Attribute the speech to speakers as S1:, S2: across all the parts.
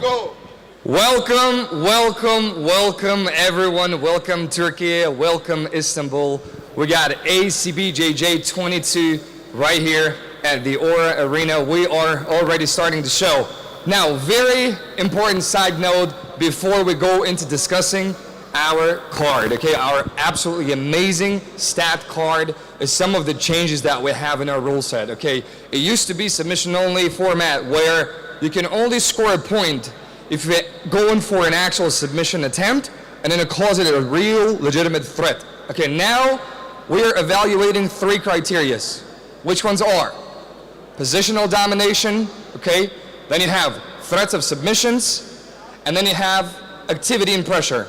S1: go.
S2: Welcome everyone. Welcome Türkiye. Welcome Istanbul. We got ACBJJ 22 right here at the Aura Arena. We are already starting the show. Now, very important side note before we go into discussing our card, okay? Our absolutely amazing stat card is some of the changes that we have in our rule set, okay? It used to be submission only format where you can only score a point if you're going for an actual submission attempt and then it calls it a real legitimate threat. Okay, now we are evaluating 3 criteria. Which ones are? Positional domination, okay? Then you have threats of submissions, and then you have activity and pressure.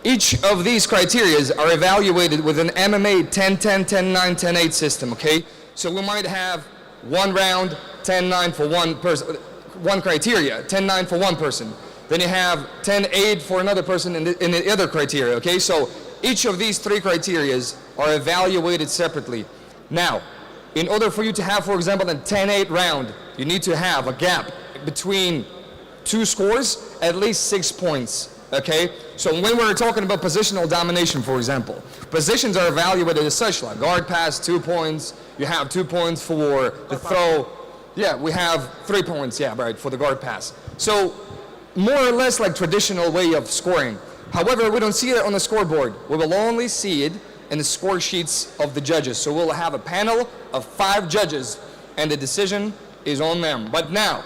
S2: Each of these criteria are evaluated with an MMA 10-10, 10-9, 10-8 system, okay? So we might have 1 round, 10-9 for one person, 1 criteria, 10-9 for one person. Then you have 10-8 for another person in the other criteria, okay? So each of these 3 criteria are evaluated separately. Now, in order for you to have, for example, a 10-8 round, you need to have a gap between 2 scores, at least 6 points. Okay, so when we're talking about positional domination, for example, positions are evaluated as such, like guard pass, 2 points, you have 2 points for the throw. Yeah, we have 3 points, yeah, right, for the guard pass. So more or less like traditional way of scoring. However, we don't see it on the scoreboard. We will only see it in the score sheets of the judges. So we'll have a panel of 5 judges and the decision is on them. But now,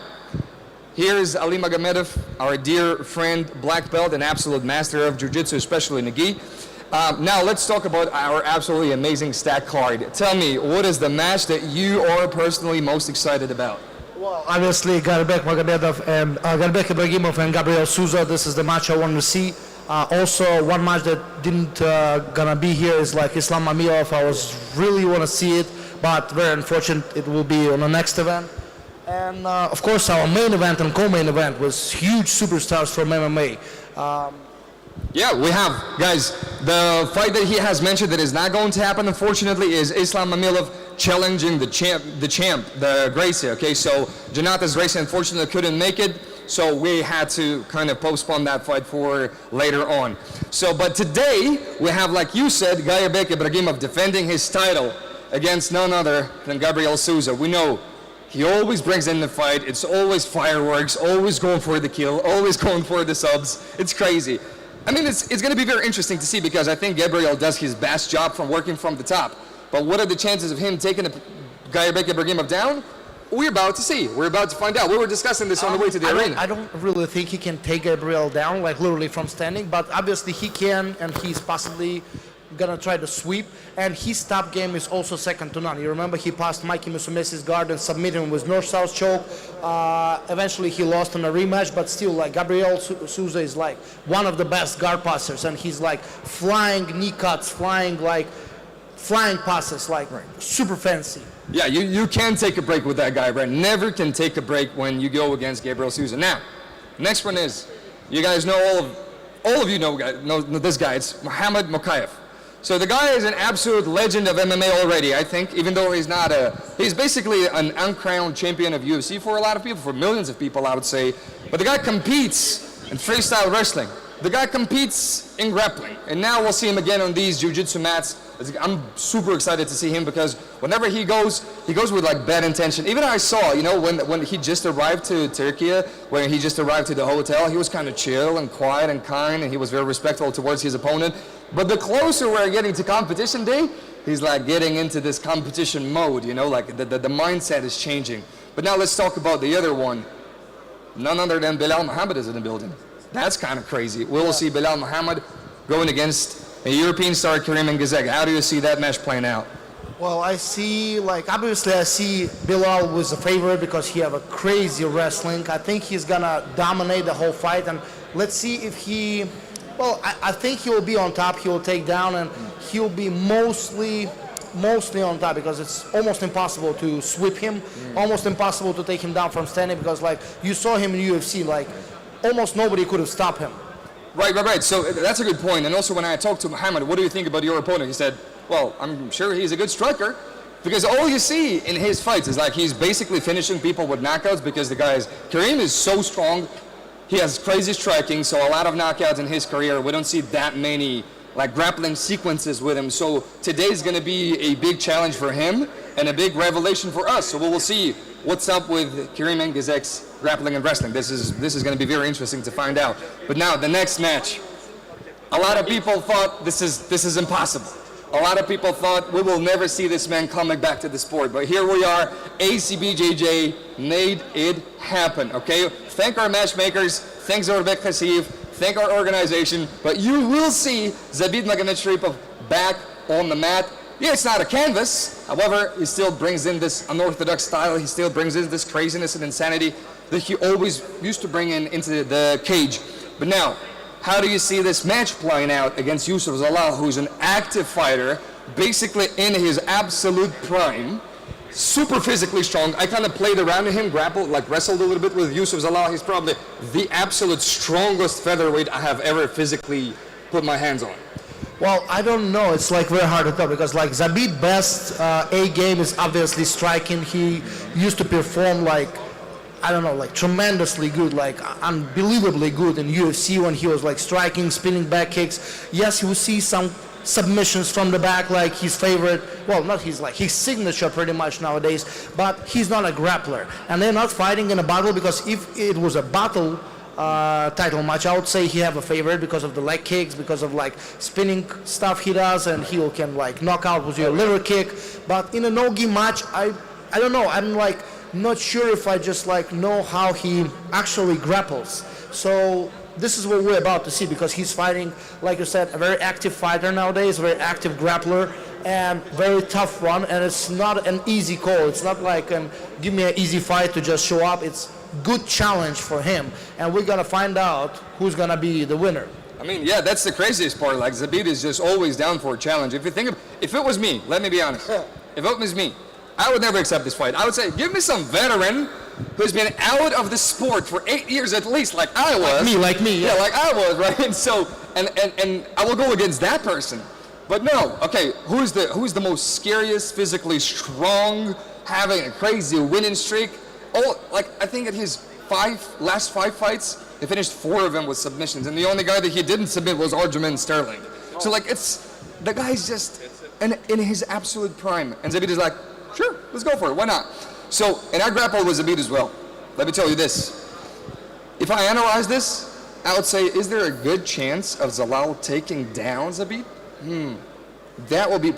S2: here is Ali Magomedev, our dear friend, black belt, and absolute master of Jiu-Jitsu, especially Nagi. Now let's talk about our absolutely amazing stat card. Tell me, what is the match that you are personally most excited about?
S3: Well, obviously, Garbek Magomedov and Garbek Ibrahimov and Gabriel Souza. This is the match I want to see. Also, one match that didn't gonna be here is like Islam Mamilov. I was really want to see it, but very unfortunate it will be on the next event. And of course, our main event and co-main event was huge superstars from MMA.
S2: Yeah, we have, guys, the fight that he has mentioned that is not going to happen, unfortunately, is Islam Mamilov challenging the champ, the Gracie, okay? So Janatas Gracie unfortunately couldn't make it, so we had to kind of postpone that fight for later on. So, but today, we have, like you said, Gayabek Ibrahimov defending his title against none other than Gabriel Souza. We know he always brings in the fight. It's always fireworks, always going for the kill, always going for the subs. It's crazy. I mean, it's going to be very interesting to see because I think Gabriel does his best job from working from the top. But what are the chances of him taking Gayabek Ibrahimov down? We're about to see. We're about to find out. We were discussing this on the way to the arena.
S3: I don't really think he can take Gabriel down, like literally from standing, but obviously he can, and he's possibly gonna try to sweep, and his top game is also second to none. You remember he passed Mikey Musumesi's guard and submitted him with north-south choke. Eventually he lost in a rematch, but still, like, Gabriel Souza is like one of the best guard passers, and he's like flying knee cuts, flying passes, like super fancy.
S2: Yeah, you can take a break with that guy, right? Never can take a break when you go against Gabriel Souza. Now, next one is, you guys know, all of you know this guy, it's Mokaev. So the guy is an absolute legend of MMA already, I think, even though he's basically an uncrowned champion of UFC for a lot of people, for millions of people, I would say. But the guy competes in freestyle wrestling. The guy competes in grappling. And now we'll see him again on these jiu-jitsu mats. I'm super excited to see him because whenever he goes with like bad intention. Even I saw, you know, when he just arrived to Türkiye, when he just arrived to the hotel, he was kind of chill and quiet and kind, and he was very respectful towards his opponent. But the closer we're getting to competition day, he's like getting into this competition mode, you know, like the mindset is changing. But now let's talk about the other one. None other than Belal Muhammad is in the building. That's kind of crazy. We'll see Belal Muhammad going against a European star, Kerim Engizek. How do you see that match playing out?
S3: Well, I see, like, obviously I see Belal was a favorite because he have a crazy wrestling. I think he's gonna dominate the whole fight, and let's see if he, well, I think he will be on top, he will take down, and he'll be mostly on top because it's almost impossible to sweep him, almost impossible to take him down from standing because, like, you saw him in UFC, like, almost nobody could have stopped him.
S2: Right. So that's a good point. And also when I talked to Muhammad, what do you think about your opponent? He said, well, I'm sure he's a good striker because all you see in his fights is like he's basically finishing people with knockouts because the guy Kerim is so strong. He has crazy striking, so a lot of knockouts in his career. We don't see that many like grappling sequences with him. So today is going to be a big challenge for him and a big revelation for us. So we will see what's up with Kerim Engizek's grappling and wrestling. This is going to be very interesting to find out. But now the next match. A lot of people thought this is impossible. A lot of people thought we will never see this man coming back to the sport. But here we are. ACBJJ made it happen. Okay. Thank our matchmakers. Thanks Orbek Khasiv. Thank our organization. But you will see Zabit Magomedsharipov back on the mat. Yeah, it's not a canvas. However, he still brings in this unorthodox style. He still brings in this craziness and insanity that he always used to bring into the cage. But now, how do you see this match playing out against Youssef Zalal, who's an active fighter, basically in his absolute prime, super physically strong? I kind of played around with him, grappled, like wrestled a little bit with Youssef Zalal. He's probably the absolute strongest featherweight I have ever physically put my hands on.
S3: Well, I don't know. It's like very hard to tell because like Zabit best A game is obviously striking. He used to perform like, I don't know, like tremendously good, like unbelievably good in UFC when he was like striking, spinning back kicks. Yes, you will see some submissions from the back, like his favorite, well, not his, like his signature pretty much nowadays, but he's not a grappler. And they're not fighting in a battle because if it was a battle title match, I would say he have a favorite because of the leg kicks, because of like spinning stuff he does, and he can like knock out with your liver kick. But in a no-gi match, I don't know, I'm like not sure if I just like know how he actually grapples. So this is what we're about to see because he's fighting, like you said, a very active fighter nowadays, very active grappler, and very tough one. And it's not an easy call. It's not like give me an easy fight to just show up. It's good challenge for him, and we're gonna find out who's gonna be the winner.
S2: I mean, yeah, that's the craziest part. Like Zabit is just always down for a challenge. If you think of, if it was me, let me be honest. If it was me, I would never accept this fight. I would say, give me some veteran who's been out of the sport for 8 years at least, like I was.
S3: Like me,
S2: yeah. Yeah, like I was, right? And so, and I will go against that person. But no, okay, who's the most scariest, physically strong, having a crazy winning streak? Oh, like I think at his last five fights, he finished 4 of them with submissions, and the only guy that he didn't submit was Aljamain Sterling. So like the guy's just in his absolute prime, and Zabit is like, sure, let's go for it. Why not? So, and I grappled with Zabit as well. Let me tell you this. If I analyze this, I would say, is there a good chance of Zalal taking down Zabit? That will be,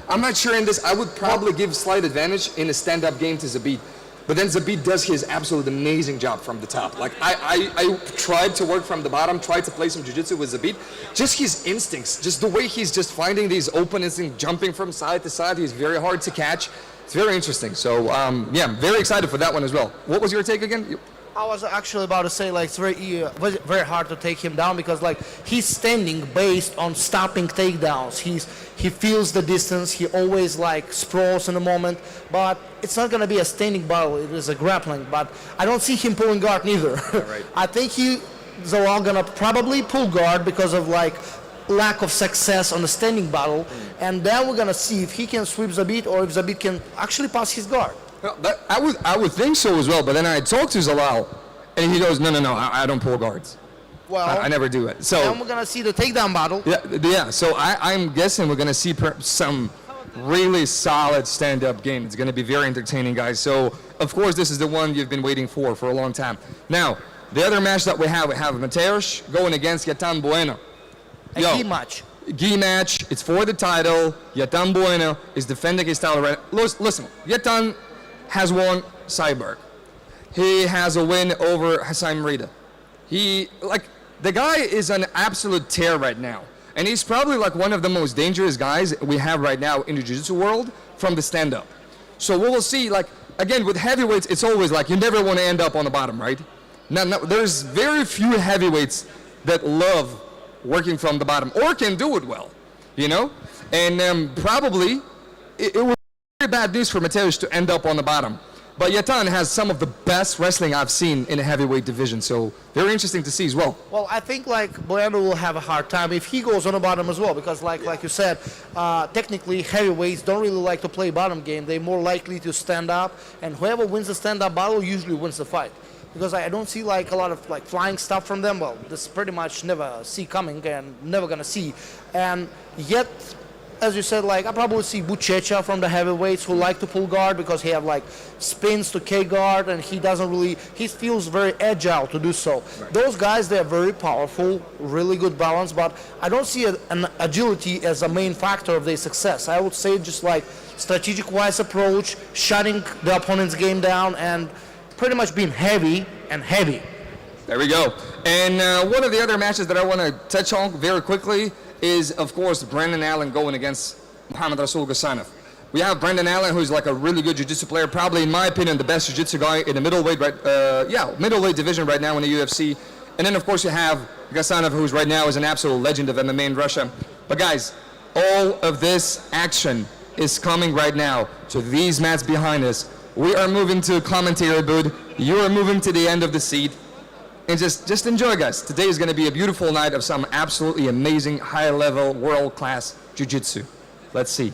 S2: I'm not sure in this. I would probably give slight advantage in a stand-up game to Zabit. But then Zabit does his absolute amazing job from the top. Like I tried to work from the bottom, tried to play some jiu-jitsu with Zabit. Just his instincts, just the way he's just finding these openings and jumping from side to side. He's very hard to catch. It's very interesting. So yeah, I'm very excited for that one as well. What was your take again?
S3: I was actually about to say like it's very hard to take him down because like he's standing based on stopping takedowns. He feels the distance. He always like sprawls in a moment, but it's not gonna be a standing battle. It is a grappling. But I don't see him pulling guard neither.
S2: Yeah, right.
S3: I think Zalal gonna probably pull guard because of like lack of success on the standing battle, and then we're gonna see if he can sweep Zabit or if Zabit can actually pass his guard.
S2: Well, I would think so as well, but then I talked to Zalal, and he goes, no, I don't pull guards.
S3: Well,
S2: I never do it. So
S3: then we're gonna see the takedown battle.
S2: Yeah. So I'm guessing we're gonna see some really solid stand-up game. It's gonna be very entertaining, guys. So of course this is the one you've been waiting for a long time. Now the other match that we have Mateusz going against Yatan Bueno.
S3: A key match.
S2: Gi match. It's for the title. Yatan Bueno is defending his title right now. Listen, Yatan has won Cyborg. He has a win over Hassan Merida. The guy is an absolute tear right now. And he's probably like one of the most dangerous guys we have right now in the jiu-jitsu world from the stand-up. So we will see, like, again, with heavyweights, it's always like you never want to end up on the bottom, right? Now, there's very few heavyweights that love working from the bottom or can do it well, you know? And probably it was very bad news for Mateusz to end up on the bottom. But Yatan has some of the best wrestling I've seen in a heavyweight division, so very interesting to see as well.
S3: Well, I think like Boleyan will have a hard time if he goes on the bottom as well, because like you said, technically heavyweights don't really like to play bottom game. They're more likely to stand up, and whoever wins the stand-up battle usually wins the fight. because I don't see like a lot of like flying stuff from them. Well, this pretty much never see coming and never gonna see. And yet, as you said, like I probably see Buchecha from the heavyweights who like to pull guard because he have like spins to K guard and he doesn't really, he feels very agile to do so. Right. Those guys, they're very powerful, really good balance, but I don't see an agility as a main factor of their success. I would say just like strategic wise approach, shutting the opponent's game down and pretty much being heavy and heavy.
S2: There we go. And one of the other matches that I want to touch on very quickly is, of course, Brendan Allen going against Mokamedrasul Gasanov. We have Brendan Allen, who's like a really good jiu-jitsu player, probably, in my opinion, the best jiu-jitsu guy in the middleweight, middleweight division right now in the UFC. And then, of course, you have Gasanov, who's right now is an absolute legend of MMA in Russia. But guys, all of this action is coming right now to these mats behind us. We are moving to a commentary booth. You are moving to the end of the seat. And just enjoy, guys. Today is going to be a beautiful night of some absolutely amazing, high-level, world-class jiu-jitsu. Let's see.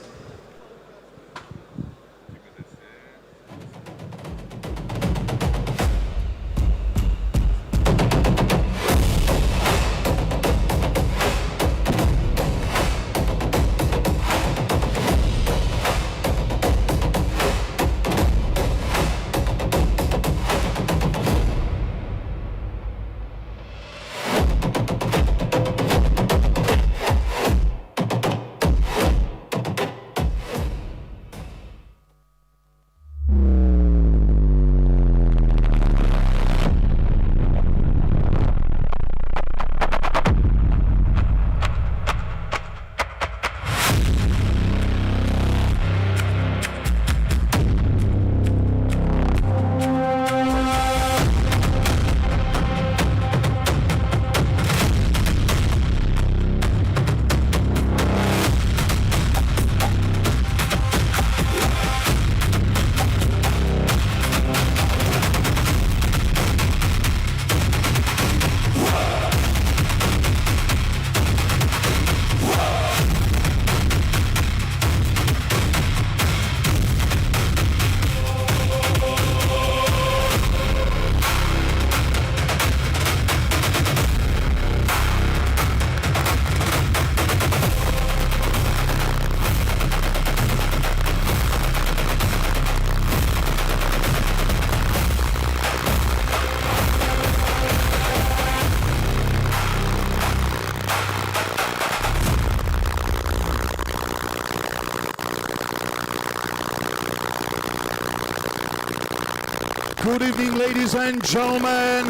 S1: Good evening, ladies and gentlemen.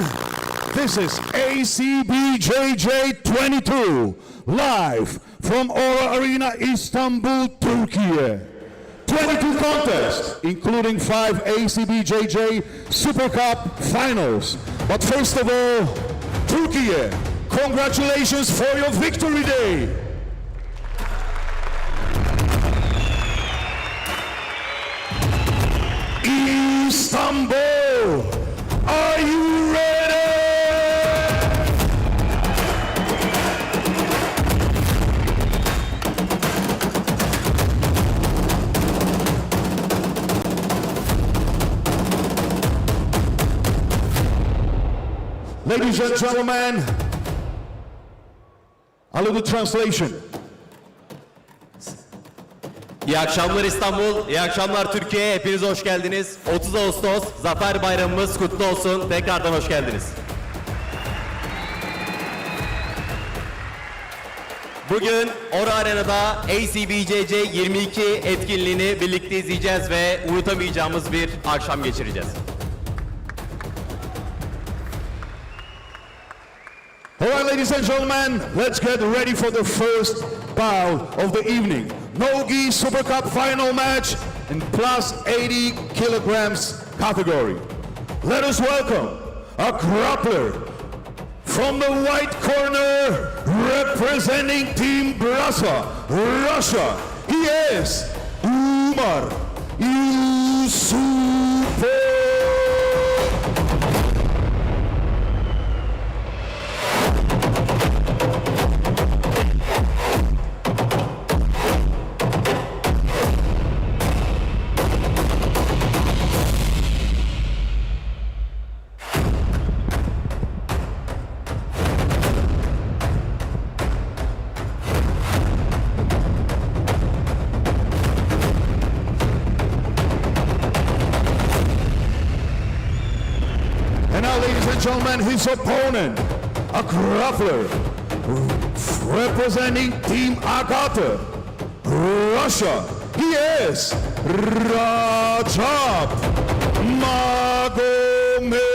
S1: This is ACBJJ 22, live from Aura Arena, Istanbul, Türkiye. 22 contests, including 5 ACBJJ Super Cup finals. But first of all, Türkiye, congratulations for your victory day. Istanbul, are you ready? Ladies and gentlemen, a little translation.
S4: İyi akşamlar İstanbul, iyi akşamlar Türkiye, hepiniz hoş geldiniz. 30 Ağustos, Zafer Bayramımız kutlu olsun, tekrardan hoş geldiniz. Bugün Aura Arena'da ACBJJ 22 etkinliğini birlikte izleyeceğiz ve unutamayacağımız bir akşam geçireceğiz.
S1: All right, ladies and gentlemen, let's get ready for the first bout of the evening. No-gi Super Cup final match in plus 80 kilograms category. Let us welcome a grappler from the white corner, representing Team Brasa, Russia. He is Youssef. and gentlemen, his opponent, a grappler representing Team Agata, Russia. He is Rajab Magomedrasul.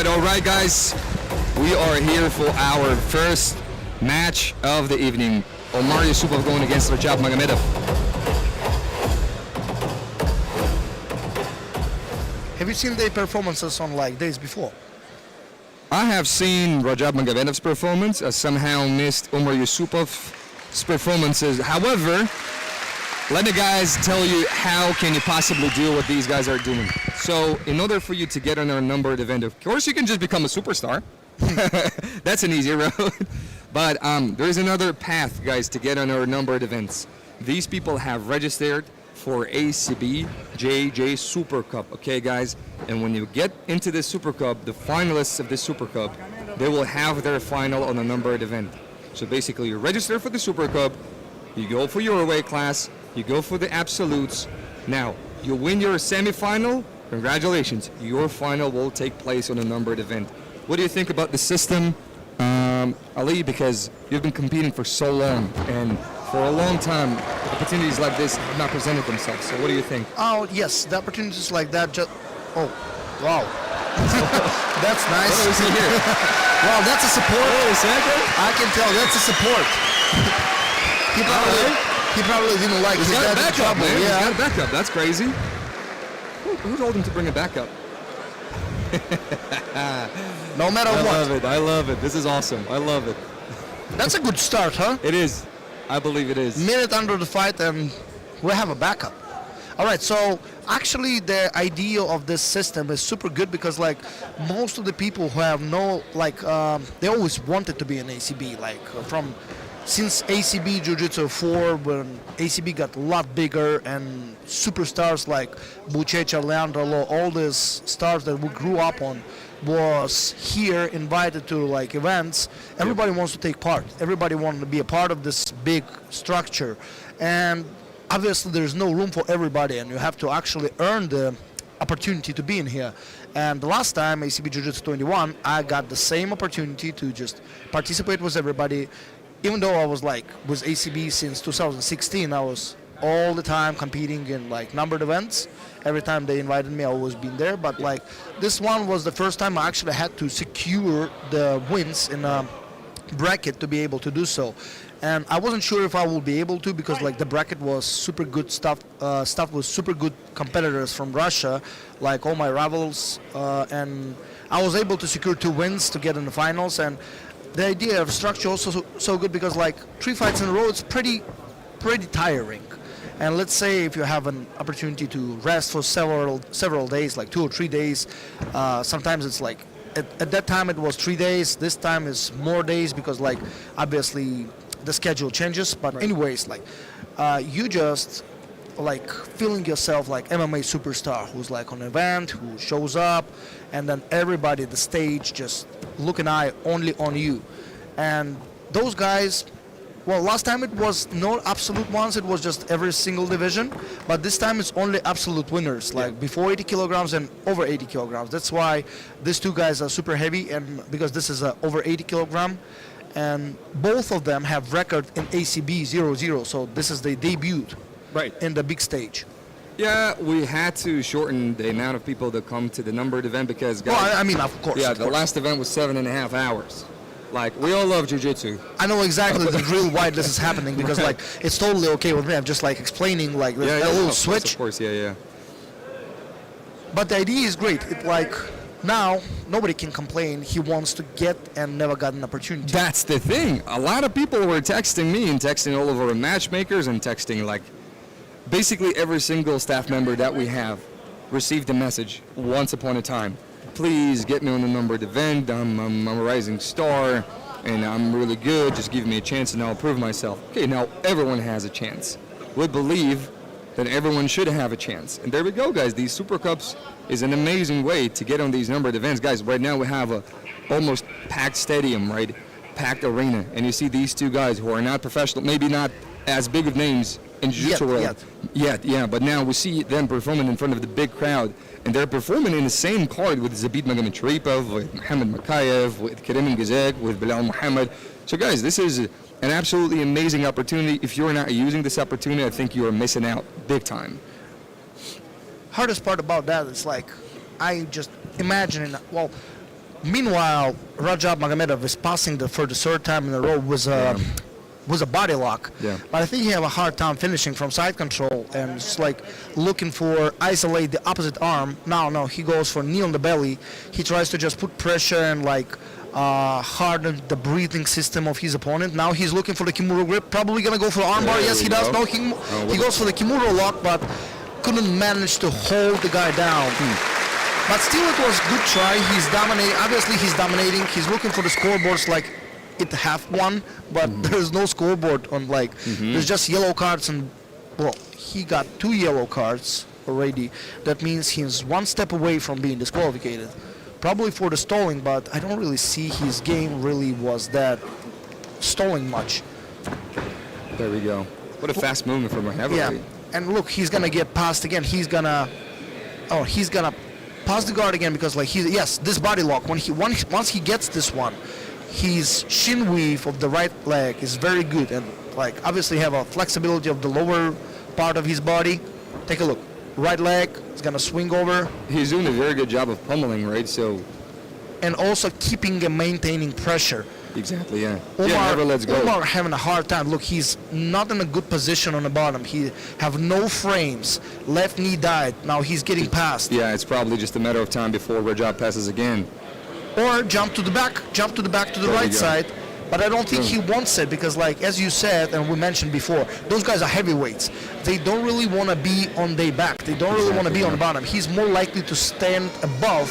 S2: All right, guys. We are here for our first match of the evening. Youssef going against Rajab Magomedrasul.
S3: Have you seen their performances on like days before?
S2: I have seen Rajab Magomedov's performance. I somehow missed Yusuf's performances. However, let the guys tell you how can you possibly do what these guys are doing. So in order for you to get on our numbered event, of course you can just become a superstar. That's an easy road. But there is another path, guys, to get on our numbered events. These people have registered for ACBJJ Super Cup, okay, guys? And when you get into this Super Cup, the finalists of this Super Cup, they will have their final on a numbered event. So basically, you register for the Super Cup, you go for your weight class, you go for the absolutes. Now, you win your semifinal, congratulations. Your final will take place on a numbered event. What do you think about the system, Ali? Because you've been competing for so long, and for a long time, opportunities like this have not presented themselves. So what do you think?
S3: Oh, yes, the opportunities like that just... Oh, wow. That's nice.
S2: What do we see here?
S3: Wow, that's a support.
S2: Wait a second.
S3: I can tell, that's a support. He probably didn't like his
S2: He's got a
S3: dad in
S2: backup,
S3: trouble.
S2: man. He's
S3: Yeah.
S2: got a backup. That's crazy. Who told him to bring a backup?
S3: No matter
S2: I
S3: what.
S2: love it. I love it. This is awesome. I love it.
S3: That's a good start, huh?
S2: It is. I believe it is.
S3: Minute under the fight and we have a backup. All right, so actually the idea of this system is super good because like most of the people who have no, like they always wanted to be an ACB, like from since ACB Jiu-Jitsu 4 when ACB got a lot bigger and superstars like Buchecha, Leandro, all these stars that we grew up on was here invited to like events. Everybody wants to take part. Everybody wants to be a part of this big structure. And obviously there's no room for everybody and you have to actually earn the opportunity to be in here. And the last time, ACB Jiu-Jitsu 21, I got the same opportunity to just participate with everybody. Even though I was like with ACB since 2016, I was all the time competing in like numbered events. Every time they invited me, I always been there. But like this one was the first time I actually had to secure the wins in a bracket to be able to do so. And I wasn't sure if I will be able to because like the bracket was super good stuff with super good competitors from Russia, like all my rivals, and I was able to secure 2 wins to get in the finals. And the idea of structure also so good because like 3 fights in a row, it's pretty tiring. And let's say if you have an opportunity to rest for several days, like 2 or 3 days, sometimes it's like at that time it was 3 days. This time is more days because like obviously the schedule changes. But anyways, like you just like feeling yourself like MMA superstar who's like on an event, who shows up, and then everybody at the stage just look an eye only on you. And those guys, well, last time it was no absolute ones, it was just every single division, but this time it's only absolute winners, like before 80 kilograms and over 80 kilograms. That's why these 2 guys are super heavy, and because this is a over 80 kilogram, and both of them have record in ACB 0-0, so this is their debut in the big stage.
S2: Yeah, we had to shorten the amount of people that come to the numbered event because, guys,
S3: Well, I mean, of course.
S2: yeah,
S3: of
S2: the
S3: course.
S2: last event was 7.5 hours. Like, we all love jiu-jitsu.
S3: I know exactly the real why this is happening because like it's totally okay with me. I'm just like explaining like a little switch.
S2: Of course, yeah.
S3: But the idea is great. It like now nobody can complain. He wants to get and never got an opportunity.
S2: That's the thing. A lot of people were texting me and texting all of our matchmakers and texting like basically every single staff member that we have received a message once upon a time. Please get me on the numbered event. I'm a rising star and I'm really good. Just give me a chance and I'll prove myself. Okay, now everyone has a chance. We believe that everyone should have a chance. And there we go, guys. These Super Cups is an amazing way to get on these numbered events. Guys, right now we have a almost packed stadium, right? Packed arena. And you see these two guys who are not professional, maybe not as big of names in Jiu-Jitsu world. Yet, yeah. But now we see them performing in front of the big crowd. And they're performing in the same card with Zabit Magomedsharipov, with Mokaev, with Kerim Engizek, with Belal Muhammad. So guys, this is an absolutely amazing opportunity. If you're not using this opportunity, I think you are missing out big time.
S3: Hardest part about that is like, I just imagine, well, meanwhile, Rajab Magomedov is passing for the third time in a row was a body lock.
S2: Yeah.
S3: But I think he have a hard time finishing from side control and just like looking for isolate the opposite arm. No, he goes for knee on the belly. He tries to just put pressure and like harden the breathing system of his opponent. Now he's looking for the Kimura grip. Probably gonna go for the armbar. Yes, he does. No, he goes for the Kimura lock, but couldn't manage to hold the guy down. But still, it was a good try. He's dominating. Obviously, he's dominating. He's looking for the scoreboards like it have one, but there's no scoreboard on like. There's just yellow cards, and well, he got 2 yellow cards already. That means he's 1 step away from being disqualified. Probably for the stalling, but I don't really see his game really was that stalling much.
S2: There we go. What a fast movement from a heavyweight.
S3: Yeah, and look, he's gonna get passed again. He's gonna pass the guard again because like this body lock. Once he gets this one, his shin weave of the right leg is very good, and like obviously have a flexibility of the lower part of his body. Take a look. Right leg is gonna swing over.
S2: He's doing a very good job of pummeling, right? So,
S3: and also keeping and maintaining pressure.
S2: Exactly, yeah. Never lets go.
S3: Omar having a hard time. Look, he's not in a good position on the bottom. He have no frames. Left knee died. Now he's getting passed.
S2: Yeah, it's probably just a matter of time before Rajab passes again.
S3: Or jump to the back to the right side. But I don't think he wants it because, like, as you said and we mentioned before, those guys are heavyweights. They don't really want to be on their back. They don't really want to be on the bottom. He's more likely to stand above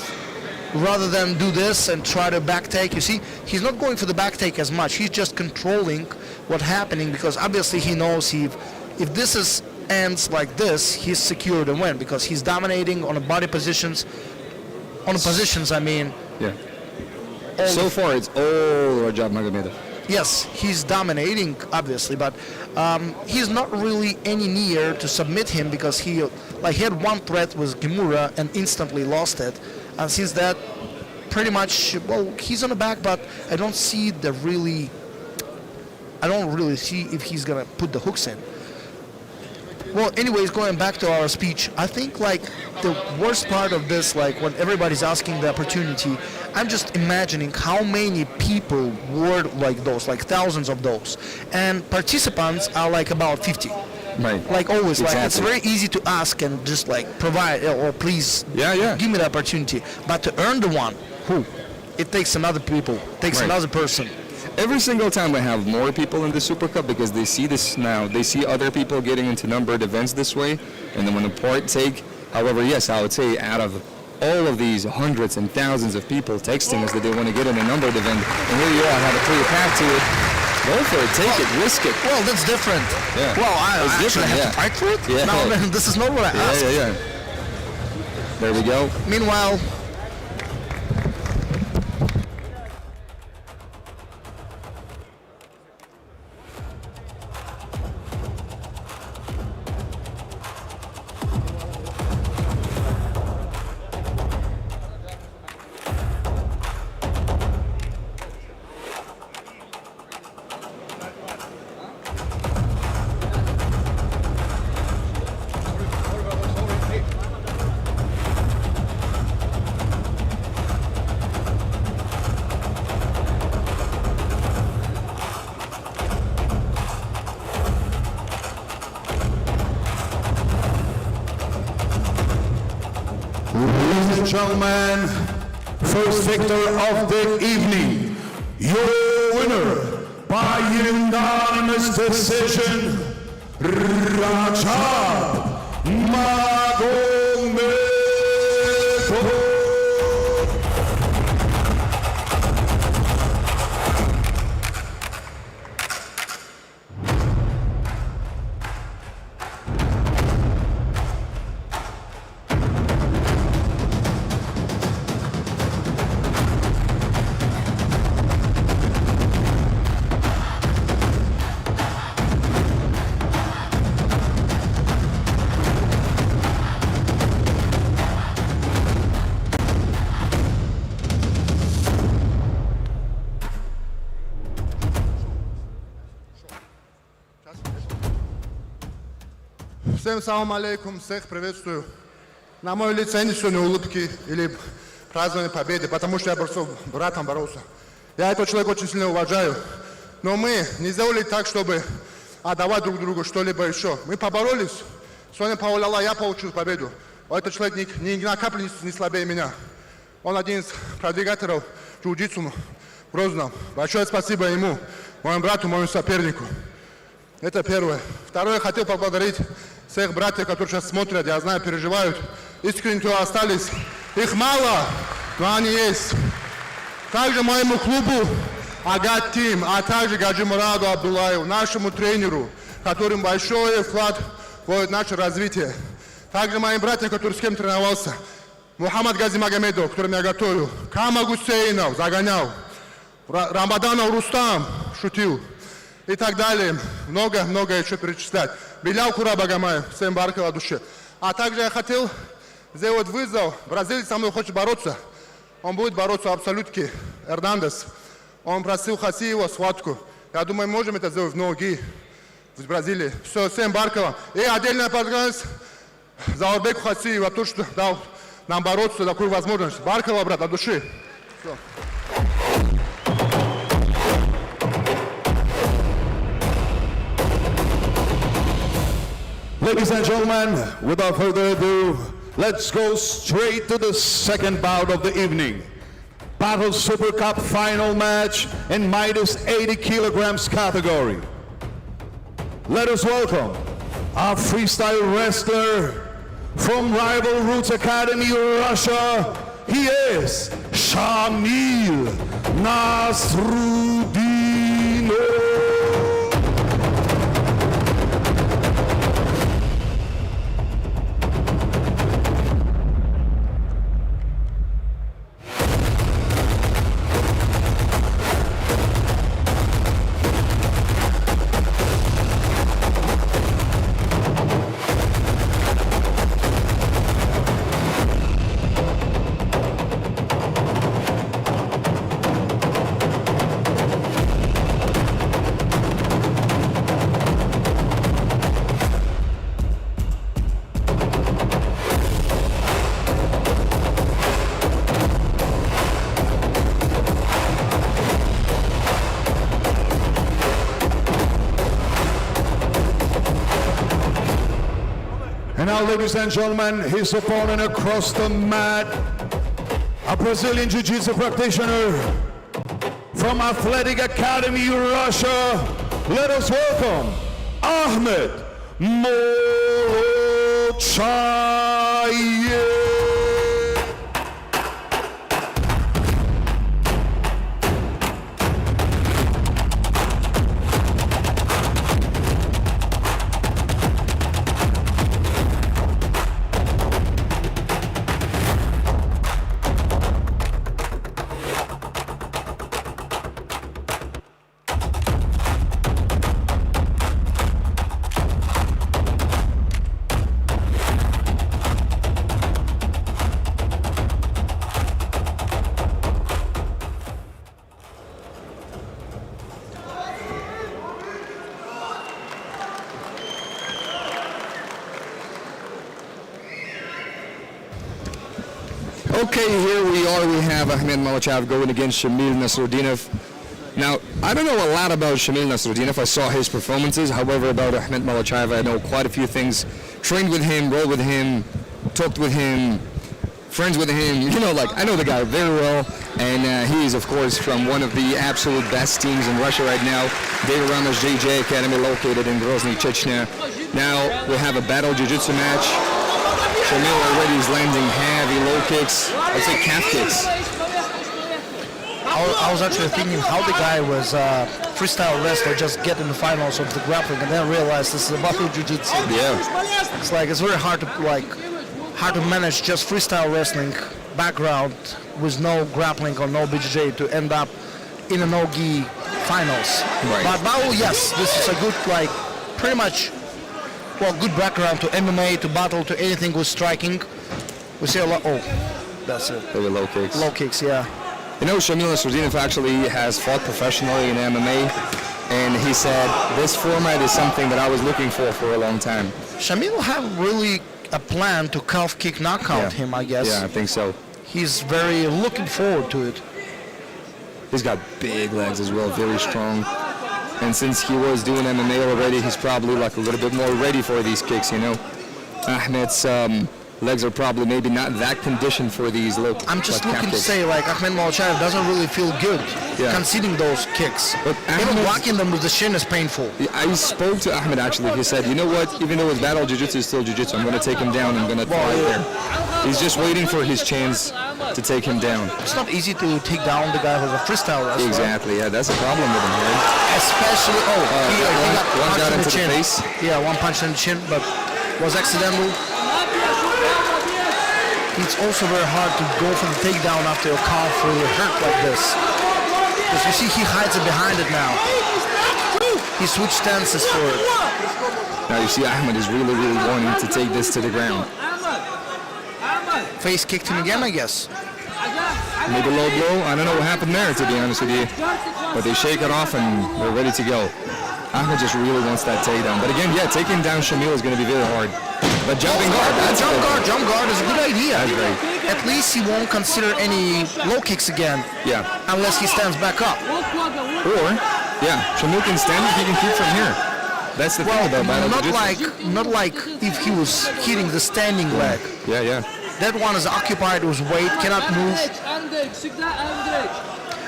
S3: rather than do this and try to back take. You see, he's not going for the back take as much. He's just controlling what's happening because obviously he knows if this ends like this, he's secure to win because he's dominating on the body positions. On the positions, I mean.
S2: Yeah. So far, it's all Rajab Magomedov.
S3: Yes, he's dominating, obviously, but he's not really any near to submit him because he had one threat with Kimura and instantly lost it. And since that, pretty much, well, he's on the back, but I don't really see if he's gonna put the hooks in. Well, anyways, going back to our speech, I think like the worst part of this, like when everybody's asking the opportunity, I'm just imagining how many people were like those, like thousands of those, and participants are like about 50.
S2: Right.
S3: Like always,
S2: exactly.
S3: like it's very easy to ask and just like provide or please give me the opportunity. But to earn the one, it takes another people, another person.
S2: Every single time we have more people in the Super Cup because they see this now, they see other people getting into numbered events this way, and then when the part take, however, yes, I would say out of all of these hundreds and thousands of people texting us that they want to get in a numbered event, and here you are, have a clear path to it. Go for it, take it, risk it.
S3: Well, that's different.
S2: Yeah.
S3: Well, I actually have to fight for it?
S2: Yeah.
S3: No, man, this is not what I asked.
S2: Yeah. There we go.
S3: Meanwhile,
S1: Ladies and gentlemen, first victor of the evening, your winner by unanimous decision, Rajab Magomedrasul.
S5: Всем салам алейкум, всех приветствую. На мой лице нет сегодня улыбки или празднования победы, потому что я братом боролся. Я этого человека очень сильно уважаю. Но мы не сделали так, чтобы отдавать друг другу что-либо еще. Мы поборолись. Сегодня по воле Аллаха я получил победу. Этот человек ни на каплю не слабее меня. Он один из продвигателей джиу-джитсу в Грозном. Большое спасибо ему, моему брату, моему сопернику. Это первое. Второе, хотел поблагодарить всех братьев, которые сейчас смотрят, я знаю, переживают. Искренне кто остались. Их мало, но они есть. Также моему клубу Агат Тим, а также Гаджи Мураду Абдуллаю, нашему тренеру, которым большой вклад в наше развитие. Также моим братьям, которые с кем тренировался. Мухаммад Гази Магомедов, которым я готовил. Кама Гусейнов, загонял. Рамаданов Рустам, шутил. И так далее. Много еще перечислять. Белал Курабагамаев, всем баркал от души. А также я хотел сделать вызов. Бразилец со мной хочет бороться. Он будет бороться абсолютки. Эрнандес. Он просил Хасиева схватку. Я думаю, можем это сделать в ноги в Бразилии. Все, всем баркала. И отдельная благодарность Залалбеку Хасиева, то, что дал нам бороться, такую возможность. Баркала, брат, от души. Все.
S1: Ladies and gentlemen, without further ado, let's go straight to the second bout of the evening. Battle Super Cup final match in minus 80 kilograms category. Let us welcome our freestyle wrestler from Rival Roots Academy, Russia. He is Shamil Nasruddinov. And now, ladies and gentlemen, his opponent across the mat, a Brazilian Jiu-Jitsu practitioner from Athletic Academy, Russia. Let us welcome Ahmed Mokaev.
S2: Okay, here we are. We have Ahmed Mokaev going against Shamil Nasruddinov. Now, I don't know a lot about Shamil Nasruddinov. I saw his performances. However, about Ahmed Mokaev, I know quite a few things. Trained with him, rolled with him, talked with him friends with him. You know, like, I know the guy very well, and he is, of course, from one of the absolute best teams in Russia right now, David Ramos JJ Academy, located in Grozny, Chechnya. Now we have a battle jiu-jitsu match. Shamil already is landing heavy low kicks, I'd say calf kicks.
S3: I was actually thinking how the guy was freestyle wrestler, just get in the finals of the grappling, and then realize this is a battle jiu-jitsu.
S2: Yeah.
S3: It's like, it's very hard to manage just freestyle wrestling background with no grappling or no BJJ to end up in a no-gi finals.
S2: Right.
S3: But now, yes, this is a good, like, pretty much, well, good background to MMA, to battle, to anything with striking. We see a lot. Oh, that's it.
S2: They were low kicks.
S3: Low kicks, yeah.
S2: You know, Shamil Nasruddinov actually has fought professionally in MMA, and he said this format is something that I was looking for a long time.
S3: Shamil have really a plan to calf kick knockout him, I guess.
S2: Yeah, I think so.
S3: He's very looking forward to it.
S2: He's got big legs as well, very strong. And since he was doing MMA already, he's probably like a little bit more ready for these kicks, you know. Ahmed's legs are probably maybe not that conditioned for these low
S3: I'm just
S2: like
S3: looking to
S2: kicks.
S3: say, like, Magomedsharipov doesn't really feel good conceding those kicks.
S2: But
S3: Even
S2: Ahmed-
S3: blocking them with the shin is painful.
S2: I spoke to Ahmed actually. He said, you know what, even though it's battle jiu-jitsu, it's still jiu-jitsu. I'm going to take him down. I'm going to throw it there. He's just waiting for his chance to take him down.
S3: It's not easy to take down the guy who's a freestyle wrestler.
S2: Exactly, yeah, that's a problem with him, right?
S3: Especially, he got
S2: one
S3: punched
S2: got
S3: in the
S2: into the
S3: chin.
S2: face.
S3: Yeah, one punch in the chin, but was accidental. It's also very hard to go for the takedown after your calf really hurt like this. Because you see he hides it behind it now. He switched stances for it.
S2: Now you see Ahmed is really, really wanting to take this to the ground.
S3: Face kicked him again, I guess.
S2: Maybe low blow. I don't know what happened there, to be honest with you. But they shake it off and they're ready to go. Ahmed just really wants that takedown. But again, yeah, taking down Shamil is going to be very hard. But jumping guard, that's
S3: Jump guard is a good idea.
S2: That's great.
S3: At least he won't consider any low kicks again.
S2: Yeah.
S3: Unless he stands back up.
S2: Or, yeah, Shamil can stand it, he can keep from here. That's the thing about battle jiu-jitsu.
S3: not like if he was hitting the standing leg.
S2: Yeah, yeah.
S3: That one is occupied with weight, cannot move.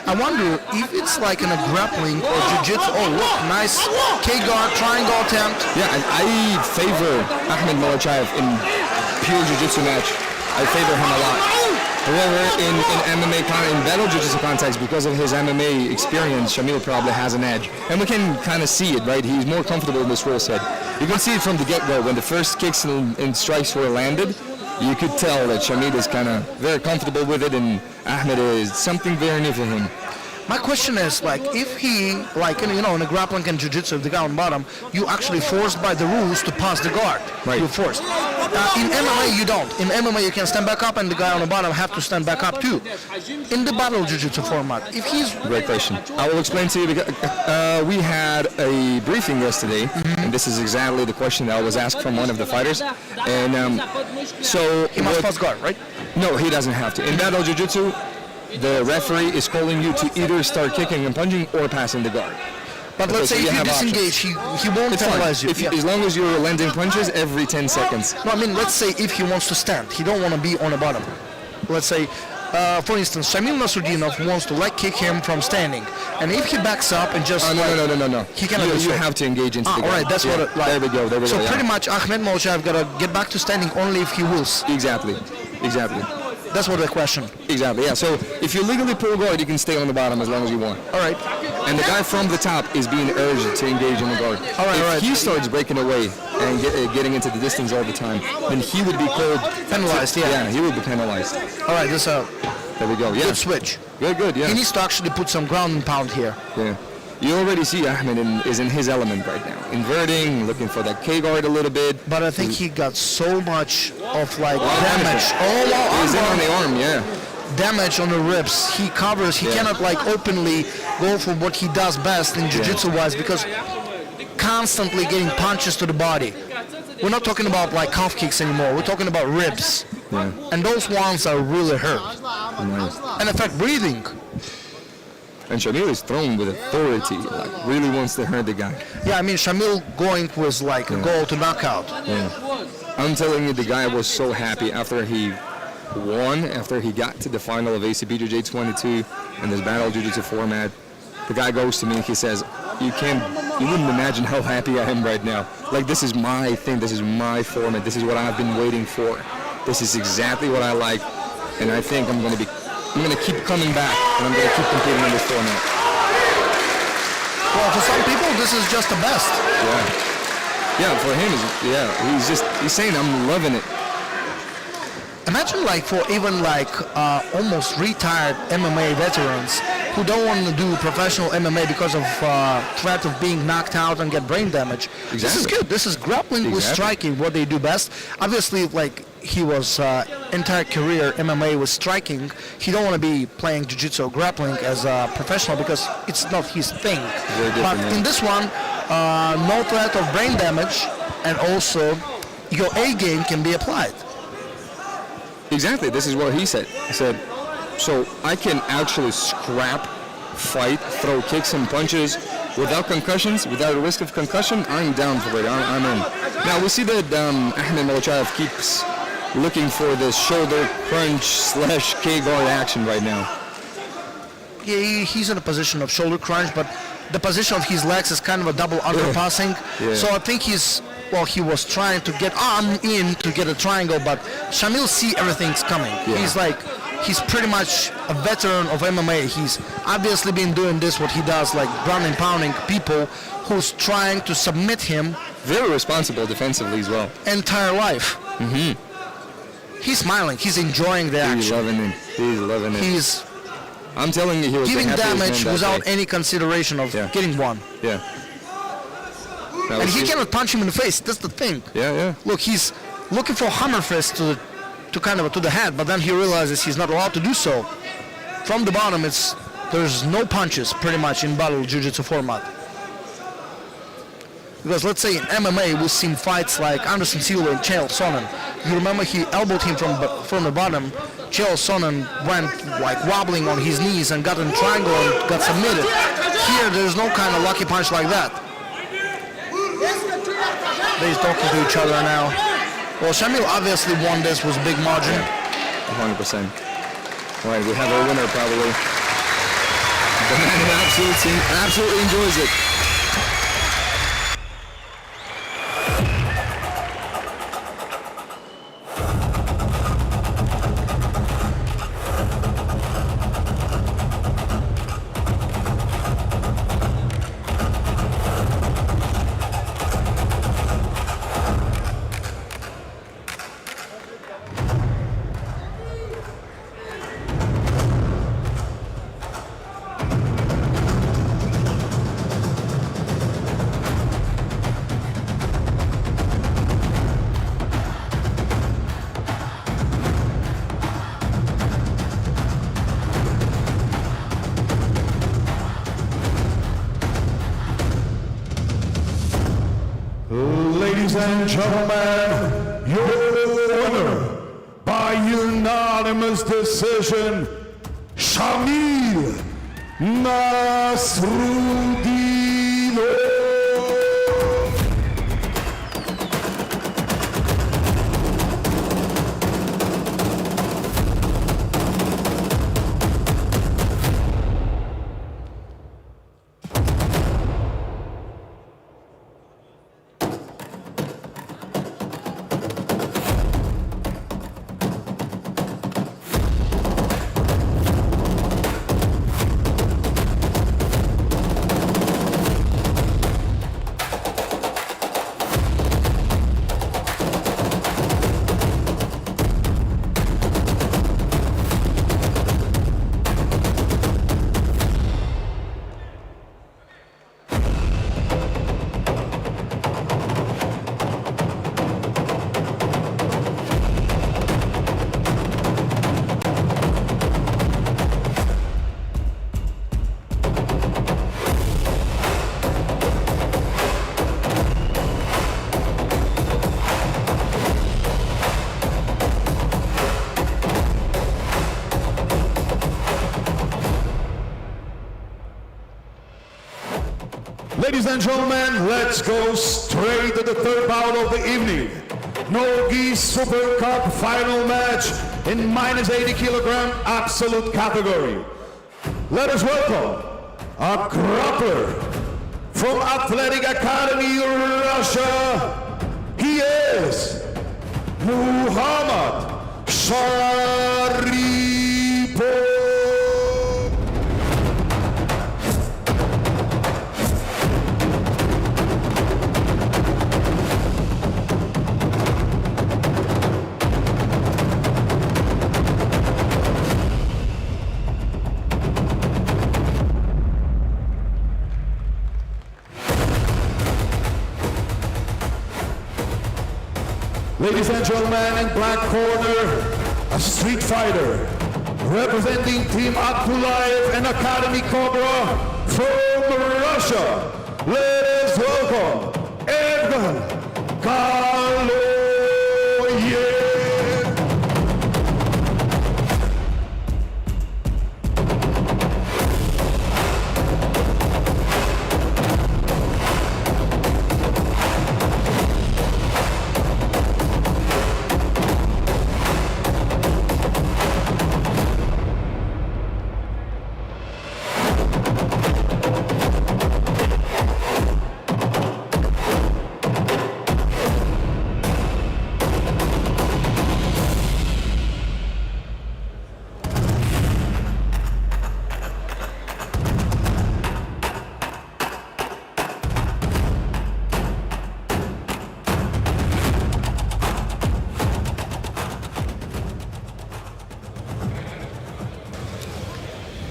S3: I wonder if it's like in a grappling or jiu-jitsu. Oh, look, nice K-guard, triangle attempt.
S2: Yeah, and I favor Ahmed Mokaev in pure jiu-jitsu match. I favor him a lot. However, in MMA, in battle jiu-jitsu context, because of his MMA experience, Shamil probably has an edge. And we can kind of see it, right? He's more comfortable in this rule set. You can see it from the get-go. When the first kicks and strikes were landed, you could tell that Shamil is kind of very comfortable with it, and Ahmed is something very new for him.
S3: My question is, like, if he, like, you know, in a grappling and jiu-jitsu, the guy on bottom, you actually forced by the rules to pass the guard.
S2: Right.
S3: You're forced. In MMA, you don't. In MMA, you can stand back up, and the guy on the bottom have to stand back up too. In the battle jiu-jitsu format, if he's...
S2: Great question. I will explain to you, because we had a briefing yesterday, and this is exactly the question that was asked from one of the fighters. And so...
S3: He must pass guard, right?
S2: No, he doesn't have to. In battle jiu-jitsu, the referee is calling you to either start kicking and punching or passing the guard.
S3: But let's say if you disengage, he won't penalize you.
S2: As long as you're landing punches every 10 seconds.
S3: No, I mean, let's say if he wants to stand, he don't want to be on the bottom. Let's say, for instance, Shamil Nasruddinov wants to leg kick him from standing, and if he backs up and just
S2: no.
S3: he cannot.
S2: You have to engage into the
S3: all
S2: guard.
S3: right, that's what.
S2: There we go.
S3: So pretty much, Ahmed Mokaev gotta get back to standing only if he wills.
S2: Exactly.
S3: That's what the question.
S2: Exactly, yeah. So if you legally pull guard, you can stay on the bottom as long as you want.
S3: All right.
S2: And the guy from the top is being urged to engage in the guard.
S3: All right.
S2: If he starts breaking away and getting into the distance all the time, then he would be called...
S3: Penalized, yeah.
S2: Yeah, he would be penalized.
S3: All right, this
S2: There we go, yeah.
S3: good switch.
S2: Good, yeah.
S3: He needs to actually put some ground and pound here.
S2: Yeah. You already see Ahmed is in his element right now. Inverting, looking for that K-guard a little bit.
S3: But I think he got so much of like damage.
S2: He's in on the arm, yeah.
S3: Damage on the ribs. He covers. He cannot like openly go for what he does best in jiu-jitsu wise because constantly getting punches to the body. We're not talking about like calf kicks anymore. We're talking about ribs.
S2: Yeah.
S3: And those ones are really hurt.
S2: Nice.
S3: And affect breathing.
S2: And Shamil is thrown with authority, like really wants to hurt the guy.
S3: Yeah, I mean Shamil going was like a goal to knockout.
S2: Yeah. I'm telling you, the guy was so happy after he won after he got to the final of ACBJJ 22 in this battle jiu-jitsu format. The guy goes to me and he says, you wouldn't imagine how happy I am right now. Like, this is my thing, this is my format, this is what I've been waiting for. This is exactly what I like, and I think I'm gonna keep coming back, and I'm gonna keep competing in this format.
S3: Well, for some people, this is just the best.
S2: Yeah, for him, he's saying I'm loving it.
S3: Imagine like for even like almost retired MMA veterans who don't want to do professional MMA because of threat of being knocked out and get brain damage.
S2: Exactly.
S3: This is good. This is grappling with striking, what they do best. Obviously, like he was entire career MMA was striking. He don't want to be playing jiu-jitsu or grappling as a professional because it's not his thing. But in this one, no threat of brain damage, and also your A game can be applied.
S2: Exactly, this is what he said. He said, so I can actually scrap, fight, throw kicks and punches without concussions, without a risk of concussion. I'm down for it, I'm in. Now we see that Mokaev keeps looking for the shoulder crunch / K-guard action right now.
S3: Yeah, he's in a position of shoulder crunch, but the position of his legs is kind of a double underpassing. So I think he was trying to get arm in to get a triangle, but Shamil see everything's coming. He's pretty much a veteran of MMA. He's obviously been doing this, what he does, like ground and pounding people who's trying to submit him.
S2: Very responsible defensively as well.
S3: Entire life. He's smiling. He's enjoying the action.
S2: He's loving it.
S3: He's
S2: I'm telling you, he was
S3: giving
S2: the happiest
S3: damage
S2: man
S3: without
S2: that day.
S3: any consideration of getting one.
S2: Yeah.
S3: And he cannot punch him in the face. That's the thing.
S2: Yeah.
S3: Look, he's looking for hammer fist to the head, but then he realizes he's not allowed to do so. From the bottom, there's no punches pretty much in battle jiu-jitsu format. Because let's say in MMA we've seen fights like Anderson Silva and Chael Sonnen. You remember he elbowed him from the bottom. Chael Sonnen went like wobbling on his knees and got in triangle and got submitted. Here there's no kind of lucky punch like that. They're talking to each other now. Well, Shamil obviously won this with big margin.
S2: 100%. All right, we have our winner probably. The man absolutely enjoys it.
S1: Ladies and gentlemen, your winner by unanimous decision, Shamil Nazruloev. Ladies and gentlemen, let's go straight to the third bout of the evening. Nogi Super Cup final match in minus 80 kilogram absolute category. Let us welcome a grappler from Athletic Academy, Russia. He is Magomedsharipov. Ladies and gentlemen, in black corner, a street fighter representing Team Abdullah and Academy Cobra from Russia. Let us welcome Khalim.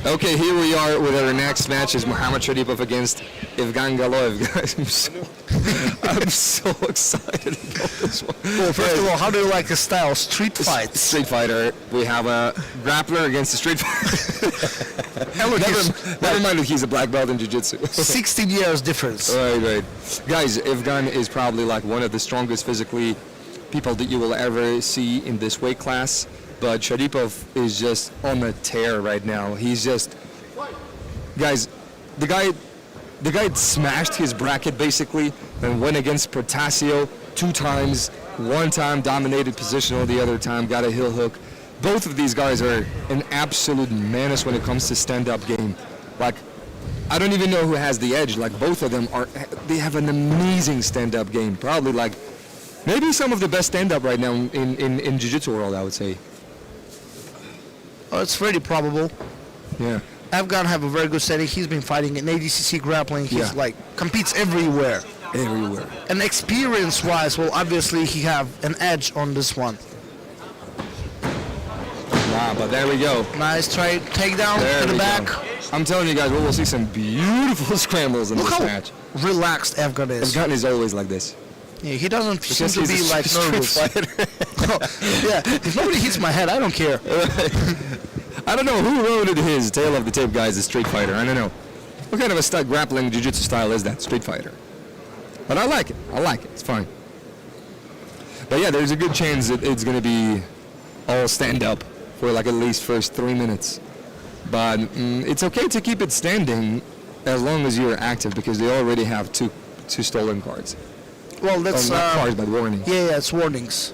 S2: Okay, here we are with our next match is Magomedsharipov against Evgen Galoev. Guys, I'm so excited about this one.
S3: Well, first of all, how do you like the style? Street fights.
S2: Street fighter. We have a grappler against a street fighter. never mind that he's a black belt in Jiu-Jitsu.
S3: 16 years difference.
S2: Right. Guys, Evgen is probably like one of the strongest physically people that you will ever see in this weight class. But Sharipov is just on a tear right now. He's just, guys, the guy smashed his bracket basically and went against Protasio 2 times. 1 time dominated positional, the other time got a heel hook. Both of these guys are an absolute menace when it comes to stand-up game. Like, I don't even know who has the edge. Like, both of them they have an amazing stand-up game. Probably like, maybe some of the best stand-up right now in Jiu-Jitsu world, I would say.
S3: Oh, it's very probable.
S2: Yeah.
S3: Evgen have a very good setting. He's been fighting in ADCC grappling. He's competes everywhere.
S2: Everywhere.
S3: And experience-wise, well, obviously he have an edge on this one.
S2: Wow, but there we go.
S3: Nice try, takedown to the back.
S2: Go. I'm telling you guys, we will see some beautiful scrambles in this match.
S3: Relaxed Evgen is.
S2: Evgen is always like this.
S3: Yeah, he doesn't seem to be like
S2: nervous.
S3: Yeah, if nobody hits my head, I don't care.
S2: I don't know who wrote it his Tale of the Tape guys, the street fighter. I don't know. What kind of a stuck grappling jiu-jitsu style is that, street fighter? But I like it. It's fine. But yeah, there's a good chance that it's going to be all stand up for like at least first 3 minutes. But it's okay to keep it standing as long as you're active because they already have two stolen cards.
S3: Well, that's
S2: not cards, but warnings.
S3: Yeah, it's warnings.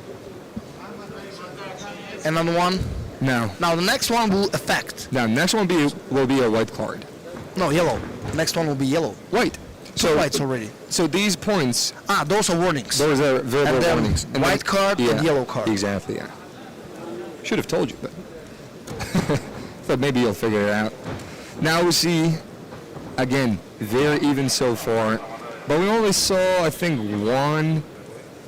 S3: Another one?
S2: No.
S3: Now the next one will affect.
S2: Now next one will be a white card.
S3: No, yellow. Next one will be yellow.
S2: White.
S3: So whites already.
S2: So these points.
S3: Those are warnings.
S2: Those are verbal
S3: and then
S2: warnings.
S3: And white card and yellow card.
S2: Exactly. Yeah. Should have told you, but but maybe you'll figure it out. Now we see, again, very even so far. But we only saw, I think, 1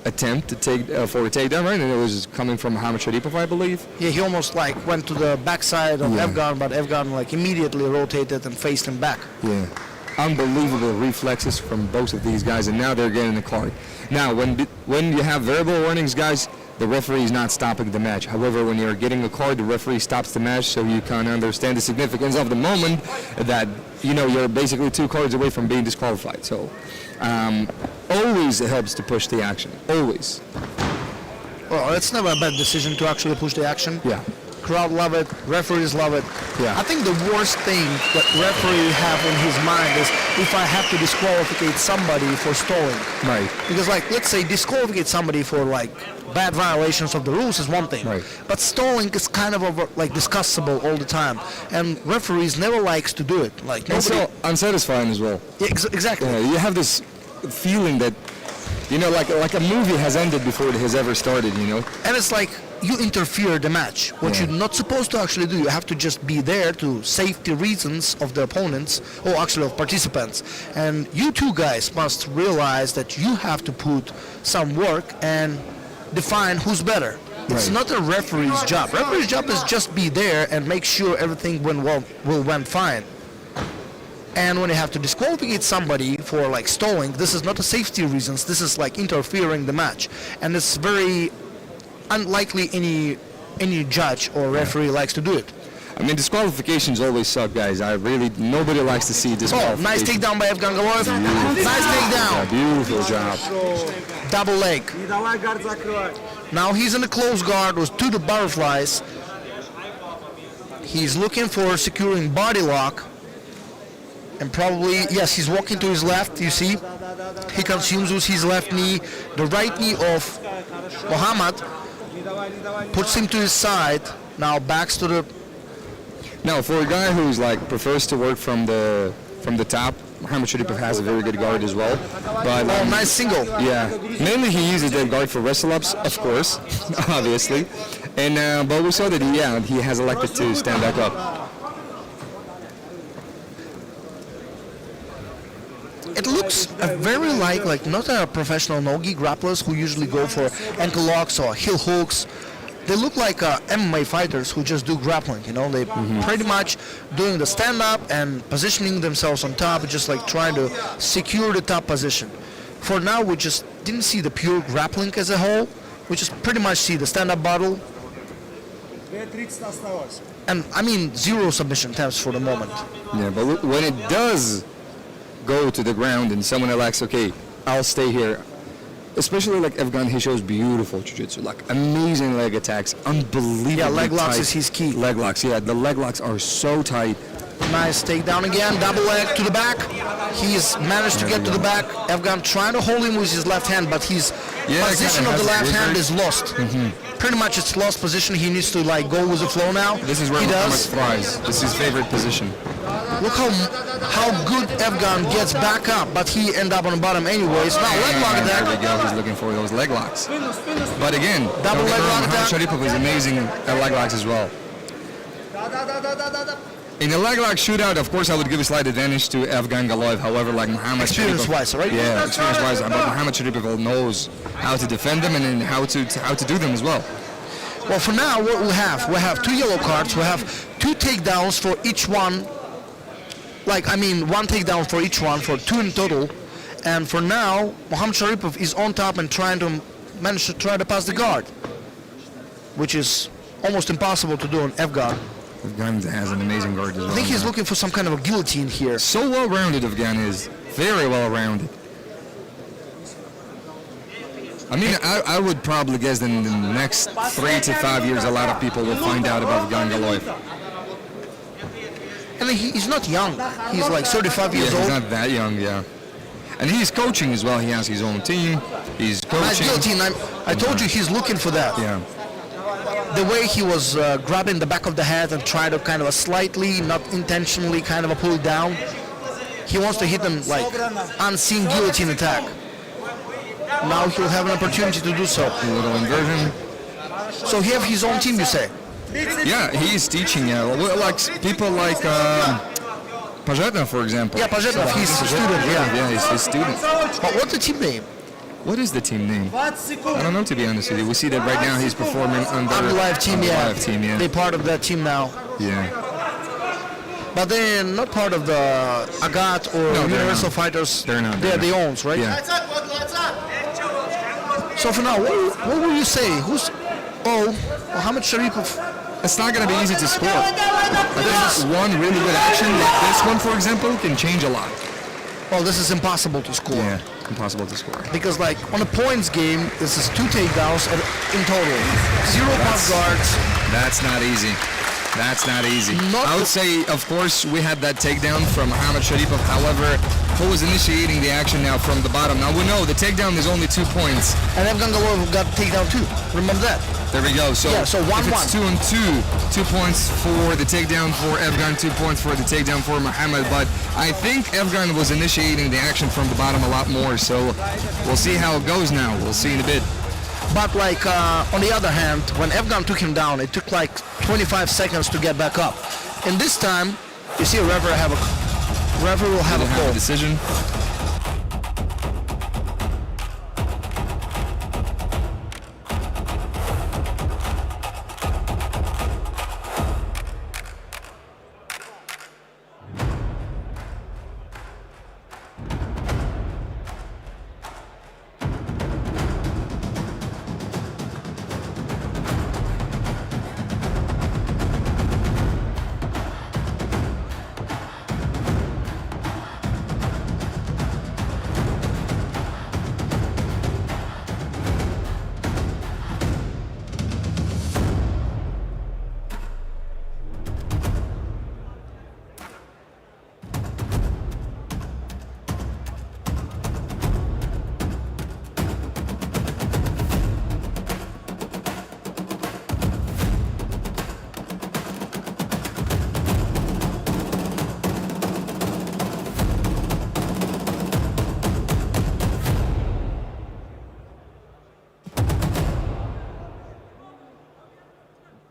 S2: attempt to take for a takedown, right? And it was coming from Magomedsharipov, I believe.
S3: Yeah, he almost like went to the backside of Evgen, but Evgen like immediately rotated and faced him back.
S2: Yeah, unbelievable reflexes from both of these guys, and now they're getting the card. Now, when you have verbal warnings, guys, the referee is not stopping the match. However, when you're getting a card, the referee stops the match so you can understand the significance of the moment that, you know, you're basically 2 cards away from being disqualified. So always it helps to push the action. Always.
S3: Well, it's never a bad decision to actually push the action.
S2: Yeah.
S3: Crowd love it. Referees love it.
S1: Yeah.
S3: I think the worst thing that referee have in his mind is if I have to disqualificate somebody for stalling.
S1: Right.
S3: Because like, let's say disqualificate somebody for like bad violations of the rules is one thing.
S1: Right.
S3: But stalling is kind of like discussable all the time, and referees never likes to do it. Like
S2: It's
S3: nobody.
S2: so unsatisfying as well.
S3: Yeah, exactly.
S2: Yeah, you have this feeling that, you know, like a movie has ended before it has ever started, you know?
S3: And it's like you interfere the match, what
S2: Yeah.
S3: you're not supposed to actually do. You have to just be there to safety reasons of the opponents, or actually of participants. And you two guys must realize that you have to put some work and define who's better. It's
S2: Right.
S3: not a referee's job. Referee's job is just be there and make sure everything went fine. And when you have to disqualificate somebody for like stalling, this is not a safety reasons. This is like interfering the match, and it's very unlikely any judge or referee likes to do it.
S2: I mean, disqualifications always suck, guys. Nobody likes to see
S3: Oh,
S2: disqualifications.
S3: nice takedown by Evgan Galoev. Nice
S2: Yeah,
S3: takedown.
S2: beautiful job.
S3: Double leg. Now he's in a close guard with two butterflies. He's looking for securing body lock. And probably, yes, he's walking to his left, you see. He consumes with his left knee. The right knee of Muhammad puts him to his side. Now backs to the...
S2: Now, for a guy who's like prefers to work from the top, Magomedsharipov has a very good guard as well. But
S3: Oh, nice single.
S2: yeah, mainly he uses that guard for wrestle-ups, of course, obviously. And but we saw that he has elected to stand back up.
S3: It looks very like not a professional no-gi grapplers who usually go for ankle locks or heel hooks. They look like MMA fighters who just do grappling, you know. They pretty much doing the stand-up and positioning themselves on top, just like trying to secure the top position. For now, we just didn't see the pure grappling as a whole. We just pretty much see the stand-up battle. And I mean, 0 submission attempts for the moment.
S2: Yeah, but when it does go to the ground and someone elects, okay, I'll stay here. Especially like Evgan, he shows beautiful jiu-jitsu, like amazing leg attacks, unbelievable.
S3: Yeah, leg locks
S2: tight.
S3: is his key.
S2: Leg locks, yeah, the leg locks are so tight.
S3: Nice takedown again, double leg to the back. He's managed to get to the back. Evgan trying to hold him with his left hand, but his position of the left hand is lost. Pretty much it's lost position. He needs to like go with the flow now.
S2: This is where
S3: he
S2: Muhammad
S3: does.
S2: thrives. This is his favorite position.
S3: Look how good Evgan gets back up, but he end up on the bottom anyways. Now leg lock
S2: And there we
S3: attack.
S2: go, he's looking for those leg locks. But again,
S3: Double leg lock attack.
S2: Magomedsharipov is amazing at leg locks as well. In a leg lock shootout, of course, I would give a slight advantage to Evgan Galoev. However, like Magomedsharipov,
S3: Experience-wise, right?
S2: Yeah, experience-wise, but Magomedsharipov knows how to defend them and then how to do them as well.
S3: Well, for now, what we have 2 yellow cards. We have 2 takedowns for each one. Like, I mean, 1 takedown for each one, for 2 in total. And for now, Magomedsharipov is on top and manage to try to pass the guard, which is almost impossible to do on Evgan.
S2: Evgan has an amazing guard as well.
S3: I think he's looking for some kind of a guillotine here.
S2: So well-rounded, Evgan is. Very well-rounded. I mean, I would probably guess that in the next 3 to 5 years, a lot of people will find out about Evgan Galoev.
S3: And he's not young. He's like 35
S2: Yeah,
S3: years
S2: he's
S3: old.
S2: not that young, yeah. And he's coaching as well. He has his own team. He's
S3: Nice
S2: coaching.
S3: guillotine. I told you he's looking for that.
S2: Yeah.
S3: The way he was grabbing the back of the head and try to kind of a slightly, not intentionally, kind of a pull down. He wants to hit him like unseen guillotine attack. Now he'll have an opportunity to do so.
S2: A little inversion.
S3: So he have his own team, you say?
S2: Yeah, he's teaching. Like people like Pajetna, for example.
S3: Yeah, Pajetna, he's a student, yeah.
S2: Yeah, he's his student.
S3: But what's the team name?
S2: What is the team name? I don't know, to be honest with you. We see that right now he's performing under
S3: Abdullah team, yeah.
S2: Abdullah team, yeah.
S3: They're part of that team now.
S2: Yeah.
S3: But they're not part of the Agat or
S2: No, they're
S3: Universal
S2: not.
S3: Fighters.
S2: They're not,
S3: They're
S2: they're
S3: their own, right?
S2: Yeah.
S3: So for now, what will you say? Who's... Oh, Magomedsharipov.
S2: It's not going to be easy to score. I think one really good action, like this one, for example, can change a lot.
S3: Well, this is impossible to score.
S2: Yeah. impossible to score.
S3: Because like on a points game, this is 2 takedowns in total. 0 off guards.
S2: That's not easy. That's not easy.
S3: Not
S2: I would say, of course, we had that takedown from Magomedsharipov. However, who was initiating the action now from the bottom? Now we know the takedown is only 2 points.
S3: And Evgan got takedown too. Remember that?
S2: There we go. So,
S3: yeah, so 1-1.
S2: If it's 2 and 2, 2 points for the takedown for Evgan, 2 points for the takedown for Mohamed. But I think Evgan was initiating the action from the bottom a lot more. So we'll see how it goes now. We'll see in a bit.
S3: But like on the other hand, when Evgan took him down, it took like 25 seconds to get back up. And this time, you see a referee will have a call.
S2: Decision.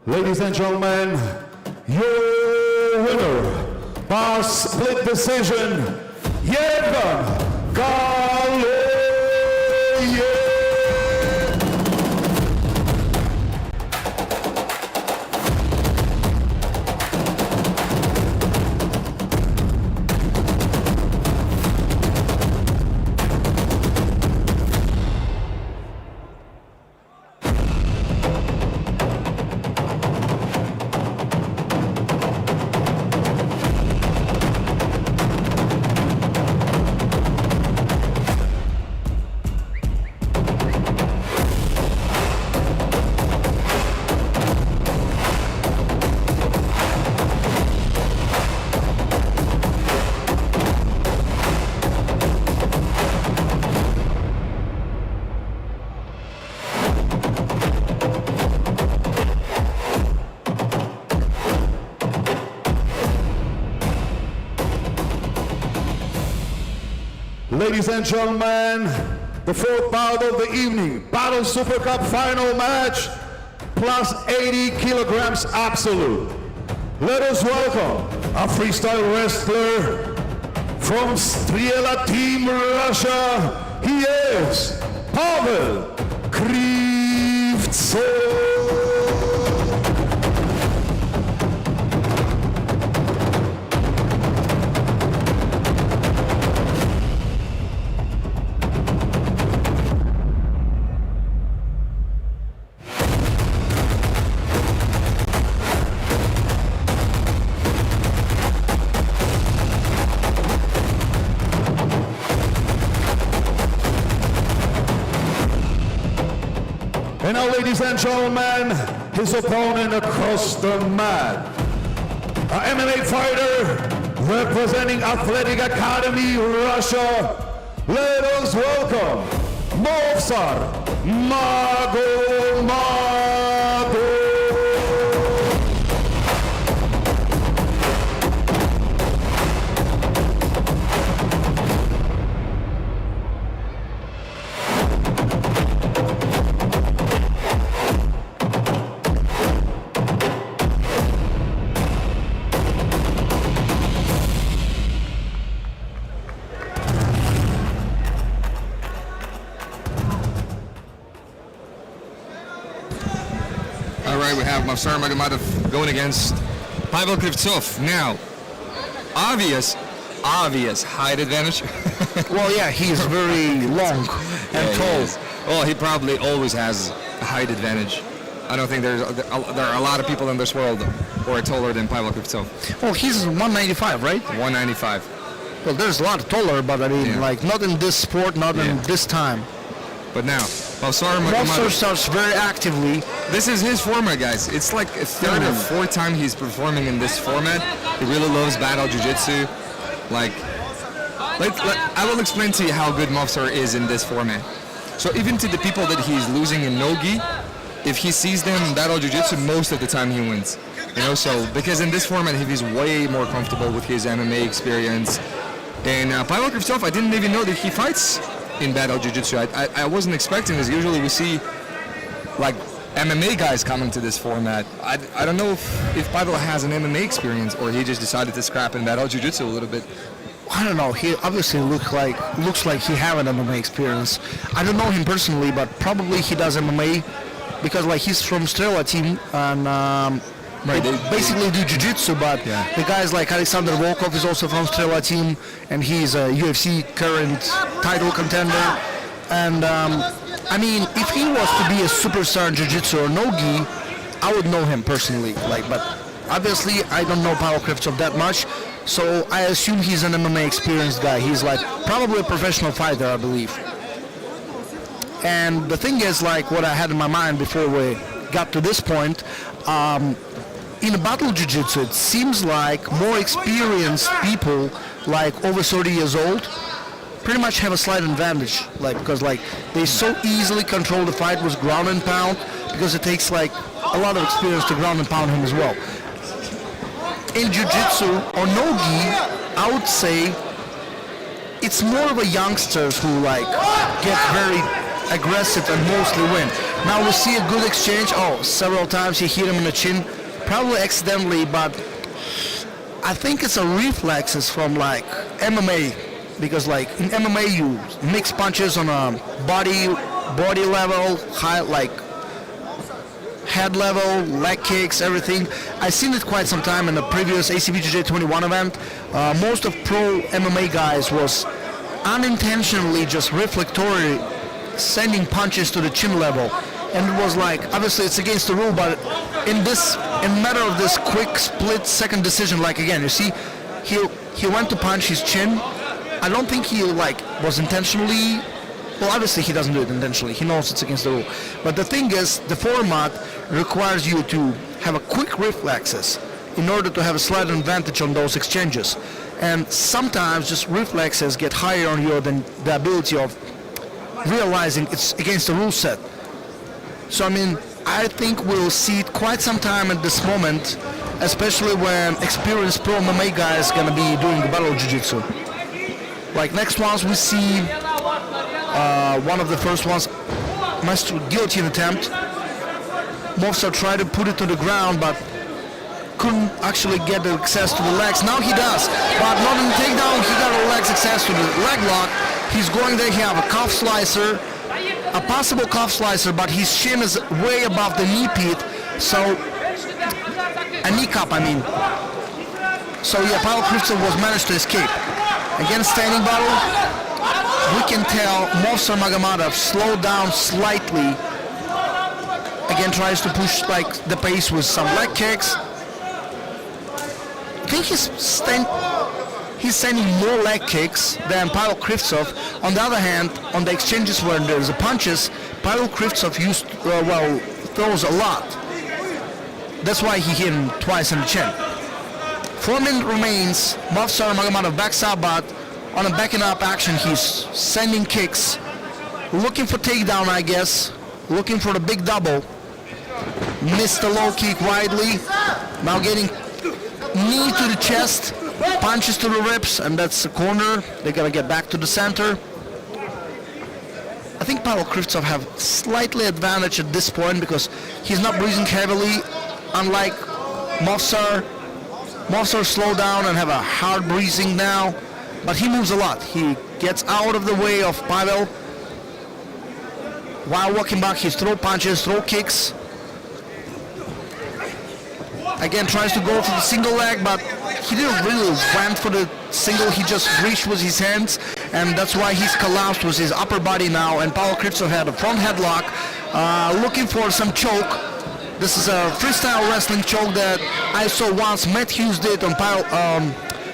S1: Ladies and gentlemen, your winner by split decision, Khalim. Ladies and gentlemen, the fourth bout of the evening, Battle Super Cup final match, plus 80 kilograms absolute. Let us welcome a freestyle wrestler from Strela Team Russia. He is Pavel Krivtsov. And now, ladies and gentlemen, his opponent across the mat, an MMA fighter representing Athletic Academy Russia. Let us welcome Magomedrasul.
S2: We have Magomedrasul going against Pavel Krivtsov. Now, obvious height advantage.
S3: Well, yeah, he's very long and tall.
S2: Well, he probably always has a height advantage. I don't think there are a lot of people in this world who are taller than Pavel Krivtsov.
S3: Well, he's 195, right?
S2: 195.
S6: Well, there's a lot taller, but I mean, like, not in this sport, not in this time.
S2: But now, Mofsar
S6: Mofsar starts very actively.
S2: This is his format, guys. It's like a third or fourth time he's performing in this format. He really loves battle jiu-jitsu. Like, I will explain to you how good Mofsar is in this format. So even to the people that he's losing in no-gi, if he sees them in battle jiu-jitsu, most of the time he wins. You know, so because in this format he's way more comfortable with his MMA experience. And Pavel Krivtsov, I didn't even know that he fights in battle jiu-jitsu. I wasn't expecting this. Usually we see like MMA guys coming to this format. I don't know if Pavel has an MMA experience or he just decided to scrap in battle jiu-jitsu a little bit.
S6: I don't know. He obviously looks like he have an MMA experience. I don't know him personally, but probably he does MMA because like he's from Strela team and they basically do jiu-jitsu. But the guys like Alexander Volkov is also from Strela team, and he's a UFC current title contender. And I mean, if he was to be a superstar in jiu-jitsu or no-gi, I would know him personally. Like, but obviously I don't know Pavel Krivtsov that much. So I assume he's an MMA experienced guy. He's like probably a professional fighter, I believe. And the thing is, like what I had in my mind before we got to this point, in a battle jiu-jitsu, it seems like more experienced people, like over 30 years old, pretty much have a slight advantage. Like because like they so easily control the fight with ground and pound, because it takes like a lot of experience to ground and pound him as well. In jiu-jitsu or no-gi, I would say it's more of a youngsters who like get very aggressive and mostly win. Now we see a good exchange. Oh, several times he hit him in the chin, probably accidentally, but I think it's a reflexes from like MMA, because like in MMA you mix punches on a body level, high, like head level, leg kicks, everything. I've seen it quite some time in the previous ACBJJ 21 event. Most of pro MMA guys was unintentionally just reflectory sending punches to the chin level. And it was like, obviously it's against the rule, but in matter of this quick split second decision, like again, you see, he went to punch his chin. I don't think he like was intentionally. Well, obviously he doesn't do it intentionally. He knows it's against the rule. But the thing is, the format requires you to have a quick reflexes in order to have a slight advantage on those exchanges. And sometimes just reflexes get higher on you than the ability of realizing it's against the rule set. So I mean, I think we'll see it quite some time at this moment, especially when experienced pro MMA guys gonna be doing the battle jiu-jitsu. Like next ones we see one of the first ones, master guillotine attempt. Mofsar tried to put it to the ground, but couldn't actually get the access to the legs. Now he does, but not in the takedown. He got a legs access to the leg lock. He's going there. He have a calf slicer, a possible calf slicer, but his shin is way above the knee pit, so a kneecap, I mean. So yeah, Pavel Krivtsov was managed to escape. Again, standing battle. We can tell Mofsar Magomedrasul slowed down slightly. Again, tries to push like the pace with some leg kicks. I think he's sending more leg kicks than Pavel Krivtsov. On the other hand, on the exchanges where there's a punches, Pavel Krivtsov throws a lot. That's why he hit him twice in the chin. 4 minutes remains. Mofsar Magomedrasul backs up, but on a backing up action, he's sending kicks, looking for takedown, I guess, looking for the big double. Missed the low kick widely. Now getting knee to the chest, punches to the ribs, and that's the corner. They're gonna get back to the center. I think Pavel Krivtsov have slightly advantage at this point because he's not breathing heavily, unlike Mofsar. Mofsar slow down and have a hard breathing now. But he moves a lot. He gets out of the way of Pavel. While walking back, he throw punches, throw kicks. Again, tries to go for the single leg, but he didn't really went for the single. He just reached with his hands, and that's why he's collapsed with his upper body now. And Pavel Krivtsov had a front headlock, looking for some choke. This is a freestyle wrestling choke that I saw once Mert used it on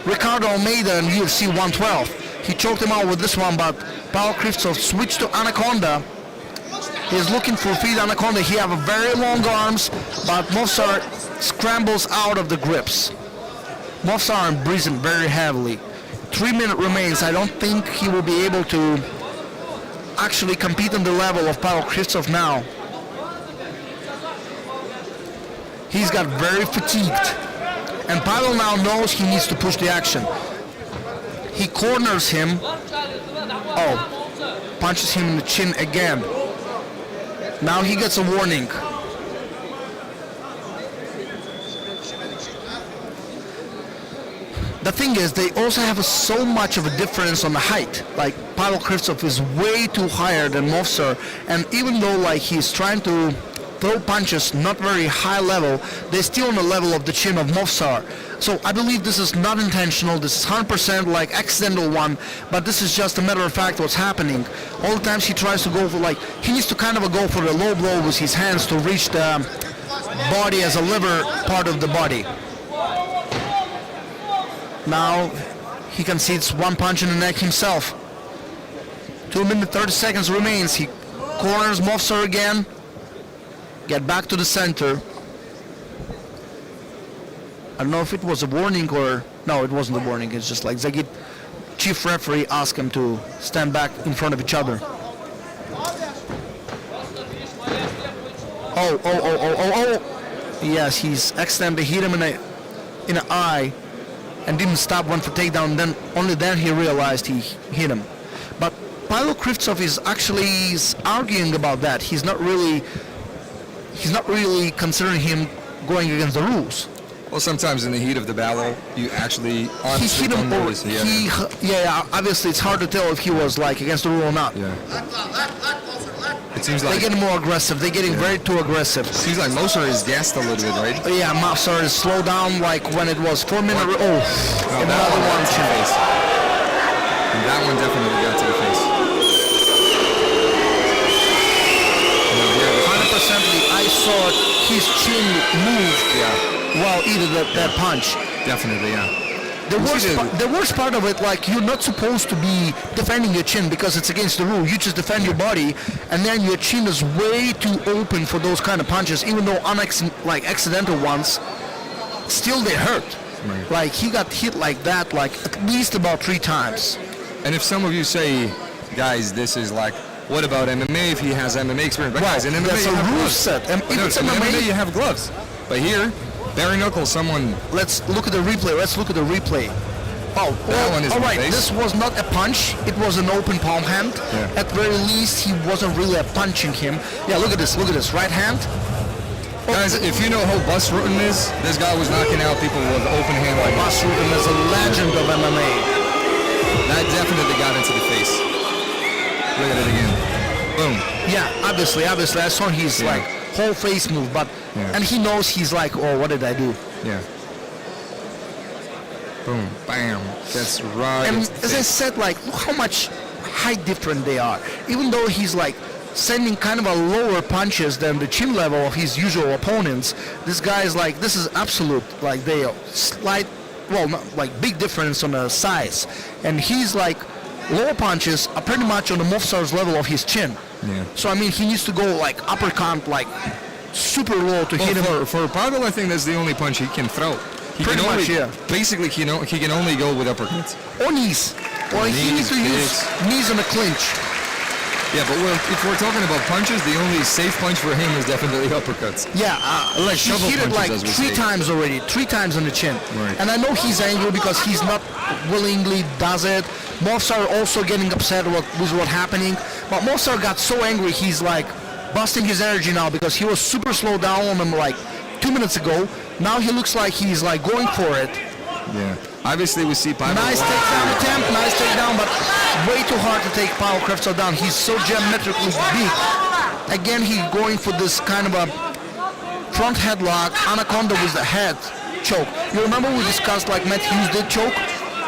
S6: Ricardo Almeida in UFC 112. He choked him out with this one, but Pavel Krivtsov switched to Anaconda. He's looking for feed Anaconda. He have a very long arms, but Movsar scrambles out of the grips. Movsar breathing very heavily. 3 minutes remains. I don't think he will be able to actually compete on the level of Pavel Krivtsov now. He's got very fatigued. And Pavel now knows he needs to push the action. He corners him. Oh, punches him in the chin again. Now he gets a warning. The thing is, they also have so much of a difference on the height. Like, Pavel Krivtsov is way too higher than Movsar, and even though like he's trying to throw punches not very high level, they're still on the level of the chin of Movsar. So I believe this is not intentional. This is 100% like accidental one, but this is just a matter of fact what's happening. All the times he tries to go for like, he needs to kind of go for the low blow with his hands to reach the body as a liver part of the body. Now he concedes one punch in the neck himself. 2 minutes 30 seconds remains. He corners Movsar again. Get back to the center. I don't know if it was a warning or... No, it wasn't a warning. It's just like Zabit, chief referee, asked him to stand back in front of each other. Oh. Yes, he's accidentally hit him in the eye and didn't stop, went for takedown. Then only then he realized he hit him. But Pavel Krivtsov is actually arguing about that. He's not really considering him going against the rules.
S2: Well, sometimes in the heat of the battle, you actually honestly don't notice.
S6: Yeah, obviously it's hard to tell if he was like against the rule or not.
S2: Yeah. It seems like
S6: they're getting more aggressive. They're getting very too aggressive.
S2: Seems like Movsar is gassed a little bit, right?
S6: Yeah, Movsar is slowed down like when it was 4 minutes.
S2: Another one to the face. And that one definitely got to the face.
S6: 100%. I saw his chin moved.
S2: Yeah.
S6: While eating that punch.
S2: Definitely, yeah.
S6: The worst part of it, like, you're not supposed to be defending your chin because it's against the rule. You just defend your body, and then your chin is way too open for those kind of punches, even though accidental ones, still they hurt. Right. Like, he got hit like that, like, at least about 3 times.
S2: And if some of you say, guys, this is like, what about MMA if he has MMA experience? But guys, in MMA
S6: that's
S2: you have
S6: a rule
S2: gloves.
S6: set.
S2: In MMA you have gloves. But here, bare knuckles, someone...
S6: Let's look at the replay. Oh,
S2: that one is
S6: all right.
S2: face.
S6: This was not a punch. It was an open palm hand.
S2: Yeah.
S6: At very least, he wasn't really punching him. Yeah, look at this. Right hand.
S2: Guys, if you know who Bas Rutten is, this guy was knocking out people with open hand like
S6: Bas Rutten is a legend of MMA.
S2: That definitely got into the face. Look at it again. Boom.
S6: Yeah, obviously. I saw his like whole face move, but and he knows he's like, oh, what did I do?
S2: Yeah. Boom. Bam. That's right.
S6: And as I said, like, look how much height different they are. Even though he's like sending kind of a lower punches than the chin level of his usual opponents, this guy is like, this is absolute, like, they are slight, well, not like big difference on the size. And he's like, lower punches are pretty much on the Movsar's level of his chin.
S2: Yeah.
S6: So I mean, he needs to go like uppercut, like super low to hit him.
S2: For Pavel, I think that's the only punch he can throw.
S6: Pretty much, yeah.
S2: Basically, he can only go with uppercuts.
S6: Or knees. Or he needs to use knees in the clinch.
S2: Yeah, but if we're talking about punches, the only safe punch for him is definitely uppercuts.
S6: Yeah, like he hit it like 3 times already, 3 times on the chin.
S2: Right.
S6: And I know he's angry because he's not willingly does it. Movsar also getting upset with what's happening. But Movsar got so angry, he's like busting his energy now because he was super slowed down on him like 2 minutes ago. Now he looks like he's like going for it.
S2: Yeah. Obviously we see Pavel.
S6: Nice takedown attempt, nice takedown, but way too hard to take Pavel Krivtsov down. He's so geometrically big. Again, he's going for this kind of a front headlock, anaconda with the head choke. You remember we discussed like Matt Hughes did choke?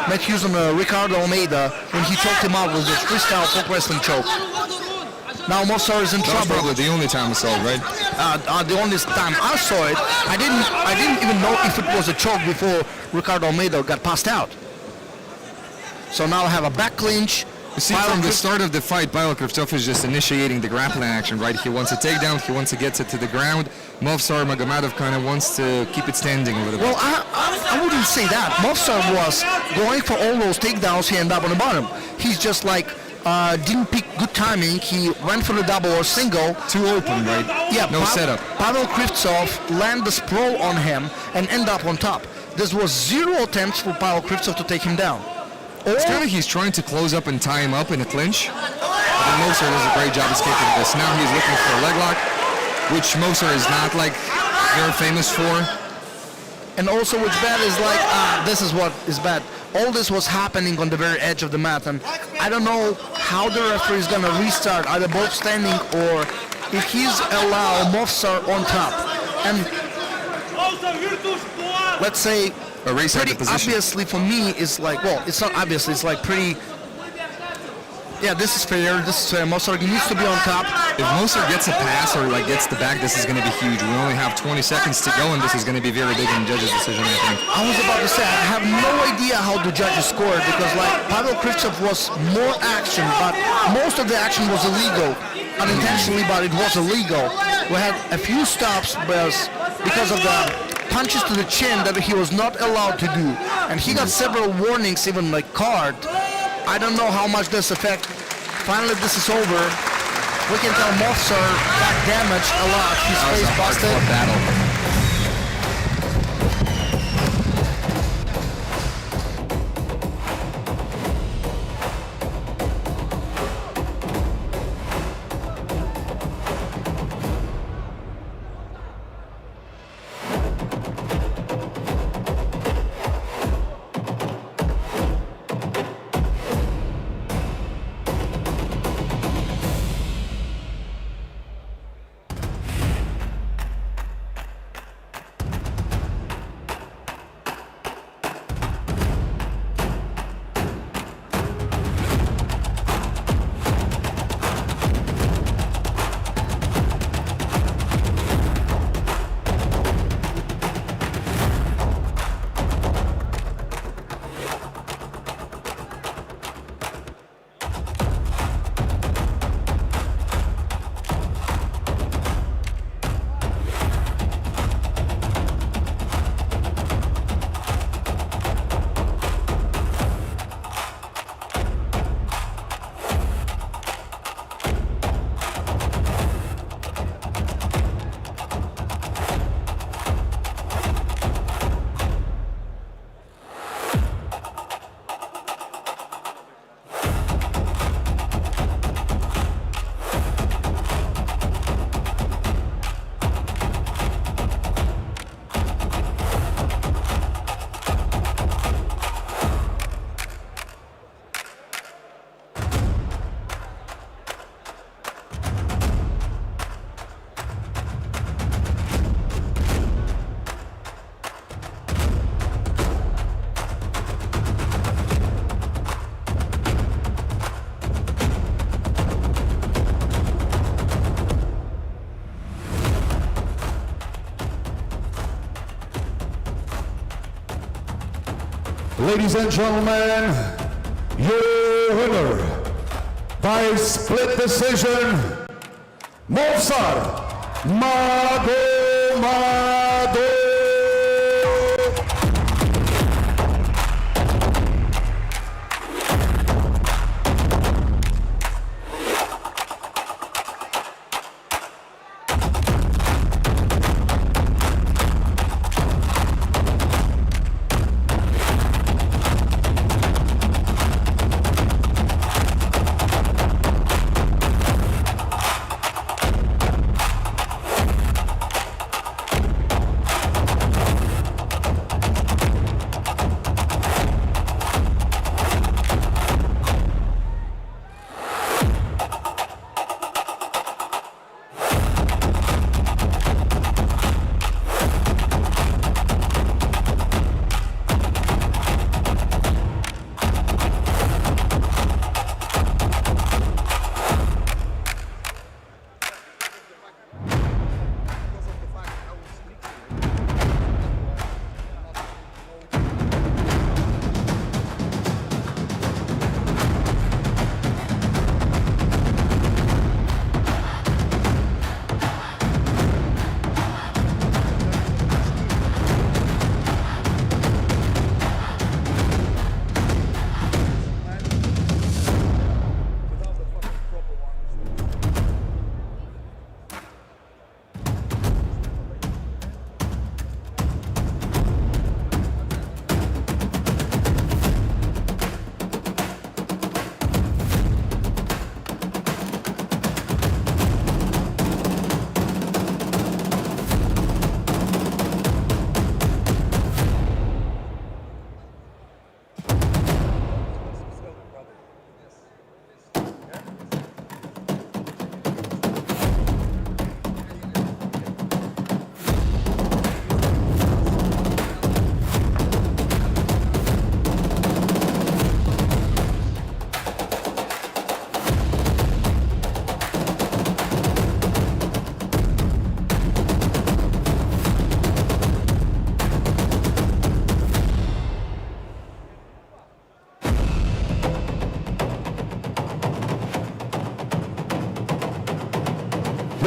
S6: Matt Hughes on Ricardo Almeida when he choked him out with this freestyle folk wrestling choke. Now Movsar is in trouble.
S2: That's probably the only time I saw it, right?
S6: The only time I saw it, I didn't even know if it was a choke before Ricardo Almeida got passed out. So now I have a back clinch.
S2: You see, from the start of the fight, Pavel Krivtsov is just initiating the grappling action, right? He wants a takedown, he wants to get it to the ground. Movsar Magomedov kind of wants to keep it standing a little bit.
S6: Well, I wouldn't say that. Movsar was going for all those takedowns, he ended up on the bottom. He's just like, didn't pick good timing. He went for the double or single.
S2: Too open, right?
S6: Yeah,
S2: no setup.
S6: Pavel Krivtsov landed the sprawl on him and ended up on top. There was 0 attempts for Pavel Krivtsov to take him down.
S2: It's kind of he's trying to close up and tie him up in a clinch. But Movsar does a great job escaping this. Now he's looking for a leg lock, which Movsar is not like very famous for.
S6: And also what's bad is like, this is what is bad. All this was happening on the very edge of the mat, and I don't know how the referee is going to restart, either both standing or if he's allowed Movsar on top. And let's say, pretty obviously for me is like, well, it's not obviously, it's like pretty, yeah, this is fair, Movsar needs to be on top.
S2: If Movsar gets a pass or like gets the back, this is going to be huge. We only have 20 seconds to go, and this is going to be very big in the judge's decision, I think.
S6: I was about to say, I have no idea how the judges scored, because like Pavel Krivtsov was more action, but most of the action was illegal. Unintentionally, but it was illegal. We had a few stops because of the punches to the chin that he was not allowed to do, and he got several warnings, even like card. I don't know how much this affect. Finally, this is over. We can tell Movsar got damaged a lot. His face busted.
S2: Battle.
S1: Ladies and gentlemen, your winner by split decision, Movsar Magomedrasul.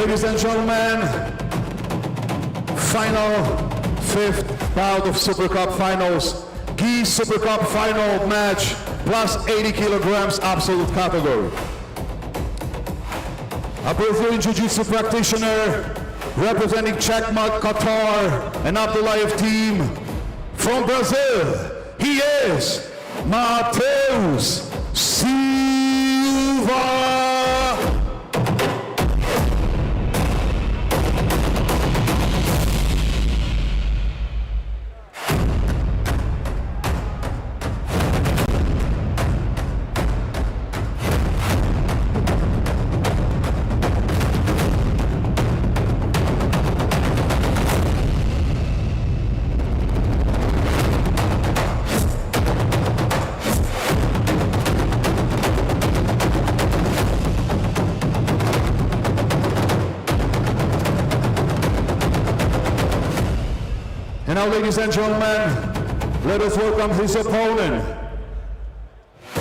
S1: Ladies and gentlemen, final 5th bout of Super Cup finals. Gi Super Cup final match plus 80 kilograms absolute category. A Brazilian Jiu-Jitsu practitioner representing Checkmate, Qatar and Abdullah team from Brazil. He is Matheus Silva. And now, ladies and gentlemen, let us welcome his opponent.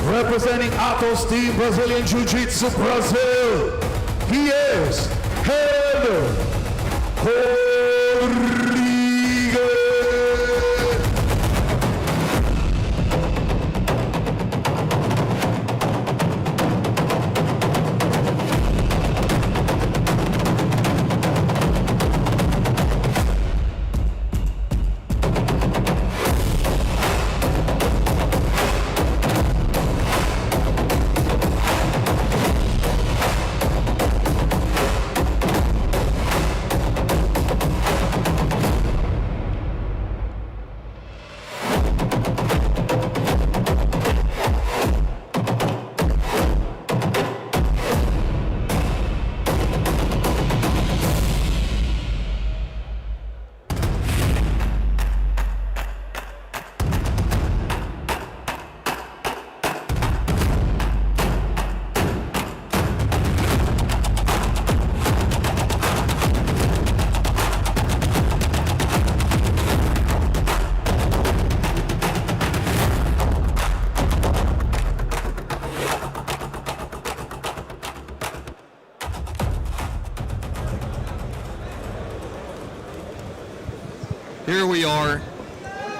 S1: Representing Atos team, Brazilian Jiu-Jitsu Brazil, he is Helder Rodrigues.
S2: Here we are.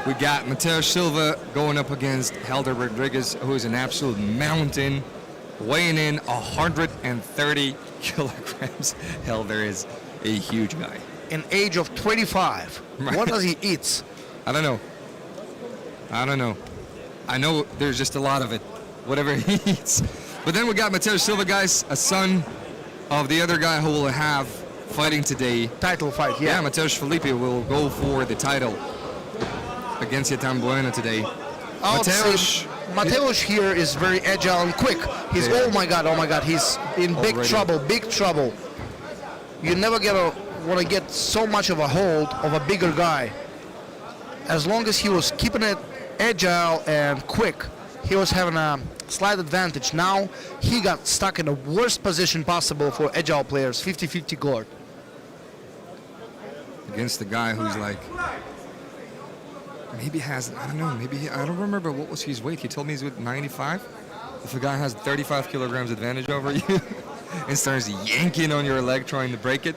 S2: We got Matheus Silva going up against Helder Rodrigues, who is an absolute mountain, weighing in 130 kilograms. Helder is a huge guy.
S6: An age of 25.
S2: Right.
S6: What does he eat?
S2: I don't know. I know there's just a lot of it, whatever he eats. But then we got Matheus Silva, guys, a son of the other guy who will have fighting today.
S6: Title fight, yeah.
S2: Yeah, Matheus Felipe will go for the title against Yetan Bueno today.
S6: Matheus here is very agile and quick. He's,
S2: Yeah.
S6: oh my God, he's in big trouble. You never want to get so much of a hold of a bigger guy. As long as he was keeping it agile and quick, he was having a slight advantage. Now he got stuck in the worst position possible for agile players, 50-50 guard.
S2: Against the guy who's like, maybe has, I don't know, I don't remember what was his weight. He told me he's with 95. If a guy has 35 kilograms advantage over you and starts yanking on your leg trying to break it.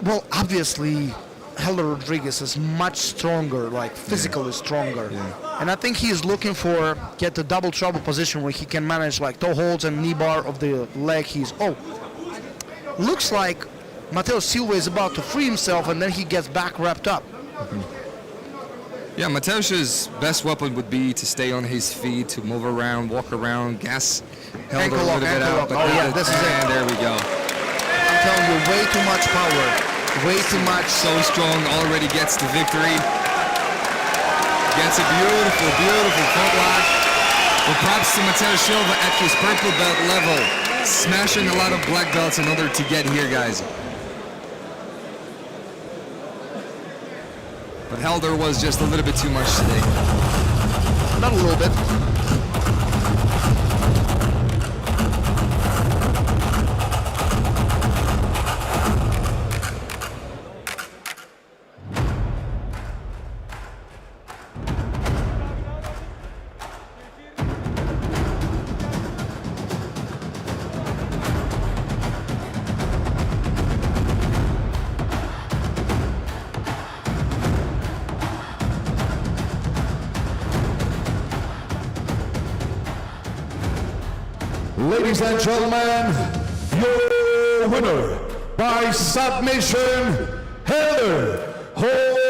S6: Well, obviously, Helder Rodrigues is much stronger, like physically stronger.
S2: Yeah.
S6: And I think he's looking for get the double trouble position where he can manage like toe holds and knee bar of the leg. Looks like Matheus Silva is about to free himself and then he gets back wrapped up.
S2: Yeah, Matheus's best weapon would be to stay on his feet, to move around, walk around, gas Helder
S6: Ankle
S2: a
S6: lock,
S2: little bit
S6: ankle
S2: out.
S6: lock. Oh yeah, this is it.
S2: And there we go.
S6: I'm telling you, way too much power. Way too much.
S2: So strong, already gets the victory. Gets a beautiful, beautiful foot lock. Well, props to Matheus Silva at his purple belt level. Smashing a lot of black belts in order to get here, guys. But Helder was just a little bit too much today.
S6: Not a little bit.
S1: Ladies and gentlemen, your winner by submission, Heather Rodriguez.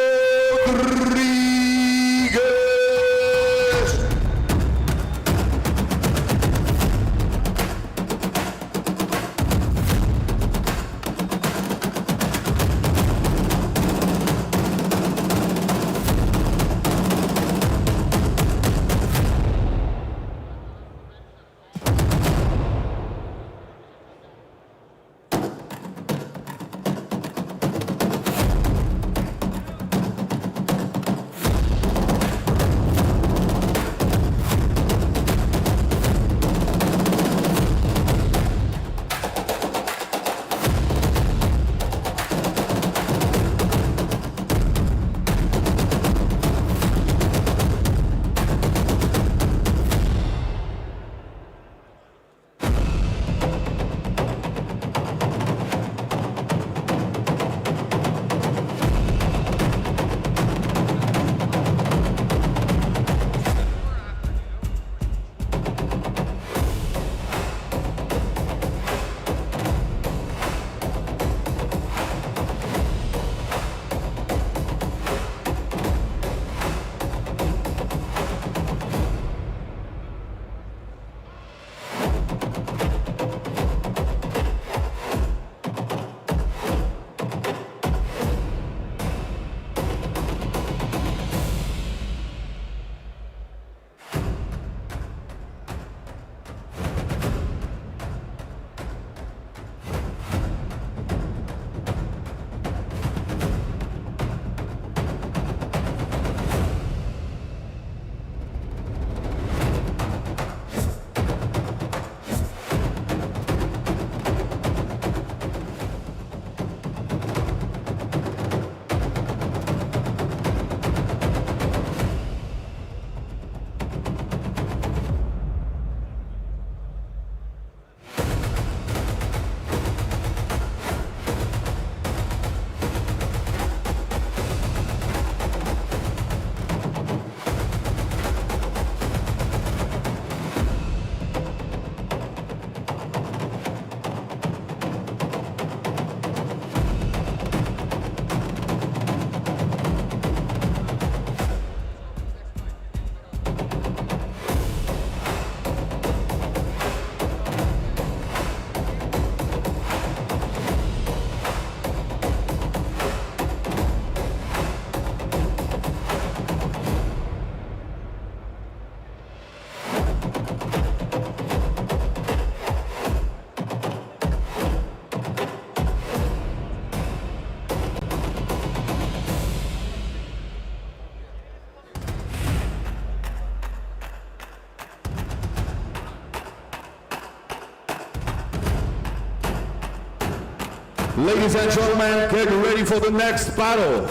S1: Ladies and gentlemen, get ready for the next battle.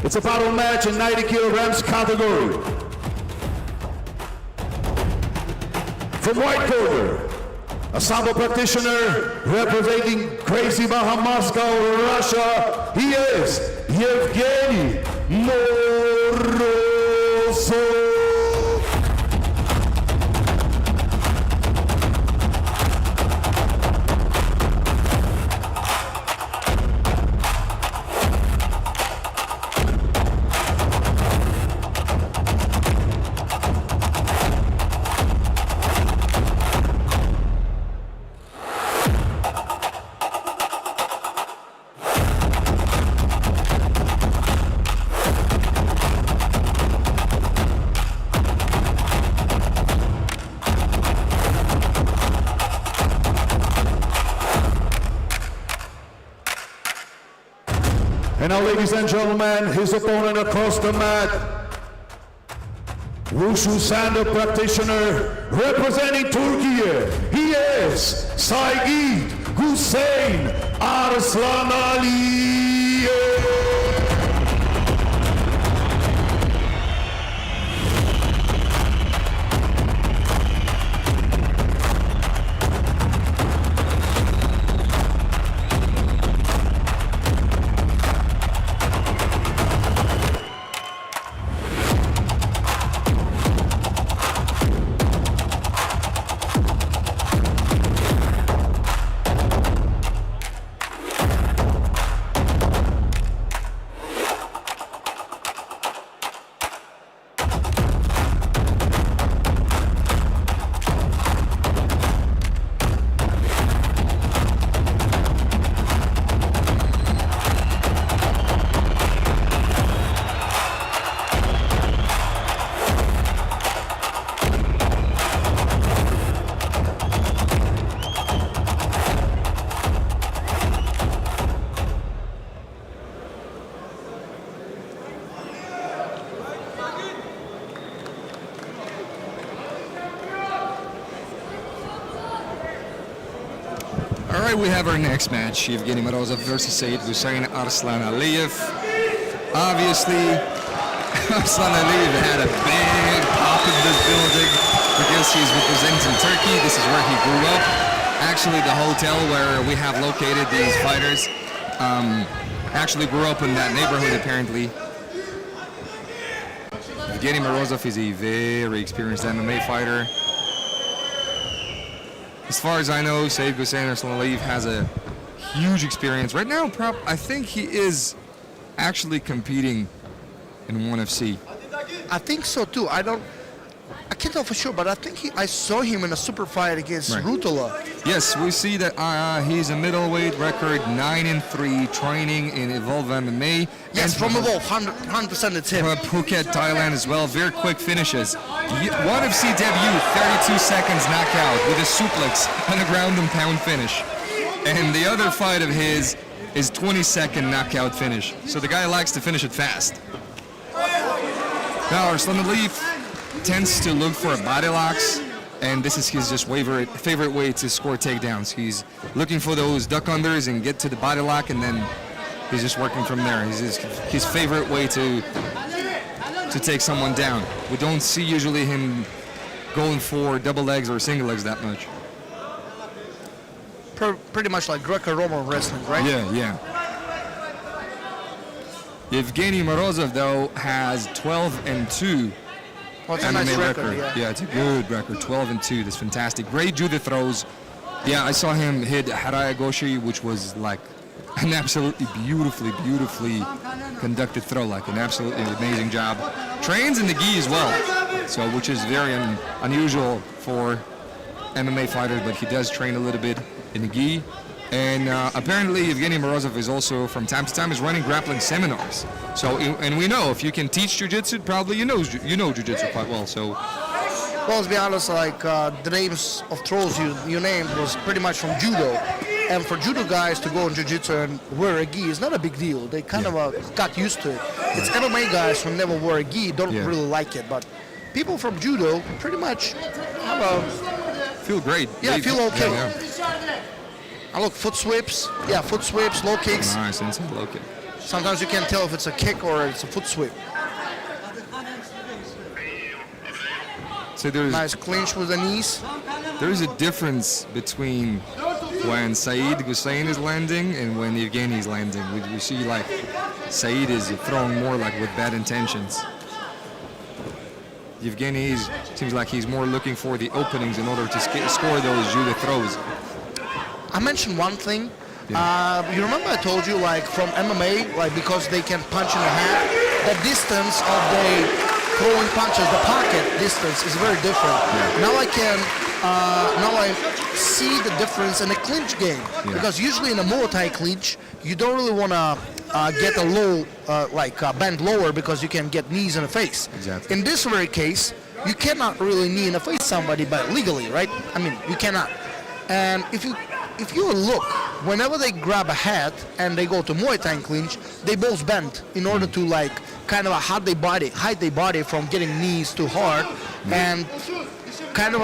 S1: It's a battle match in 90 kilograms category. From white corner, a sambo practitioner representing Crazy Maha Moscow, Russia. He is Yevgeny Morozov. And now, ladies and gentlemen, his opponent across the mat, Wushu Sando practitioner representing Türkiye. He is Said Huseyn Arslanali.
S2: we have our next match, Evgeny Morozov versus Huseyn Arslan Aliyev. Obviously, Arslan Aliyev had a big pop in this building because he's representing Turkey. This is where he grew up. Actually, the hotel where we have located these fighters actually grew up in that neighborhood, apparently. Evgeny Morozov is a very experienced MMA fighter. As far as I know, Huseyn Arslan Aliyev has a huge experience. Right now, I think he is actually competing in ONE FC.
S6: I think so too. I can't tell for sure, but I think I saw him in a super fight against Rutula.
S2: Yes, we see that he's a middleweight record, 9-3, training in Evolve MMA.
S6: Yes, from Evolve, 100% it's him.
S2: Phuket, Thailand as well, very quick finishes. ONE FC debut, 32 seconds knockout with a suplex and a ground and pound finish. And the other fight of his is 20-second knockout finish. So the guy likes to finish it fast. Now, Arslan Aliyev tends to look for body locks, and this is his just favorite way to score takedowns. He's looking for those duck unders and get to the body lock, and then he's just working from there. He's his favorite way to take someone down. We don't see usually him going for double legs or single legs that much.
S6: Pretty much like Greco-Roman wrestling, right?
S2: Yeah. Evgeny Morozov, though, has 12-2.
S6: Well, it's a nice record,
S2: yeah, it's a good record, 12-2. That's fantastic. Great judo throws. Yeah, I saw him hit Haraya Goshi, which was like an absolutely beautifully conducted throw, like an absolutely amazing job. Trains in the gi as well, so which is very unusual for MMA fighters, but he does train a little bit in the gi. And apparently Evgeny Morozov is also, from time to time, is running grappling seminars. So, and we know if you can teach jiu-jitsu, probably you know jiu-jitsu quite well. So,
S6: well, to be honest, like the names of throws you named was pretty much from judo. And for judo guys to go in jiu-jitsu and wear a gi is not a big deal. They kind of got used to it. It's MMA guys who never wear a gi don't really like it. But people from judo pretty much
S2: feel great.
S6: Yeah, feel okay. I look, foot sweeps. Yeah, foot sweeps, low kicks.
S2: Nice, inside low kick.
S6: Sometimes you can't tell if it's a kick or it's a foot sweep.
S2: So there's
S6: nice clinch with the knees.
S2: There is a difference between when Saeed Huseyn is landing and when Evgeny is landing. We see like Saeed is throwing more like with bad intentions. Evgeny seems like he's more looking for the openings in order to score those judo throws.
S6: I mentioned one thing. You remember I told you, like from MMA, like because they can punch in the half, the distance of the throwing punches, the pocket distance is very different. Now I see the difference in the clinch game, because usually in a Muay Thai clinch, you don't really want to get a low, bend lower, because you can get knees in the face.
S2: Exactly.
S6: In this very case, you cannot really knee in the face somebody, but legally, right? I mean, you cannot. And if you look, whenever they grab a head and they go to Muay Thai clinch, they both bend in order to like kind of hide their body from getting knees too hard, and kind of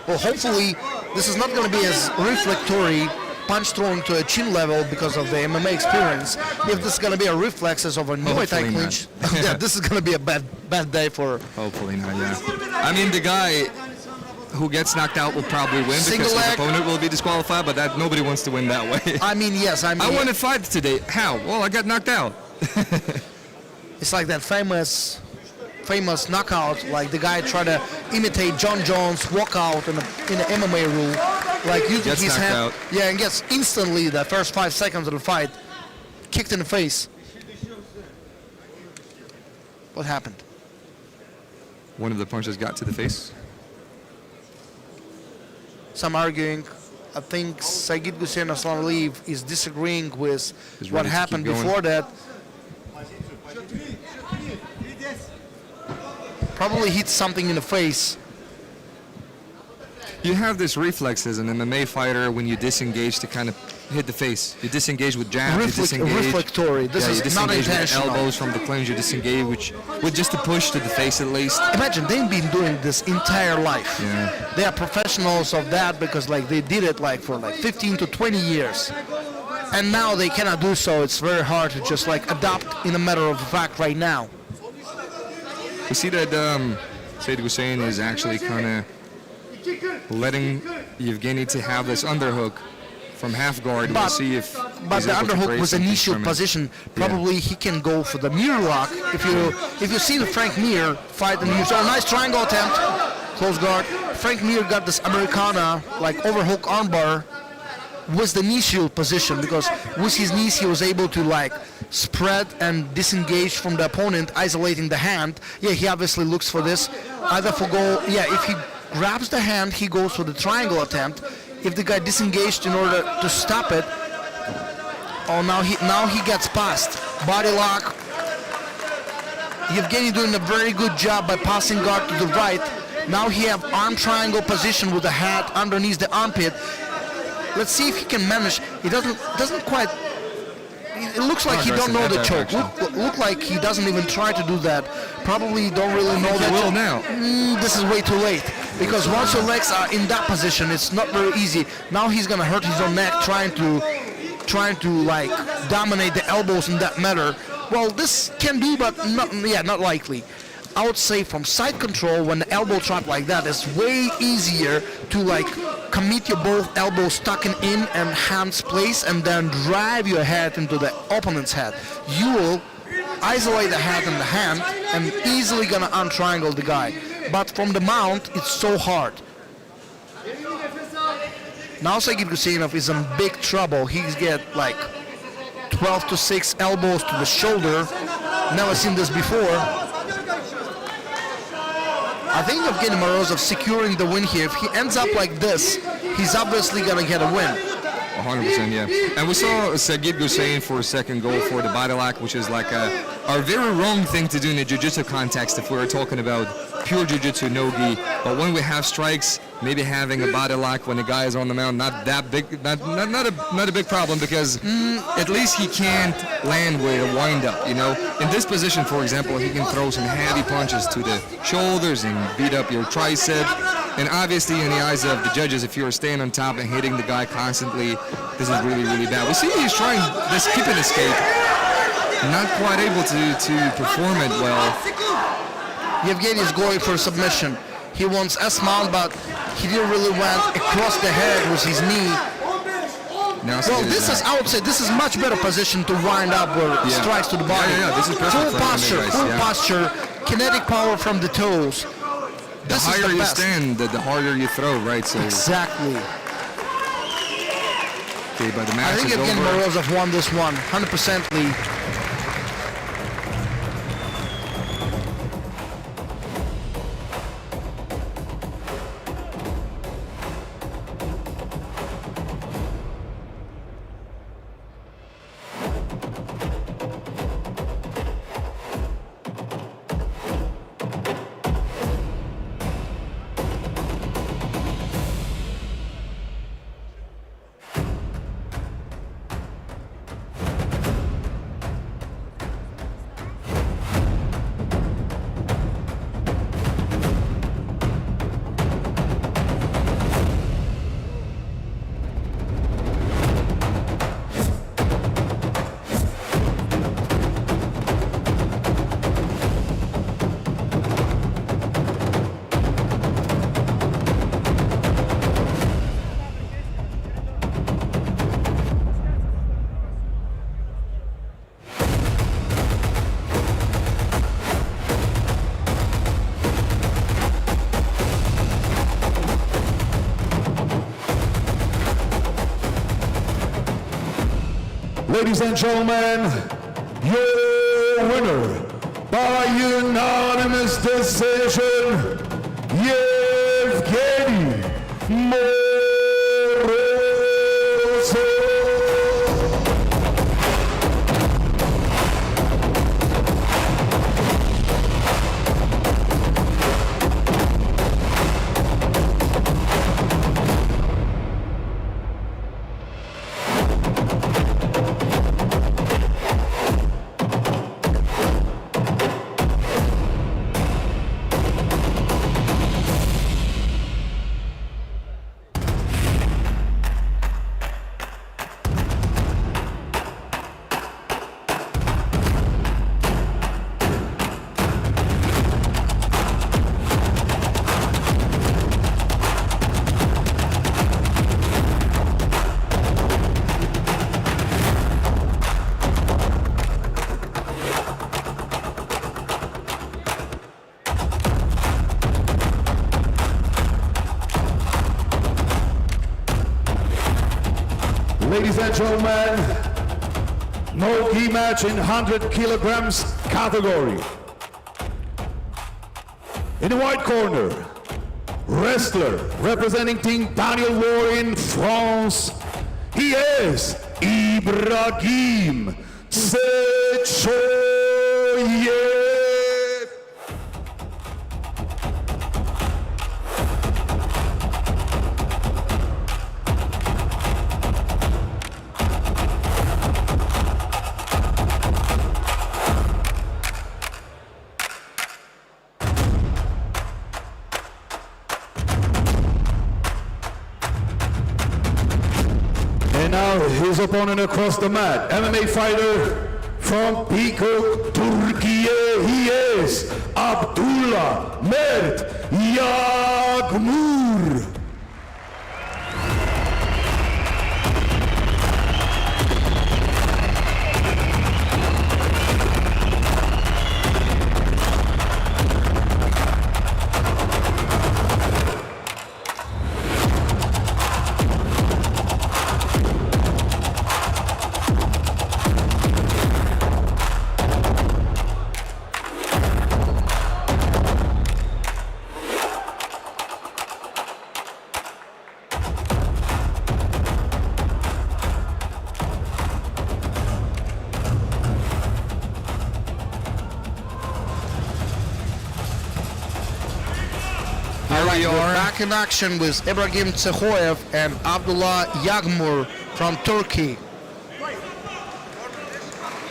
S6: hopefully this is not going to be as reflectory punch throwing to a chin level because of the MMA experience. If this is going to be a reflexes of a Muay Thai clinch, yeah, this is going to be a bad day for.
S2: Hopefully not. Yeah. I mean, the guy who gets knocked out will probably win because his opponent will be disqualified, but that nobody wants to win that way.
S6: I mean, yes. I
S2: won a fight today. How? Well, I got knocked out.
S6: It's like that famous knockout, like the guy tried to imitate John Jones walkout in the MMA rule, like using his hand, and gets instantly the first 5 seconds of the fight kicked in the face. What happened?
S2: One of the punches got to the face.
S6: Some arguing. I think Saeed Huseyn Arslan Aliyev is disagreeing with what happened before that. Probably hit something in the face.
S2: You have this reflex as an MMA fighter when you disengage to kind of
S7: hit the face. You disengage with jabs, you disengage.
S6: Reflectory. This
S7: you
S6: is not
S7: disengage with
S6: intentional.
S7: elbows from the clinch, you disengage with just a push to the face at least.
S6: Imagine they've been doing this entire life.
S7: Yeah.
S6: They are professionals of that because like they did it like for like 15 to 20 years. And now they cannot do so. It's very hard to just like adapt in a matter of fact right now.
S7: We see that Huseyn is actually kind of letting Yevgeny to have this underhook from half guard. We'll see if
S6: But
S7: he's
S6: the
S7: able to
S6: underhook
S7: create
S6: was
S7: something
S6: initial
S7: from it.
S6: position. Probably he can go for the mirror lock. If you see the Frank Mir fight and you saw a nice triangle attempt, close guard. Frank Mir got this Americana like overhook armbar with the knee shield position because with his knees he was able to like spread and disengage from the opponent, isolating the hand. Yeah, he obviously looks for this. Either for goal. Yeah, if he grabs the hand, he goes for the triangle attempt. If the guy disengaged in order to stop it, oh, now he gets past. Body lock. Yevgeny doing a very good job by passing guard to the right. Now he have arm triangle position with the hat underneath the armpit. Let's see if he can manage. He doesn't quite. It looks like he don't know the choke. Look like he doesn't even try to do that. Probably don't really know that.
S7: He will now.
S6: This is way too late because once your legs are in that position, it's not very easy. Now he's gonna hurt his own neck trying to like dominate the elbows in that manner. Well, this can do, but not likely. I would say from side control, when the elbow trap like that, it's way easier to like commit your both elbows stuck in and hands place and then drive your head into the opponent's head. You will isolate the head and the hand and easily gonna untriangle the guy. But from the mount, it's so hard. Now Sergey Guseynov is in big trouble. He's get like 12 to 6 elbows to the shoulder. Never seen this before. I think Evgeny Morozov securing the win here. If he ends up like this, he's obviously gonna get a win.
S7: 100%, yeah. And we saw Sergey Guseyn for a second goal for the body lock, which is like a very wrong thing to do in a jiu-jitsu context if we were talking about pure jiu-jitsu, no-gi. But when we have strikes, maybe having a body lock when the guy is on the mount, not that big, not a big problem because at least he can't land with a wind-up, you know. In this position, for example, he can throw some heavy punches to the shoulders and beat up your tricep. And obviously, in the eyes of the judges, if you're staying on top and hitting the guy constantly, this is really, really bad. We see he's trying this keep and escape, not quite able to perform it well.
S6: Yevgeny is going for submission. He wants S-mount, but he didn't really went across the head with his knee. Well, this is, I would say, this is much better position to wind up where strikes to the body.
S7: Yeah, this is perfect.
S6: Full posture, kinetic power from the toes.
S7: The higher you stand, the harder you throw, right? So
S6: exactly.
S7: Okay, but the match
S6: I think
S7: is
S6: Evgeny
S7: over.
S6: Morozov won this one, 100%.
S1: Ladies and gentlemen, your winner by unanimous decision, Yevgeny Morozov. Ladies and gentlemen, no gi match in 100 kilograms category. In the white corner, wrestler representing Team Daniel War in France, he is Ibrahim Tsetchoev. And now his opponent across the mat, MMA fighter from Peacock, Türkiye, he is Abdullah Mert Yagmur.
S6: We're back in action with Ibrahim Tsetchoev and Abdullah Yagmur from Turkey.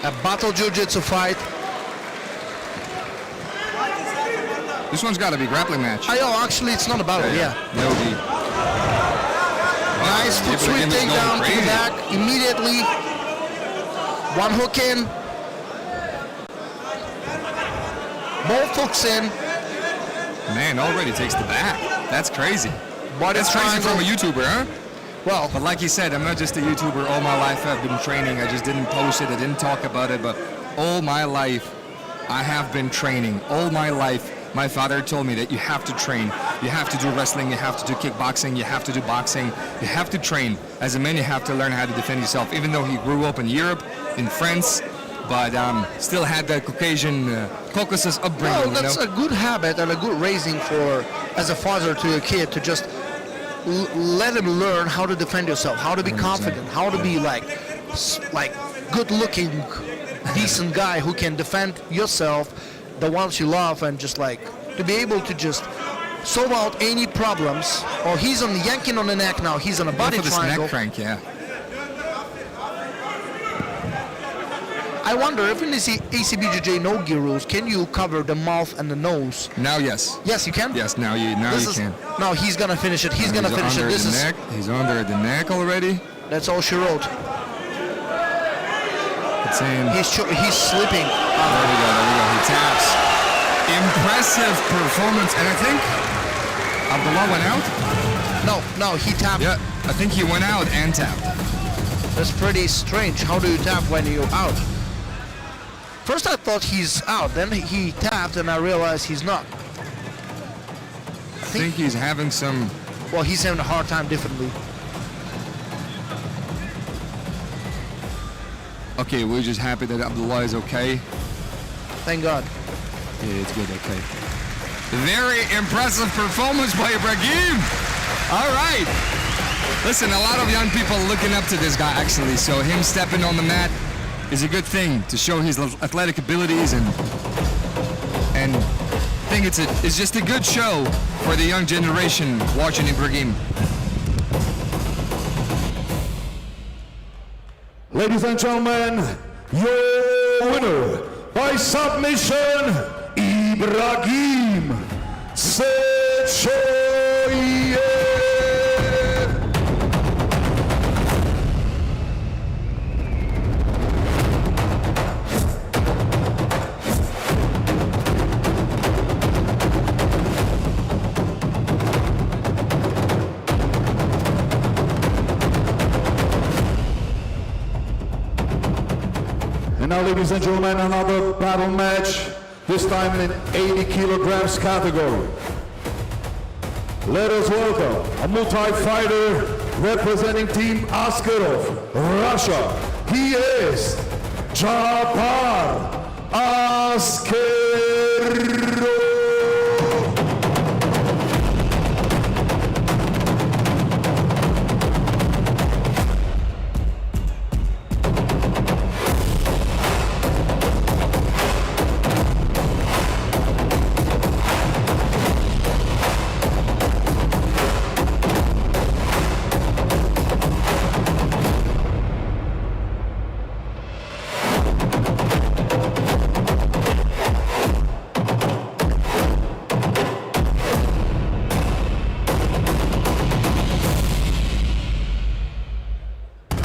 S6: A battle jiu-jitsu fight.
S7: This one's got to be grappling match.
S6: Actually, it's not a battle, yeah.
S7: No gi.
S6: Nice foot sweep takedown to the back immediately. One hook in. Both hooks in.
S7: Man, already takes the back. That's crazy.
S6: But
S7: That's crazy from a YouTuber, huh?
S6: Well,
S7: But like you said, I'm not just a YouTuber. All my life I've been training. I just didn't post it. I didn't talk about it. But all my life I have been training. All my life my father told me that you have to train. You have to do wrestling. You have to do kickboxing. You have to do boxing. You have to train. As a man, you have to learn how to defend yourself. Even though he grew up in Europe, in France, but still had that Caucasus upbringing.
S6: well, that's a good habit and a good raising for, as a father to a kid, to just let him learn how to defend yourself, how to be confident, how to be like good-looking, decent guy who can defend yourself, the ones you love, and just like to be able to just solve out any problems. Oh, he's on yanking on the neck now. He's on a body
S7: for this
S6: triangle.
S7: neck crank, yeah.
S6: I wonder if in the ACBJJ no-gi rules, can you cover the mouth and the nose?
S7: Now, yes.
S6: Yes, you can?
S7: Yes, now you can.
S6: No, he's gonna finish it. He's gonna finish it.
S7: Under
S6: This
S7: the
S6: is
S7: neck. He's under the neck already.
S6: that's all she wrote.
S7: It's in.
S6: He's slipping.
S7: There we go. He taps. Impressive performance, and I think Abdullah went out.
S6: No, he tapped.
S7: Yeah, I think he went out and tapped.
S6: That's pretty strange. How do you tap when you're out? First I thought he's out, then he tapped and I realized he's not.
S7: I think he's having some.
S6: Well, he's having a hard time differently.
S7: Okay, we're just happy that Abdullah is okay.
S6: Thank God.
S7: Yeah, it's good, okay. Very impressive performance by Ibrahim. All right. Listen, a lot of young people looking up to this guy, actually, so him stepping on the mat is a good thing to show his athletic abilities, and I think it's just a good show for the young generation watching Ibrahim.
S1: Ladies and gentlemen, your winner by submission, Ibrahim Tsetchoev. And now, ladies and gentlemen, another battle match, this time in 80 kilograms category. Let us welcome a multi-fighter representing Team Askarov, Russia, he is Jabbar Askarov.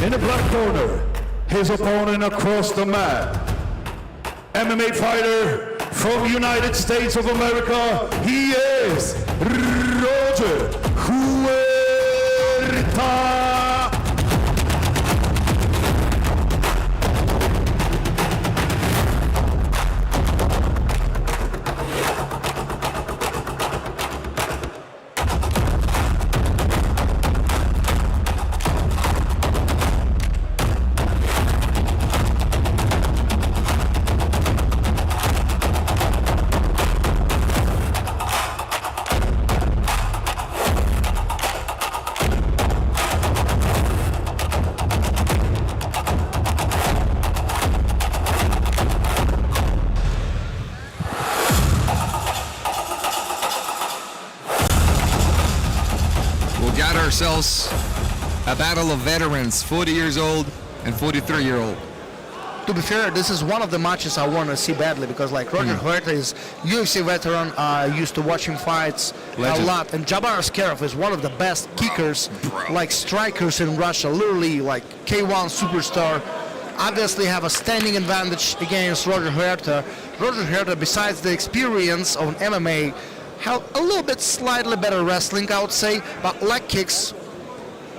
S1: In the black corner, his opponent across the mat, MMA fighter from United States of America, he is Roger Huerta.
S7: Ourselves a battle of veterans, 40 years old and 43-year-old.
S6: To be fair, this is one of the matches I want to see badly because like Roger Huerta is UFC veteran. I used to watch him fights
S7: Legend.
S6: a lot, and Jabbar Askarov is one of the best kickers, like strikers in Russia. Literally like K1 superstar. Obviously have a standing advantage against Roger Huerta. Roger Huerta, besides the experience of MMA, have a little bit slightly better wrestling, I would say, but leg kicks,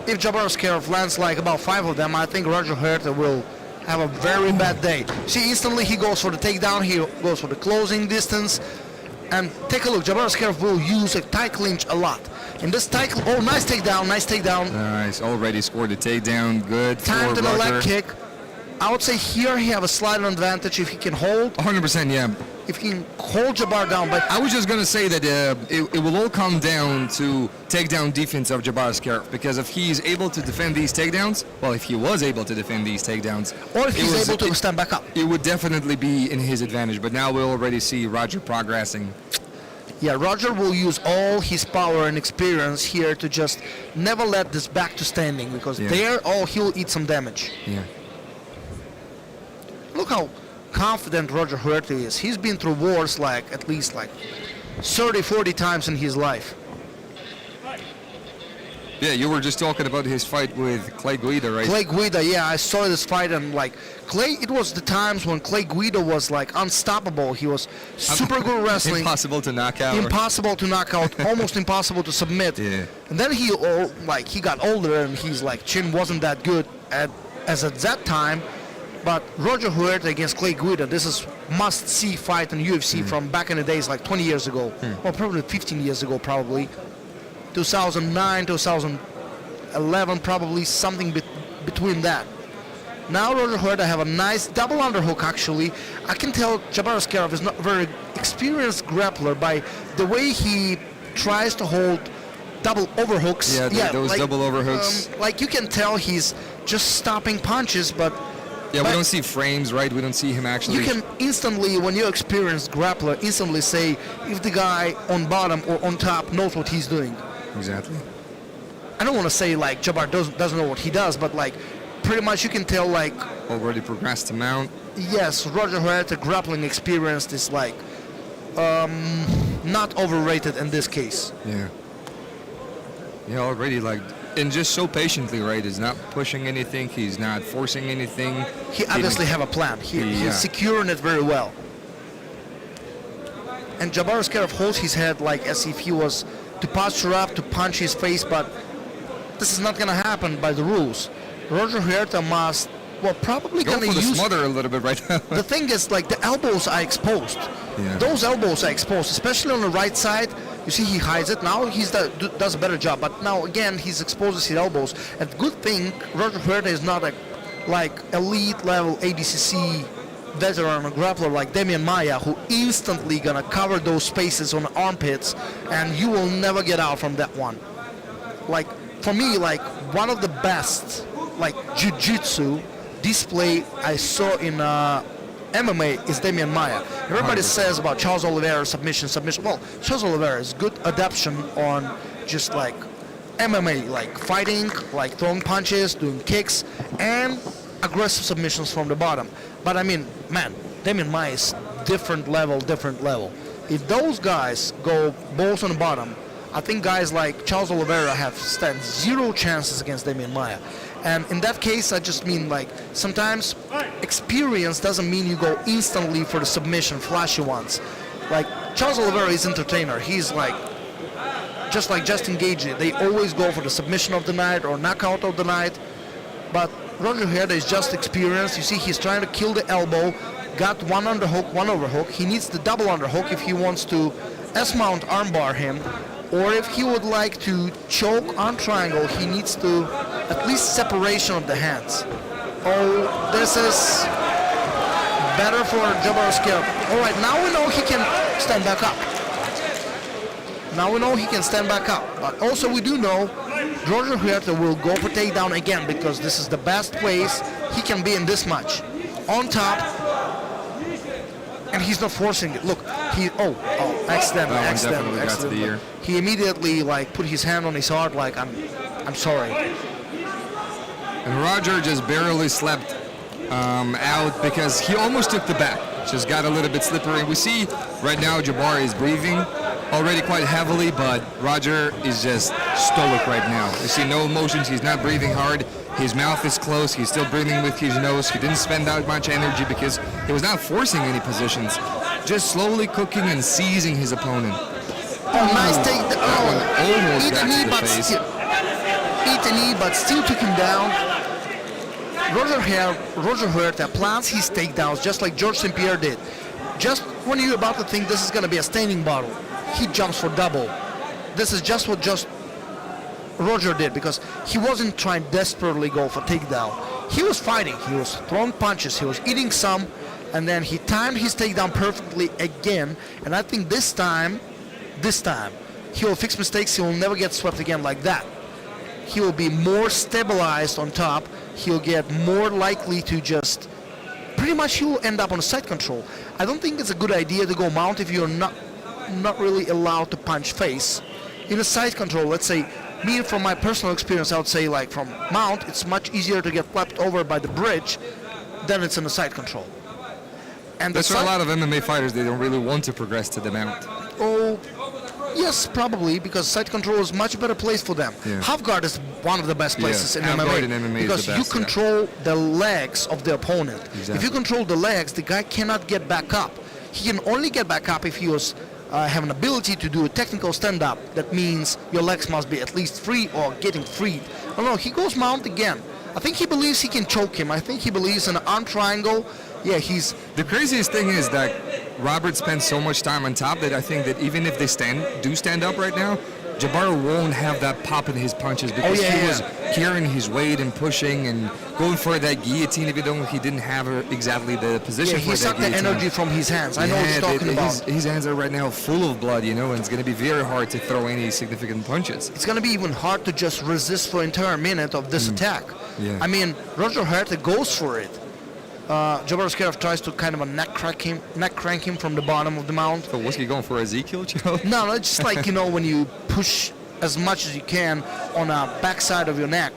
S6: if Jabbar Askarov lands like about 5 of them, I think Roger Huerta will have a very bad day. See, instantly he goes for the takedown, he goes for the closing distance, and take a look, Jabbar Askarov will use a tight clinch a lot. In this tight, oh, nice takedown, nice takedown.
S7: Nice, already scored a takedown, good
S6: Time
S7: for
S6: to the
S7: Roger.
S6: leg kick. I would say here he have a slight advantage if he can hold.
S7: 100%, yeah.
S6: If he can hold Jabbar down, but
S7: I was just going to say that it will all come down to takedown defense of Jabbar Askarov, because if he's able to defend these takedowns, well, if he was able to defend these takedowns,
S6: or if he's able to stand back up.
S7: it would definitely be in his advantage, but now we'll already see Roger progressing.
S6: Yeah, Roger will use all his power and experience here to just never let this back to standing, because there, he'll eat some damage.
S7: Yeah.
S6: Look how confident Roger Huerta is. He's been through wars like at least like 30, 40 times in his life.
S7: Yeah, you were just talking about his fight with Clay Guida, right?
S6: Clay Guida, yeah, I saw this fight, and like Clay, it was the times when Clay Guida was like unstoppable. He was super good wrestling.
S7: Impossible to knock out.
S6: Impossible to knock out, almost impossible to submit.
S7: Yeah.
S6: And then he got older, and his like chin wasn't that good as at that time. But Roger Huerta against Clay Guida, this is must-see fight in UFC from back in the days, like 20 years ago, or probably 15 years ago, probably 2009, 2011, probably something between that. Now Roger Huerta have a nice double underhook. Actually, I can tell Jabbar Askarov is not a very experienced grappler by the way he tries to hold double overhooks.
S7: Yeah, those double overhooks.
S6: Like you can tell he's just stopping punches, but.
S7: Yeah, we don't see frames, right? We don't see him actually.
S6: You can instantly, when you're experienced grappler, instantly say if the guy on bottom or on top knows what he's doing.
S7: Exactly.
S6: I don't want to say like Jabbar doesn't know what he does, but like pretty much you can tell like.
S7: Already progressed to mount.
S6: Yes, Roger Huerta grappling experience is like not overrated in this case.
S7: Yeah. Yeah, already like. And just so patiently, right? He's not pushing anything. He's not forcing anything.
S6: He obviously have a plan. He's securing it very well. And Jabbar Askarov holds his head like as if he was to posture up, to punch his face, but this is not going to happen by the rules. Roger Huerta must, probably
S7: go
S6: going to
S7: for the
S6: use...
S7: smother a little bit right now.
S6: The thing is, like, the elbows are exposed.
S7: Yeah.
S6: Those elbows are exposed, especially on the right side. You see, he hides it. Now he does a better job. But now again, he's exposes his elbows. And good thing, Roger Huerta is not a like elite level ADCC veteran or grappler like Demian Maia, who instantly gonna cover those spaces on the armpits, and you will never get out from that one. Like for me, like one of the best like jiu-jitsu display I saw in MMA is Demian Maia. Everybody says about Charles Oliveira submission. Well, Charles Oliveira is good adaptation on just like MMA, like fighting, like throwing punches, doing kicks, and aggressive submissions from the bottom. But I mean, man, Demian Maia is different level. If those guys go both on the bottom, I think guys like Charles Oliveira stand zero chances against Demian Maia. And in that case, I just mean like sometimes experience doesn't mean you go instantly for the submission, flashy ones. Like Charles Oliveira is entertainer. He's like, just like Justin Gagey, they always go for the submission of the night or knockout of the night. But Roger Huerta is just experienced. You see, he's trying to kill the elbow, got one underhook, one overhook. He needs the double underhook if he wants to S-mount armbar him, or if he would like to choke on triangle, he needs to at least separation of the hands. Oh, this is better for Jabbar Eskiev. All right, now we know he can stand back up. But also we do know Roger Huerta will go for takedown again, because this is the best place he can be in this match. On top, and he's not forcing it. Look, accidentally.
S7: Got to the ear.
S6: He immediately like put his hand on his heart, like I'm sorry.
S7: And Roger just barely slept out because he almost took the back. Just got a little bit slippery. We see right now Jabbar is breathing already quite heavily, but Roger is just stoic right now. You see no emotions. He's not breathing hard. His mouth is closed. He's still breathing with his nose. He didn't spend that much energy because he was not forcing any positions. Just slowly cooking and seizing his opponent.
S6: Oh, nice take.
S7: Almost got to the face.
S6: Eat a knee, but still took him down. Roger Huerta plants his takedowns just like George St. Pierre did. Just when you're about to think this is going to be a staining bottle, he jumps for double. This is just what Roger did, because he wasn't trying desperately go for takedown. He was fighting. He was throwing punches. He was eating some, and then he timed his takedown perfectly again. And I think this time, he will fix mistakes. He will never get swept again like that. He will be more stabilized on top. He'll get more likely to just, pretty much he will end up on a side control. I don't think it's a good idea to go mount if you're not really allowed to punch face. In a side control, let's say, me from my personal experience, I would say like from mount, it's much easier to get flipped over by the bridge than it's in a side control. And
S7: That's why a lot of MMA fighters, they don't really want to progress to the mount.
S6: Oh, yes, probably, because side control is much better place for them.
S7: Yeah.
S6: Half guard is one of the best places in
S7: half guard
S6: MMA,
S7: in MMA
S6: because
S7: is the best,
S6: you control the legs of the opponent.
S7: Exactly.
S6: If you control the legs, the guy cannot get back up. He can only get back up if he was have an ability to do a technical stand-up. That means your legs must be at least free or getting freed. Oh no, he goes mount again. I think he believes he can choke him. I think he believes in an arm triangle. Yeah, he's...
S7: The craziest thing is that Robert spends so much time on top that I think that even if they do stand up right now, Jabbar won't have that pop in his punches because he was carrying his weight and pushing and going for that guillotine, even though he didn't have exactly the position for that guillotine.
S6: He sucked the energy from his hands. I know what you're talking about.
S7: His hands are right now full of blood, and it's going to be very hard to throw any significant punches.
S6: It's going to be even hard to just resist for an entire minute of this attack.
S7: Yeah.
S6: I mean, Roger Huerta goes for it. Jabbar Eskiev tries to kind of neck crank him from the bottom of the mount.
S7: So was he going for Ezekiel, Joe?
S6: No, it's just like, when you push as much as you can on the backside of your neck.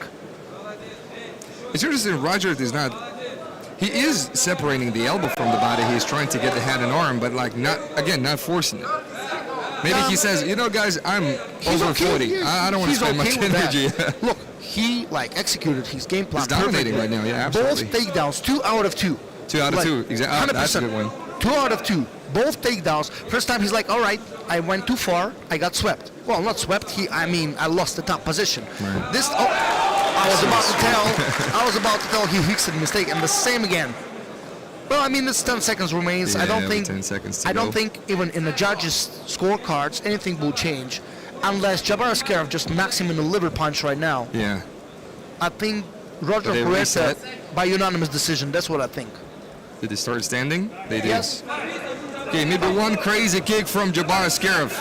S7: It's interesting, Roger is not... He is separating the elbow from the body. He's trying to get the head and arm, but not forcing it. Maybe he says, guys, I'm over 40. I don't want to spend much energy.
S6: Look, he executed his game plan.
S7: He's dominating right now, yeah, absolutely.
S6: Both takedowns, 2 out of 2.
S7: 2 out of 2, exactly. That's a good one.
S6: 2 out of 2, both takedowns. First time he's like, all right, I went too far, I got swept. Well, not swept. I lost the top position.
S7: Right.
S6: I was about to tell he fixed the mistake, and the same again. Well, I mean, it's 10 seconds remains. I don't
S7: Yeah,
S6: think
S7: 10 seconds to
S6: I don't
S7: go.
S6: think even in the judges' scorecards anything will change, unless Eskiev just knocks him in the liver punch right now.
S7: Yeah.
S6: I think Roger
S7: They
S6: Huerta
S7: reset?
S6: by unanimous decision. That's what I think.
S7: Did they start standing? They did.
S6: Yes.
S7: Okay, maybe one crazy kick from Eskiev.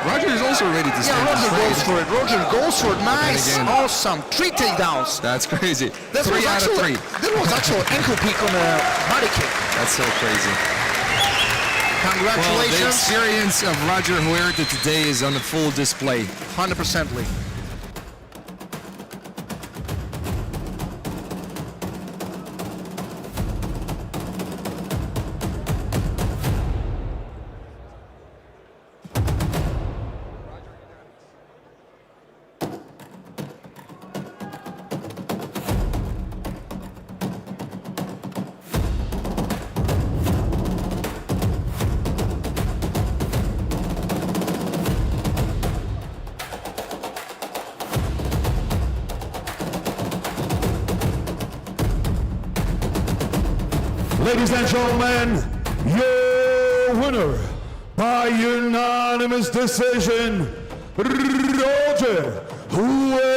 S7: Roger is also ready to
S6: Yeah,
S7: stand.
S6: Roger
S7: straight.
S6: goes for it. Roger goes for it. Nice,
S7: again-
S6: awesome. 3 takedowns.
S7: That's crazy.
S6: That
S7: 3
S6: was
S7: out of 3.
S6: That was actually an ankle pick on a body kick.
S7: That's so crazy. Well, the
S6: Congratulations.
S7: experience of Roger Huerta today is on the full display.
S6: 100%ly.
S1: Ladies and gentlemen, your winner by unanimous decision, Roger Huerta.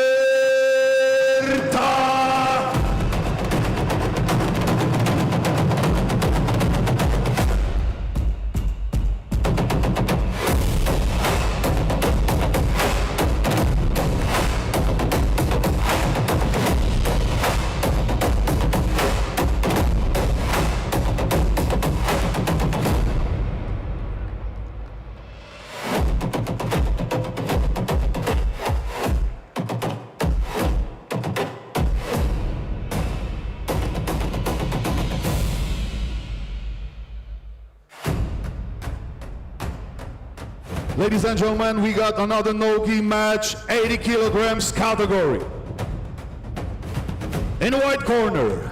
S1: Ladies and gentlemen, we got another no-gi match, 80 kilograms category. In the white corner,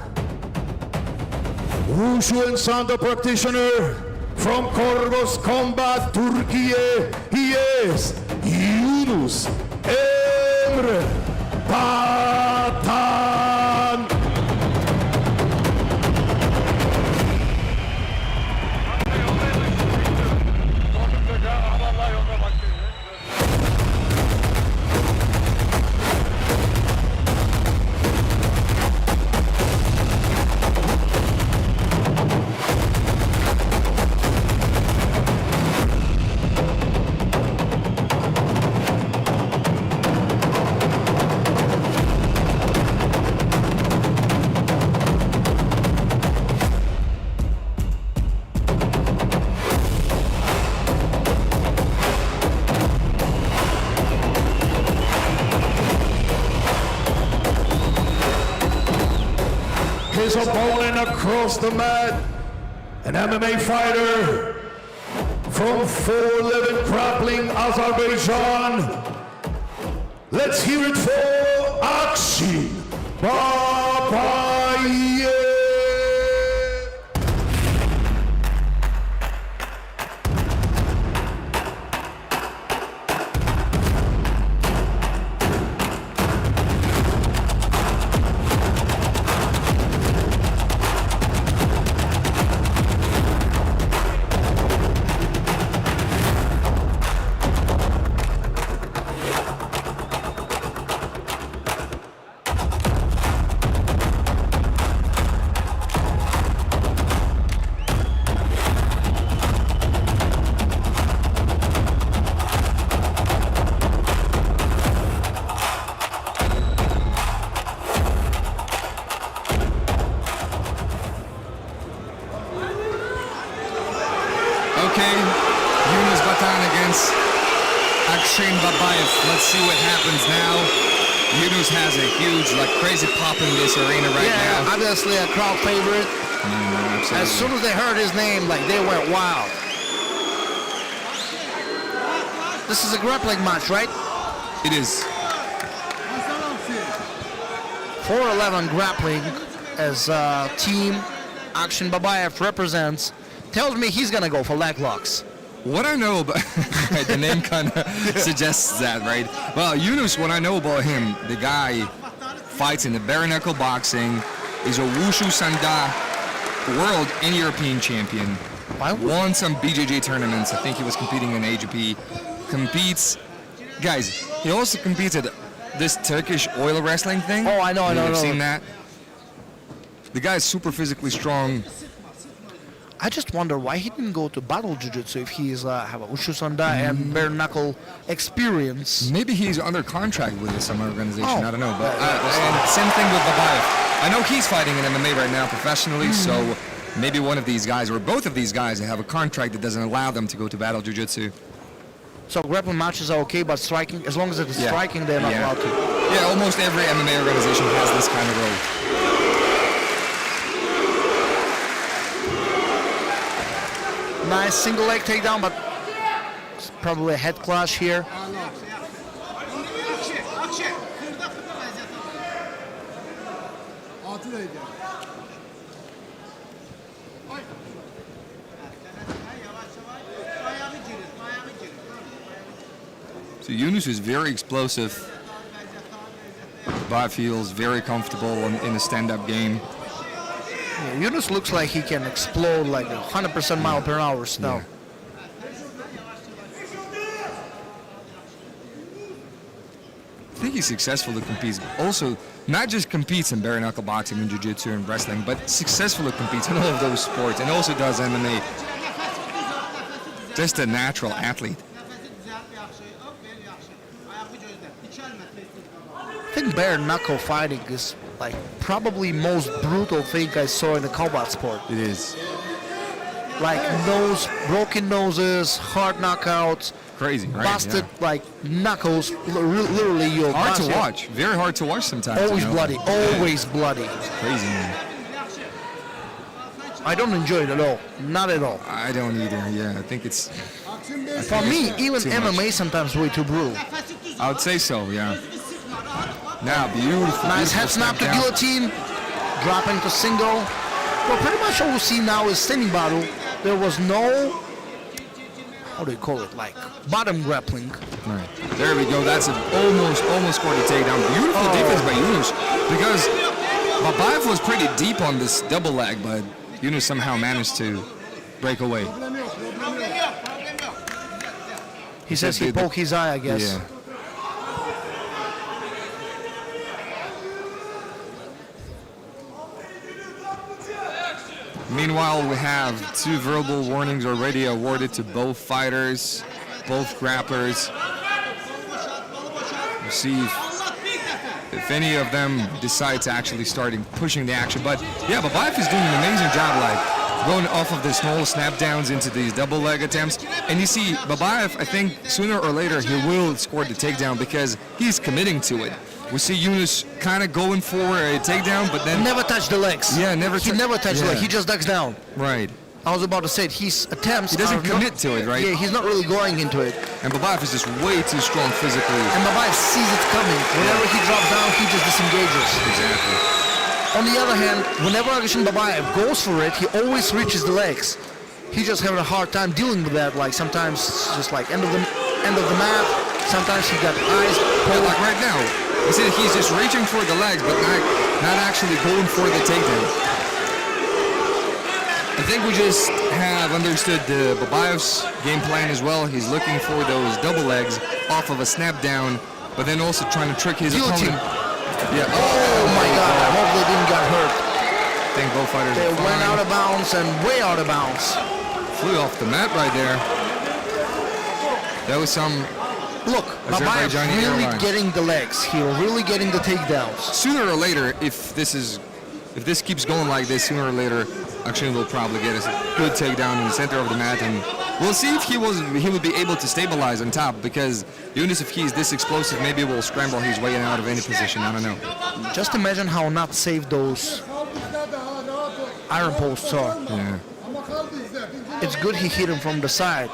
S1: Wushu and Sanda practitioner from Korgos Combat, Türkiye. He is Yunus Emre Batan. His opponent across the mat, an MMA fighter from 411 Grappling, Azerbaijan. Let's hear it for Akshin-Babayev.
S7: Okay, Yunus Batan against Akshin-Babayev. Let's see what happens now. Yunus has a huge, crazy pop in this arena right
S6: Yeah,
S7: now.
S6: obviously a crowd favorite.
S7: Absolutely.
S6: As soon as they heard his name, they went wild. This is a grappling match, right?
S7: It is.
S6: 411 Grappling as team Akshin-Babayev represents. Tells me he's gonna go for leg locks.
S7: What I know about the name kind of suggests that, right? Well, Yunus, what I know about him, the guy fights in the bare knuckle boxing. is a Wushu Sanda world and European champion. Won some BJJ tournaments. I think he was competing in AGP. Competes, guys. He also competes at this Turkish oil wrestling thing.
S3: Oh, I know.
S7: You've seen that? The guy is super physically strong.
S6: I just wonder why he didn't go to battle jiu-jitsu if he's have a Wushu Sanda and bare knuckle experience.
S7: Maybe he's under contract with some organization.
S6: Oh.
S7: I don't know. But and same thing with Babaev. I know he's fighting in MMA right now professionally, so maybe one of these guys or both of these guys have a contract that doesn't allow them to go to battle jiu-jitsu.
S6: So grappling matches are okay, but striking, as long as it's striking, they're not allowed to.
S7: Yeah, almost every MMA organization has this kind of role.
S6: Nice single leg takedown, but it's probably a head clash here.
S7: So Yunus is very explosive. Babaev feels very comfortable in a stand-up game.
S6: Yeah, Yunus looks like he can explode like 100% mile per hour now.
S7: I think he's successfully competes. Also, not just competes in bare knuckle boxing and jiu-jitsu and wrestling, but successfully competes in all of those sports and also does MMA. Just a natural athlete.
S6: I think bare knuckle fighting is like probably most brutal thing I saw in the combat sport.
S7: It is.
S6: Like broken noses, hard knockouts,
S7: Crazy, right?
S6: busted like knuckles. Literally, you're
S7: Hard to watch. Very hard to watch sometimes.
S6: Always bloody. Always bloody.
S7: It's crazy, man.
S6: I don't enjoy it at all. Not at all.
S7: I don't either. Yeah, I think it's.
S6: For me, even
S7: too
S6: MMA
S7: much.
S6: sometimes way too brutal.
S7: I would say so. Yeah. Now, beautiful.
S6: Nice head snap to guillotine, dropping to single. Well, pretty much all we see now is standing battle. There was no, how do you call it, like bottom grappling.
S7: Right. There we go. That's almost scored a takedown. Beautiful defense by Yunus because Babaev was pretty deep on this double leg, but Yunus somehow managed to break away.
S6: He says he poked his eye, I guess.
S7: Yeah. Meanwhile, we have 2 verbal warnings already awarded to both fighters, both grapplers. We'll see if any of them decide to actually start pushing the action. But yeah, Babaev is doing an amazing job, like going off of the small snap downs into these double leg attempts. And you see, Babaev, I think sooner or later he will score the takedown because he's committing to it. We see Yunus kind of going for a takedown, but then
S6: Never touch the legs.
S7: Yeah,
S6: He never touched the leg. He just ducks down.
S7: Right.
S6: I was about to say his attempts.
S7: He doesn't
S6: are
S7: commit
S6: not,
S7: to it, right?
S6: Yeah, he's not really going into it.
S7: And Babaev is just way too strong physically.
S6: And Babaev sees it coming. Whenever he drops down, he just disengages.
S7: Exactly.
S6: On the other hand, whenever Agashin Babaev goes for it, he always reaches the legs. He just having a hard time dealing with that. Like sometimes it's just like end of the mat. Sometimes he got eyes.
S7: But like right now, you see that he's just reaching for the legs, but not actually going for the takedown. I think we just have understood the Babaev's game plan as well. He's looking for those double legs off of a snap down, but then also trying to trick his opponent. Yeah.
S6: Oh my God! I hope they didn't get hurt.
S7: I think both fighters
S6: They
S7: are fine.
S6: went out of bounds and way out of bounds.
S7: Flew off the mat right there. That was some.
S6: Look, Babaev
S7: Azerbaijani
S6: really
S7: airline.
S6: getting the legs. He really getting the takedowns.
S7: Sooner or later, if this keeps going like this, sooner or later, Akshin will probably get a good takedown in the center of the mat, and we'll see if he would be able to stabilize on top. Because Yunus, if he's this explosive, maybe will scramble his way out of any position. I don't know.
S6: Just imagine how not safe those iron posts are.
S7: Yeah.
S6: It's good he hit him from the side.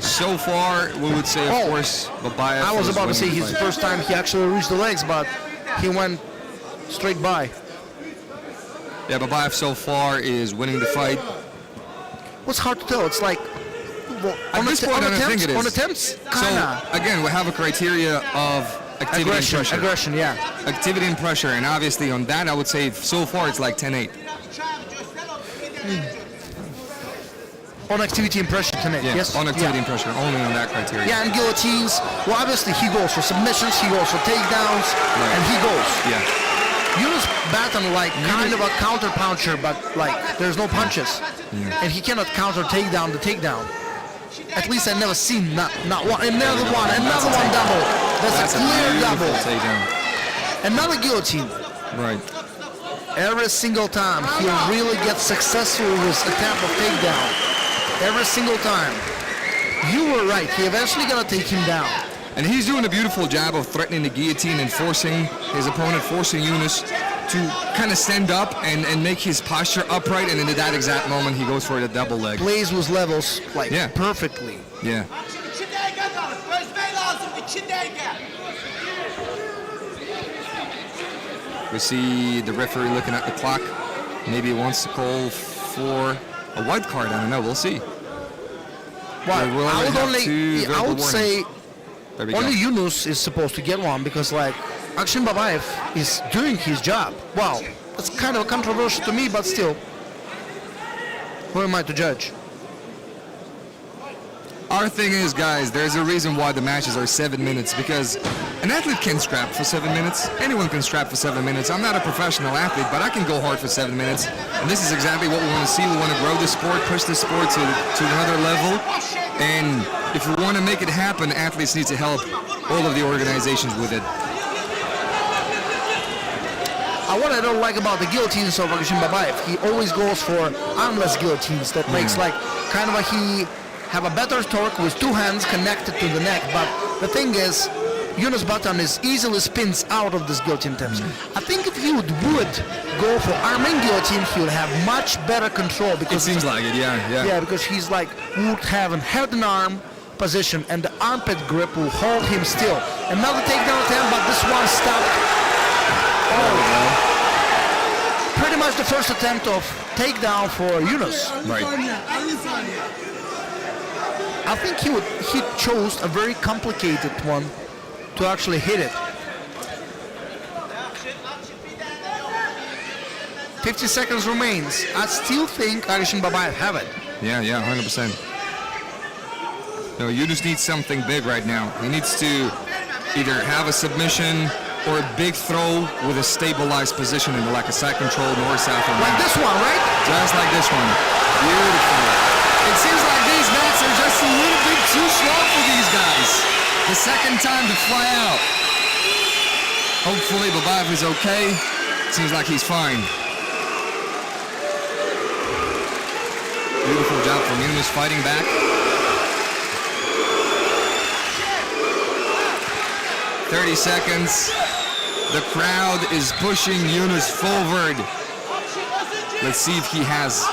S7: So far, we would say, of course, Babaev.
S6: I was
S7: is
S6: about to say
S7: winning the
S6: his
S7: fight.
S6: first time he actually reached the legs, but he went straight by.
S7: Yeah, Babaev so far is winning the fight.
S6: What's hard to tell? It's like Well,
S7: At this point, I don't think it is.
S6: On attempts, kinda.
S7: So again, we have a criteria of activity and pressure.
S6: Aggression, yeah.
S7: Activity and pressure, and obviously on that, I would say so far it's like 10-8.
S6: On activity and pressure tonight,
S7: Yeah,
S6: yes?
S7: on activity and pressure, only on that criteria.
S6: Yeah, and guillotines. Well, obviously he goes for submissions, he goes for takedowns,
S7: Right.
S6: and he goes.
S7: Yeah.
S6: Yunus Baton like kind of a counter puncher, but like there's no punches, and he cannot counter takedown the takedown. At least I never seen not one, another one double. That's a clear double.
S7: Takedown.
S6: Another guillotine.
S7: Right.
S6: Every single time he really gets successful with his attempt of takedown. Every single time. You were right. He eventually gonna take him down.
S7: And he's doing a beautiful job of threatening the guillotine and forcing his opponent, forcing Yunus to kind of stand up and make his posture upright. And in that exact moment, he goes for the double leg.
S6: Plays with levels like
S7: Yeah.
S6: perfectly.
S7: Yeah. We see the referee looking at the clock. Maybe he wants to call for a white card. I don't know. We'll see.
S6: Well,
S7: We'll
S6: I would
S7: have two verbal
S6: I would say
S7: There we
S6: only
S7: go.
S6: Yunus is supposed to get one because like Almabaev is doing his job. Wow, that's kind of controversial to me, but still, who am I to judge?
S7: Our thing is, guys, there's a reason why the matches are 7 minutes, because an athlete can scrap for 7 minutes. Anyone can scrap for 7 minutes. I'm not a professional athlete, but I can go hard for 7 minutes. And this is exactly what we want to see. We want to grow the sport, push the sport to another level. And if we want to make it happen, athletes need to help all of the organizations with it.
S6: What I don't like about the guillotines of Almabaev, he always goes for armless guillotines that makes like kind of he have a better torque with two hands connected to the neck. But the thing is, Yunus Baton is easily spins out of this guillotine attempts. I think if he would go for arming guillotine, he would have much better control because
S7: It seems like it, yeah.
S6: because he's like would have a head and arm position, and the armpit grip will hold him still. Another takedown attempt, but this one stopped. Pretty much the first attempt of takedown for Yunus.
S7: Right.
S6: I think he chose a very complicated one to actually hit it. 50 seconds remains. I still think Almabaev have it.
S7: Yeah, 100%. No, Yunus needs something big right now. He needs to either have a submission or a big throw with a stabilized position in like a side control, north, south, or
S6: Like this one, right?
S7: just like this one. Beautiful. It seems like these mats are just a little bit too slow for these guys. The second time to fly out. Hopefully Babaev is okay. Seems like he's fine. Beautiful job from Yunus fighting back. 30 seconds. The crowd is pushing Yunus forward. Let's see if he has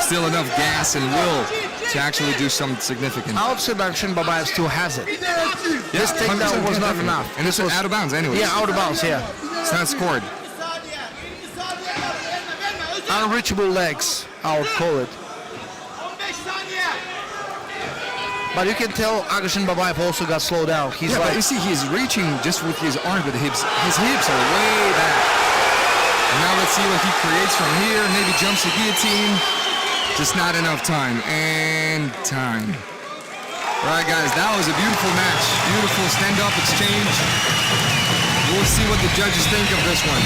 S7: still enough gas and will to actually do something significant.
S6: I would say that Almabaev still has it. This
S7: Yeah,
S6: takedown
S7: 100%,
S6: was not
S7: definitely.
S6: enough.
S7: And it's
S6: This was-
S7: out of bounds anyway.
S6: Yeah, out of bounds, yeah.
S7: It's not scored.
S6: Unreachable legs, I would call it. But you can tell Almabaev also got slowed down. He's
S7: Yeah,
S6: like,
S7: but you see he's reaching just with his arm with the hips. His hips are way back. And now let's see what he creates from here. Maybe jumps the guillotine. Just not enough time. And time. All right, guys, that was a beautiful match. Beautiful stand-up exchange. We'll see what the judges think of this one.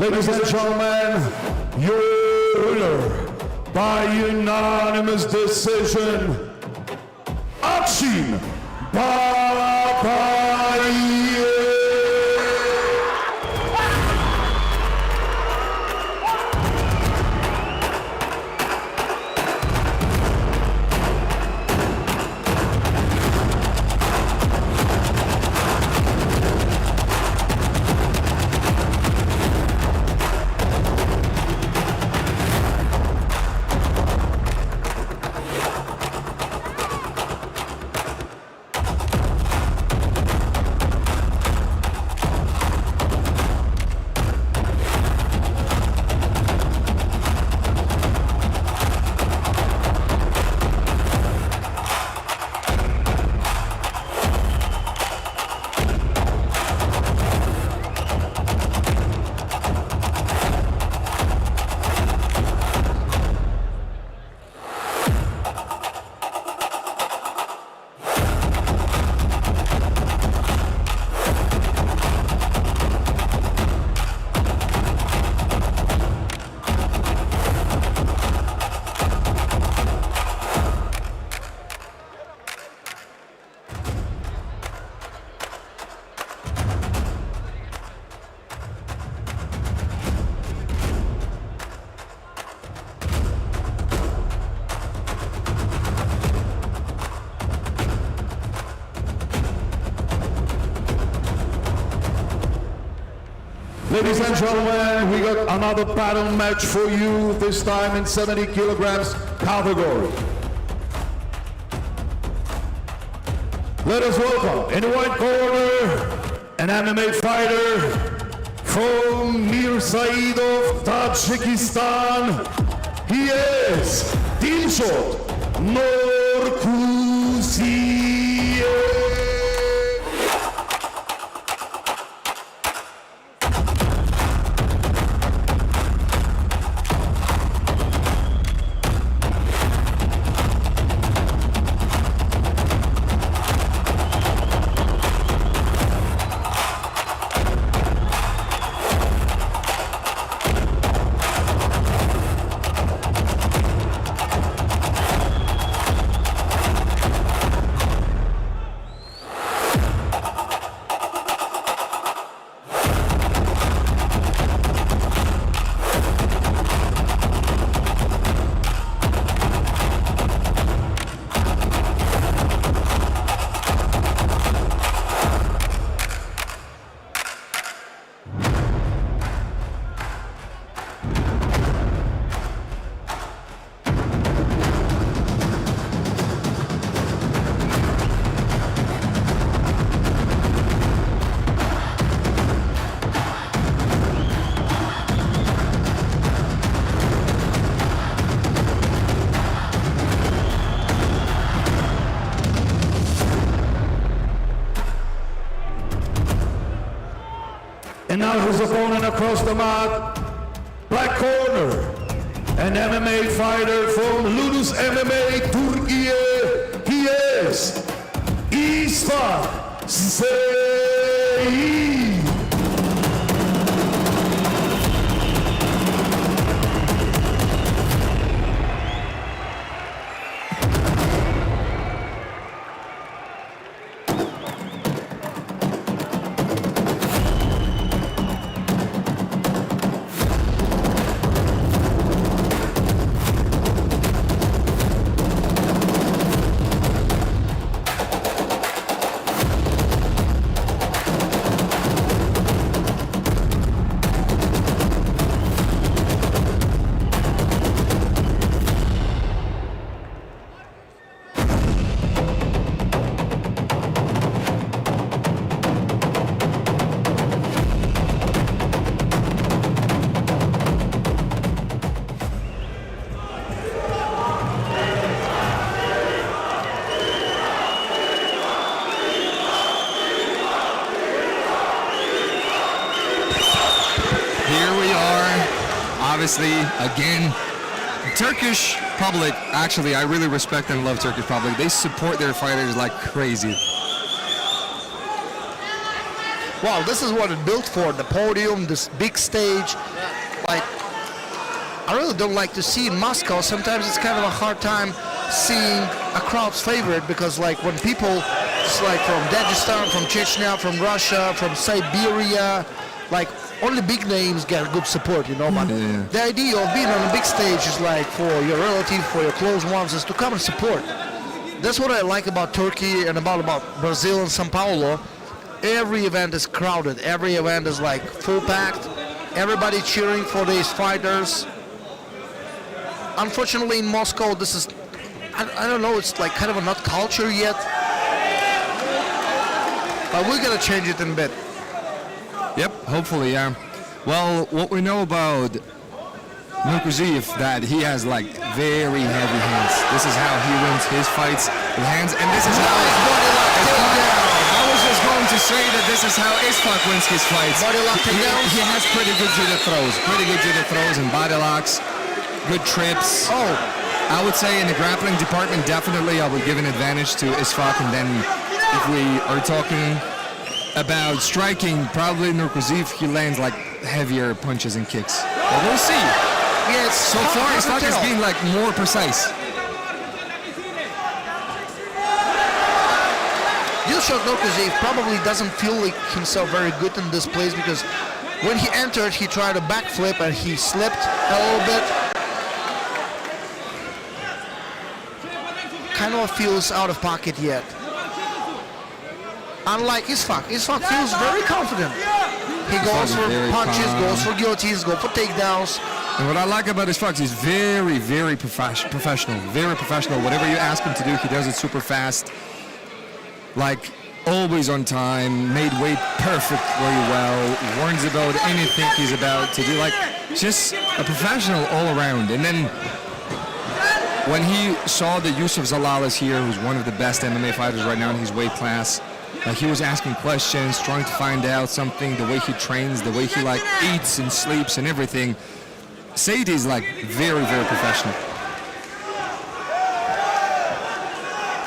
S1: Ladies and gentlemen, your winner by unanimous decision, Akşin Babayev. Ladies and gentlemen, we got another battle match for you, this time in 70 kilograms category. Let us welcome in the white corner, an MMA fighter from Mirzaidov, Tajikistan. He is Dilshot Norkuziyev. And now his opponent across the mat, black corner, an MMA fighter from Ludus MMA, Türkiye. He is Isfahan.
S7: Obviously, again, Turkish public, actually, I really respect and love Turkish public. They support their fighters like crazy.
S6: wow, this is what it built for, the podium, this big stage. Like, I really don't like to see in Moscow. Sometimes it's kind of a hard time seeing a crowd's favorite, because like when people just like from Dagestan, from Chechnya, from Russia, from Siberia, like only big names get good support, you know. But the idea of being on a big stage is like for your relative, for your close ones, is to come and support. That's what I like about Turkey and about Brazil and São Paulo. Every event is crowded. Every event is like full packed. Everybody cheering for these fighters. Unfortunately, in Moscow, this is, I don't know, it's like kind of a not culture yet. But we're gonna change it in a bit.
S7: Yep, hopefully, yeah. Well, what we know about Mokaev, that he has like very heavy hands. This is how he wins his fights with hands, and this is how I was just going to say that this is how Isfak wins his fights. He has pretty good judo throws and body locks, good trips.
S6: Oh,
S7: I would say in the grappling department, definitely I would give an advantage to Isfak, and then if we are talking about striking, probably Mokaev, he lands like heavier punches and kicks. But we'll see.
S6: yes.
S7: So far, Isfak is being like more precise.
S6: Dilshad Mokaev probably doesn't feel like himself very good in this place, because when he entered, he tried a backflip and he slipped a little bit. Kind of feels out of pocket yet. Unlike Isfak feels very confident. He goes for punches, goes for guillotines, goes for takedowns.
S7: And what I like about Isfak, he's very, very professional. Very professional. Whatever you ask him to do, he does it super fast. Like, always on time, made weight perfectly well, warns about anything he's about to do. Like, just a professional all around. And then when he saw that Youssef Zalal is here, who's one of the best MMA fighters right now in his weight class, like he was asking questions, trying to find out something, the way he trains, the way he like eats and sleeps and everything. Said is like very, very professional.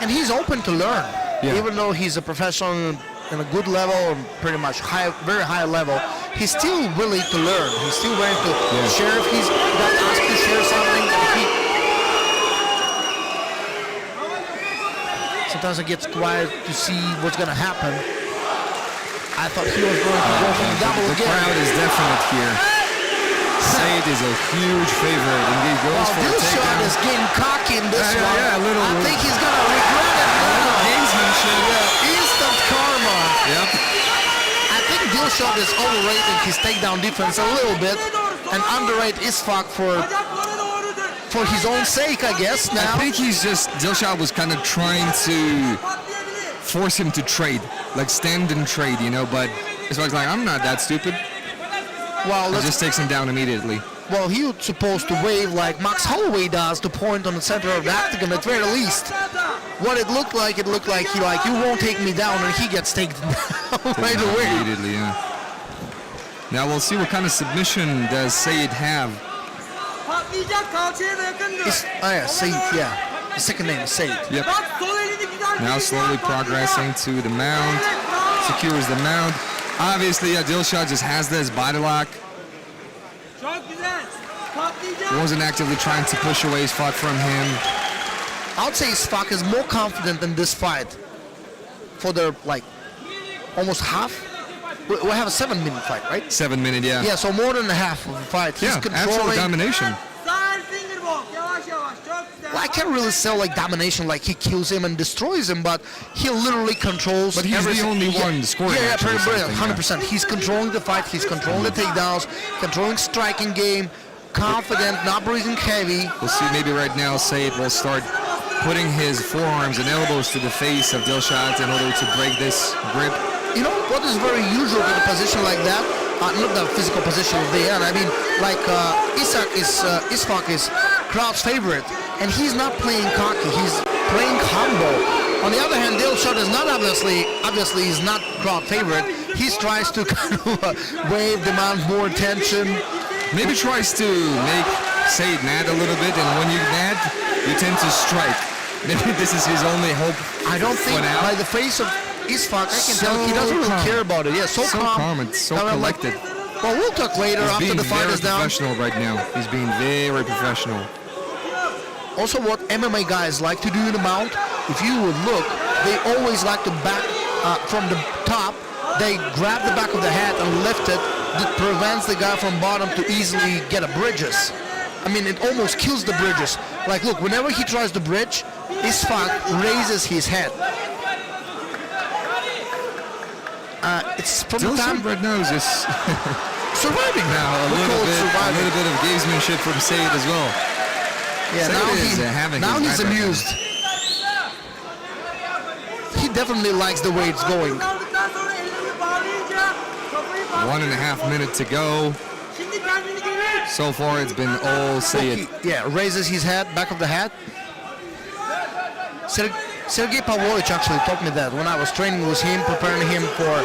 S6: And he's open to learn.
S7: Yeah.
S6: Even though he's a professional in a good level, pretty much very high level, he's still willing to learn. He's still willing to share if he's got asked to share something. Sometimes it gets quiet to see what's going to happen. I thought he was going to go for the double
S7: The
S6: again.
S7: crowd is definite here. Said is a huge favorite, and he goes for a
S6: Dilshad
S7: takedown.
S6: is getting cocky in this one.
S7: Yeah, a little.
S6: I think he's going to regret it now.
S7: Gamesmanship.
S6: Instant karma.
S7: Yep.
S6: I think Dilshad is overrating his takedown defense a little bit and underrate Isfak for his own sake, I guess, now.
S7: I think he's just, Dilshad was kind of trying to force him to trade, like stand and trade, you know, but it's like, I'm not that stupid.
S6: Well,
S7: It just takes him down immediately.
S6: well, he was supposed to wave like Max Holloway does to point on the center of the octagon at very least. What it looked like he like, you won't take me down, and he gets taken down right away.
S7: Immediately, yeah. Now we'll see what kind of submission does Said have.
S6: Said, yeah. The second name is Said.
S7: Yep. Now slowly progressing to the mount. Secures the mount. Obviously, Dilshad just has this body lock. Wasn't actively trying to push away his fight from him.
S6: I would say Isfak is more confident in this fight for the, like, almost half. We have a 7-minute fight, right?
S7: 7 minute, yeah.
S6: Yeah, so more than half of the fight. He's
S7: Yeah, absolute
S6: controlling.
S7: domination.
S6: Well, I can't really say like domination, like he kills him and destroys him, but he literally controls.
S7: But he's the
S6: everything.
S7: only one scoring.
S6: Yeah,
S7: actually,
S6: pretty
S7: something,
S6: brilliant, 100%. He's controlling the fight. He's controlling the takedowns, controlling striking game, confident, not breathing heavy.
S7: We'll see maybe right now Said will start putting his forearms and elbows to the face of Dilshad in order to break this grip.
S6: You know what is very usual in a position like that? Not the physical position of the end. I mean, like Isfak is crowd's favorite, and he's not playing cocky. He's playing humble. On the other hand, Dilshad is not obviously he's not crowd favorite. He tries to kind of wave, demand more attention.
S7: Maybe tries to make Said mad a little bit, and when you're mad, you tend to strike. Maybe this is his only hope.
S6: I don't think
S7: for now.
S6: by the face of Isfak, I can tell he doesn't really care about it. Yeah, so calm.
S7: And so
S6: Now I'm like,
S7: collected.
S6: well, we'll talk later
S7: He's
S6: after
S7: being
S6: the fight
S7: very
S6: is down.
S7: professional right now. He's being very professional.
S6: Also, what MMA guys like to do in the mount, if you would look, they always like to back from the top. They grab the back of the head and lift it. That prevents the guy from bottom to easily get a bridges. I mean, it almost kills the bridges. Like, look, whenever he tries the bridge, Isfak raises his head. It's from the time
S7: right now is just
S6: surviving
S7: now a
S6: We'll
S7: little
S6: call it surviving.
S7: bit of gamesmanship from Said as well.
S6: Yeah,
S7: Said
S6: now
S7: is
S6: he's
S7: having his night right
S6: amused. He definitely likes the way it's going.
S7: 1.5 minutes to go. So far, it's been all Said.
S6: Yeah, raises his head, back of the head. Sergey Pavlovich actually taught me that when I was training with him, preparing him for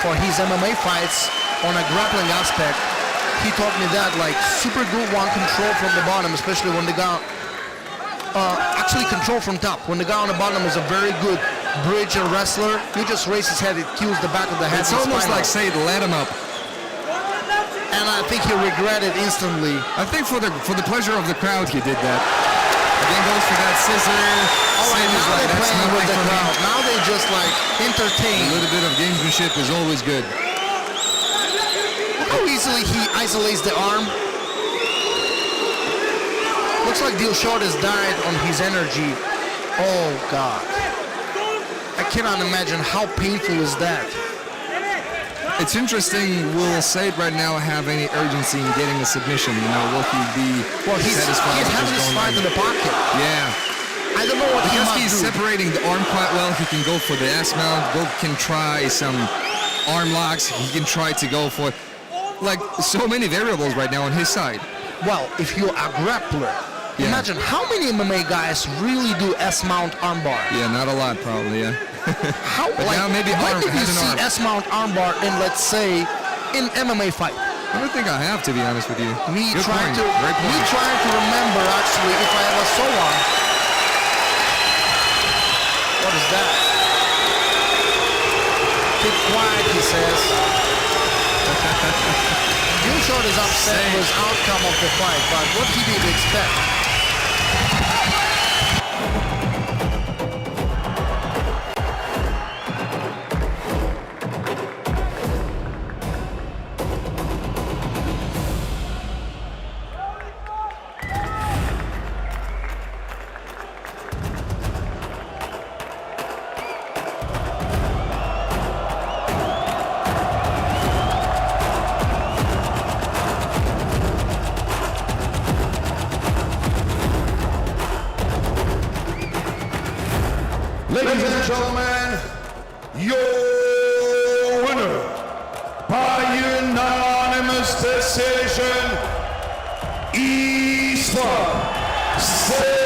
S6: for his MMA fights on a grappling aspect. He taught me that, like, super good one control from the bottom, especially when the guy actually control from top. When the guy on the bottom is a very good bridge and wrestler, you just raise his head, it kills the back of the head.
S7: It's almost like Said let him up.
S6: And I think he regretted instantly.
S7: I think for the pleasure of the crowd, he did that. Again, goes for that scissor.
S6: All right, now
S7: like,
S6: they're
S7: that's
S6: playing
S7: not
S6: with the
S7: for me.
S6: crowd. Now they just like entertain.
S7: A little bit of gamesmanship is always good.
S6: Look how easily he isolates the arm. Looks like Dilshot has died on his energy. Oh God. I cannot imagine how painful is that.
S7: It's interesting, will Said right now have any urgency in getting a submission? You know, will he be satisfied
S6: he's
S7: with
S6: having
S7: just
S6: his
S7: going
S6: fight in the pocket.
S7: Yeah.
S6: I don't know what he
S7: Because
S6: might
S7: he's
S6: do.
S7: separating the arm quite well, he can go for the S-mount, can try some arm locks, he can try to go for, like, so many variables right now on his side.
S6: Well, if you're a grappler, imagine how many MMA guys really do S-mount armbar.
S7: Yeah, not a lot probably, yeah.
S6: How,
S7: But
S6: like,
S7: now maybe
S6: when
S7: arm
S6: did you
S7: has an
S6: see
S7: arm.
S6: S-mount armbar in, let's say, in MMA fight?
S7: I don't think I have, to be honest with you.
S6: Me
S7: Good
S6: trying
S7: point. Great point.
S6: to remember actually if I ever saw one. What is that? Keep quiet, he says. Dilshot is upset with the outcome of the fight, but what he did expect?
S1: Ladies and gentlemen, your winner by unanimous decision, Isfak Said.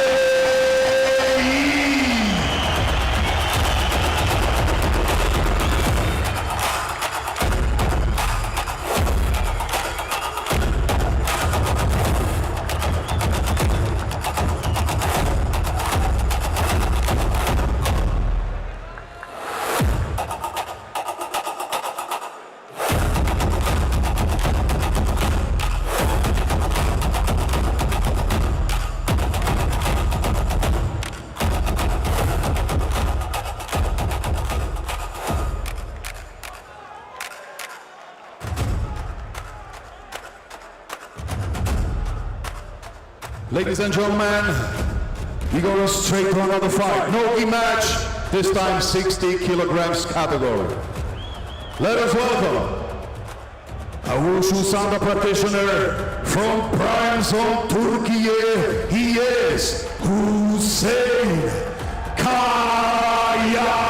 S1: Ladies and gentlemen, we go straight to another fight. No match, this time 60 kilograms category. Let us welcome a Wushu Sanda practitioner from Prime Zone, Türkiye. He is Huseyn Kaya.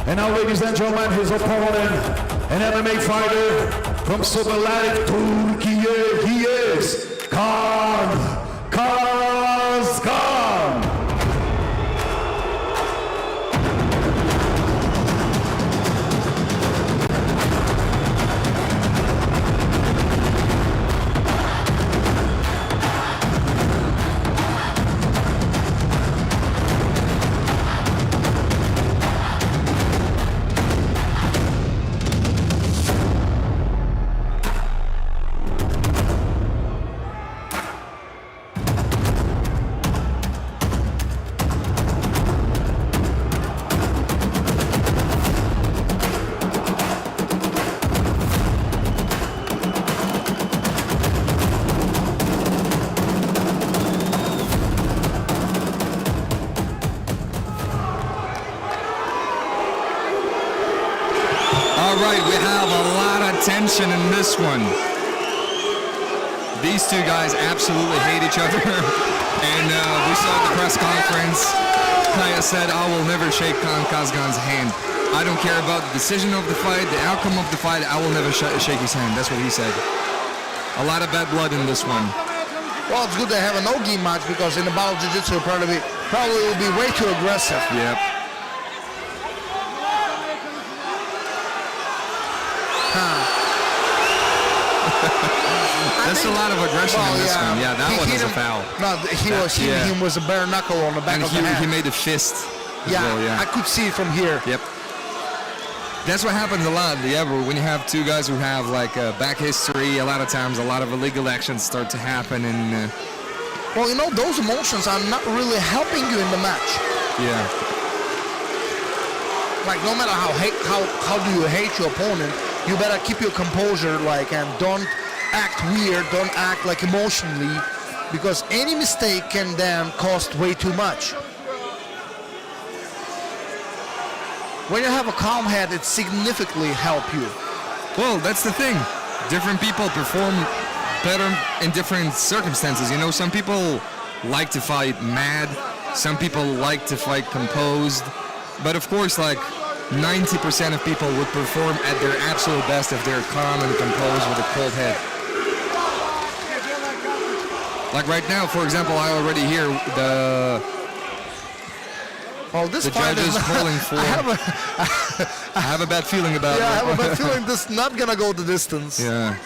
S1: And now, ladies and gentlemen, his opponent, an MMA fighter from Zalal, Türkiye, he is Kazgan.
S7: All right, we have a lot of tension in this one. These two guys absolutely hate each other. And we saw at the press conference, Kaya said, I will never shake Kazgan's hand. I don't care about the decision of the fight, the outcome of the fight, I will never shake his hand. That's what he said. A lot of bad blood in this one.
S3: Well, it's good to have a no-gi match because in the battle jiu-jitsu probably will be way too aggressive.
S7: Yep. There's a lot of aggression in this one. Yeah, that one was a foul.
S3: No, he was hitting him with a bare knuckle on the back of the head.
S7: He made a fist as well, yeah.
S3: I could see it from here.
S7: Yep. That's what happens a lot, when you have two guys who have like a back history, a lot of times a lot of illegal actions start to happen and...
S3: Well, you know, those emotions are not really helping you in the match.
S7: Yeah.
S3: Like, no matter how do you hate your opponent, you better keep your composure, like, and don't act weird, don't act like emotionally, because any mistake can then cost way too much. When you have a calm head, it significantly helps you.
S7: Well, that's the thing. Different people perform better in different circumstances. You know, some people like to fight mad, some people like to fight composed, but of course, like, 90% of people would perform at their absolute best if they're calm and composed with a cold head. Like right now, for example, I already hear the judges calling for... I have a bad feeling about it.
S3: Yeah, I have a bad feeling this is not going to go the distance.
S7: Yeah.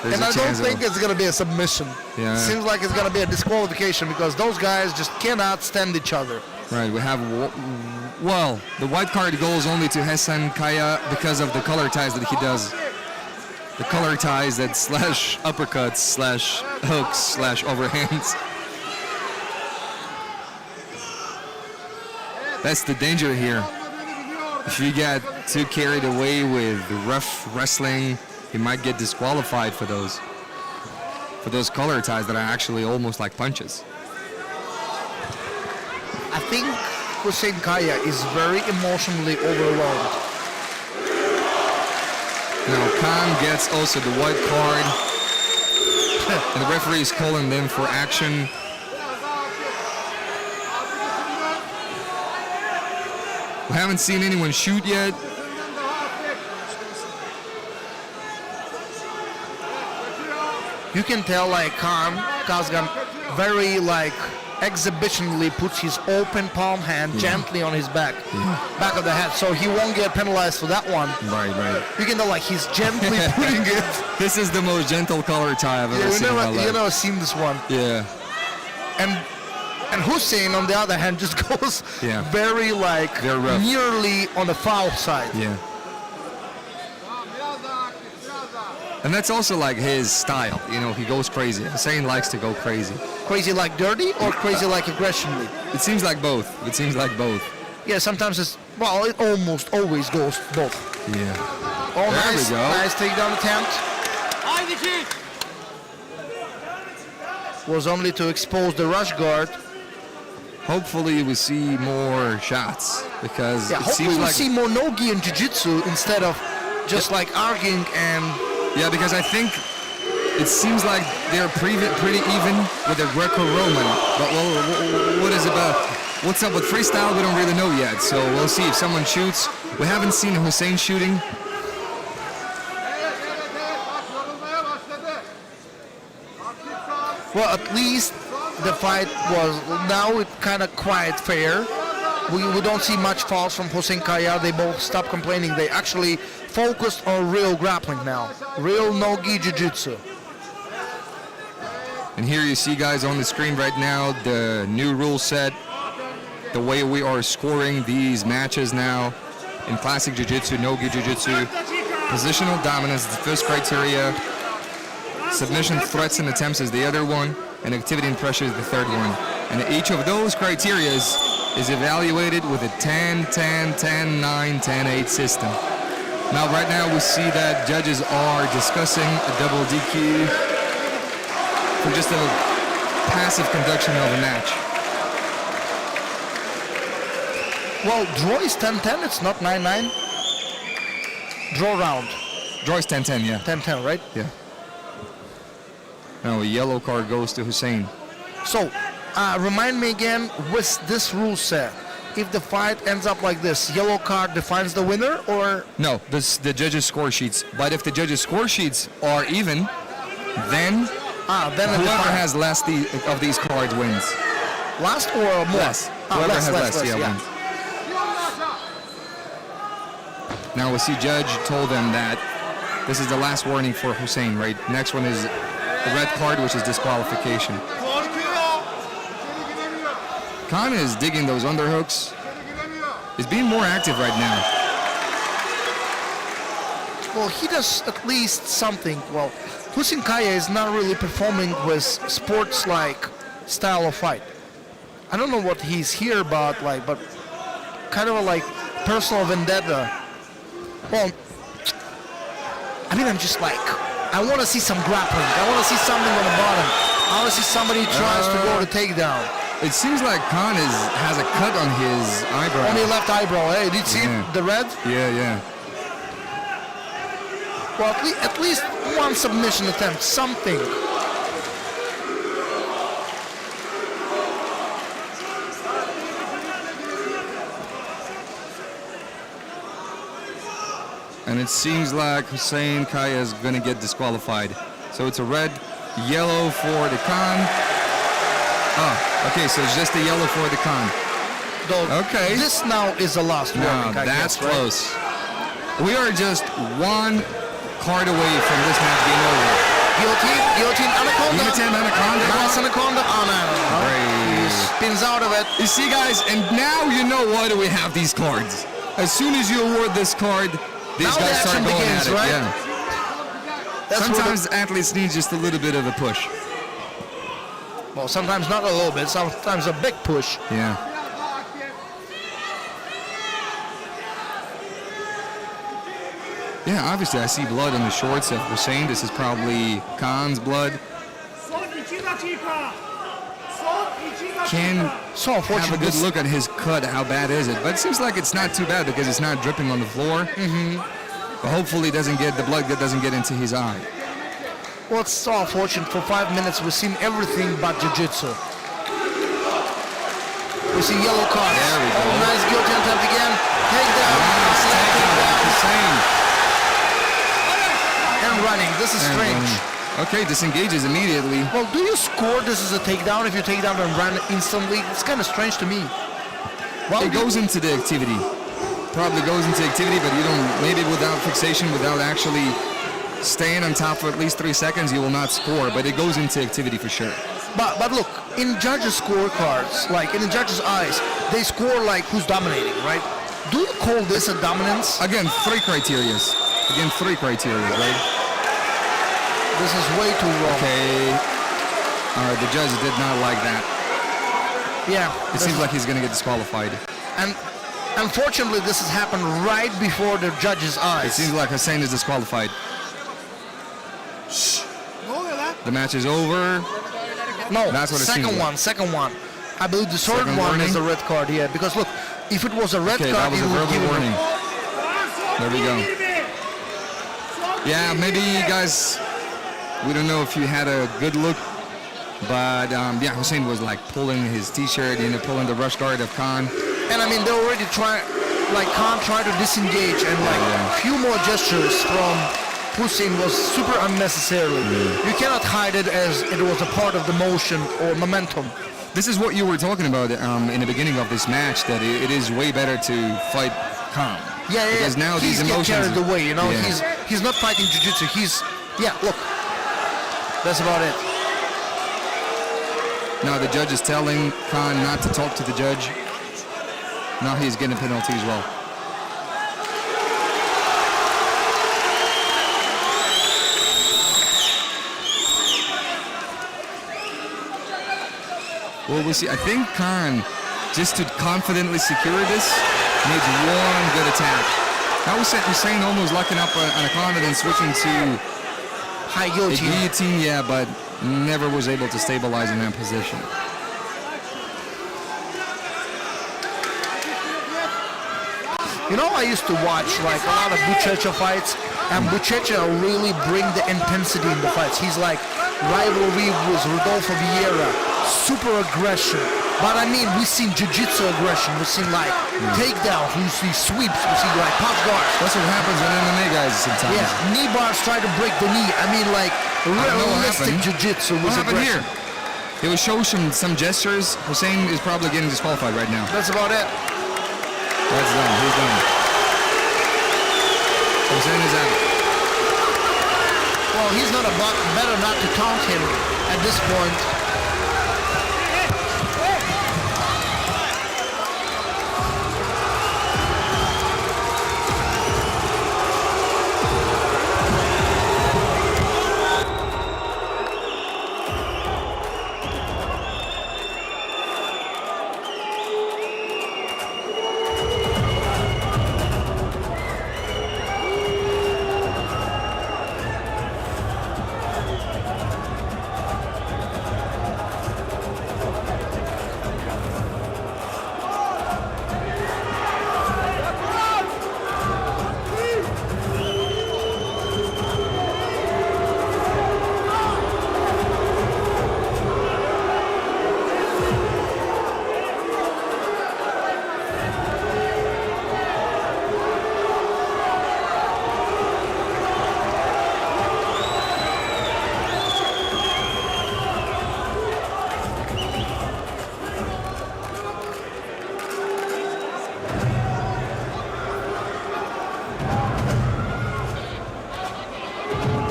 S3: And I don't think it's going to be a submission.
S7: Yeah.
S3: It seems like it's going to be a disqualification because those guys just cannot stand each other.
S7: Right, we have... Well, the white card goes only to Hasan Kaya because of the color ties that he does. The color ties that slash uppercuts, slash hooks, slash overhands. That's the danger here. If you get too carried away with rough wrestling, you might get disqualified for those color ties that are actually almost like punches.
S3: I think Huseyn Kaya is very emotionally overwhelmed.
S7: Now Kaan gets also the white card, and the referee is calling them for action. We haven't seen anyone shoot yet.
S3: You can tell like Kazgan very like exhibitionally puts his open palm hand gently on his back of the head, so he won't get penalized for that one.
S7: Right.
S3: You can tell like he's gently putting it.
S7: This is the most gentle color tie I've ever seen in my life.
S3: You never seen this one.
S7: Yeah.
S3: And Huseyn on the other hand just goes very rough. Nearly on the foul side.
S7: Yeah. And that's also like his style, you know, he goes crazy. Huseyn likes to go crazy.
S3: Crazy like dirty or crazy like aggressionly?
S7: It seems like both.
S3: Yeah, sometimes it almost always goes both.
S7: Yeah.
S3: Oh,
S7: there
S3: nice.
S7: we go.
S3: Nice takedown attempt. Was only to expose the rush guard.
S7: Hopefully we see more shots because it
S3: hopefully
S7: seems
S3: we
S7: like...
S3: see more no-gi and jiu-jitsu instead of just like arguing and...
S7: Yeah, because I think it seems like they're pretty even with the Greco-Roman. But what's up with freestyle? We don't really know yet. So we'll see if someone shoots. We haven't seen Huseyn shooting.
S6: Well, at least the fight was now it kind of quiet fair. We don't see much falls from Huseyn Kaya. They both stopped complaining. They actually focused on real grappling now, real no-gi jiu-jitsu.
S7: And here you see, guys, on the screen right now the new rule set, the way we are scoring these matches now in classic jiu-jitsu, no-gi jiu-jitsu. Positional dominance is the first criteria. Submission, threats, and attempts is the other one, and activity and pressure is the third one. And each of those criteria is evaluated with a 10, 10, 10, 9, 10, 8 system. Now, right now, we see that judges are discussing a double DQ for just a passive conduction of a match.
S6: Well, draw is 10-10, it's not 9-9. Draw round.
S7: Draw is 10-10, yeah.
S6: 10-10, right?
S7: Yeah. Now a yellow card goes to Huseyn.
S6: So, remind me again, with this rule set, if the fight ends up like this, yellow card defines the winner, or?
S7: No, the judges' score sheets. But if the judges' score sheets are even, then whoever has less of these cards wins.
S6: Last or more?
S7: Less. Whoever has less, wins. Now we see judge told them that this is the last warning for Huseyn, right? Next one is a red card, which is disqualification. Kaan is digging those underhooks. He's being more active right now.
S6: Well, he does at least something. Well, Huseyn Kaya is not really performing with sports-like style of fight. I don't know what he's here about, but kind of like personal vendetta. Well, I mean, I'm just like, I want to see some grappling. I want to see something on the bottom. I want to see somebody who tries to go to takedown.
S7: It seems like Kaan has a cut on his eyebrow.
S6: On your left eyebrow. Hey, did you see the red?
S7: Yeah.
S6: Well, at least one submission attempt, something.
S7: And it seems like Huseyn Kaya is going to get disqualified. So it's a red, yellow for the Kaan. Oh, okay, so it's just a yellow for the Kaan. Okay.
S6: This now is the last warning, I
S7: that's
S6: guess, right?
S7: close. We are just one card away from this match being over.
S6: Guillotine, anaconda.
S7: Guillotine, anaconda.
S6: Nice anaconda. Oh, no. He spins out of it.
S7: You see, guys, and now you know why do we have these cards. As soon as you award this card, these
S6: now
S7: guys start going
S6: begins,
S7: at it.
S6: right?
S7: Yeah. Sometimes athletes need just a little bit of a push.
S6: Well, sometimes not a little bit, sometimes a big push.
S7: Yeah. Yeah, obviously I see blood on the shorts of Huseyn. This is probably Kaan's blood. Can have a good look at his cut, how bad is it? But it seems like it's not too bad because it's not dripping on the floor. But hopefully the blood doesn't get into his eye.
S6: Well, it's so unfortunate. For 5 minutes, we've seen everything but jiu-jitsu. We see yellow cards.
S7: There we go.
S6: Oh, nice guillotine attempt again. Takedown. And running. This is strange.
S7: Okay, disengages immediately.
S6: Well, do you score this as a takedown if you take down and run instantly? It's kind of strange to me.
S7: Well, it goes into the activity. Probably goes into activity, but you don't, maybe without fixation, without actually staying on top for at least 3 seconds, you will not score, but it goes into activity for sure.
S6: But look, in judges' scorecards, like in the judges' eyes, they score like who's dominating, right? Do you call this a dominance?
S7: Again, 3 criteria, right?
S6: This is way too wrong.
S7: Okay. All right, the judge did not like that.
S6: Yeah.
S7: It seems like he's going to get disqualified.
S6: And unfortunately, this has happened right before the judge's eyes.
S7: It seems like Huseyn is disqualified. The match is over.
S6: No,
S7: that's what it seems like.
S6: second one. I believe the third one is the red card here. Because look, if it was a red card,
S7: that was a verbal warning. There we go. Yeah, maybe guys, We don't know if he had a good look, but yeah, Huseyn was like pulling his t-shirt, pulling the rush guard of Kaan.
S6: And I mean, they already Kaan tried to disengage, and a few more gestures from Huseyn was super unnecessarily. You cannot hide it as it was a part of the motion or momentum.
S7: This is what you were talking about in the beginning of this match, that it is way better to fight calm.
S6: Yeah,
S7: because now
S6: he's
S7: these emotions
S6: carried away,
S7: Yeah.
S6: He's not fighting jiu-jitsu. Look, that's about it.
S7: Now the judge is telling Kaan not to talk to the judge. Now he's getting a penalty as well. Well, we'll see. I think Kaan, just to confidently secure this, needs one good attack. Now Huseyn almost locking up on a confidence, switching to
S6: high
S7: guillotine, yeah, but never was able to stabilize in that position.
S6: I used to watch a lot of Buchecha fights, and Buchecha really bring the intensity in the fights. He's like rivalry with Rodolfo Vieira, super aggression. But I mean, we've seen jiu-jitsu aggression. We've seen takedowns, we see sweeps, we see pop guards.
S7: That's what happens in MMA guys sometimes.
S6: Yeah, knee bars try to break the knee. I mean, realistic jiu-jitsu was
S7: What happened
S6: aggression.
S7: here? It will show some gestures. Huseyn is probably getting disqualified right now.
S6: That's about it.
S7: That's done. He's done. Huseyn is out.
S6: Well, he's not better not to taunt him at this point.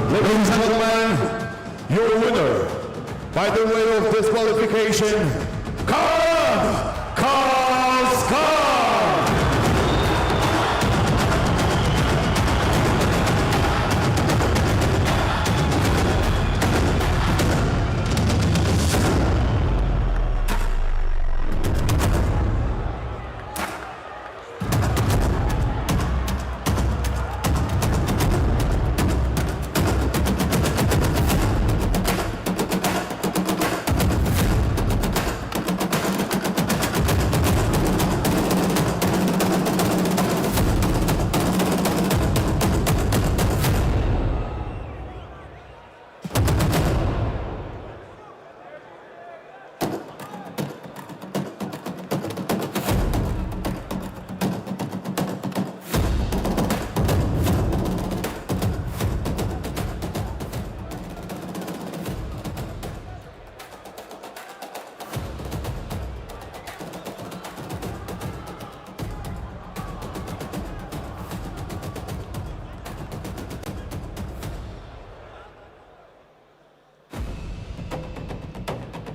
S1: Ladies and gentlemen, your winner by the way of disqualification, Kazgan!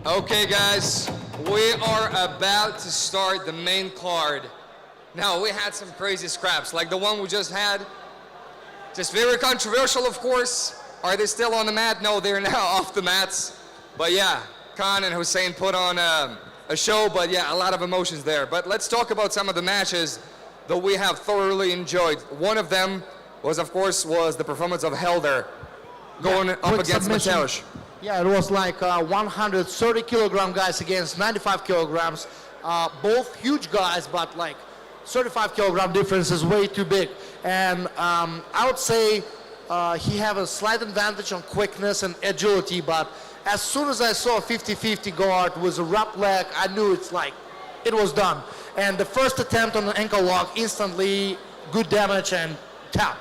S2: Okay guys, we are about to start the main card. Now we had some crazy scraps, like the one we just had. Just very controversial, of course. Are they still on the mat? No, they're now off the mats. But yeah, Kaan and Huseyn put on a show, but yeah, a lot of emotions there. But let's talk about some of the matches that we have thoroughly enjoyed. One of them was, of course, the performance of Helder going up against Mateusz.
S3: Yeah, it was like 130 kilogram guys against 95 kilograms. Both huge guys, but like 35 kilogram difference is way too big. And I would say he have a slight advantage on quickness and agility, but as soon as I saw a 50-50 guard with a wrap leg, I knew it's like, it was done. And the first attempt on the ankle lock, instantly good damage and tap.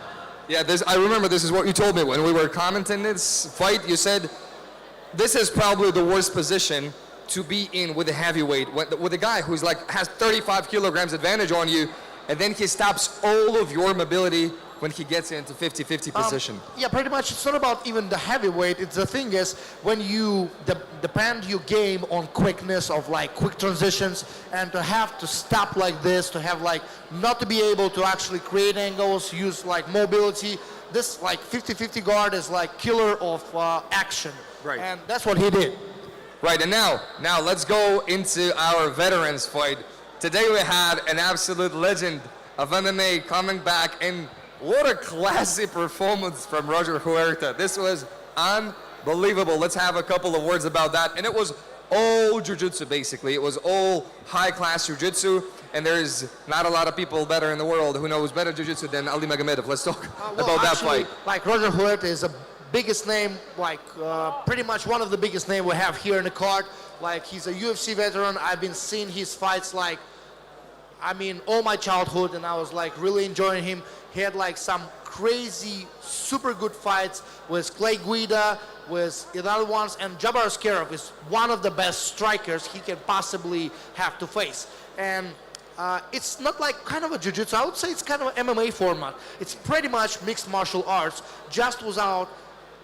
S2: Yeah, I remember this is what you told me when we were commenting this fight. You said, this is probably the worst position to be in with a heavyweight, with a guy who's like, has 35 kilograms advantage on you, and then he stops all of your mobility when he gets into 50-50 position.
S3: Yeah, pretty much. It's not about even the heavyweight. It's the thing is when you depend your game on quickness of like quick transitions, and to have to stop like this, to have like not to be able to actually create angles, use like mobility. This like 50-50 guard is like killer of action.
S2: Right.
S3: And that's what he did.
S2: Right, and now let's go into our veterans fight. Today we had an absolute legend of MMA coming back, and what a classy performance from Roger Huerta. This was unbelievable. Let's have a couple of words about that. And it was all jiu-jitsu, basically. It was all high-class jiu-jitsu, and there's not a lot of people better in the world who knows better jiu-jitsu than Ali Magomedrasul. Let's talk about that fight.
S3: Like Roger Huerta is the biggest name, like pretty much one of the biggest name we have here in the card. Like he's a UFC veteran. I've been seeing his fights like, I mean, all my childhood, and I was like really enjoying him. He had like some crazy, super good fights with Clay Guida, with other ones, and Jabbar Eskiev is one of the best strikers he can possibly have to face. And it's not like kind of a jiu-jitsu. I would say it's kind of an MMA format. It's pretty much mixed martial arts, just without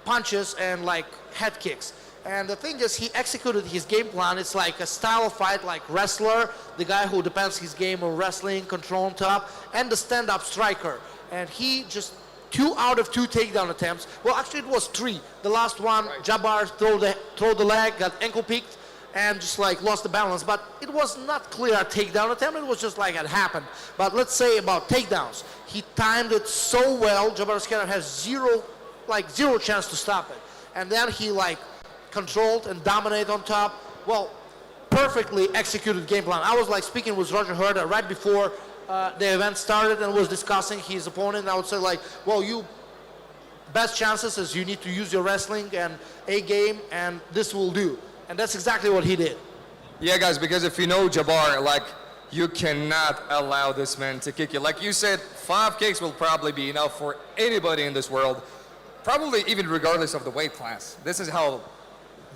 S3: punches and like head kicks. And the thing is, he executed his game plan. It's like a style of fight like wrestler, the guy who depends his game on wrestling, control on top, and the stand-up striker. And he just 2 out of 2 takedown attempts. Well, actually it was 3. The last one, Jabbar throw the leg, got ankle picked, and just like lost the balance. But it was not clear a takedown attempt. It was just like it happened. But let's say about takedowns, he timed it so well. Jabbar Eskiev has zero chance to stop it. And then he like controlled and dominated on top. Well, perfectly executed game plan. I was like speaking with Roger Huerta right before the event started and was discussing his opponent. I would say like, well, you best chances is you need to use your wrestling and A game, and this will do. And that's exactly what he did.
S2: Yeah, guys, because if you know Jabbar, like, you cannot allow this man to kick you. Like you said, 5 kicks will probably be enough for anybody in this world, probably even regardless of the weight class. This is how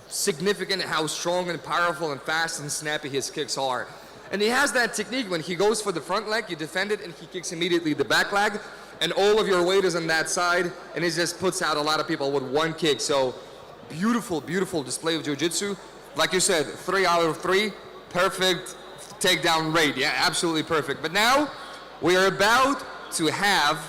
S2: significant, how strong and powerful and fast and snappy his kicks are. And he has that technique when he goes for the front leg, you defend it, and he kicks immediately the back leg, and all of your weight is on that side, and he just puts out a lot of people with 1 kick. So beautiful, beautiful display of jiu-jitsu. Like you said, 3 out of 3, perfect takedown rate. Yeah, absolutely perfect. But now we are about to have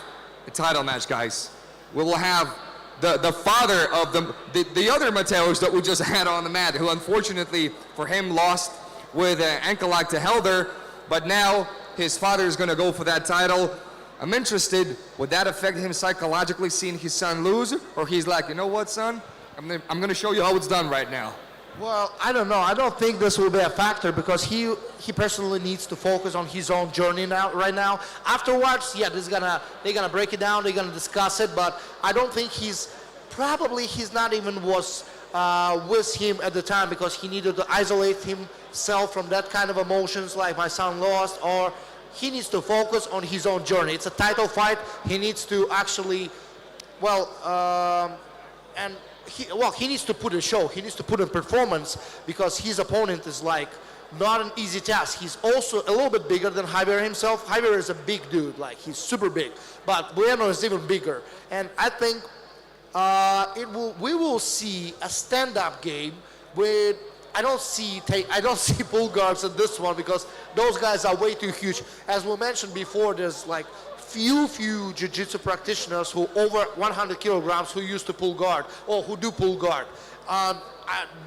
S2: a title match, guys. We will have the father of the other Mateos that we just had on the mat, who unfortunately for him lost with an ankle lock to Helder, but now his father is going to go for that title. I'm interested, would that affect him psychologically seeing his son lose? Or he's like, you know what, son? I'm going to show you how it's done right now.
S3: Well, I don't know. I don't think this will be a factor because he personally needs to focus on his own journey right now. Afterwards, yeah, they're gonna break it down. They're gonna discuss it, but I don't think he's not even was with him at the time because he needed to isolate himself from that kind of emotions like my son lost, or he needs to focus on his own journey. It's a title fight. He needs to actually, he needs to put a show. He needs to put a performance because his opponent is like not an easy task. He's also a little bit bigger than Javier himself. Javier is a big dude, like he's super big, but Bueno is even bigger. And I think we will see a stand-up game with. I don't see pull guards in this one because those guys are way too huge. As we mentioned before, there's like few jiu-jitsu practitioners who over 100 kilograms who used to pull guard or who do pull guard.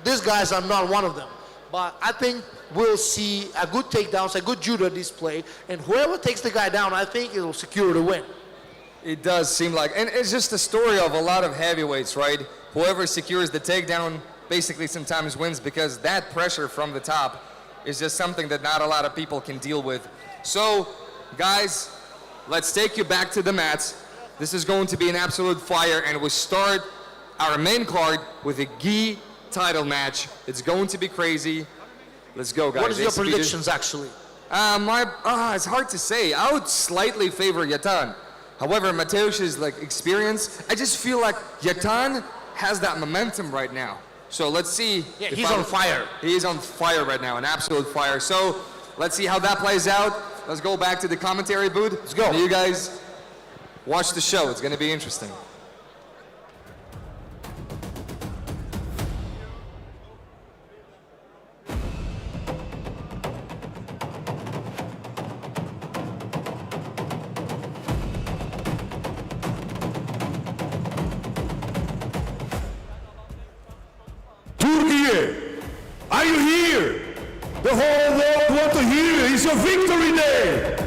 S3: These guys are not one of them. But I think we'll see a good takedowns, a good judo display, and whoever takes the guy down, I think it will secure the win.
S2: It does seem like, and it's just the story of a lot of heavyweights, right? Whoever secures the takedown basically sometimes wins because that pressure from the top is just something that not a lot of people can deal with. So, guys, let's take you back to the mats. This is going to be an absolute fire, and we start our main card with a gi title match. It's going to be crazy. Let's go, guys.
S3: What is your
S2: ACBJJ.
S3: predictions, actually?
S2: It's hard to say. I would slightly favor Yatan. However, Mateusz's experience, I just feel like Yatan has that momentum right now. So let's see.
S3: Yeah, he's on fire.
S2: He is on fire right now, an absolute fire. So let's see how that plays out. Let's go back to the commentary booth. Let's go. You guys watch the show. It's going to be interesting.
S1: Türkiye, are you here? The whole world wants to hear you. It's your victory day.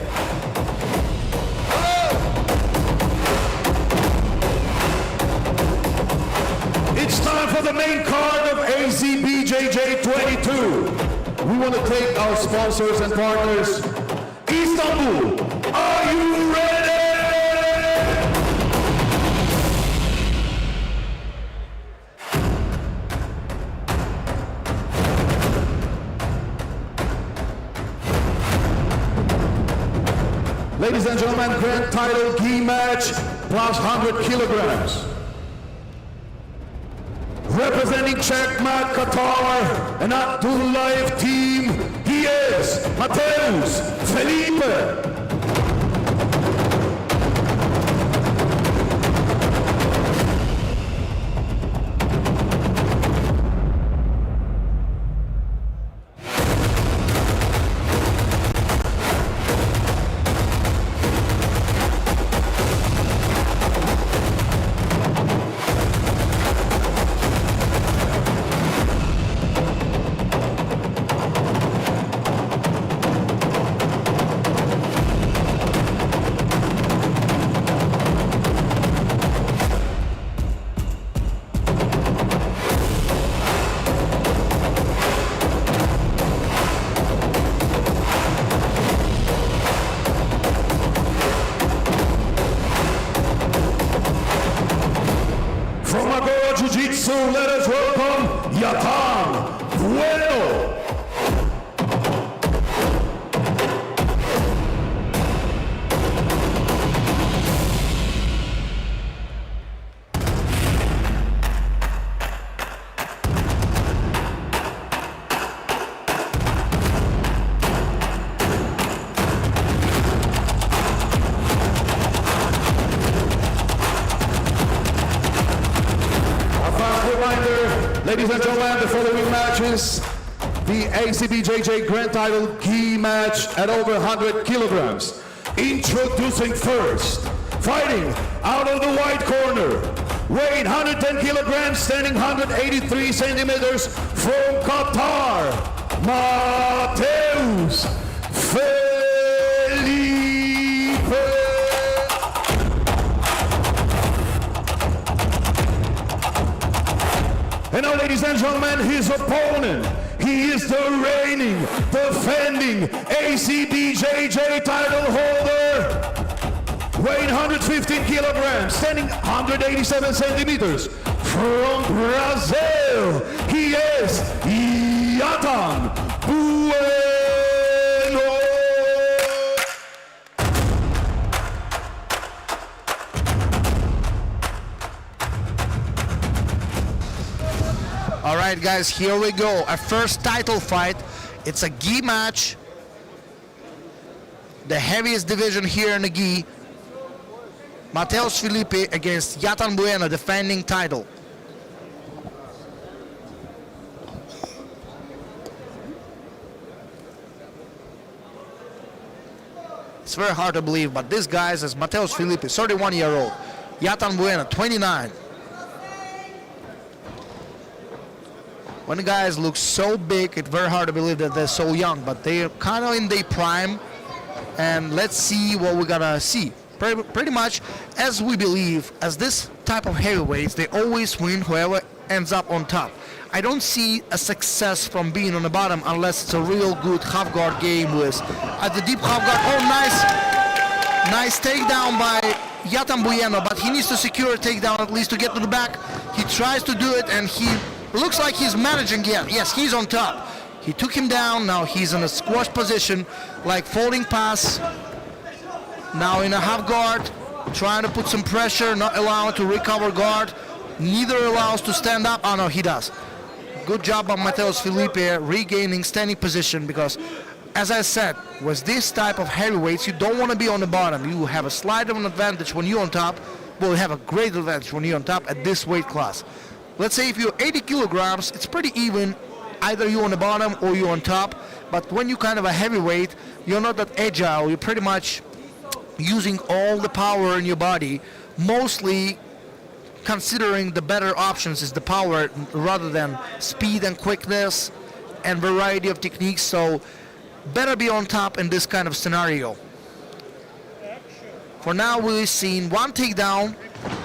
S1: It's time for the main card of ACBJJ 22. We want to thank our sponsors and partners. Istanbul, are you ready? Ladies and gentlemen, grand title gi match plus 100 kilograms. Representing Checkmat Qatar and Abdullah team, he is Mateus Felipe. Jiu-Jitsu, let us welcome Yatan Bueno. Ladies and gentlemen, the following matches, the ACBJJ Grand Title gi match at over 100 kilograms. Introducing first, fighting out of the white corner, weighing 110 kilograms, standing 183 centimeters from Qatar, Mateus Felipe. And now, ladies and gentlemen, his opponent, he is the reigning, defending ACBJJ title holder, weighing 115 kilograms, standing 187 centimeters, from Brazil, he is Yatan Bueno.
S6: All right, guys, here we go. Our first title fight. It's a gi match. The heaviest division here in the gi. Mateus Felipe against Yatan Bueno, defending title. It's very hard to believe, but this guy is Mateus Felipe, 31-year-old. Yatan Bueno, 29. When the guys look so big, it's very hard to believe that they're so young, but they're kind of in their prime. And let's see what we're gonna see. Pretty much, as we believe, as this type of heavyweights, they always win whoever ends up on top. I don't see a success from being on the bottom unless it's a real good half guard game with at the deep half guard. Oh, nice takedown by Yatan Bueno, but he needs to secure a takedown at least to get to the back. He tries to do it, and he looks like he's managing yet. Yes, he's on top. He took him down. Now he's in a squash position, like folding pass. Now in a half guard, trying to put some pressure, not allowing to recover guard. Neither allows to stand up. Oh no, he does. Good job by Mateus Felipe regaining standing position, because as I said, with this type of heavyweights, you don't want to be on the bottom. You have a slight of an advantage when you're on top. Well, you have a great advantage when you're on top at this weight class. Let's say if you're 80 kilograms, it's pretty even. Either you're on the bottom or you're on top. But when you're kind of a heavyweight, you're not that agile. You're pretty much using all the power in your body, mostly considering the better options is the power rather than speed and quickness and variety of techniques. So better be on top in this kind of scenario. For now, we've seen one takedown.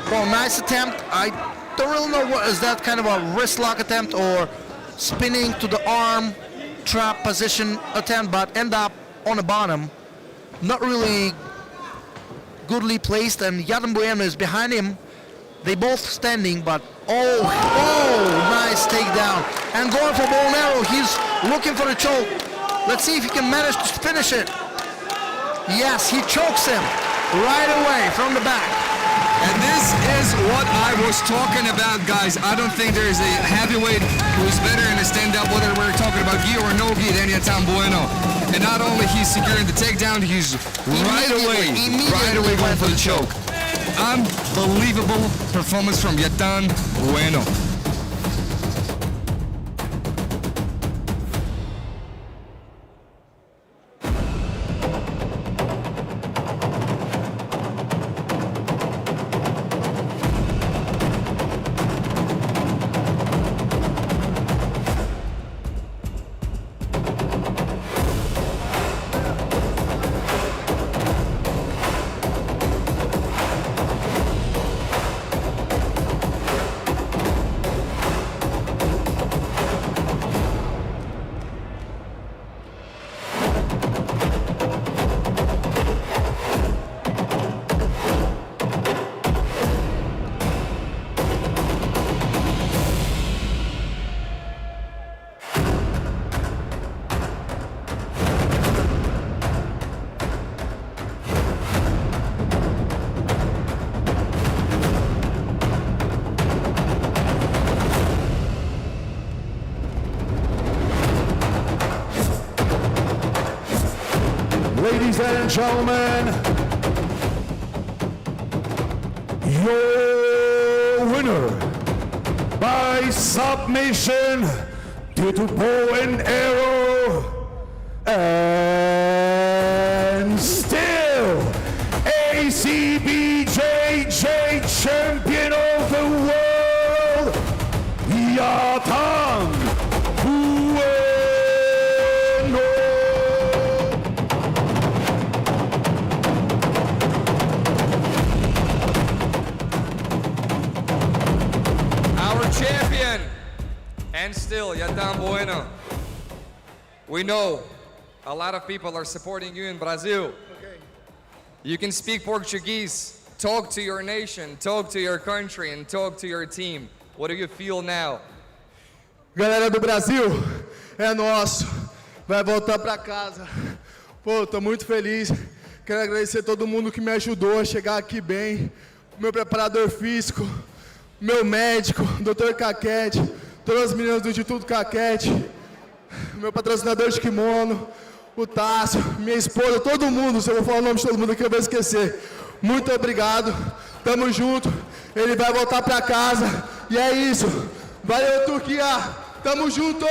S6: Well, nice attempt. I don't really know what is that, kind of a wrist lock attempt or spinning to the arm trap position attempt, but end up on the bottom. Not really goodly placed, and Yatan Bueno is behind him. They both standing, but oh, nice takedown. And going for bow and arrow, he's looking for the choke. Let's see if he can manage to finish it. Yes, he chokes him right away from the back.
S7: And this is what I was talking about, guys. I don't think there is a heavyweight who's better in a stand-up, whether we're talking about gi or no gi, than Yatan Bueno. And not only he's securing the takedown, he's right away going for the choke. Unbelievable performance from Yatan Bueno.
S1: Ladies and gentlemen, your winner by submission due to bow and arrow, and still ACBJJ champion of the world, Yatan Bueno.
S2: Champion, and still Yatan Bueno. We know a lot of people are supporting you in Brazil. Okay. You can speak Portuguese. Talk to your nation, talk to your country, and talk to your team. What do you feel now?
S8: Galera do Brasil, é nosso. Vai voltar para casa. Pô, tô muito feliz. Quero agradecer todo mundo que me ajudou a chegar aqui bem. Meu preparador físico, meu médico, Dr. Caquete, todas as meninas do Instituto Caquete, meu patrocinador de kimono, o Tássio, minha esposa, todo mundo. Se eu vou falar o nome de todo mundo aqui, eu vou esquecer. Muito obrigado, tamo junto. Ele vai voltar pra casa e é isso. Valeu, Turquia, tamo junto.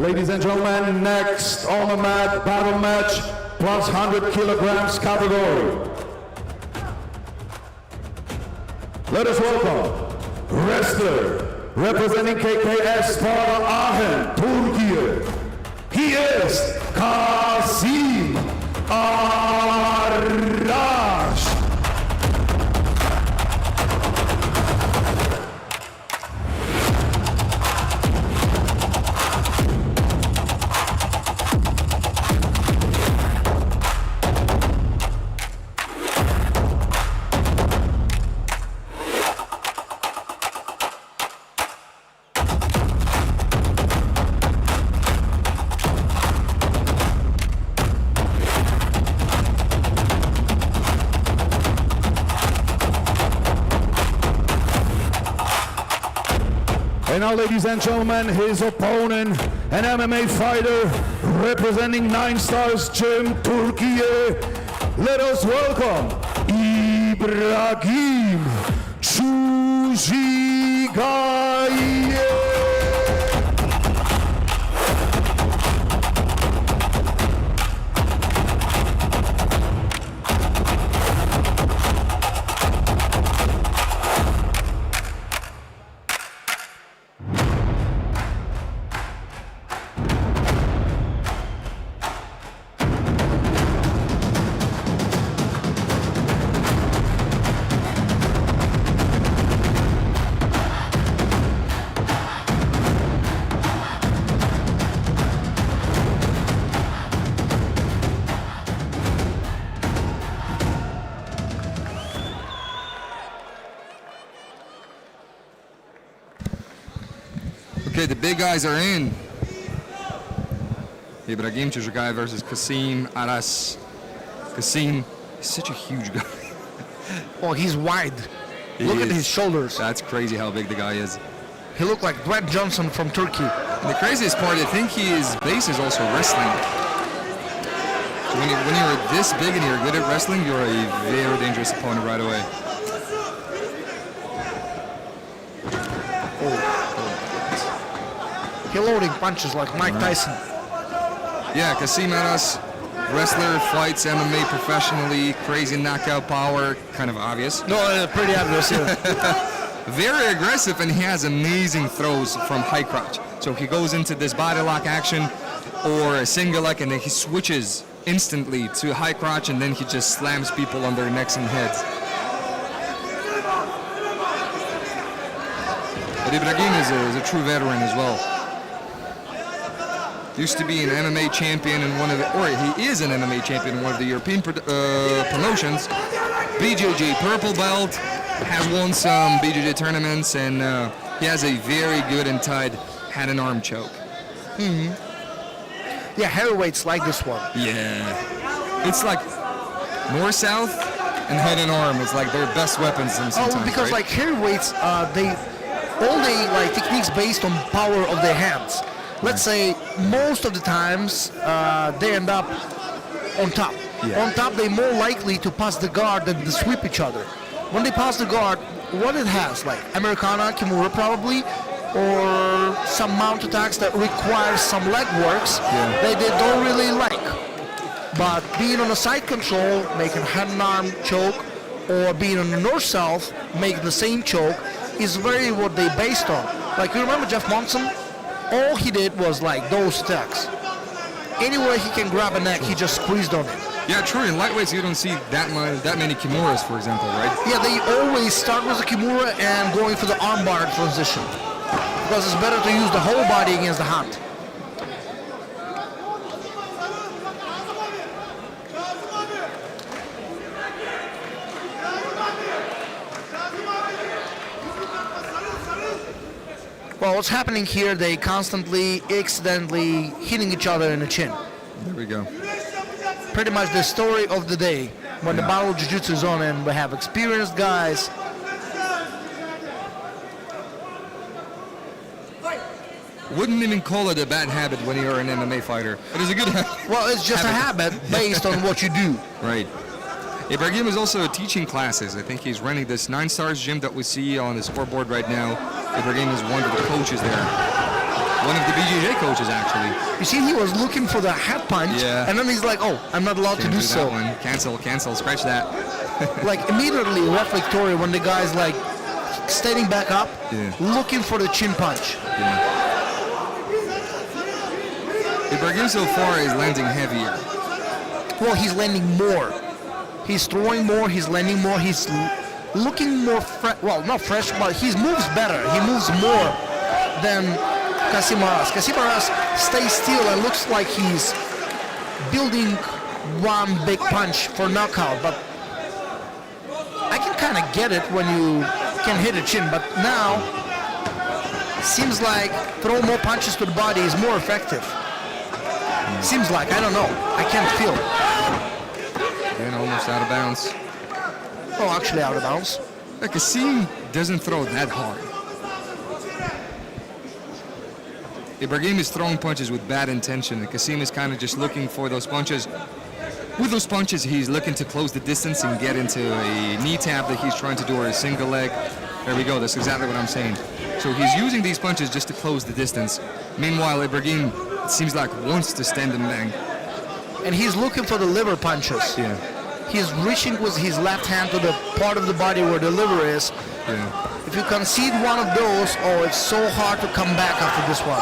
S1: Ladies and gentlemen, next on the mat, battle match, plus 100 kilograms category. Let us welcome wrestler representing KKS Sparta Aachen, Türkiye. He is Kazim Arash. And now, ladies and gentlemen, his opponent, an MMA fighter representing 9 Stars Gym, Türkiye. Let us welcome Ibrahim Chujigaye.
S7: Okay, the big guys are in. Ibrahim Chujigaye versus Kazim Arash. Kazim is such a huge guy.
S6: Oh, he's wide. Look at his shoulders.
S7: That's crazy how big the guy is.
S6: He looked like Dwayne Johnson from Turkey.
S7: And the craziest part, I think his base is also wrestling. So when you're this big and you're good at wrestling, you're a very dangerous opponent right away.
S6: He loading punches like Mike Tyson.
S7: Yeah, Kazim Arash, wrestler, fights MMA professionally, crazy knockout power, kind of obvious.
S6: No, pretty obvious, yeah.
S7: Very aggressive, and he has amazing throws from high crouch. So he goes into this body lock action or a single leg, and then he switches instantly to high crouch, and then he just slams people on their necks and heads. But Ibrahim is a true veteran as well. Used to be an MMA champion in one of the, or he is an MMA champion in one of the European promotions. BJJ purple belt, has won some BJJ tournaments, and he has a very good and tight hand and arm choke.
S6: Yeah, heavyweights like this one.
S7: Yeah, it's like north south and head and arm. It's like their best weapons sometimes.
S6: Oh, because
S7: right?
S6: like heavyweights, they like techniques based on power of their hands. Let's say most of the times they end up on top.
S7: Yeah.
S6: On top, they're more likely to pass the guard than to sweep each other. When they pass the guard, what it has, like Americana, Kimura probably, or some mount attacks that require some leg works that they don't really like. But being on a side control, making hand and arm choke, or being on the north-south, making the same choke, is very what they based on. Like, you remember Jeff Monson? All he did was like those attacks. Anywhere he can grab a neck, he just squeezed on it.
S7: Yeah, true. In lightweights, you don't see that many Kimuras, for example, right?
S6: Yeah, they always start with the Kimura and going for the armbar transition. Because it's better to use the whole body against the hand. Well, what's happening here, they constantly, accidentally hitting each other in the chin.
S7: There we go.
S6: Pretty much the story of the day. When the battle of Jiu-Jitsu is on and we have experienced guys.
S7: Wouldn't even call it a bad habit when you're an MMA fighter. It is a good habit.
S6: Well, it's just a habit based on what you do.
S7: Right. Ibrahim is also teaching classes. I think he's running this 9 Stars gym that we see on the scoreboard right now. Ibrahim is one of the coaches there. one of the BJJ coaches, actually.
S6: You see, he was looking for the head punch,
S7: Yeah.
S6: and then he's like, oh, I'm not allowed
S7: Can't
S6: to do
S7: that
S6: so.
S7: one. Cancel, scratch that.
S6: Like immediately reflectory when the guy's like standing back up, looking for the chin punch.
S7: Ibrahim so far is landing heavier.
S6: Well, he's landing more. He's throwing more, he's landing more, he's looking more fresh. Well, not fresh, but he moves better. He moves more than Kasimaras. Kasimaras stays still and looks like he's building one big punch for knockout, but I can kind of get it when you can hit a chin, but now seems like throw more punches to the body is more effective. Seems like, I don't know, I can't feel.
S7: And almost out of bounds.
S6: Oh, actually out of bounds.
S7: Khalim doesn't throw that hard. Ibrahim is throwing punches with bad intention, and Khalim is kind of just looking for those punches. With those punches, he's looking to close the distance and get into a knee tap that he's trying to do, or a single leg. There we go, that's exactly what I'm saying. So he's using these punches just to close the distance. Meanwhile, Ibrahim, it seems like, wants to stand and bang.
S6: And he's looking for the liver punches.
S7: Yeah.
S6: He's reaching with his left hand to the part of the body where the liver is.
S7: Yeah.
S6: If you concede one of those, oh, it's so hard to come back after this one.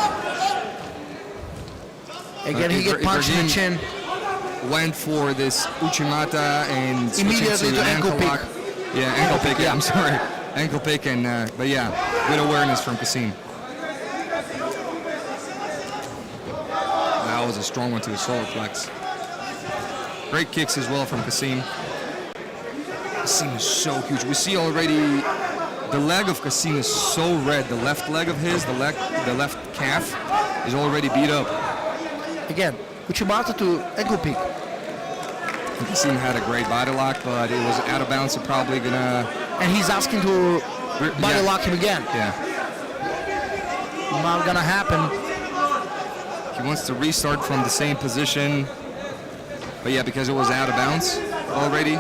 S6: Again, he get punched in the chin.
S7: Went for this Uchimata and
S6: Immediately to ankle pick.
S7: lock. Yeah, ankle pick, yeah, I'm sorry. Ankle pick, and but yeah, good awareness from Khalim. That was a strong one to the solar flex. Great kicks as well from Khalim. Khalim is so huge. We see already the leg of Khalim is so red. The left leg of his, the left calf is already beat up.
S6: Again, Uchimata to ankle pick.
S7: Khalim had a great body lock, but it was out of bounds, so probably gonna...
S6: And he's asking to body lock him again.
S7: Yeah.
S6: Not gonna happen.
S7: He wants to restart from the same position. But yeah, because it was out of bounds already,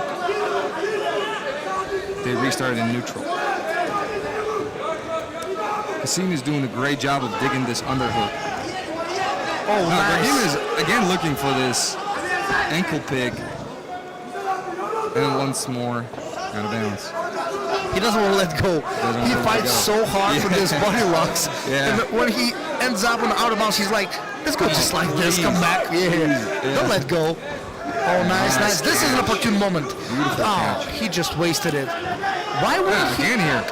S7: they restarted in neutral. Khalim is doing a great job of digging this underhook.
S6: Oh, nice.
S7: Ibrahim is again looking for this ankle pick. And once more, out of bounds.
S6: He doesn't want to let go. He fights so hard for this body locks.
S7: Yeah.
S6: And when he ends up on the out of bounds, he's like, let's go just like this, come back. Yeah. Don't let go. Oh, nice. This is an opportune moment. Oh, he just wasted it. Why would he?
S7: Again here.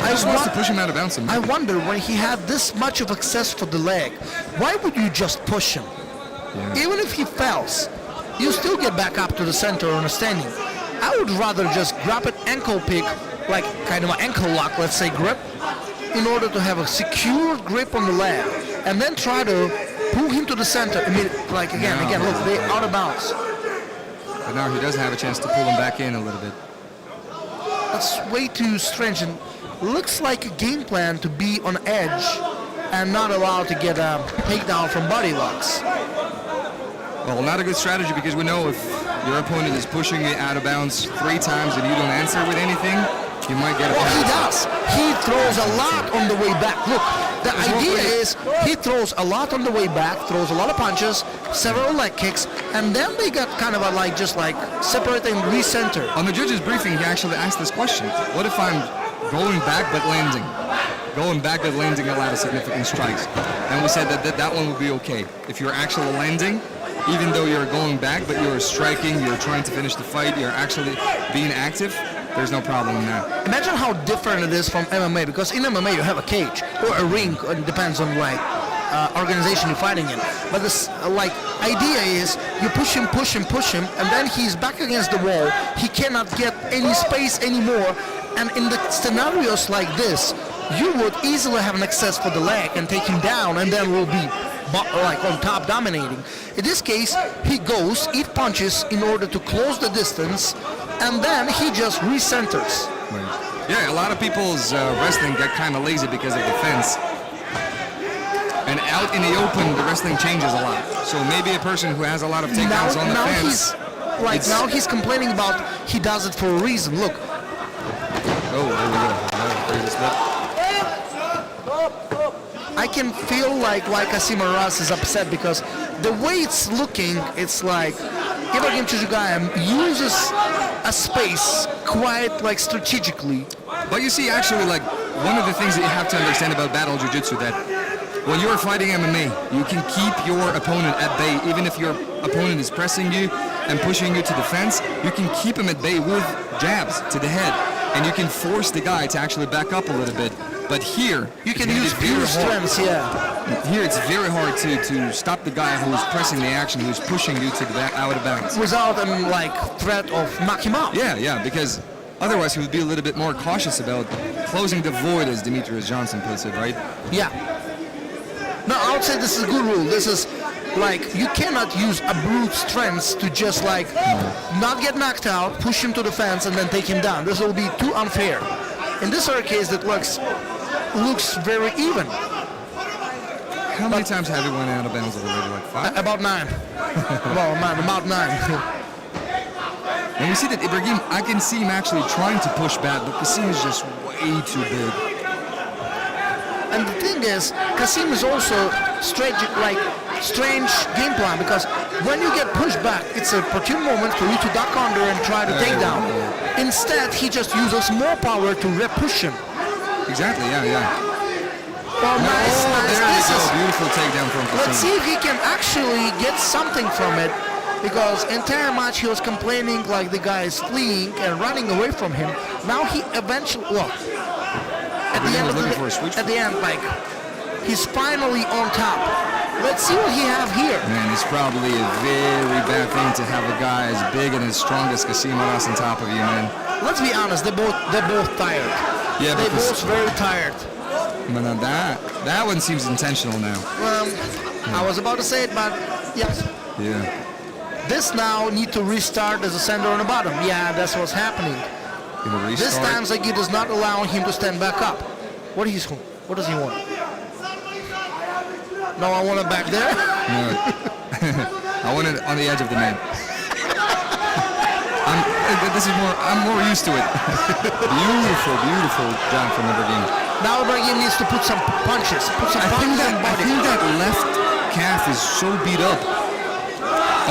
S7: He just wants to push him out of bounds.
S6: I wonder, when he had this much of access for the leg, why would you just push him?
S7: Yeah.
S6: Even if he fails, you still get back up to the center on a standing. I would rather just grab an ankle pick, like kind of an ankle lock, let's say, grip, in order to have a secure grip on the leg, and then try to pull him to the center. I mean, like again, look, they out of bounds.
S7: But now he does have a chance to pull him back in a little bit.
S6: That's way too strange, and looks like a game plan to be on edge and not allowed to get a takedown from body locks.
S7: Well, not a good strategy, because we know if your opponent is pushing it out of bounds 3 times and you don't answer with anything, you might get a
S6: Well, he
S7: pass.
S6: does. He throws a lot on the way back. Look, the idea is he throws a lot on the way back, throws a lot of punches, several leg kicks, and then they got kind of a just separate and recenter.
S7: On the judge's briefing, he actually asked this question: what if I'm going back but landing? Going back but landing a lot of significant strikes. And we said that one would be okay. If you're actually landing, even though you're going back, but you're striking, you're trying to finish the fight, you're actually being active, there's no problem in that.
S6: Imagine how different it is from MMA, because in MMA you have a cage or a ring, it depends on organization you're fighting in. But this idea is you push him, and then he's back against the wall. He cannot get any space anymore. And in the scenarios like this, you would easily have an access for the leg and take him down, and then will be on top dominating. In this case, he goes, eat punches in order to close the distance, and then he just recenters.
S7: Right. Yeah, a lot of people's wrestling get kind of lazy because of the fence. And out in the open, the wrestling changes a lot. So maybe a person who has a lot of takedowns on the fence...
S6: Now he's complaining about he does it for a reason. Look.
S7: Oh, there we go. Crazy slip.
S6: I can feel like Kasim Aras is upset because the way it's looking, it's like Ibrahim Çocukayem uses a space quite like strategically.
S7: But you see, actually, like, one of the things that you have to understand about battle jiu-jitsu, that when you're fighting MMA, you can keep your opponent at bay. Even if your opponent is pressing you and pushing you to the fence, you can keep him at bay with jabs to the head. And you can force the guy to actually back up a little bit. But here,
S6: You can use pure strength, yeah.
S7: Here it's very hard to stop the guy who's pressing the action, who's pushing you to the back, out of bounds.
S6: Without like threat of knock him out.
S7: Yeah, because otherwise he would be a little bit more cautious about closing the void, as Demetrius Johnson puts it, right?
S6: Yeah. No, I would say this is a good rule. This is like, you cannot use a brute strength to just like not get knocked out, push him to the fence, and then take him down. This will be too unfair. In this other case, it looks very even.
S7: How many times have you went out of bounds already? Like 5?
S6: About 9. Well, man, about 9.
S7: And we see that Ibrahim, I can see him actually trying to push back, but Kasim is just way too big.
S6: And the thing is, Kasim is also strange game plan, because when you get pushed back, it's an opportune moment for you to duck under and try to take down. Instead, he just uses more power to push him.
S7: Exactly, yeah.
S6: Well, nice.
S7: There
S6: This
S7: you go,
S6: is-
S7: beautiful takedown from Kasim.
S6: Let's see if he can actually get something from it, because entire match he was complaining like the guy is fleeing and running away from him. Now he eventually, at the end of
S7: looking for a switch.
S6: at the end, like, he's finally on top. Let's see what he have here.
S7: Man, it's probably a very bad thing to have a guy as big and as strong as Kasim Aras on top of you, man.
S6: Let's be honest, they're both tired.
S7: Yeah,
S6: They're
S7: because
S6: both very tired.
S7: that one seems intentional now.
S6: I was about to say it, but yes.
S7: Yeah.
S6: This now need to restart as a center on the bottom. Yeah, that's what's happening.
S7: Gonna restart.
S6: This time Zagit is not allowing him to stand back up. What does he want? No, I want it back there.
S7: No. I want it on the edge of the net. I'm more used to it. Beautiful job from Ibrahim.
S6: Now Ibrahim needs to put some punches.
S7: I think that left calf is so beat up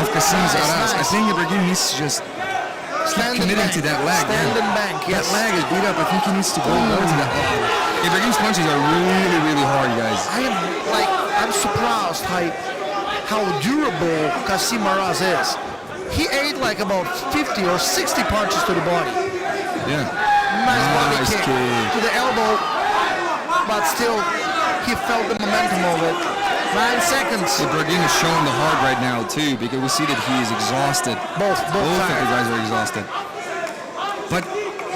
S7: of Kasim's Aras. I think Ibrahim needs to just keep committing to that leg.
S6: Stand and bank, yes.
S7: That leg is beat up. I think he needs to go more to that. Ibrahim's punches are really hard, guys.
S6: I'm surprised how durable Kasim Aras is. He ate like about 50 or 60 punches to the body.
S7: Yeah.
S6: Nice body kick
S7: kick.
S6: to the elbow, but still he felt the momentum of it. 9 seconds.
S7: Ibrahim is showing the heart right now too, because we see that he is exhausted.
S6: Both
S7: of the guys are exhausted. But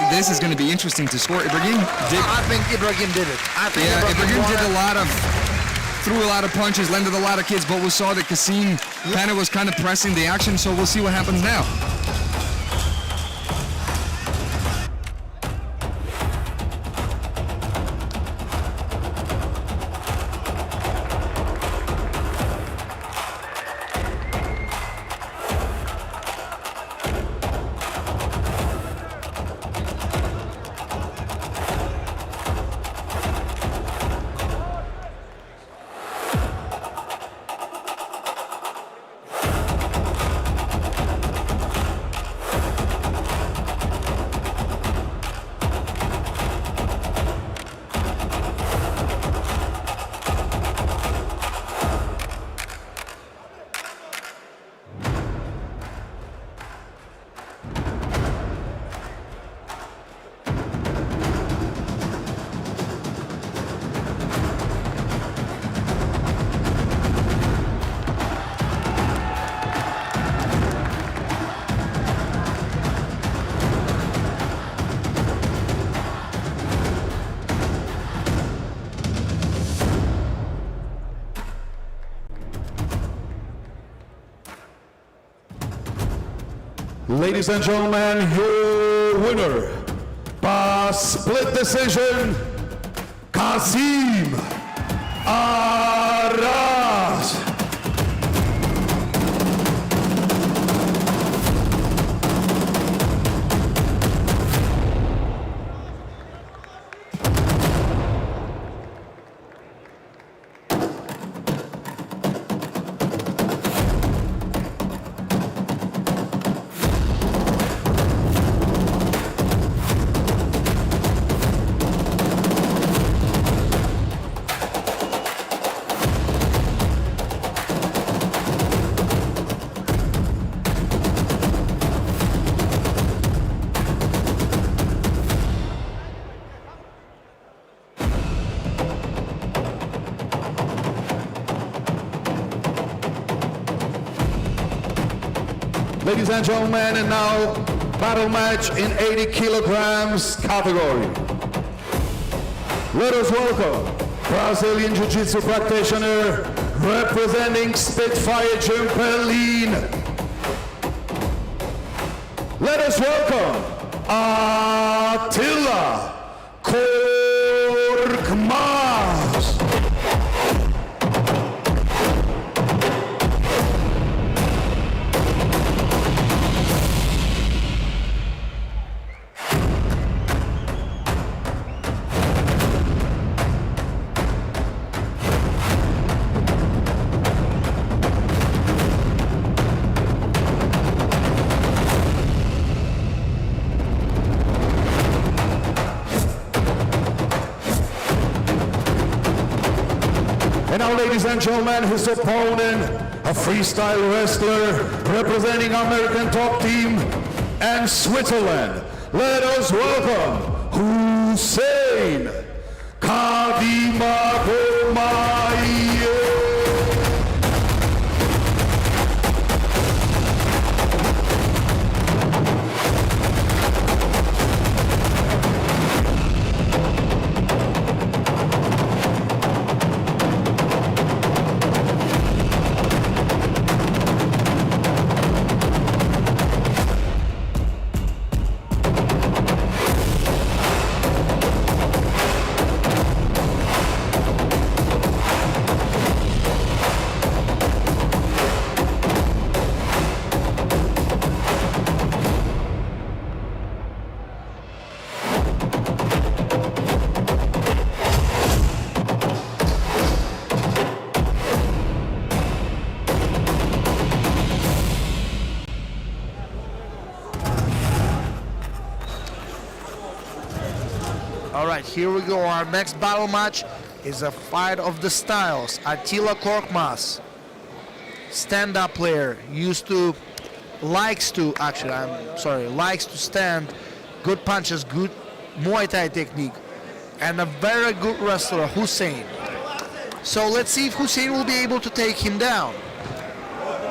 S7: this is going to be interesting to score. Ibrahim did.
S6: I think Ibrahim did it.
S7: Ibrahim did threw a lot of punches, landed a lot of kicks, but we saw that Kasim was pressing the action, so we'll see what happens now.
S1: Ladies and gentlemen, your winner by split decision, Kasim Aras. Ladies and gentlemen, and now battle match in 80 kilograms category. Let us welcome Brazilian Jiu-Jitsu practitioner representing Spitfire Gym Berlin. Let us welcome Abdullah Korkmaz. And now, ladies and gentlemen, his opponent, a freestyle wrestler representing American top team and Switzerland. Let us welcome Huseyn Khalim.
S6: All right, here we go. Our next battle match is a fight of the styles. Abdullah Korkmaz, stand-up player, likes to stand, good punches, good Muay Thai technique, and a very good wrestler, Huseyn. So let's see if Huseyn will be able to take him down.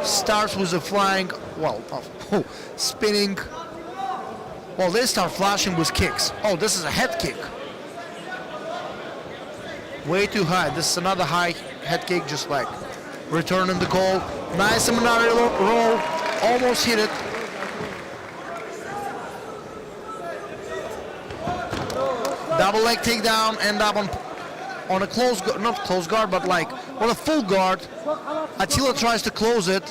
S6: Starts with a flying, spinning. Well, they start flashing with kicks. Oh, this is a head kick. Way too high. This is another high head kick, just like returning the goal. Nice Seminary roll. Almost hit it. Double leg takedown. End up on a close, not close guard, but like on a full guard. Abdullah tries to close it.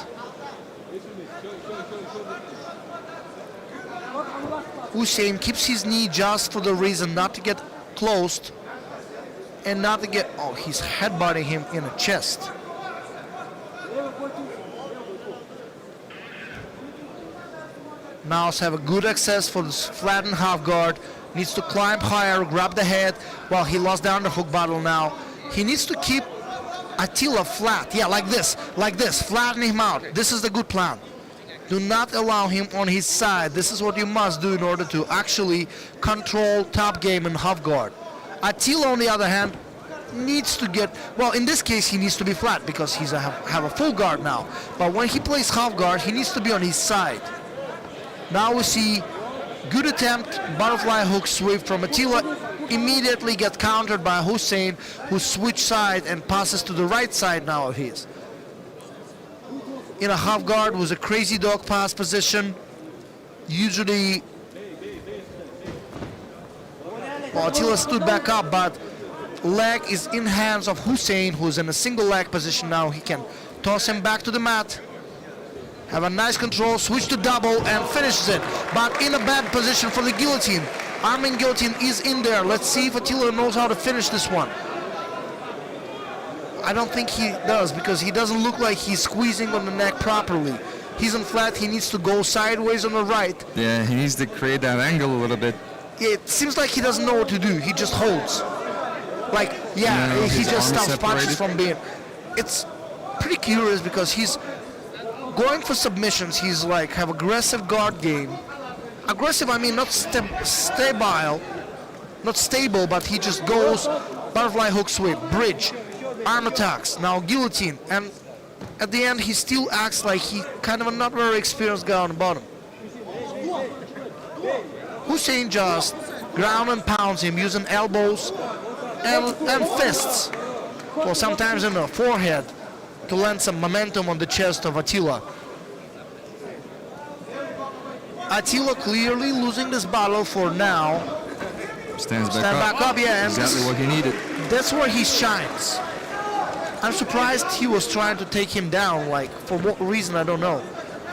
S6: Huseyn keeps his knee just for the reason not to get closed and not to get, he's headbutting him in the chest. Now have a good access for this flattened half guard. Needs to climb higher, grab the head. Well, he lost the underhook battle now. He needs to keep Abdullah flat. Yeah, like this, flatten him out. This is the good plan. Do not allow him on his side. This is what you must do in order to actually control top game and half guard. Abdullah, on the other hand, needs to get, well, in this case, he needs to be flat because he's have a full guard now. But when he plays half guard, he needs to be on his side. Now we see good attempt, butterfly hook sweep from Abdullah. Immediately gets countered by Huseyn, who switched side and passes to the right side now of his. In a half guard was a crazy dog pass position. Usually, Abdullah stood back up, but leg is in hands of Huseyn, who's in a single leg position now. He can toss him back to the mat. Have a nice control, switch to double and finishes it. But in a bad position for the guillotine. Arming guillotine is in there. Let's see if Abdullah knows how to finish this one. I don't think he does because he doesn't look like he's squeezing on the neck properly. He's on flat, he needs to go sideways on the right.
S7: Yeah, he needs to create that angle a little bit.
S6: It seems like he doesn't know what to do. He just holds. Like, yeah, he just stops punches from being. It's pretty curious because he's going for submissions. He's like, have aggressive guard game. Aggressive, I mean, not stable, but he just goes butterfly hook sweep, bridge, arm attacks, now guillotine, and at the end he still acts like he kind of a not very experienced guy on the bottom. Huseyn just ground and pounds him using elbows and fists, or sometimes in the forehead, to lend some momentum on the chest of Attila. Attila clearly losing this battle for now.
S7: Stands back
S6: Stand
S7: up.
S6: back up, yeah. And
S7: Exactly what he needed.
S6: that's where he shines. I'm surprised he was trying to take him down, like, for what reason, I don't know.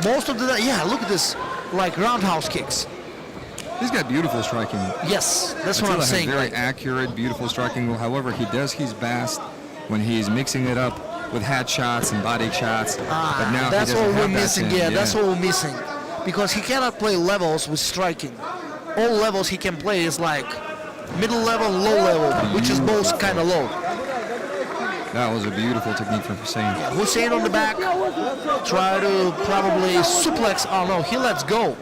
S6: Most of the, yeah, look at this, like, roundhouse kicks.
S7: He's got beautiful striking.
S6: Yes, that's what
S7: Attila
S6: I'm
S7: has
S6: saying.
S7: very
S6: Like,
S7: accurate, beautiful striking. However, he does his best when he's mixing it up with head shots and body shots. But now
S6: that's
S7: he
S6: what
S7: doesn't
S6: we're
S7: have that
S6: missing,
S7: in him.
S6: yeah, that's what we're missing. Because he cannot play levels with striking. All levels he can play is like middle level, low level, which is both kind of low.
S7: That was a beautiful technique from Huseyn.
S6: Huseyn on the back, try to probably suplex, oh no, he lets go.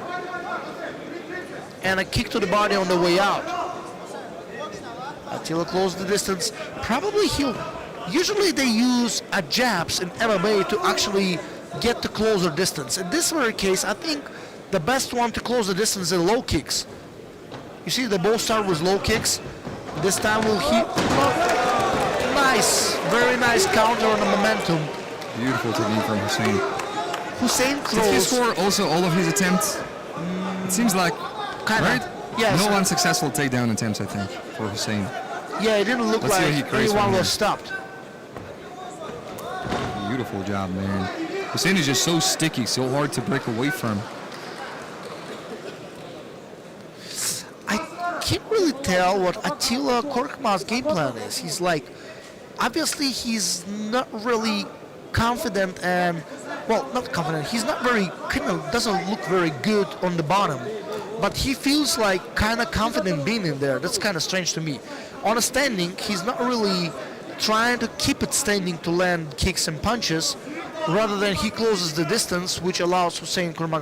S6: And a kick to the body on the way out. Attila closed the distance. Probably usually they use jabs in MMA to actually get the closer distance. In this very case, I think the best one to close the distance is low kicks. You see, they both start with low kicks. This time will hit. Nice, very nice counter on the momentum.
S7: Beautiful technique from Huseyn.
S6: Huseyn
S7: Did he
S6: throws.
S7: score also all of his attempts? It seems like,
S6: Kinda,
S7: right?
S6: yes.
S7: No unsuccessful takedown attempts, I think, for Huseyn.
S6: Yeah, it didn't look
S7: Let's see what he
S6: like
S7: creates
S6: anyone
S7: from here.
S6: was stopped.
S7: Beautiful job, man. Huseyn is just so sticky, so hard to break away from.
S6: I can't really tell what Attila Korkmaz's game plan is. He's like, obviously he's not really confident and, well, not confident. He's not very, kind of doesn't look very good on the bottom. But he feels like kind of confident being in there. That's kind of strange to me. On a standing, he's not really trying to keep it standing to land kicks and punches, rather than he closes the distance, which allows Huseyn Karim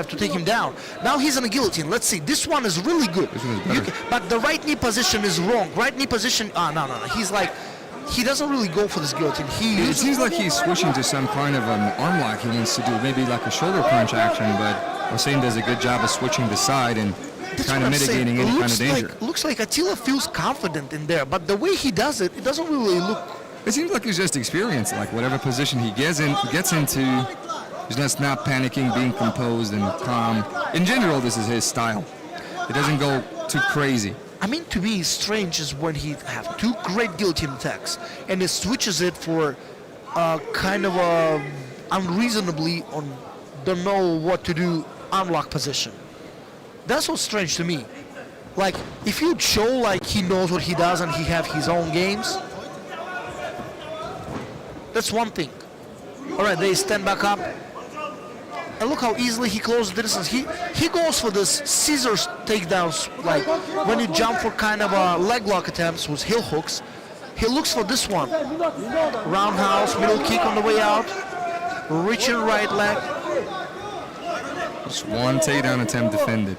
S6: to take him down. Now he's on a guillotine. Let's see. This one is really good.
S7: This one is better.
S6: But the right knee position is wrong. Right knee position. No. He's like, he doesn't really go for this guillotine.
S7: It seems like he's switching to some kind of an arm lock he wants to do, maybe like a shoulder punch action, but Huseyn does a good job of switching the side and
S6: That's
S7: kind
S6: what
S7: of
S6: I'm saying.
S7: mitigating any kind of danger.
S6: Looks like Attila feels confident in there, but the way he does it, it doesn't really look.
S7: It seems like he's just experienced, like whatever position he gets into, he's just not panicking, being composed and calm. In general, this is his style. It doesn't go too crazy.
S6: I mean, to me, strange is when he have two great guillotine attacks and he switches it for kind of a unreasonably on don't know what to do unlock position. That's what's strange to me. Like, if you'd show like he knows what he does and he have his own games, that's one thing. All right, they stand back up. And look how easily he closes the distance. He goes for this scissors takedowns, like when you jump for kind of a leg lock attempts with heel hooks. He looks for this one. Roundhouse, middle kick on the way out. Reaching right leg.
S7: Just one takedown attempt defended.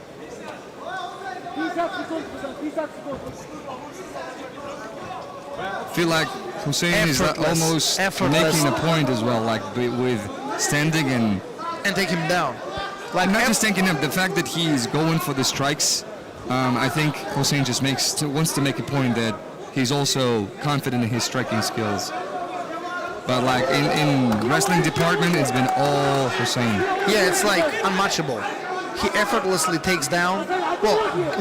S7: I feel like Huseyn is almost making a point as well, like with standing and
S6: take him down.
S7: Like not just taking him, the fact that he's going for the strikes. I think Huseyn just wants to make a point that he's also confident in his striking skills. But like in wrestling department, it's been all Huseyn.
S6: Yeah, it's like unmatchable. He effortlessly takes down, well,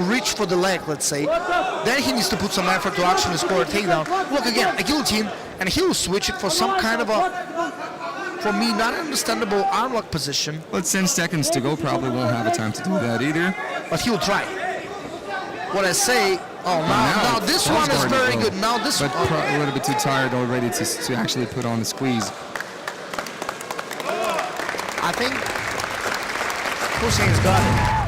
S6: reach for the leg, let's say. Then he needs to put some effort to actually score a takedown. Look again, a guillotine, and he will switch it for some kind of a, for me, not understandable arm lock position.
S7: Well, it's 10 seconds to go, probably won't have a time to do that either.
S6: But he will try. What I say, now this one is very good. Now this one.
S7: But a little bit too tired already to actually put on the squeeze.
S6: I think Huseyn's got it.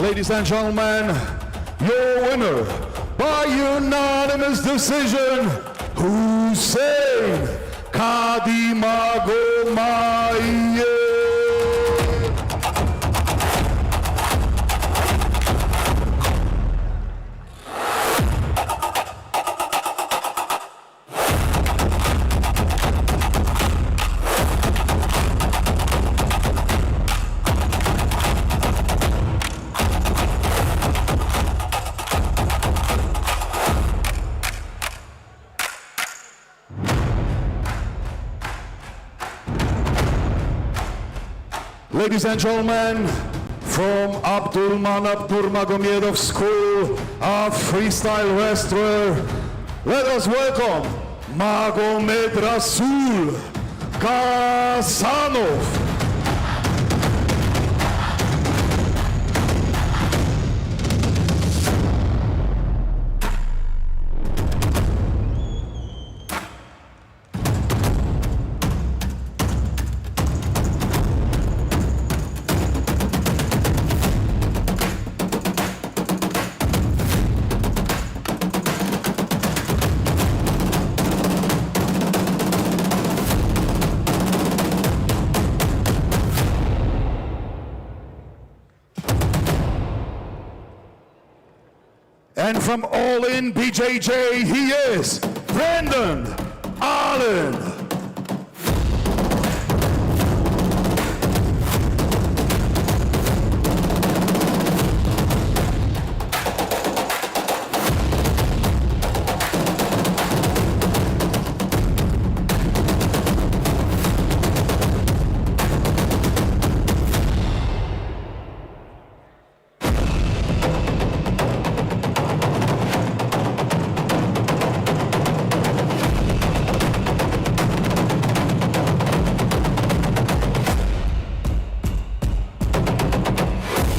S1: Ladies and gentlemen, your winner by unanimous decision, Huseyn Magomedsharipov. Ladies and gentlemen, from Abdullah Magomedov School of Freestyle Wrestler, let us welcome Magomedrasul Gasanov. And from All In BJJ, he is Brendan Allen.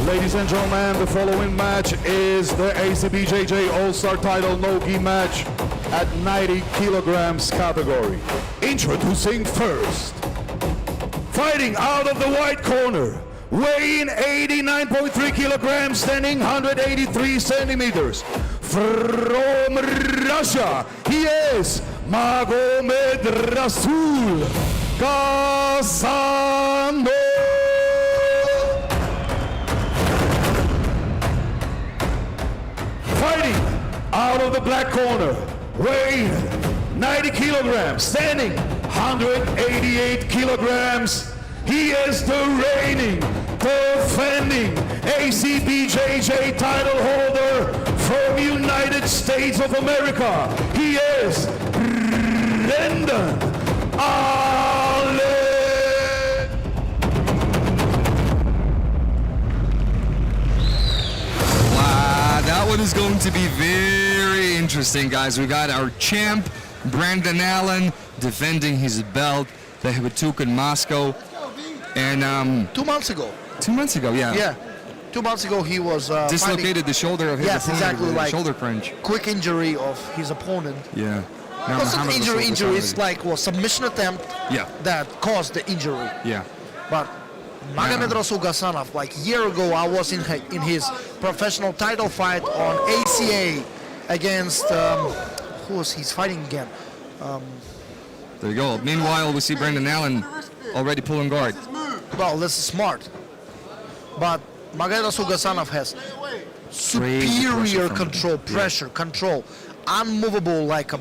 S1: Ladies and gentlemen, the following match is the ACBJJ All-Star Title No-Gi match at 90 kilograms category. Introducing first, fighting out of the white corner, weighing 89.3 kilograms, standing 183 centimeters. From Russia, he is Magomedrasul Gasanov. Fighting out of the black corner, weighing 90 kilograms, standing 188 kilograms. He is the reigning, defending ACBJJ title holder from United States of America. He is Brendan Allen.
S7: That one is going to be very interesting, guys. We got our champ, Brendan Allen, defending his belt that he took in Moscow. And
S3: 2 months ago.
S7: 2 months ago, yeah.
S3: Yeah. 2 months ago he was
S7: dislocated the shoulder of his
S3: yes,
S7: opponent
S3: exactly,
S7: with a
S3: like
S7: shoulder crunch.
S3: quick injury of his opponent.
S7: Yeah. Now
S3: Wasn't injury, it's like submission attempt that caused the injury.
S7: Yeah.
S3: But Magomedrasul Gasanov, like a year ago, I was in his professional title fight on ACA against, who was he's fighting again?
S7: There you go. Meanwhile, we see Brendan Allen already pulling guard.
S3: Well, this is smart. But Magomedrasul Gasanov has superior control, pressure, control, unmovable like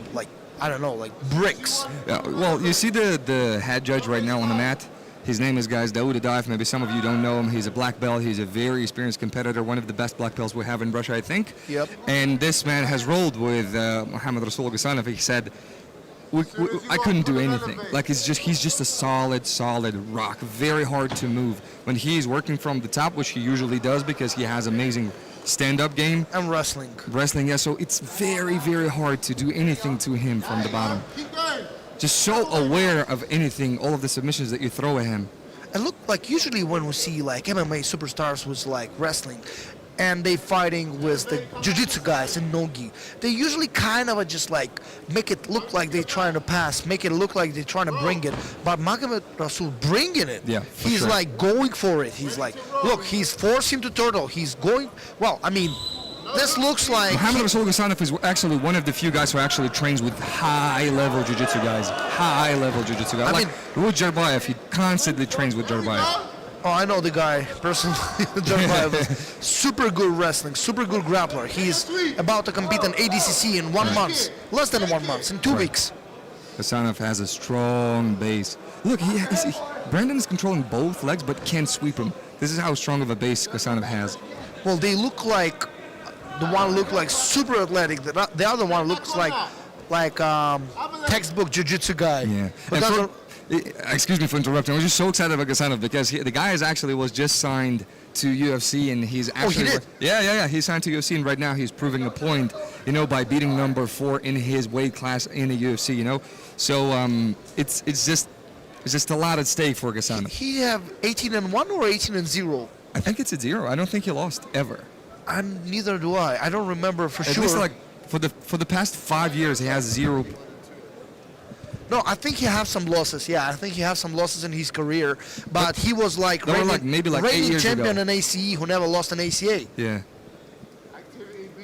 S3: I don't know, like bricks.
S7: Yeah, well, you see the head judge right now on the mat? His name is, guys, Daoud Adaev. Maybe some of you don't know him. He's a black belt. He's a very experienced competitor, one of the best black belts we have in Russia, I think.
S3: Yep.
S7: And this man has rolled with Magomedrasul Gasanov. He said, I couldn't do anything. Like, he's just a solid rock. Very hard to move. When he's working from the top, which he usually does because he has amazing stand-up game.
S3: And wrestling.
S7: Wrestling, yeah. So it's very, very hard to do anything to him from the bottom. Just so aware of anything, all of the submissions that you throw at him.
S3: And look, like usually when we see like MMA superstars with like wrestling,
S6: and they fighting with the jiu-jitsu guys in nogi, they usually kind of just like make it look like they're trying to pass, make it look like they're trying to bring it. But Magomedrasul bringing it.
S7: Yeah, for
S6: he's
S7: sure.
S6: like going for it. He's like, look, he's forcing to turtle. He's going. Well, I mean, this looks like.
S7: Mokaev Gasanov is actually one of the few guys who actually trains with high-level jiu-jitsu guys. High-level jiu-jitsu guys.
S6: I
S7: Like
S6: mean-
S7: with Jarbaev, he constantly trains with Jarbaev.
S6: Oh, I know the guy personally. Jarbaev is super good wrestling, super good grappler. He's about to compete in ADCC in 1 month, less than 1 month, in 2 weeks.
S7: Gasanov has a strong base. Look, Brandon is controlling both legs but can't sweep him. This is how strong of a base Gasanov has.
S6: Well, they look like the one look like super athletic. The other one looks like textbook jiu-jitsu guy.
S7: Yeah.
S6: But
S7: And
S6: that's
S7: for- excuse me for interrupting. I was just so excited about Gasanov because the guy was just signed to UFC and he's actually.
S6: did?
S7: Yeah. He signed to UFC and right now he's proving a point, by beating number 4 in his weight class in the UFC. So it's just a lot at stake for Gasanov.
S6: he have 18-1 or 18-0.
S7: I think it's a 0. I don't think he lost ever.
S6: And neither do I. I don't remember for
S7: At
S6: sure.
S7: least like for the past 5 years he has 0.
S6: No, I think he have some losses. Yeah, I think he have some losses in his career. But he was like
S7: They were like maybe like 8
S6: reigning
S7: years
S6: champion
S7: ago.
S6: in ACE who never lost an ACA.
S7: Yeah.
S5: Activity B.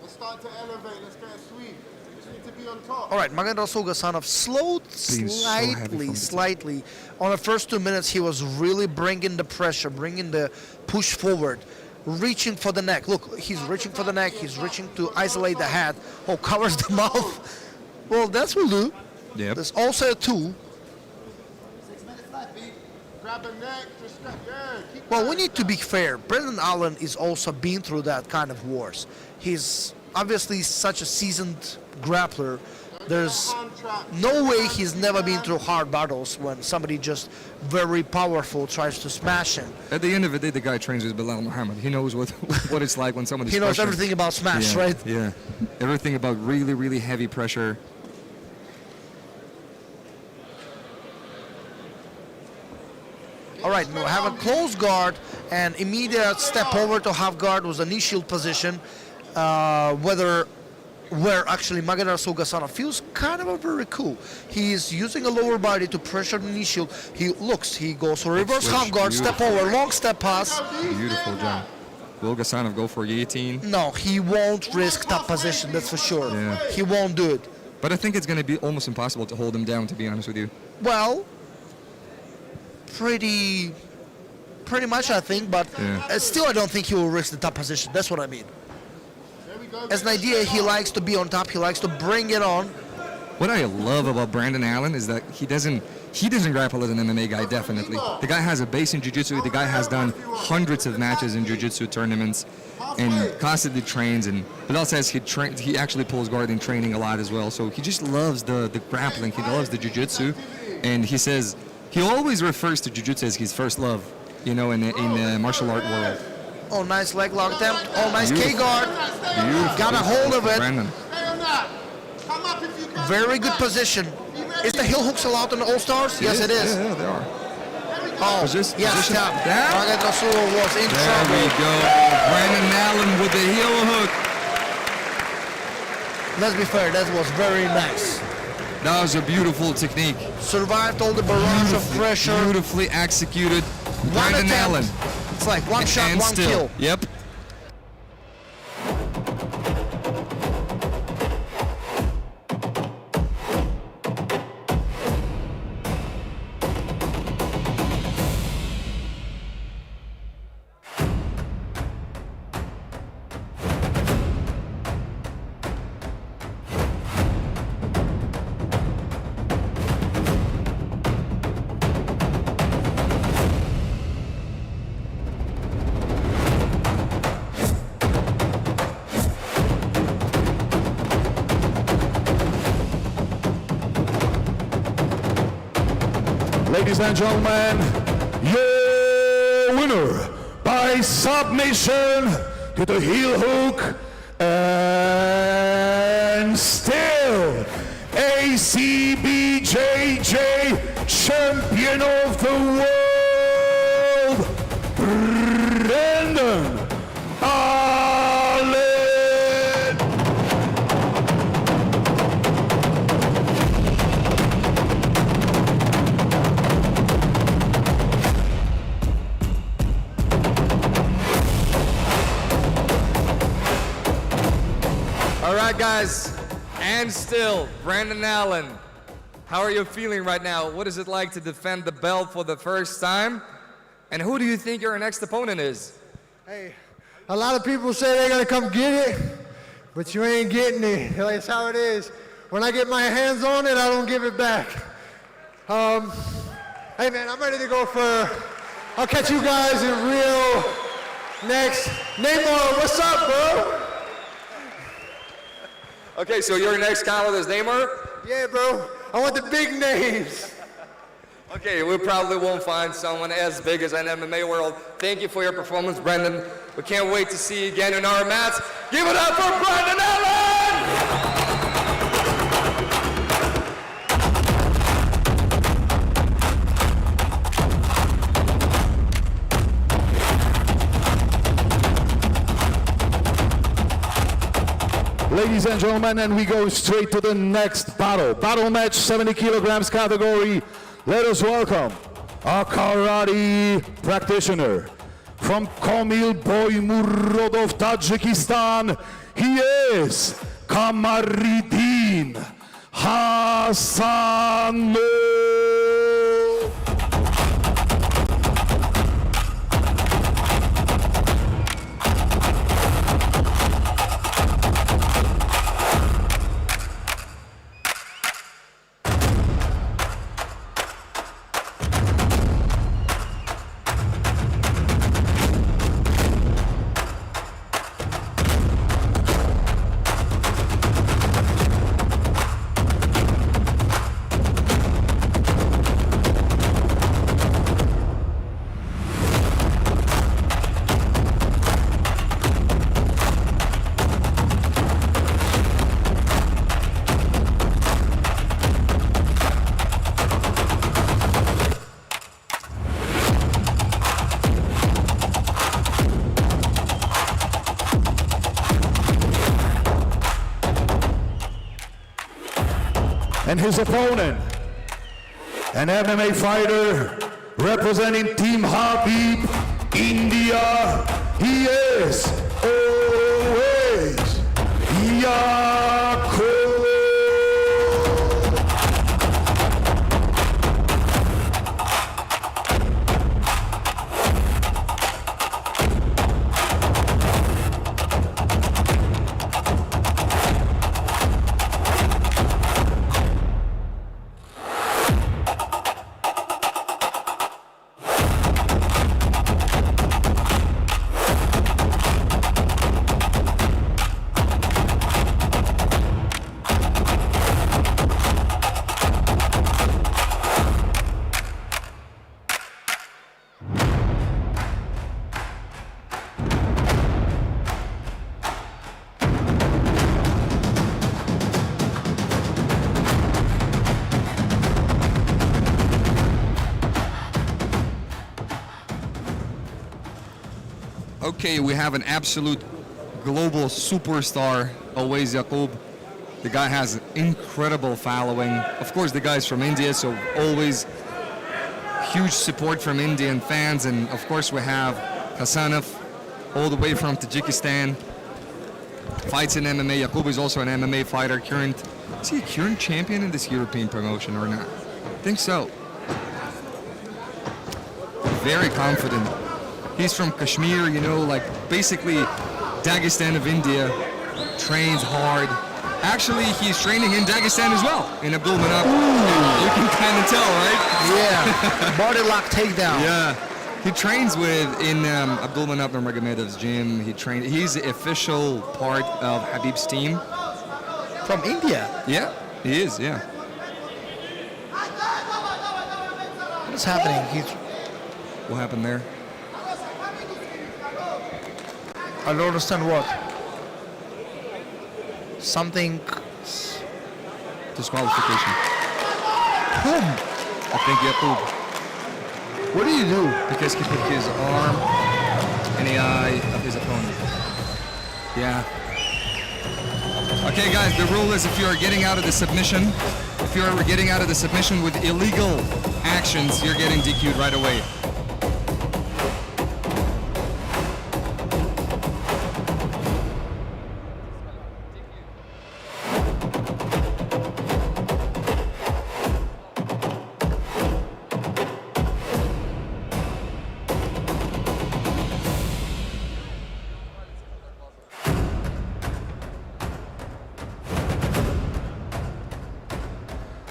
S5: Let's start to elevate. Let's get a sweep. We just need to be on top.
S6: All right, Magomedrasul Gasanov slowed
S7: Being so heavy from the top.
S6: slightly. On the first 2 minutes, he was really bringing the pressure, bringing the push forward, reaching for the neck. Look, he's reaching for the neck. He's reaching to isolate the head. Oh, covers the mouth. Well, that's will do.
S7: Yep.
S6: There's also a 2.
S5: 6 minutes left, B. Grab a neck. Just stretch. Yeah. Keep
S6: Well, we need to be fair. Brendan Allen is also been through that kind of wars. He's obviously such a seasoned grappler. There's no way he's never been through hard battles when somebody just very powerful tries to smash him.
S7: At the end of the day, the guy trains with Belal Muhammad. He knows what it's like when somebody's
S6: He knows
S7: pressured.
S6: everything about smash,
S7: Yeah,
S6: right?
S7: Yeah. Everything about really, really heavy pressure.
S6: All right, we have a close guard and immediate step over to half guard was a knee shield position. Where actually Magomedrasul Gasanov feels kind of very cool. He's using a lower body to pressure the knee shield. He goes for reverse
S7: Switch,
S6: half guard, step
S7: beautiful.
S6: over, long step pass.
S7: Beautiful job. Will Gasanov go for a guillotine?
S6: No, he won't risk top position, that's for sure.
S7: Yeah.
S6: He won't do it.
S7: But I think it's going to be almost impossible to hold him down, to be honest with you.
S6: Well, pretty much I think, but
S7: Yeah.
S6: still I don't think he will risk the top position. That's what I mean. As an idea, he likes to be on top. He likes to bring it on.
S7: What I love about Brandon Allen is that he doesn't grapple as an MMA guy, definitely. The guy has a base in jiu-jitsu. The guy has done hundreds of matches in jiu-jitsu tournaments and constantly trains. And Belal says he actually pulls guard in training a lot as well. So he just loves the grappling. He loves the jiu-jitsu. And he says he always refers to jiu-jitsu as his first love, in the martial art world.
S6: Oh, nice leg lock attempt. Oh, nice
S7: Beautiful.
S6: K-guard.
S7: Beautiful.
S6: Got a hold of it.
S7: Brandon.
S5: Come up if you can.
S6: Very good position. Is the heel hooks allowed in the All-Stars? Yes, it is.
S7: Yeah, they are.
S6: Oh,
S7: Position-
S6: yes,
S7: position-
S6: tap.
S7: That-
S6: Magomedrasul was in
S7: There
S6: trouble.
S7: we go. Brandon Allen with the heel hook.
S6: Let's be fair, that was very nice.
S7: That was a beautiful technique.
S6: Survived all the barrage of pressure.
S7: Beautifully executed.
S6: One
S7: Brandon
S6: attempt.
S7: Allen.
S6: It's like one shot,
S7: And
S6: one
S7: still.
S6: kill.
S7: Yep.
S1: Ladies and gentlemen, your winner by submission to the heel hook and still ACBJJ champion of the world, Brandon
S2: right, guys. And still, Brandon Allen. How are you feeling right now? What is it like to defend the belt for the first time? And who do you think your next opponent is?
S8: Hey, a lot of people say they're gonna come get it, but you ain't getting it. That's how it is. When I get my hands on it, I don't give it back. Hey man, I'm ready to go for, I'll catch you guys in real next. Neymar, what's up, bro?
S2: Okay, so your next contender is Neymar?
S8: Yeah, bro. I want the big names.
S2: Okay, we probably won't find someone as big as an MMA world. Thank you for your performance, Brandon. We can't wait to see you again in our mats. Give it up for Brandon Allen!
S1: Ladies and gentlemen, and we go straight to the next battle. Battle match, 70 kilograms category. Let us welcome a karate practitioner from Komil Boymurod of Tajikistan. He is Kamaridin Hasanov. And his opponent, an MMA fighter representing Team Habib, India. He is always Yagmur.
S7: Okay, we have an absolute global superstar, always Yaqub. The guy has incredible following. Of course, the guy's from India, so always huge support from Indian fans. And of course, we have Gasanov, all the way from Tajikistan. Fights in MMA. Yaqub is also an MMA fighter. Is he a current champion in this European promotion or not? I think so. Very confident. He's from Kashmir, you know, like basically Dagestan of India. Trains hard. Actually, he's training in Dagestan as well, in Abdullah. You can kind of tell, right?
S6: Yeah, body lock takedown.
S7: Yeah. He trains in Abdullah Nurmagomedov's gym. He's the official part of Habib's team.
S6: From India?
S7: Yeah, he is, yeah.
S6: What is happening?
S7: What happened there?
S6: I don't understand what. Something.
S7: Disqualification.
S6: Whom?
S7: I think Yaqub.
S6: What do you do?
S7: Because he put his arm in the eye of his opponent. Yeah. Okay, guys, the rule is if you are getting out of the submission, with illegal actions, you're getting DQ'd right away.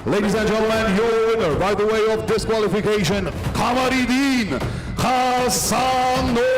S1: Ladies and gentlemen, your winner by the way of disqualification, Kamaridin Gasanov.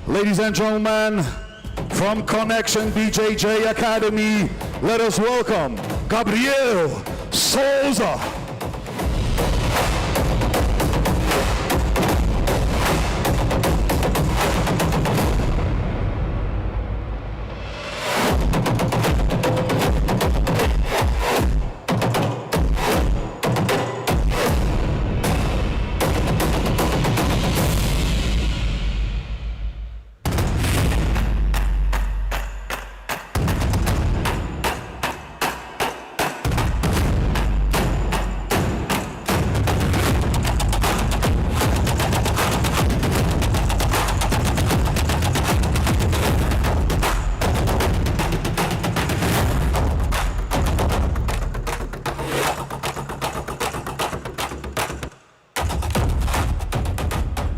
S1: Ladies and gentlemen, from Connection BJJ Academy, let us welcome Gabriel Souza.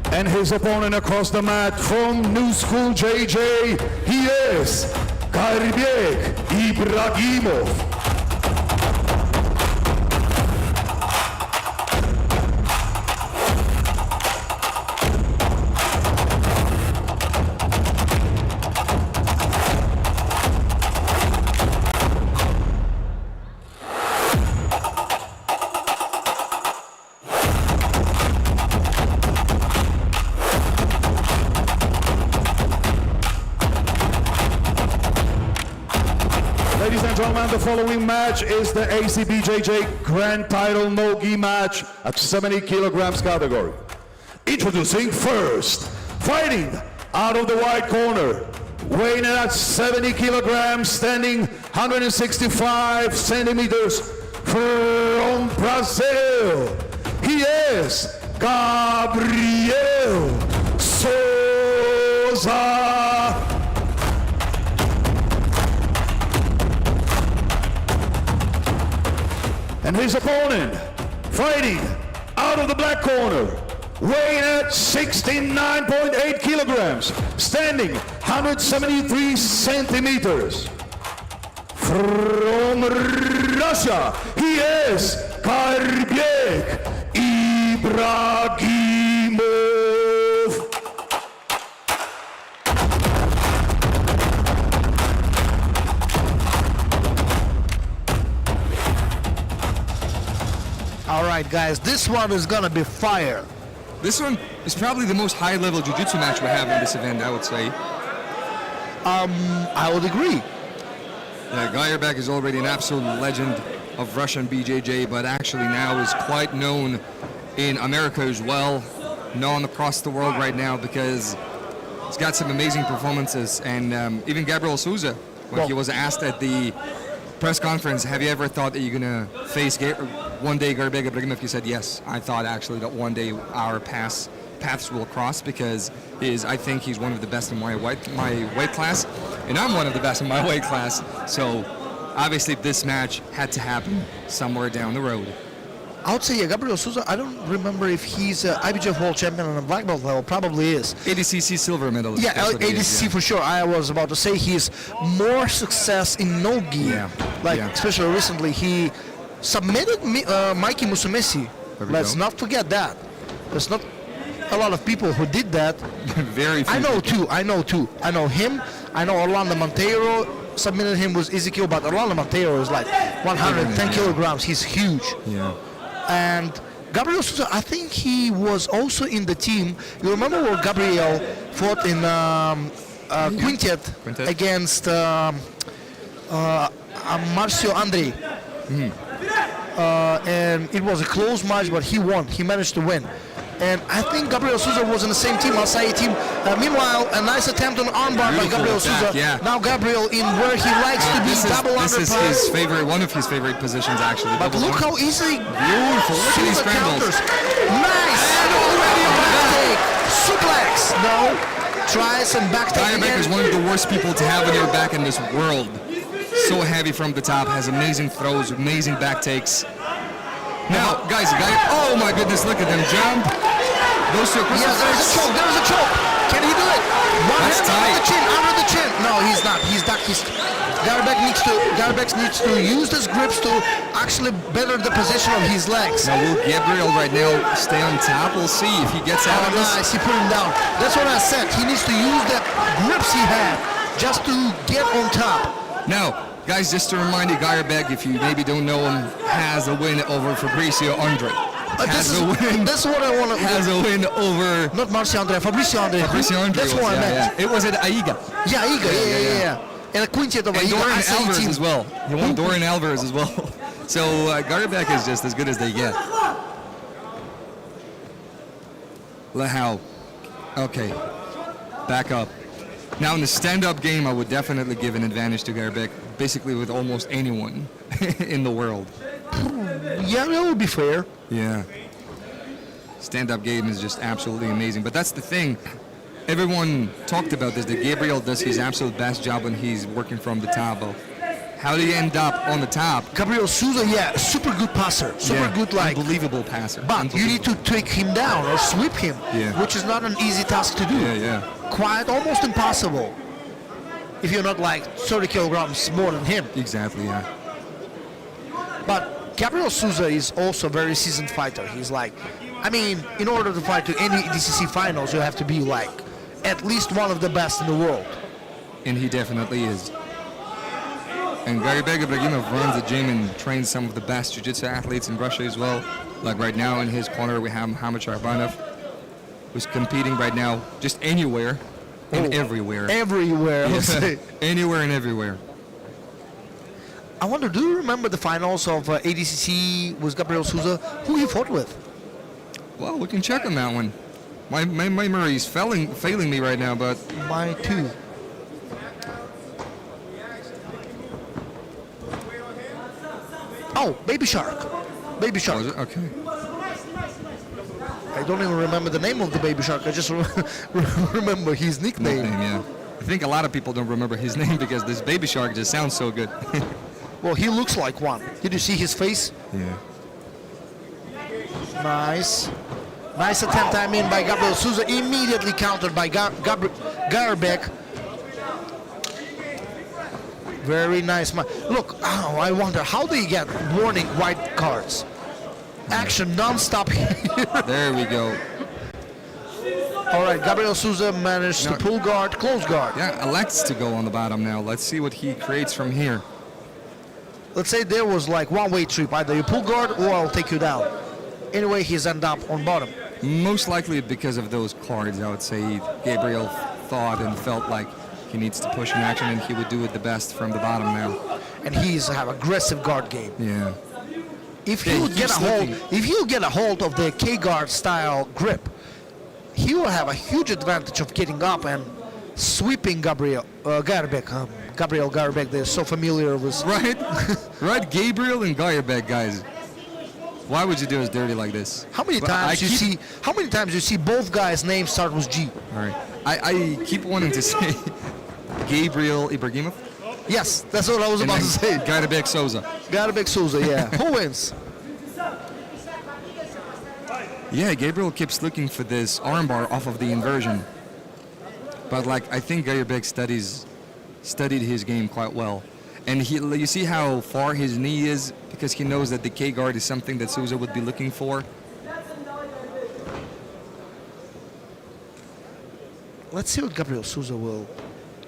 S1: And his opponent across the mat from New School JJ, he is Ibrahim. Ladies and gentlemen, the following match is the ACBJJ Grand Title No-Gi match at 70 kilograms category. Introducing first, fighting out of the white corner, weighing in at 70 kilograms, standing 165 centimeters from Brazil. He is Gabriel Souza. And his opponent, fighting out of the black corner, weighing at 69.8 kilograms, standing 173 centimeters. From Russia, he is Ibrahim.
S6: All right, guys, this one is gonna be fire.
S7: This one is probably the most high-level jiu-jitsu match we have in this event, I would say.
S6: I would agree.
S7: Yeah, Gayerbek is already an absolute legend of Russian BJJ, but actually now is quite known in America as well, known across the world right now because he's got some amazing performances. And even Gabriel Souza, when he was asked at the press conference, have you ever thought that you're going to face one day Gayerbek Ibrahimov? He said, yes, I thought actually that one day our paths will cross because I think he's one of the best in my weight class, and I'm one of the best in my weight class. So obviously this match had to happen somewhere down the road.
S6: I would say, yeah, Gabriel Souza, I don't remember if he's IBJJF world champion on a black belt level, probably is.
S7: ADCC silver medalist.
S6: Yeah, ADCC for sure. I was about to say he's more success in no-gi. Especially recently, he submitted Mikey Musumeci. Let's not forget that. There's not a lot of people who did that.
S7: Very few.
S6: I know two. I know him. I know Orlando Monteiro submitted him with Ezekiel, but Orlando Monteiro is like 110 kilograms. He's huge.
S7: Yeah.
S6: And Gabriel Souza, I think he was also in the team. You remember where Gabriel fought in quintet against Marcio Andre? and it was a close match, but he won. He managed to win. And I think Gabriel Souza was in the same team, Asai team. Meanwhile, a nice attempt on armbar by Gabriel Souza.
S7: Yeah.
S6: Now Gabriel in where he likes to be, double
S7: This is
S6: underpar.
S7: his favorite, one of his favorite positions actually.
S6: But look how easy
S7: Beautiful. Look at these
S6: Souza
S7: scrambles.
S6: counters. Nice. And already a back take. Suplex. No. Tries and back take
S7: Gayerbek
S6: again.
S7: is one of the worst people to have on your back in this world. So heavy from the top, has amazing throws, amazing back takes. Now, guys, oh my goodness, look at them jump. Those two
S6: Yes, there's a choke. There's a choke. Can he do it? One
S7: That's
S6: hand
S7: tight.
S6: under the chin. Under the chin. No, he's not. He's not. Gayerbek needs to use his grips to actually better the position of his legs.
S7: Now, will Gabriel right now stay on top? We'll see if he gets out of this.
S6: Nice. He put him down. That's what I said. He needs to use the grips he had just to get on top.
S7: Now, guys, just to remind you, Gayerbek, if you maybe don't know him, has a win over Fabricio Andre.
S6: This is what I want to.
S7: Has a win over
S6: Not Marcio Andre, Fabricio Andre.
S7: Fabricio Andre.
S6: That's what I meant.
S7: It was at Aiga.
S6: Yeah, Iga. Yeah. And a quintet of
S7: And
S6: Iga.
S7: Dorian
S6: Asai
S7: Alvarez
S6: team.
S7: as well. He won Dorian Alvarez as well. So Gayerbek is just as good as they get. How? Okay. Back up. Now in the stand-up game, I would definitely give an advantage to Gayerbek, basically with almost anyone in the world.
S6: Yeah, that would be fair.
S7: Yeah. Stand-up game is just absolutely amazing. But that's the thing. Everyone talked about this, that Gabriel does his absolute best job when he's working from the top. How do you end up on the top?
S6: Gabriel Souza, yeah, super good passer. Super good, like.
S7: Unbelievable passer.
S6: But you need to take him down or sweep him, which is not an easy task to do.
S7: Yeah.
S6: Quite almost impossible if you're not like 30 kilograms more than him.
S7: Exactly, yeah.
S6: But Gabriel Souza is also a very seasoned fighter. He's like, I mean, in order to fight to any DCC finals, you have to be like at least one of the best in the world.
S7: And he definitely is. And Gayerbek Ibrahimov runs a gym and trains some of the best jiu-jitsu athletes in Russia as well. Like right now in his corner we have Mokaev, who's competing right now just anywhere and everywhere.
S6: Everywhere, I would say.
S7: Anywhere and everywhere.
S6: I wonder, do you remember the finals of ADCC with Gabriel Souza? Who he fought with?
S7: Well, we can check on that one. My memory is failing me right now, but...
S6: Mine too. Oh, Baby Shark. Baby Shark.
S7: Was it? Okay.
S6: I don't even remember the name of the Baby Shark. I just remember his nickname.
S7: Yeah. I think a lot of people don't remember his name because this Baby Shark just sounds so good.
S6: Well, he looks like one. Did you see his face?
S7: Yeah.
S6: Nice. Nice attempt, I mean, by Gabriel Souza. Immediately countered by Gayerbek. Very nice. Look, I wonder, how do you get warning white cards? Action non-stop here.
S7: There we go.
S6: All right, Gabriel Souza managed to pull guard, close guard.
S7: Yeah, elects to go on the bottom now. Let's see what he creates from here.
S6: Let's say there was like one-way trip. Either you pull guard or I'll take you down. Anyway, he's end up on bottom.
S7: Most likely because of those cards, I would say Gabriel thought and felt like he needs to push in action, and he would do it the best from the bottom now.
S6: And he's have aggressive guard game.
S7: Yeah.
S6: If he'll get a hold of the K-guard style grip, he will have a huge advantage of getting up and sweeping Gabriel Gayerbek. They're so familiar with.
S7: Right? Right, Gabriel and Gayerbek, guys. Why would you do us dirty like this?
S6: How many times you see both guys' names start with G?
S7: All right. I keep wanting to say Gabriel Ibrahimov.
S6: Yes, that's what I was about to say.
S7: Gayerbek Souza.
S6: Gayerbek Souza, yeah. Who wins?
S7: Yeah, Gabriel keeps looking for this armbar off of the inversion. But like, I think Gayerbek studied his game quite well. And you see how far his knee is because he knows that the K-guard is something that Souza would be looking for.
S6: Let's see what Gabriel Souza will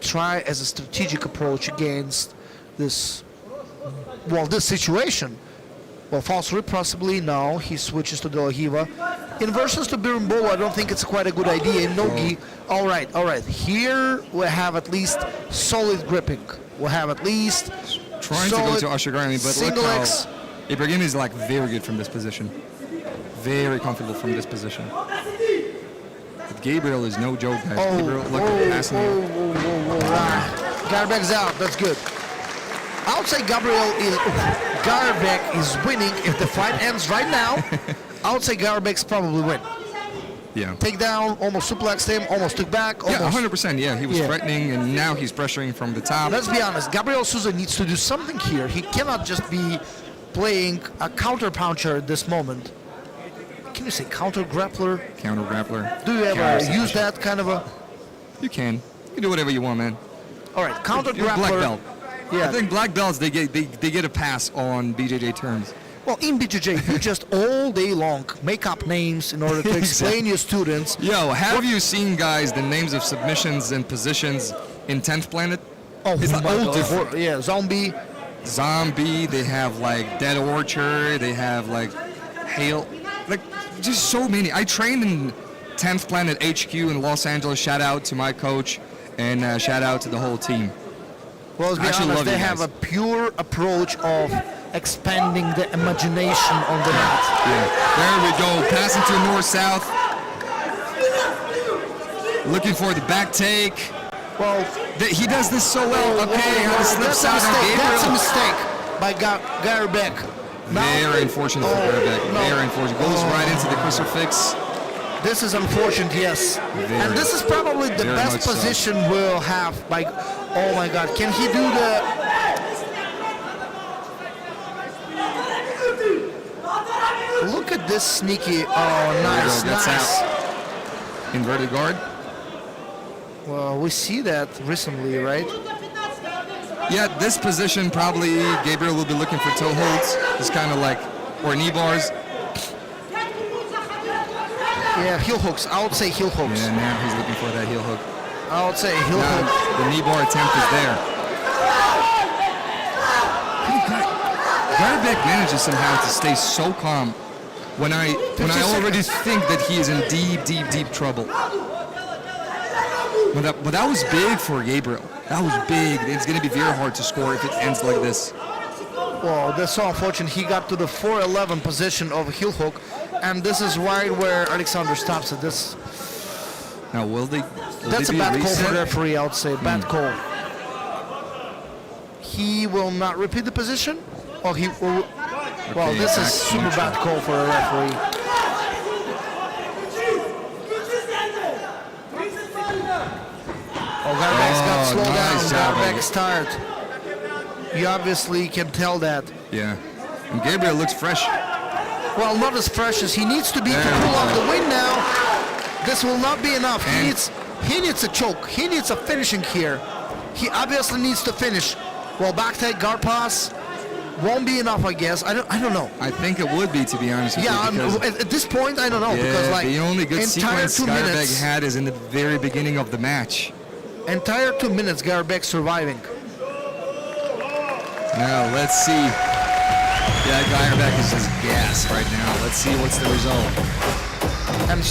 S6: try as a strategic approach against this situation. Well, false rip possibly, no. He switches to De La Riva. Inversions to Birimbolo, I don't think it's quite a good idea. In Nogi, all right. Here we have at least solid gripping. We'll have at least
S7: trying to go to Ashigarami, but
S6: single
S7: look how
S6: X.
S7: Ibrahim is like very good from this position. Very comfortable from this position. But Gabriel is no joke, guys. Gabriel, look at passing you.
S6: Garbek's out. That's good. I would say Garbek is winning. If the fight ends right now, I would say Garbek's probably win.
S7: Yeah.
S6: Takedown, almost suplexed him, almost took back. Almost.
S7: Yeah, 100%. Yeah, he was threatening, and now he's pressuring from the top.
S6: Let's be honest. Gabriel Souza needs to do something here. He cannot just be playing a counter puncher at this moment. Can you say counter grappler?
S7: Counter grappler.
S6: Do you ever use that kind of a?
S7: You can. You can do whatever you want, man.
S6: All right, counter
S7: You're a
S6: grappler.
S7: black belt.
S6: Yeah.
S7: I think black belts they get a pass on BJJ terms.
S6: Well, in BJJ, you just all day long make up names in order to explain your students.
S7: Yo, have you seen, guys, the names of submissions and positions in 10th Planet?
S6: Oh,
S7: It's
S6: my
S7: all
S6: God.
S7: different.
S6: Yeah, zombie.
S7: Zombie, they have like Dead Orchard, they have like Hail, like just so many. I trained in 10th Planet HQ in Los Angeles. Shout out to my coach and shout out to the whole team.
S6: Well, let's be
S7: Actually
S6: honest,
S7: love
S6: they
S7: you
S6: have
S7: guys.
S6: a pure approach of expanding the imagination on the mat.
S7: Yeah. There we go, passing to north-south. Looking for the back take.
S6: Well,
S7: He does this so well. Okay, how to slip
S6: that's a
S7: out on
S6: mistake. That's a
S7: Gabriel.
S6: mistake by Garbek.
S7: Very unfortunate for Gabriel. Very unfortunate. Goes right into the crucifix.
S6: This is unfortunate, yes. And this is probably the
S7: very
S6: best
S7: much so.
S6: position we'll have. By, oh my God, can he do the? Look at this sneaky. Oh, nice,
S7: That's
S6: nice.
S7: out. Inverted guard.
S6: Well, we see that recently, right?
S7: Yeah, this position probably Gabriel will be looking for toe holds. It's kind of like, or knee bars.
S6: Yeah, heel hooks. I would say heel hooks.
S7: Yeah, now he's looking for that heel hook.
S6: I would say heel
S7: Now
S6: hook.
S7: the knee bar attempt is there. Garbek manages somehow to stay so calm when I already think that he is in deep trouble. But that was big for Gabriel. That was big. It's going to be very hard to score if it ends like this.
S6: Well, that's so unfortunate. He got to the 4-11 position of heel hook, and this is right where Alexander stops it. This.
S7: Now, will they
S6: That's a
S7: be
S6: bad call
S7: reset?
S6: for the referee, I would say. Bad call. He will not repeat the position? Or he will... Well,
S7: Okay,
S6: this
S7: back
S6: is
S7: to
S6: super
S7: neutral.
S6: bad call for a referee. Oh, Garbek's got
S7: Oh,
S6: slowed
S7: nice
S6: down.
S7: job,
S6: Garbek's tired. You obviously can tell that.
S7: Yeah. And Gabriel looks fresh.
S6: Well, not as fresh as he needs to be to pull off the win now. This will not be enough. He needs a choke. He needs a finishing here. He obviously needs to finish. Well, back take, guard pass. Won't be enough, I guess. I don't know.
S7: I think it would be, to be honest with
S6: Yeah,
S7: you. because-
S6: at this point, I don't know.
S7: Yeah,
S6: because, like,
S7: the only good
S6: entire
S7: sequence
S6: 2
S7: Garbek
S6: minutes,
S7: had is in the very beginning of the match.
S6: entire 2 minutes, Garbek surviving.
S7: Now, let's see. Yeah, Garbek is just gas right now. Let's see what's the result.
S6: And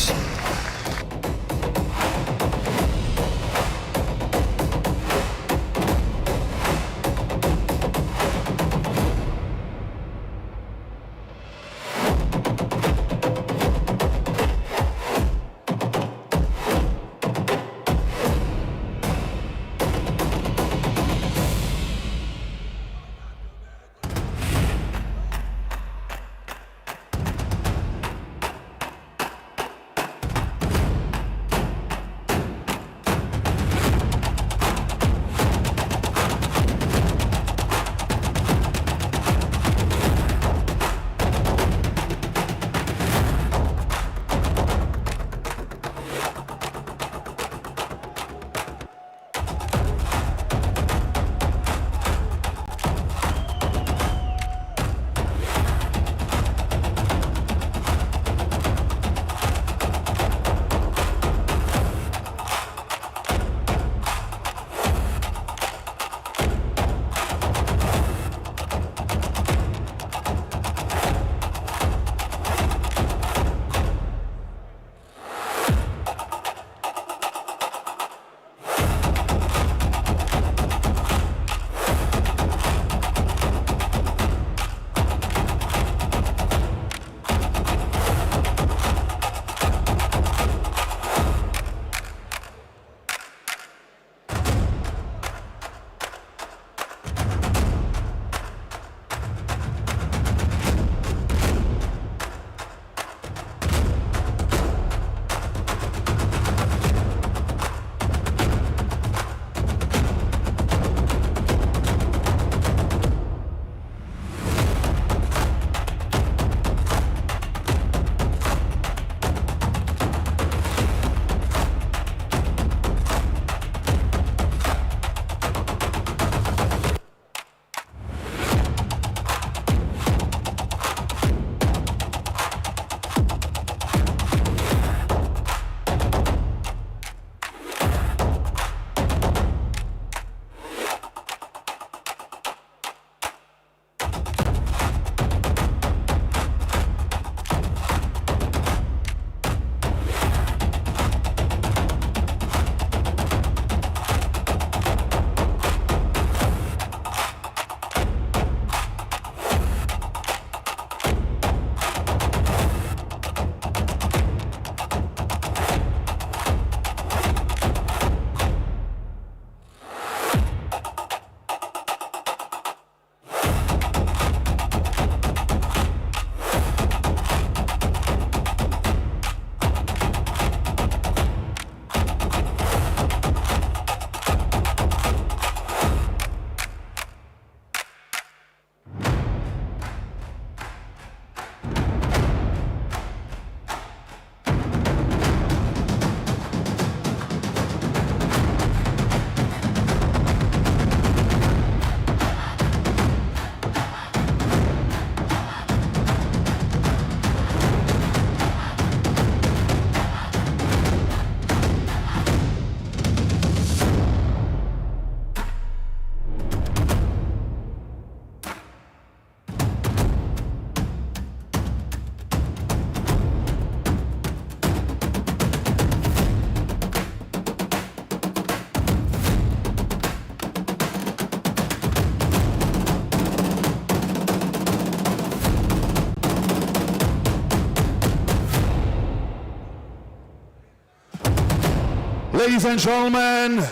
S1: Ladies and gentlemen,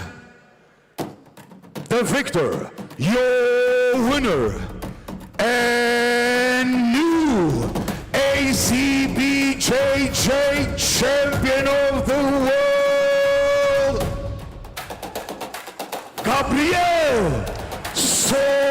S1: the victor, your winner, and new ACBJJ champion of the world, Gabriel Souza.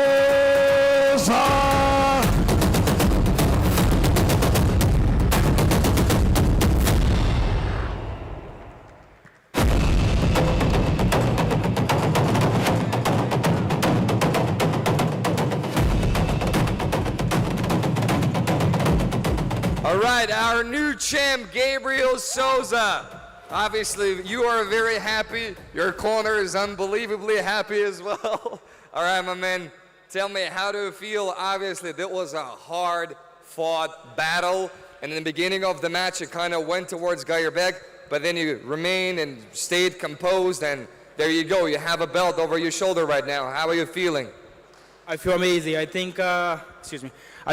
S2: All right, our new champ, Gabriel Souza. Obviously, you are very happy. Your corner is unbelievably happy as well. All right, my man, tell me, how do you feel? Obviously, that was a hard-fought battle. And in the beginning of the match, it kind of went towards Gayerbek, but then you remained and stayed composed, and there you go. You have a belt over your shoulder right now. How are you feeling?
S9: I feel amazing. I think, I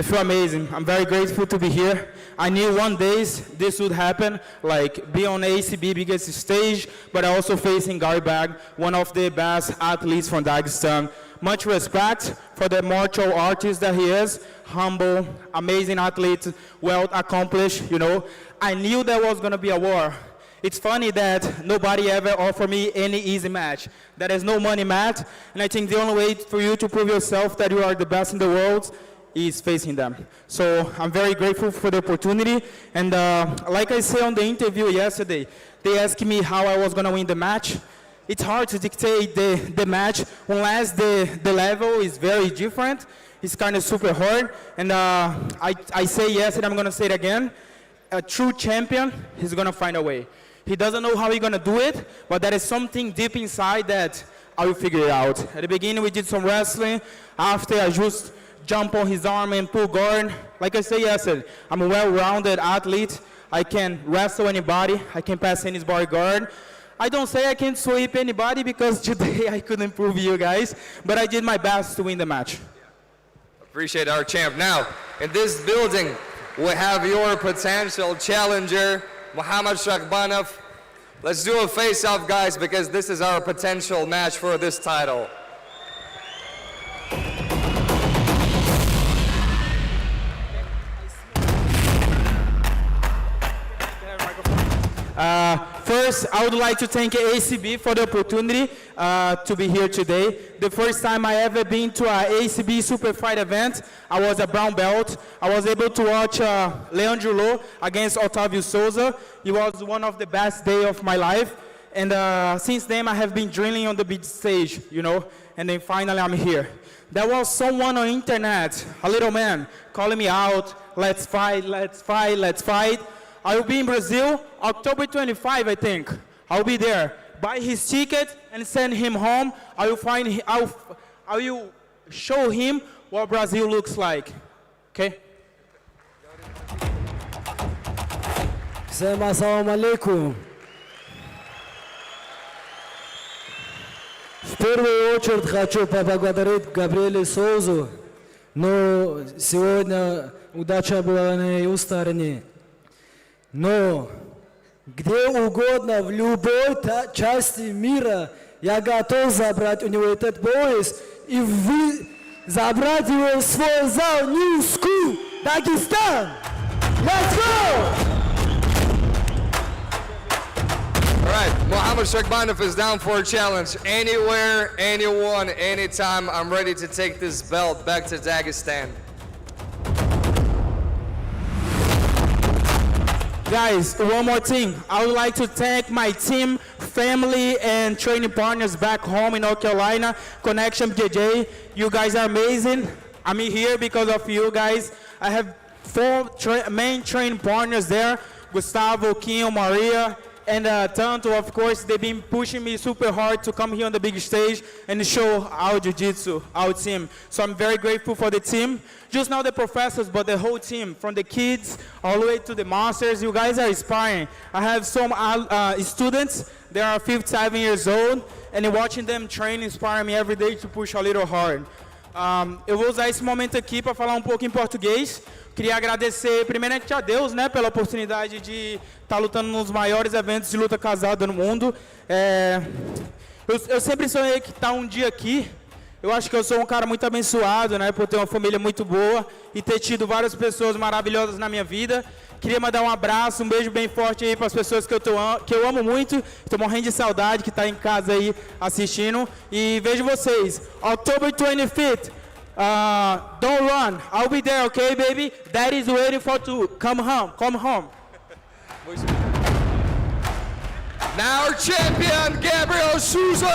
S9: feel amazing. I'm very grateful to be here. I knew one day this would happen, like be on ACB biggest stage, but also facing Gayerbek, one of the best athletes from Dagestan. Much respect for the martial artist that he is, humble, amazing athlete, well accomplished, you know. I knew there was gonna be a war. It's funny that nobody ever offered me any easy match. There is no money match, and I think the only way for you to prove yourself that you are the best in the world is facing them. So I'm very grateful for the opportunity, and like I said on the interview yesterday, they asked me how I was gonna win the match. It's hard to dictate the match unless the level is very different. It's kind of super hard, and I say yes, and I'm gonna say it again. A true champion, he's gonna find a way. He doesn't know how he's gonna do it, but there is something deep inside that I will figure it out. At the beginning, we did some wrestling. After, I just jump on his arm and pull guard. Like I said yesterday, I'm a well-rounded athlete. I can wrestle anybody. I can pass any bar guard. I don't say I can sweep anybody because today I couldn't prove you guys, but I did my best to win the match.
S2: Appreciate our champ. Now, in this building, we have your potential challenger, Mokaev. Let's do a face-off, guys, because this is our potential match for this title.
S9: First, I would like to thank ACB for the opportunity to be here today. The first time I ever been to an ACB Super Fight event, I was a brown belt. I was able to watch Leandro against Otávio Souza. It was one of the best days of my life. And since then, I have been drilling on the big stage, you know, and then finally I'm here. There was someone on internet, a little man, calling me out, let's fight, let's fight, let's fight. I will be in Brazil, October 25, I think. I'll be there. Buy his ticket and send him home. I will show him what Brazil looks like. Okay?
S10: Всем ассаламу алейкум. В первую очередь хочу поблагодарить Габриэля Соузу, но сегодня удача была на его стороне. Но где угодно, в любой части мира, я готов забрать у него этот пояс и забрать его в свой зал New School, Дагестан. Let's go!
S2: All right, Mokaev is down for a challenge. Anywhere, anyone, anytime, I'm ready to take this belt back to Dagestan.
S9: Guys, one more thing. I would like to thank my team, family, and training partners back home in North Carolina, Connection JJ. You guys are amazing. I'm here because of you guys. I have four main training partners there, Gustavo, Kim, Maria, and Tanto, of course. They've been pushing me super hard to come here on the big stage and show our jiu-jitsu, our team. So I'm very grateful for the team. Just not the professors, but the whole team, from the kids all the way to the masters. You guys are inspiring. I have some students, they are 57 years old, and watching them train inspire me every day to push a little hard. Eu vou usar esse momento aqui para falar um pouco em português. Queria agradecer primeiramente a Deus, né, pela oportunidade de estar lutando nos maiores eventos de luta casada no mundo. Eu sempre sonhei que estar um dia aqui. Eu acho que eu sou um cara muito abençoado, né, por ter uma família muito boa e ter tido várias pessoas maravilhosas na minha vida. Queria mandar um abraço, um beijo bem forte aí para as pessoas que eu amo muito. Estou morrendo de saudade, que está em casa aí assistindo. E vejo vocês. October 25th. Don't run. I'll be there, okay, baby? Dad is waiting for you. Come home. Come home.
S2: Now our champion, Gabriel Souza.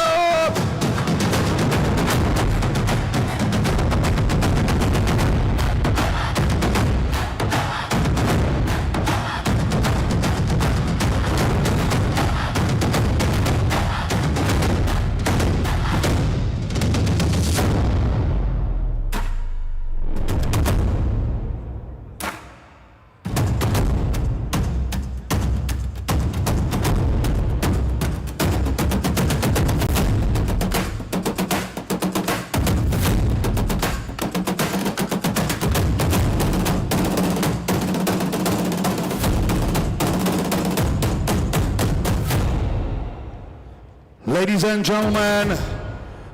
S1: Ladies and gentlemen,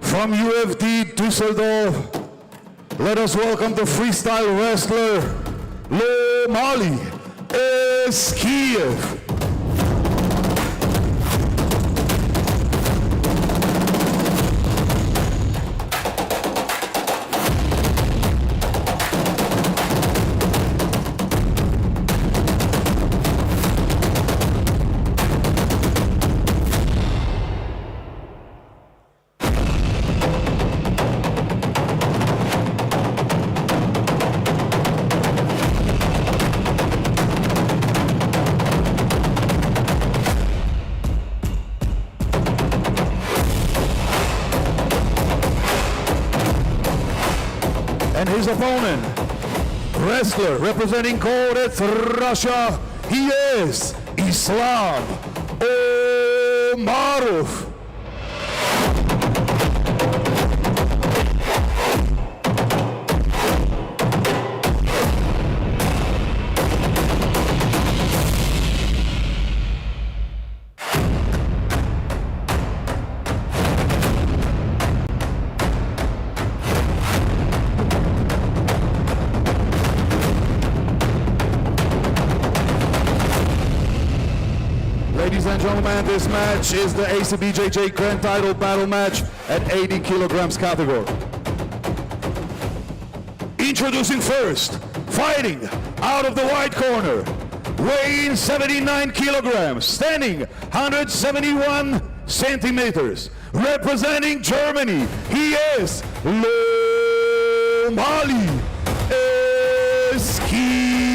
S1: from UFD Düsseldorf, let us welcome the freestyle wrestler, Lom-Ali, Eskiev. And his opponent, wrestler representing Koretz, Russia, he is Islam Omarov. Ladies and gentlemen, this match is the ACBJJ Grand Title Battle Match at 80 kilograms category. Introducing first, fighting out of the white corner, weighing 79 kilograms, standing 171 centimeters, representing Germany, he is Lom-Ali, Eskiev.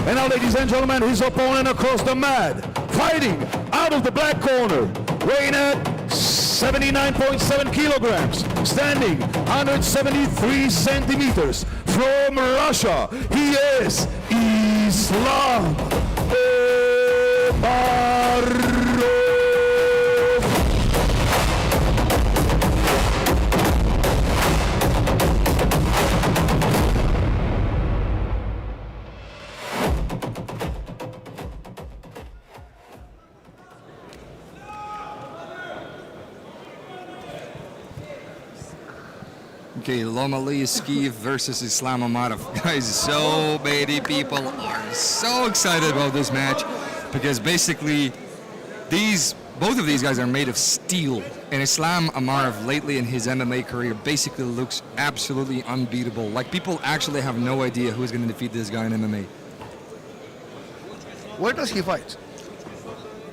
S1: And now, ladies and gentlemen, his opponent across the mat, fighting out of the black corner, weighing at 79.7 kilograms, standing 173 centimeters, from Russia, he is Islam Omarov.
S7: Okay, Lom-Ali Eskiev versus Islam Omarov. Guys, so many people are so excited about this match because basically both of these guys are made of steel. And Islam Omarov lately in his MMA career basically looks absolutely unbeatable. Like, people actually have no idea who's going to defeat this guy in MMA.
S3: Where does he fight?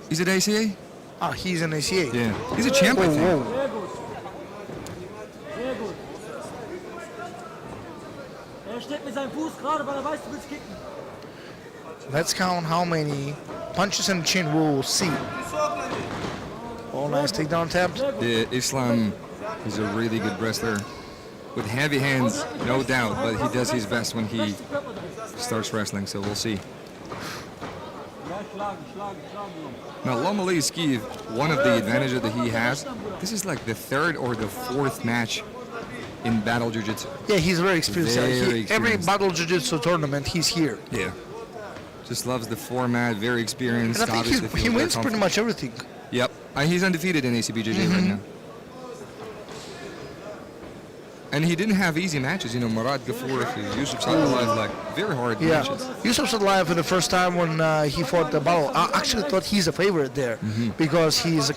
S7: Is it ACA?
S3: Ah, he's an ACA.
S7: Yeah. He's a champ, I think.
S3: Let's count how many punches in the chin we will see. Oh, nice takedown attempt.
S7: Yeah, Islam is a really good wrestler with heavy hands, no doubt, but he does his best when he starts wrestling, so we'll see. Now, Lom-Ali Eskiev, one of the advantages that he has, this is like the third or the fourth match in battle jiu-jitsu.
S6: Yeah, he's very experienced.
S7: Very
S6: Every
S7: experienced.
S6: battle jiu-jitsu tournament, he's here.
S7: Yeah. Just loves the format, very experienced.
S6: And I think
S7: obviously
S6: he
S7: feels
S6: wins
S7: very
S6: pretty much everything.
S7: Yep. He's undefeated in ACBJJ right now. And he didn't have easy matches, you know, Murat Gafour, Youssef Zalal, like very hard
S6: Yeah,
S7: matches.
S6: Youssef Zalal for the first time when he fought the battle, I actually thought he's a favorite there because he's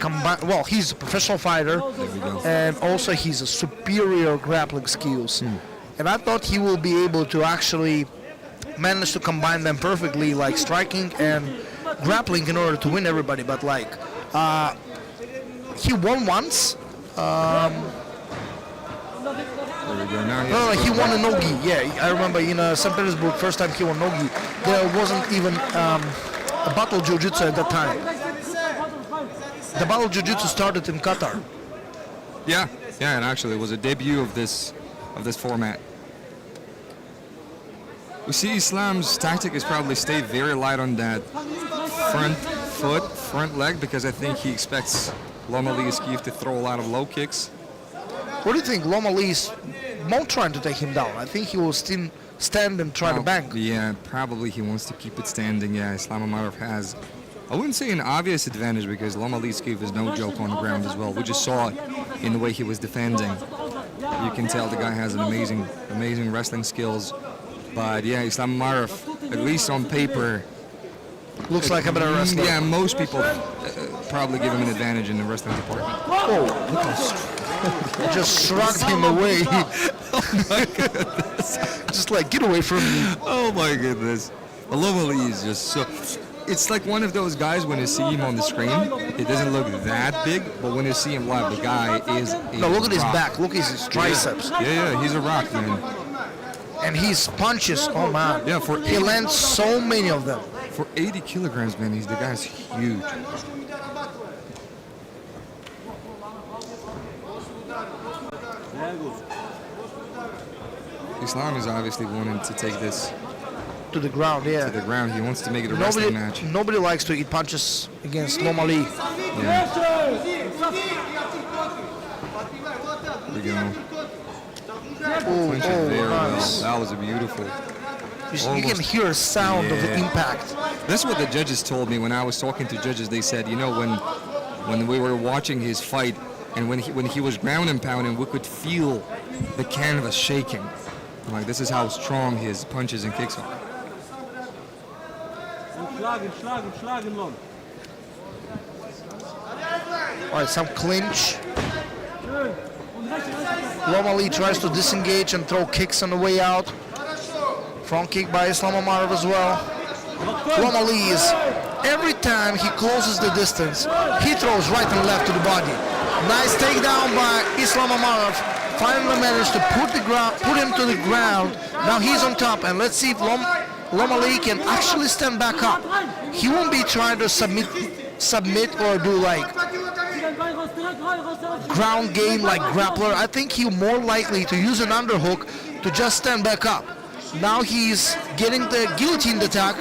S6: he's a professional fighter and also he's a superior grappling skills. And I thought he will be able to actually manage to combine them perfectly, like striking and grappling in order to win everybody. But like, he won once.
S7: There we go. Now
S6: No, he won a nogi. Yeah, I remember in St. Petersburg, first time he won nogi. There wasn't even a battle jiu-jitsu at that time. The battle jiu-jitsu started in Qatar.
S7: Yeah, and actually it was a debut of this format. We see Islam's tactic is probably stay very light on that front foot, front leg, because I think he expects Lom-Ali Eskiev to throw a lot of low kicks.
S6: What do you think? Lom-Ali won't try to take him down. I think he will still stand and try to bang.
S7: Yeah, probably he wants to keep it standing. Yeah, Omarov has, I wouldn't say an obvious advantage because Lom-Ali Eskiev is no joke on the ground as well. We just saw it in the way he was defending. You can tell the guy has an amazing wrestling skills. But yeah, Omarov, at least on paper,
S6: looks like a better wrestler.
S7: Yeah, most people probably give him an advantage in the wrestling department.
S6: Oh, look how just shrugged him away.
S7: Oh my goodness.
S6: Just like, get away from me.
S7: Oh my goodness. Lom-Ali is just so... It's like one of those guys when you see him on the screen, it doesn't look that big, but when you see him live, the guy is a
S6: No, look at his
S7: rock.
S6: back. Look at his triceps.
S7: Yeah, he's a rock, man.
S6: And his punches, oh man.
S7: Yeah,
S6: he lands so many of them.
S7: For 80 kilograms, man, the guy's huge. Islam is obviously wanting to take this
S6: to the ground, yeah.
S7: To the ground. He wants to make it a wrestling match.
S6: Nobody likes to eat punches against Lom-Ali.
S7: Yeah. There we go. Clinch it very
S6: nice.
S7: well. That was a beautiful.
S6: You can hear a sound of the impact.
S7: That's what the judges told me when I was talking to judges. They said, you know, when we were watching his fight and when he was ground and pounding, we could feel the canvas shaking. Like, this is how strong his punches and kicks are.
S6: All right, some clinch. Lom-Ali tries to disengage and throw kicks on the way out. Front kick by Omarov as well. Lom-Ali is, every time he closes the distance, he throws right and left to the body. Nice takedown by Omarov. Finally managed to put him to the ground. Now he's on top, and let's see if Lom-Ali can actually stand back up. He won't be trying to submit or do like ground game like grappler. I think he's more likely to use an underhook to just stand back up. Now he's getting the guillotine attack.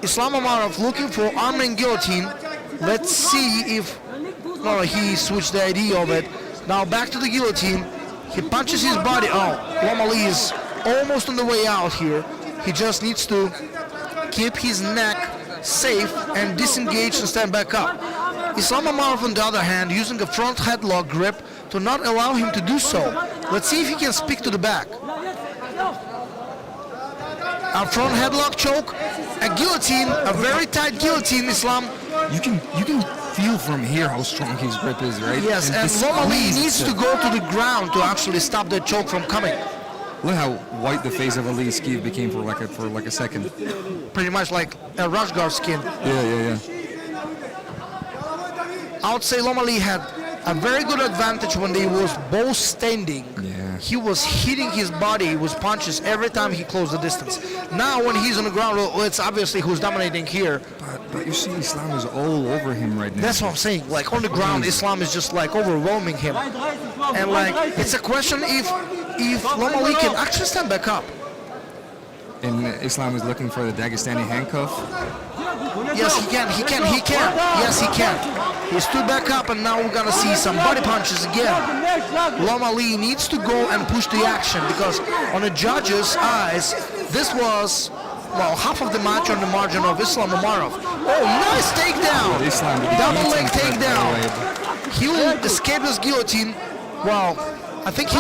S6: Omarov looking for arm and guillotine. Let's see if he switched the idea of it. Now back to the guillotine. He punches his body. Oh, Lom-Ali is almost on the way out here. He just needs to keep his neck safe and disengage and stand back up. Omarov, on the other hand, using a front headlock grip to not allow him to do so. Let's see if he can speak to the back. A front headlock choke, a guillotine, a very tight guillotine, Islam.
S7: You can feel from here how strong his grip is, right?
S6: Yes, and Lom-Ali needs to go to the ground to actually stop the choke from coming.
S7: Look how white the face of Ali Eskiev became for like a second.
S6: Pretty much like a rush guard skin.
S7: Yeah.
S6: I would say Lom-Ali had a very good advantage when they was both standing.
S7: Yeah.
S6: He was hitting his body with punches every time he closed the distance. Now when he's on the ground, it's obviously who's dominating here.
S7: But you see Islam is all over him right now.
S6: That's what I'm saying. Like on the ground, Islam is just like overwhelming him. And like it's a question if Lom-Ali can actually stand back up.
S7: And Islam is looking for the Dagestani handcuff.
S6: Yes, he can. Yes, he can. He stood back up, and now we're gonna see some body punches again. Lom-Ali needs to go and push the action, because on the judges' eyes, this was, well, half of the match on the margin of Islam Omarov. Oh, nice takedown!
S7: Islam
S6: Double leg
S7: beats him for it, by the
S6: takedown. He will escape this guillotine. Well, I think he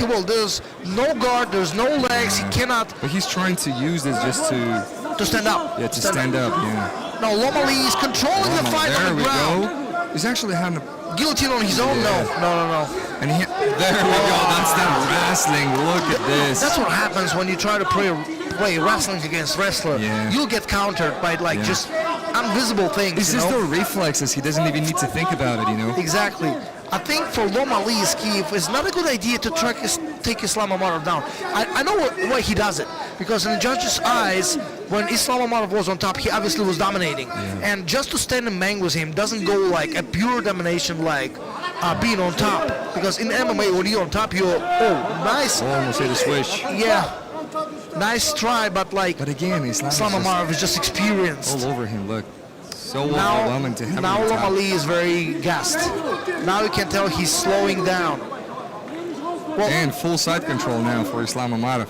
S6: will. There's no guard, there's no legs, he cannot.
S7: But he's trying to use this just to
S6: stand up.
S7: Yeah, to stand up, yeah.
S6: No, Lom-Ali is controlling the fight on the ground.
S7: There we go. He's actually having a
S6: guillotine on his own.
S7: Yeah.
S6: No.
S7: And there we go. That's that wrestling. Look at this.
S6: That's what happens when you try to play wrestling against wrestler.
S7: Yeah.
S6: You'll get countered by just invisible things.
S7: It's just the reflexes. He doesn't even need to think about it, you know?
S6: Exactly. I think for Lom-Ali, Eskiev, it's not a good idea to try to take Islam Omarov down. I know why he does it, because in the judges' eyes, when Islam Omarov was on top, he obviously was dominating.
S7: Yeah.
S6: And just to stand and bang with him doesn't go like a pure domination like being on top. Because in MMA, when you're on top, you're, nice.
S7: Oh, almost hit a swish.
S6: Yeah. Nice try, but
S7: again,
S6: Islam Omarov is just experienced.
S7: All over him, look. So overwhelming to have him
S6: now
S7: on top.
S6: Lom-Ali is very gassed. Now you can tell he's slowing down. Well,
S7: and full side control now for Islam Omarov.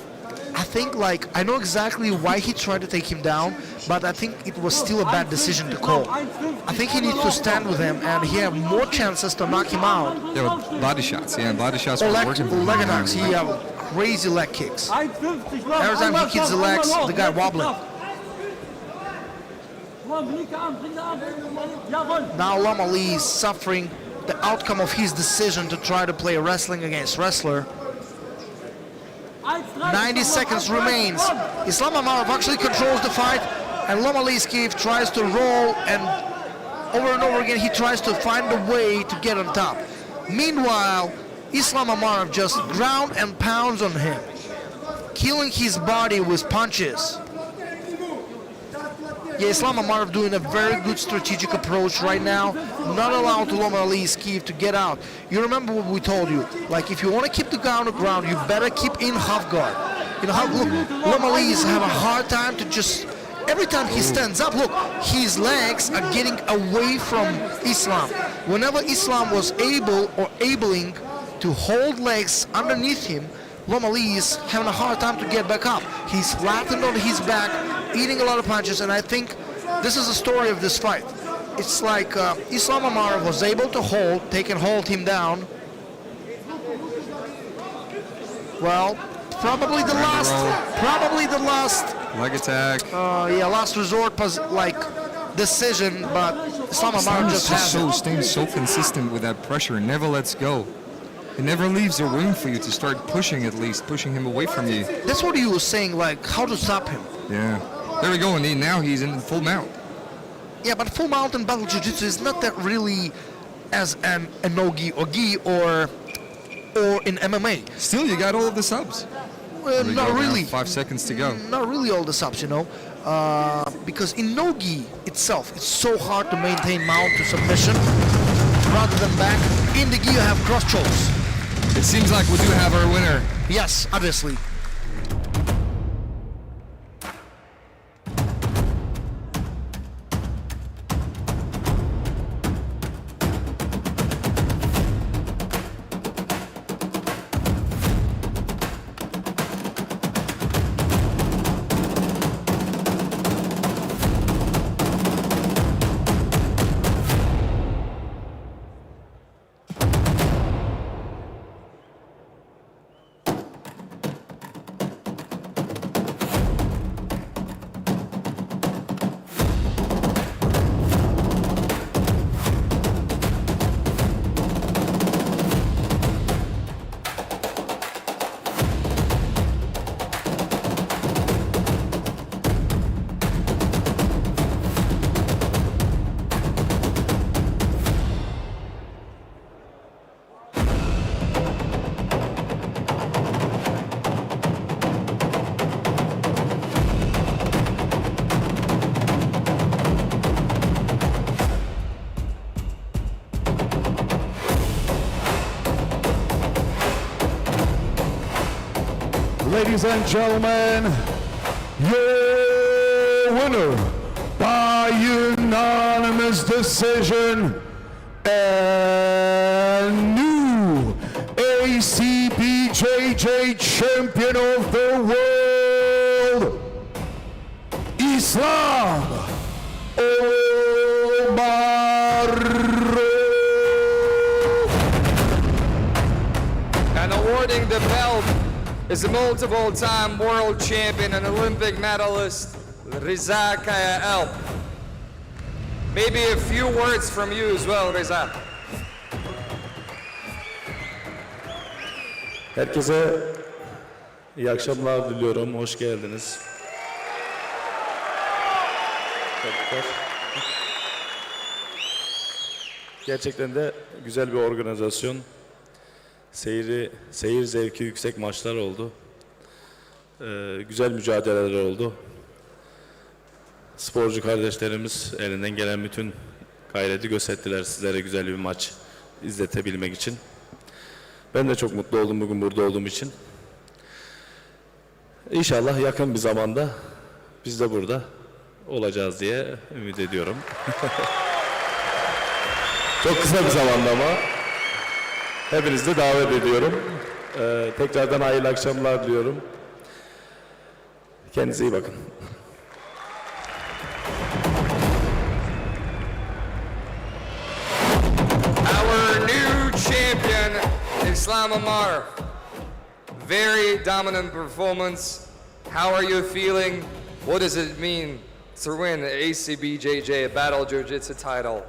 S6: I think I know exactly why he tried to take him down, but I think it was still a bad decision to call. I think he needs to stand with him, and he have more chances to knock him out.
S7: Yeah, with body shots. Yeah, body shots were working for him.
S6: Leg attacks. He have crazy leg kicks. Every time he kicks the legs, the guy wobbling. Now Lom-Ali is suffering the outcome of his decision to try to play wrestling against wrestler. 90 seconds remains. Islam Omarov actually controls the fight, and Lom-Ali Eskiev tries to roll, and over again he tries to find a way to get on top. Meanwhile, Islam Omarov just ground and pounds on him, killing his body with punches. Yeah, Islam Omarov doing a very good strategic approach right now, not allowing Lom-Ali Eskiev to get out. You remember what we told you, if you want to keep the guy on the ground, you better keep in half guard. Lom-Ali is having a hard time to just, every time he stands up, look, his legs are getting away from Islam. Whenever Islam was abling to hold legs underneath him, Lom-Ali is having a hard time to get back up. He's flattened on his back, eating a lot of punches, and I think this is the story of this fight. It's like Islam Omarov was able to hold him down. Well, probably the last
S7: leg attack.
S6: Last resort decision, but Islam Omarov just has it.
S7: Staying so consistent with that pressure, never lets go. It never leaves a room for you to start pushing, at least pushing him away from you.
S6: That's what you were saying, how to stop him.
S7: Yeah. There we go, and now he's in full mount.
S6: Yeah, but full mount in battle jiu-jitsu is not that really as a no-gi or gi or in MMA.
S7: Still, you got all of the subs.
S6: Not really.
S7: 5 seconds to go.
S6: Not really all the subs, because in no-gi itself, it's so hard to maintain mount to submission rather than back. In the gi, you have cross chokes.
S7: It seems like we do have our winner.
S6: Yes, obviously.
S1: Ladies and gentlemen, your winner by unanimous decision and new ACBJJ champion of the world, Islam Omarov.
S2: And awarding the belt is a multiple-time world champion and Olympic medalist, Reza Kaya. Maybe a few words from you as well, Reza.
S11: Herkese iyi akşamlar diliyorum. Hoş geldiniz. Gerçekten de güzel bir organizasyon. Seyir zevki yüksek maçlar oldu. Güzel mücadeleler oldu. Sporcu kardeşlerimiz elinden gelen bütün gayreti gösterdiler sizlere güzel bir maç izletebilmek için. Ben de çok mutlu oldum bugün burada olduğum için. İnşallah yakın bir zamanda biz de burada olacağız diye ümit ediyorum. Çok kısa bir zamanda ama hepinizi de davet ediyorum. Tekrardan hayırlı akşamlar diliyorum. Kendinize iyi bakın.
S2: Our new champion, Islam Omarov. Very dominant performance. How are you feeling? What does it mean to win the ACBJJ Battle Jiu-Jitsu title?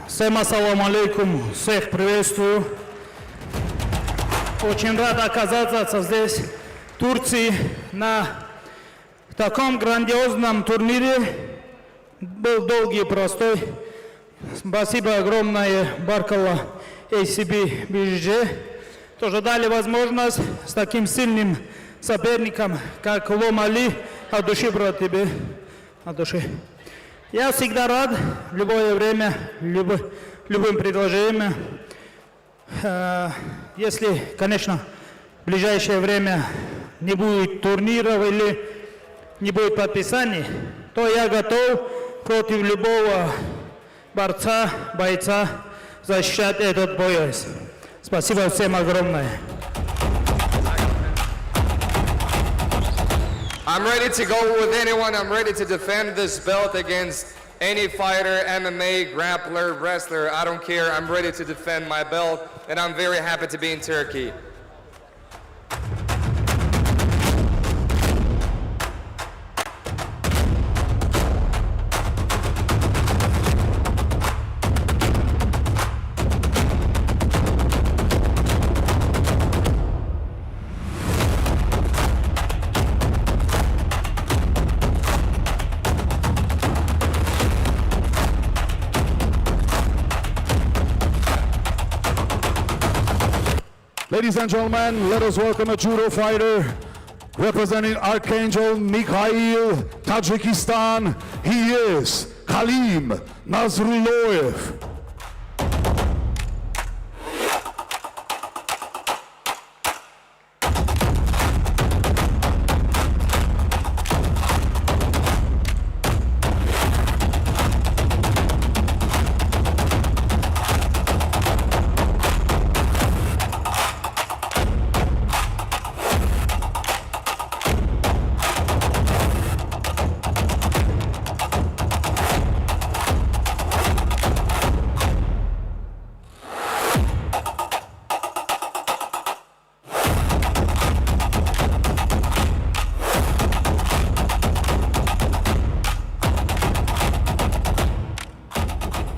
S9: Всем ассаламу алейкум, всех приветствую. Очень рад оказаться здесь, в Турции, на таком грандиозном турнире. Был долгий и простой. Спасибо огромное Баркалла ACBJJ. Тоже дали возможность с таким сильным соперником, как Лом-Ali, от души, брат, тебе, от души. Я всегда рад, в любое время, любым предложением. Если, конечно, в ближайшее время не будет турниров или не будет подписаний, то я готов против любого бойца защищать этот пояс. Спасибо всем огромное.
S2: I'm ready to go with anyone. I'm ready to defend this belt against any fighter, MMA, grappler, wrestler. I don't care. I'm ready to defend my belt, and I'm very happy to be in Turkey.
S1: Ladies and gentlemen, let us welcome a judo fighter representing Archangel Mikhail, Tajikistan. He is Khalim Nazruloev.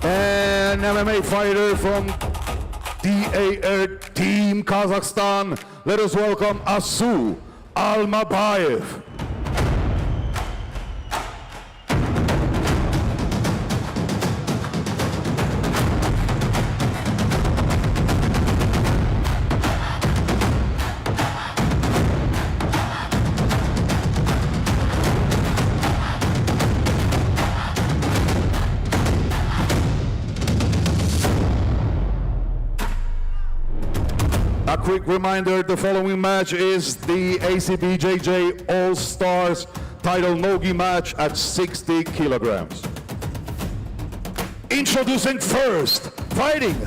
S1: An MMA fighter from DAR Team Kazakhstan. Let us welcome Asu Almabaev. A quick reminder, the following match is the ACBJJ All-Stars title Nogi match at 60 kilograms. Introducing first, fighting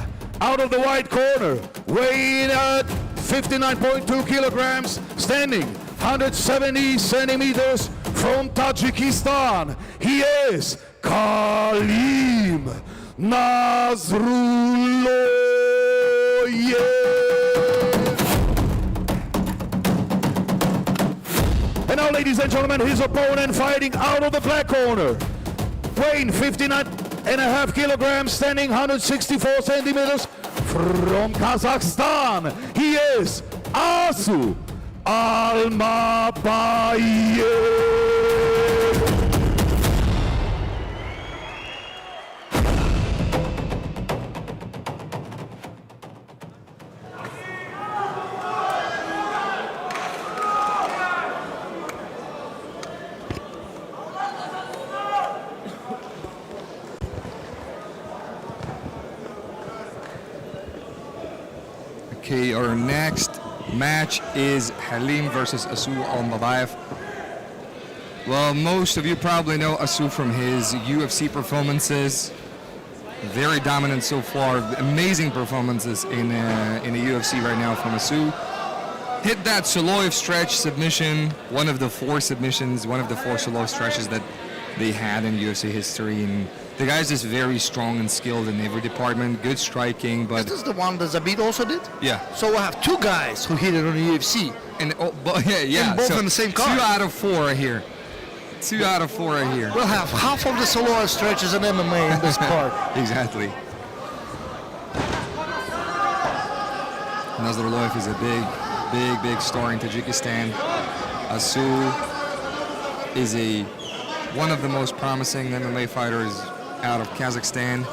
S1: out of the white corner, weighing at 59.2 kilograms, standing 170 centimeters from Tajikistan. He is Khalim Nazruloev. And now, ladies and gentlemen, his opponent fighting out of the black corner, weighing 59.5 kilograms, standing 164 centimeters from Kazakhstan. He is Asu Almabaev.
S7: Okay, our next match is Khalim versus Asu Almabaev. Well, most of you probably know Asu from his UFC performances. Very dominant so far. Amazing performances in the UFC right now from Asu. Hit that Nazruloev stretch submission, one of the four submissions, one of the four Nazruloev stretches that they had in UFC history. And the guy's just very strong and skilled in every department, good striking, but...
S6: Is this the one that Zabit also did?
S7: Yeah.
S6: So we'll have two guys who hit it on the UFC.
S7: And yeah,
S6: And both
S7: so
S6: in the same card.
S7: 2 out of 4 are here. 2 out of 4 are here.
S6: We'll have half of the Zalal stretches in MMA in this card.
S7: Exactly. Nazruloev is a big star in Tajikistan. Asu is one of the most promising MMA fighters out of Kazakhstan.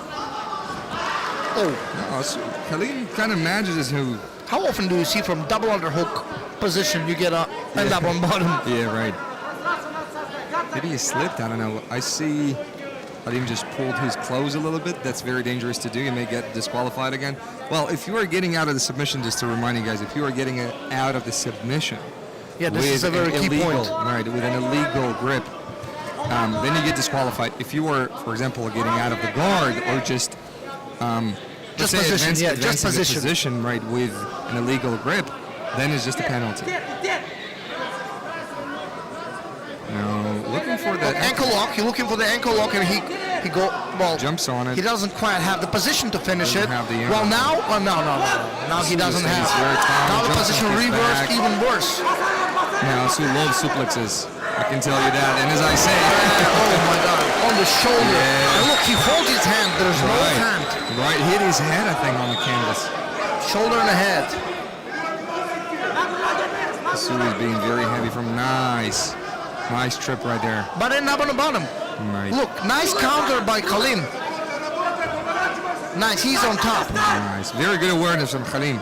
S6: Oh.
S7: No, Khalim kind of manages who...
S6: How often do you see from double underhook position you get up and up on bottom?
S7: Yeah, right. Maybe he slipped, I don't know. I see Khalim just pulled his clothes a little bit. That's very dangerous to do. You may get disqualified again. Well, if you are getting out of the submission, just to remind you guys, if you are getting out of the submission...
S6: Yeah, this is a very key point.
S7: Right, with an illegal grip, then you get disqualified. If you were, for example, getting out of the guard or just position, right, with an illegal grip, then it's just a penalty. Now, looking for that
S6: ankle lock. You're looking for the ankle lock, and he
S7: jumps on it.
S6: He doesn't quite have the position to finish it. Well, now, now he doesn't have. Now the position reversed, even worse.
S7: Now, Asu loves suplexes. I can tell you that. And as I say,
S6: oh my God, on the shoulder.
S7: Yeah.
S6: And look, he holds his hand. There's no hand.
S7: Right, hit his head, I think, on the canvas.
S6: Shoulder and the head.
S7: Asu is being very heavy from nice trip right there.
S6: But end up on the bottom.
S7: Right.
S6: Look, nice counter by Khalim. Nice, he's on top.
S7: Nice, very good awareness from Khalim.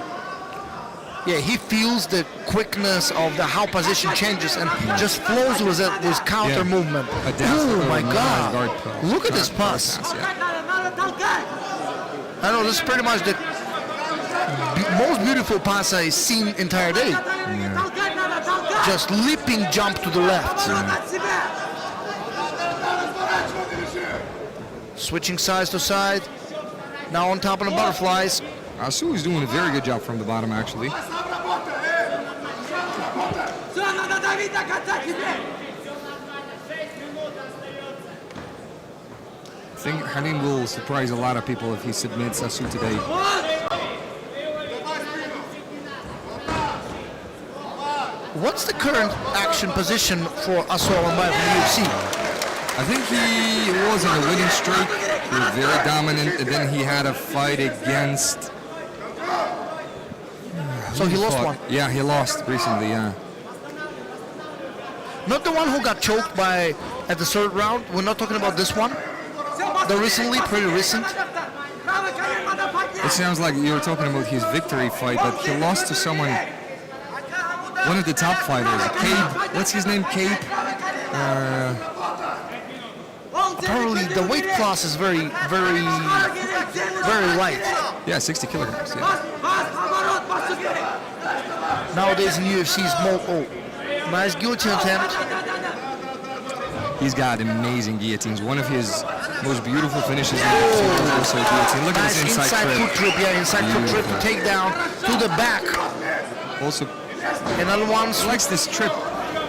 S6: Yeah, he feels the quickness of the how position changes and just flows with it, this counter movement. Oh my God! Look at this pass. I know this is pretty much the most beautiful pass I've seen entire day.
S7: Yeah.
S6: Just leaping jump to the left. Switching sides to side. Now on top of the butterflies.
S7: Asu is doing a very good job from the bottom, actually. I think Khalim will surprise a lot of people if he submits Asu today.
S6: What's the current action position for Asu Almabaev in the UFC?
S7: I think he was on a winning streak. He was very dominant, and then he had a fight against...
S6: So he lost one?
S7: Yeah, he lost recently, yeah.
S6: Not the one who got choked by at the third round. We're not talking about this one. The recently, pretty recent.
S7: It sounds like you were talking about his victory fight, but he lost to someone, one of the top fighters, Cape. What's his name, Cape?
S6: Probably the weight class is very light.
S7: Yeah, 60 kilograms. Yeah.
S6: Nowadays in UFC, it's more. Oh, nice guillotine attempt.
S7: He's got amazing guillotines. One of his most beautiful finishes in the also guillotine. Look at
S6: Nice
S7: this inside
S6: foot trip. Yeah, inside foot trip to take down to the back.
S7: Also,
S6: Another one.
S7: he likes this trip,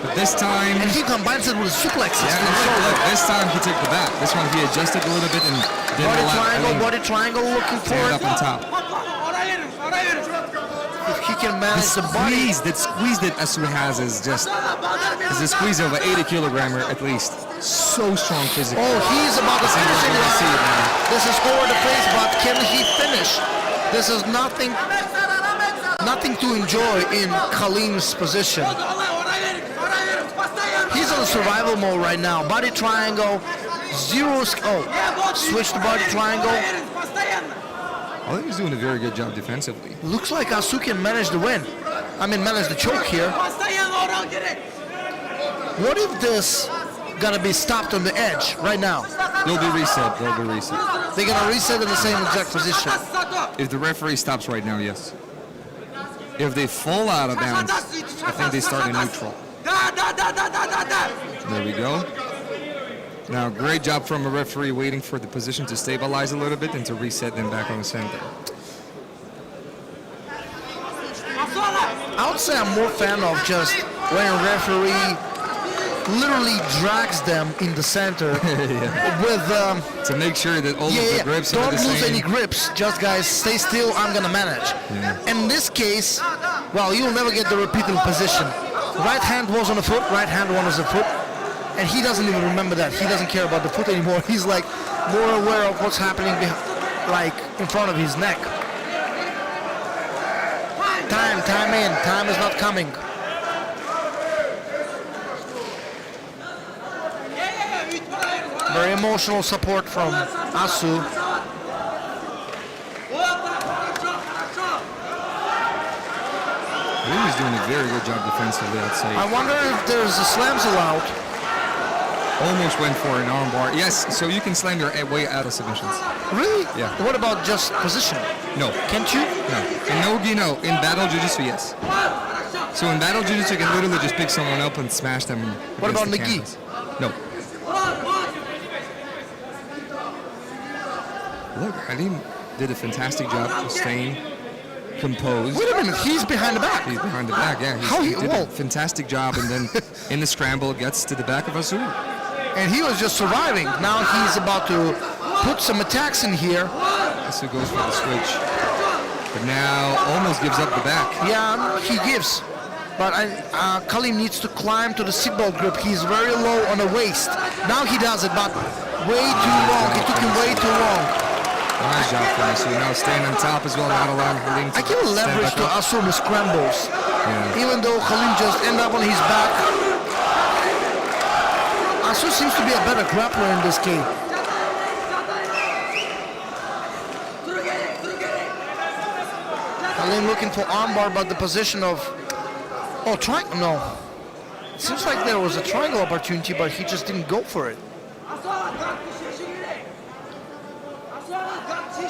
S7: but this time...
S6: And he combines it with suplexes.
S7: Yeah, look, this time he took the back. This one he adjusted a little bit and didn't
S6: Body triangle looking for
S7: stand
S6: it.
S7: up on top.
S6: If he can manage the body.
S7: That squeeze that Asu has is just... is a squeeze of an 80 kilogrammer at least. So strong physically.
S6: Oh, he's about to finish it.
S7: See it now.
S6: This is over the face, but can he finish? This is nothing to enjoy in Khalim's position. He's on survival mode right now. Body triangle, switch to body triangle.
S7: I think he's doing a very good job defensively.
S6: Looks like Asu can manage the win. Manage the choke here. What if this gonna be stopped on the edge right now?
S7: They'll be reset.
S6: They're gonna reset in the same exact position.
S7: If the referee stops right now, yes. If they fall out of bounds, I think they start in neutral. There we go. Now, great job from a referee waiting for the position to stabilize a little bit and to reset them back on the center.
S6: I would say I'm more fan of just when a referee literally drags them in the center with
S7: to make sure that all of the grips are the same.
S6: Don't lose any grips. Just guys, stay still. I'm gonna manage. In this case, well, you'll never get the repeated position. Right hand was on the foot. Right hand one was the foot, and he doesn't even remember that. He doesn't care about the foot anymore. He's like more aware of what's happening, like in front of his neck. Time in. Time is not coming. Very emotional support from Asu.
S7: I think he's doing a very good job defensively, I'd say.
S6: I wonder if there's a slams allowed.
S7: Almost went for an armbar. Yes, so you can slam your way out of submissions.
S6: Really?
S7: Yeah.
S6: What about just position?
S7: No.
S6: Can't you?
S7: No. In no-gi, no. In battle jiu-jitsu, yes. So in battle jiu-jitsu, you can literally just pick someone up and smash them.
S6: What about the gi?
S7: No. Look, Khalim did a fantastic job of staying composed.
S6: Wait a minute, he's behind the back.
S7: He's behind the back, yeah. He did a fantastic job, and then in the scramble, gets to the back of Asu.
S6: And he was just surviving. Now he's about to put some attacks in here.
S7: Asu goes for the switch. But now almost gives up the back.
S6: Yeah, he gives. But Khalim needs to climb to the seatbelt grip. He's very low on the waist. Now he does it, but way too long. It took him way too long.
S7: Nice job for Asu. Now staying on top as well, not allowing Khalim to
S6: I give a leverage to Asu with scrambles. Yeah. Even though Khalim just ended up on his back. Asu seems to be a better grappler in this game. Khalim looking for armbar, but the position of... Oh, triangle? No. It seems like there was a triangle opportunity, but he just didn't go for it.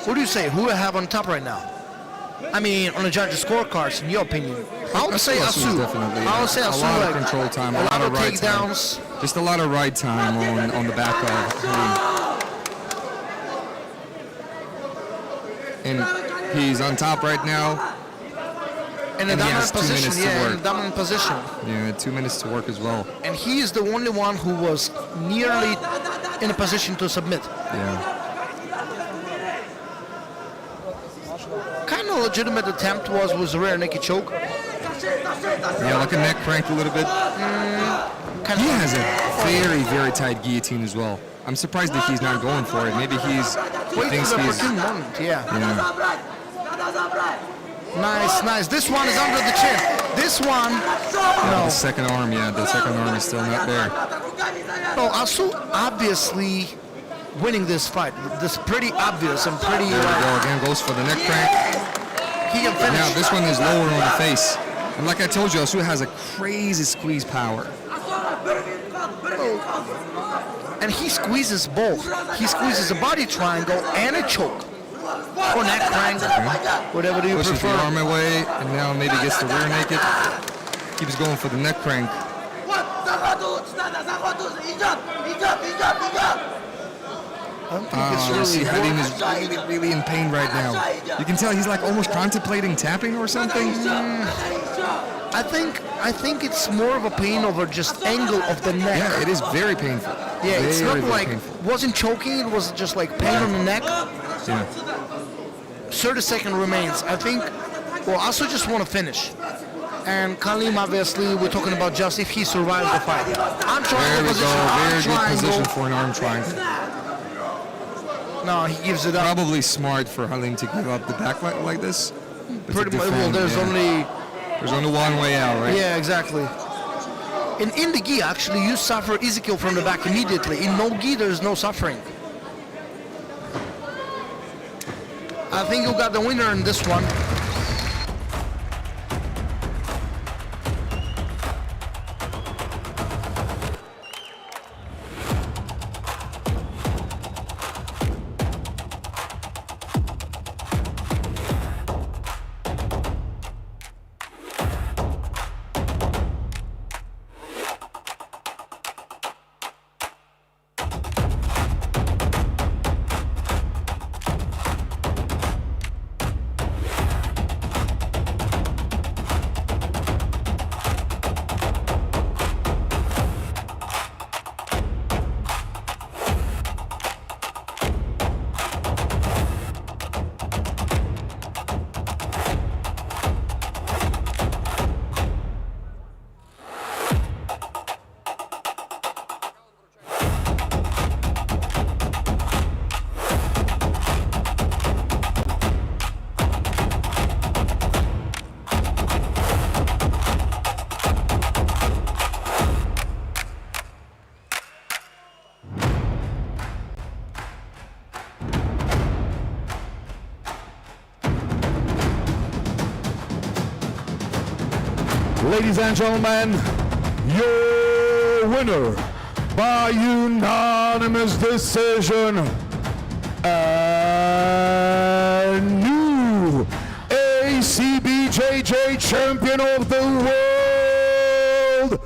S6: What do you say? Who do I have on top right now? I mean, on the judges' scorecards, in your opinion. I would say Asu.
S7: Definitely.
S6: I would say Asu.
S7: A lot of control time, a lot of ride
S6: takedowns.
S7: Time. Just a lot of ride time on the back of Khalim. And he's on top right now.
S6: In a dominant position, in a dominant position.
S7: Yeah, 2 minutes to work as well.
S6: And he is the only one who was nearly in a position to submit.
S7: Yeah.
S6: Kind of legitimate attempt was a rear naked choke.
S7: Yeah, like a neck crank a little bit. He has a very, very tight guillotine as well. I'm surprised that he's not going for it. Maybe he thinks he's...
S6: moment, yeah. Nice. This one is under the chin. This one, no.
S7: The second arm, the second arm is still not there.
S6: No, Asu obviously winning this fight. This is pretty obvious and pretty...
S7: There we go, again goes for the neck crank.
S6: He can finish.
S7: Now this one is lower on the face. And like I told you, Asu has a crazy squeeze power.
S6: And he squeezes both. He squeezes a body triangle and a choke. or neck crank, whatever you
S7: Pushes
S6: prefer.
S7: the arm away, and now maybe gets the rear naked. Keeps going for the neck crank. You see Khalim is really in pain right now. You can tell he's like almost contemplating tapping or something.
S6: I think it's more of a pain over just angle of the neck.
S7: Yeah, it is very painful.
S6: Yeah, it's
S7: very,
S6: not
S7: very
S6: like,
S7: painful.
S6: wasn't choking, it was just like pain on the neck.
S7: Yeah.
S6: 30 second remains. I think, well, also just want to finish. And Khalim, obviously, we're talking about just if he survives the fight. I'm trying
S7: There we
S6: position.
S7: go.
S6: I'm
S7: Very good
S6: trying
S7: position for an arm triangle.
S6: No, he gives it up.
S7: Probably smart for Khalim to give up the back like this. But
S6: Pretty
S7: to
S6: much. Well,
S7: defend,
S6: there's
S7: There's only one way out, right?
S6: Yeah, exactly. In the gi, actually, you suffer Ezekiel from the back immediately. In no gi, there's no suffering. I think you got the winner in this one.
S1: Ladies and gentlemen, your winner by unanimous decision, and new ACBJJ champion of the world,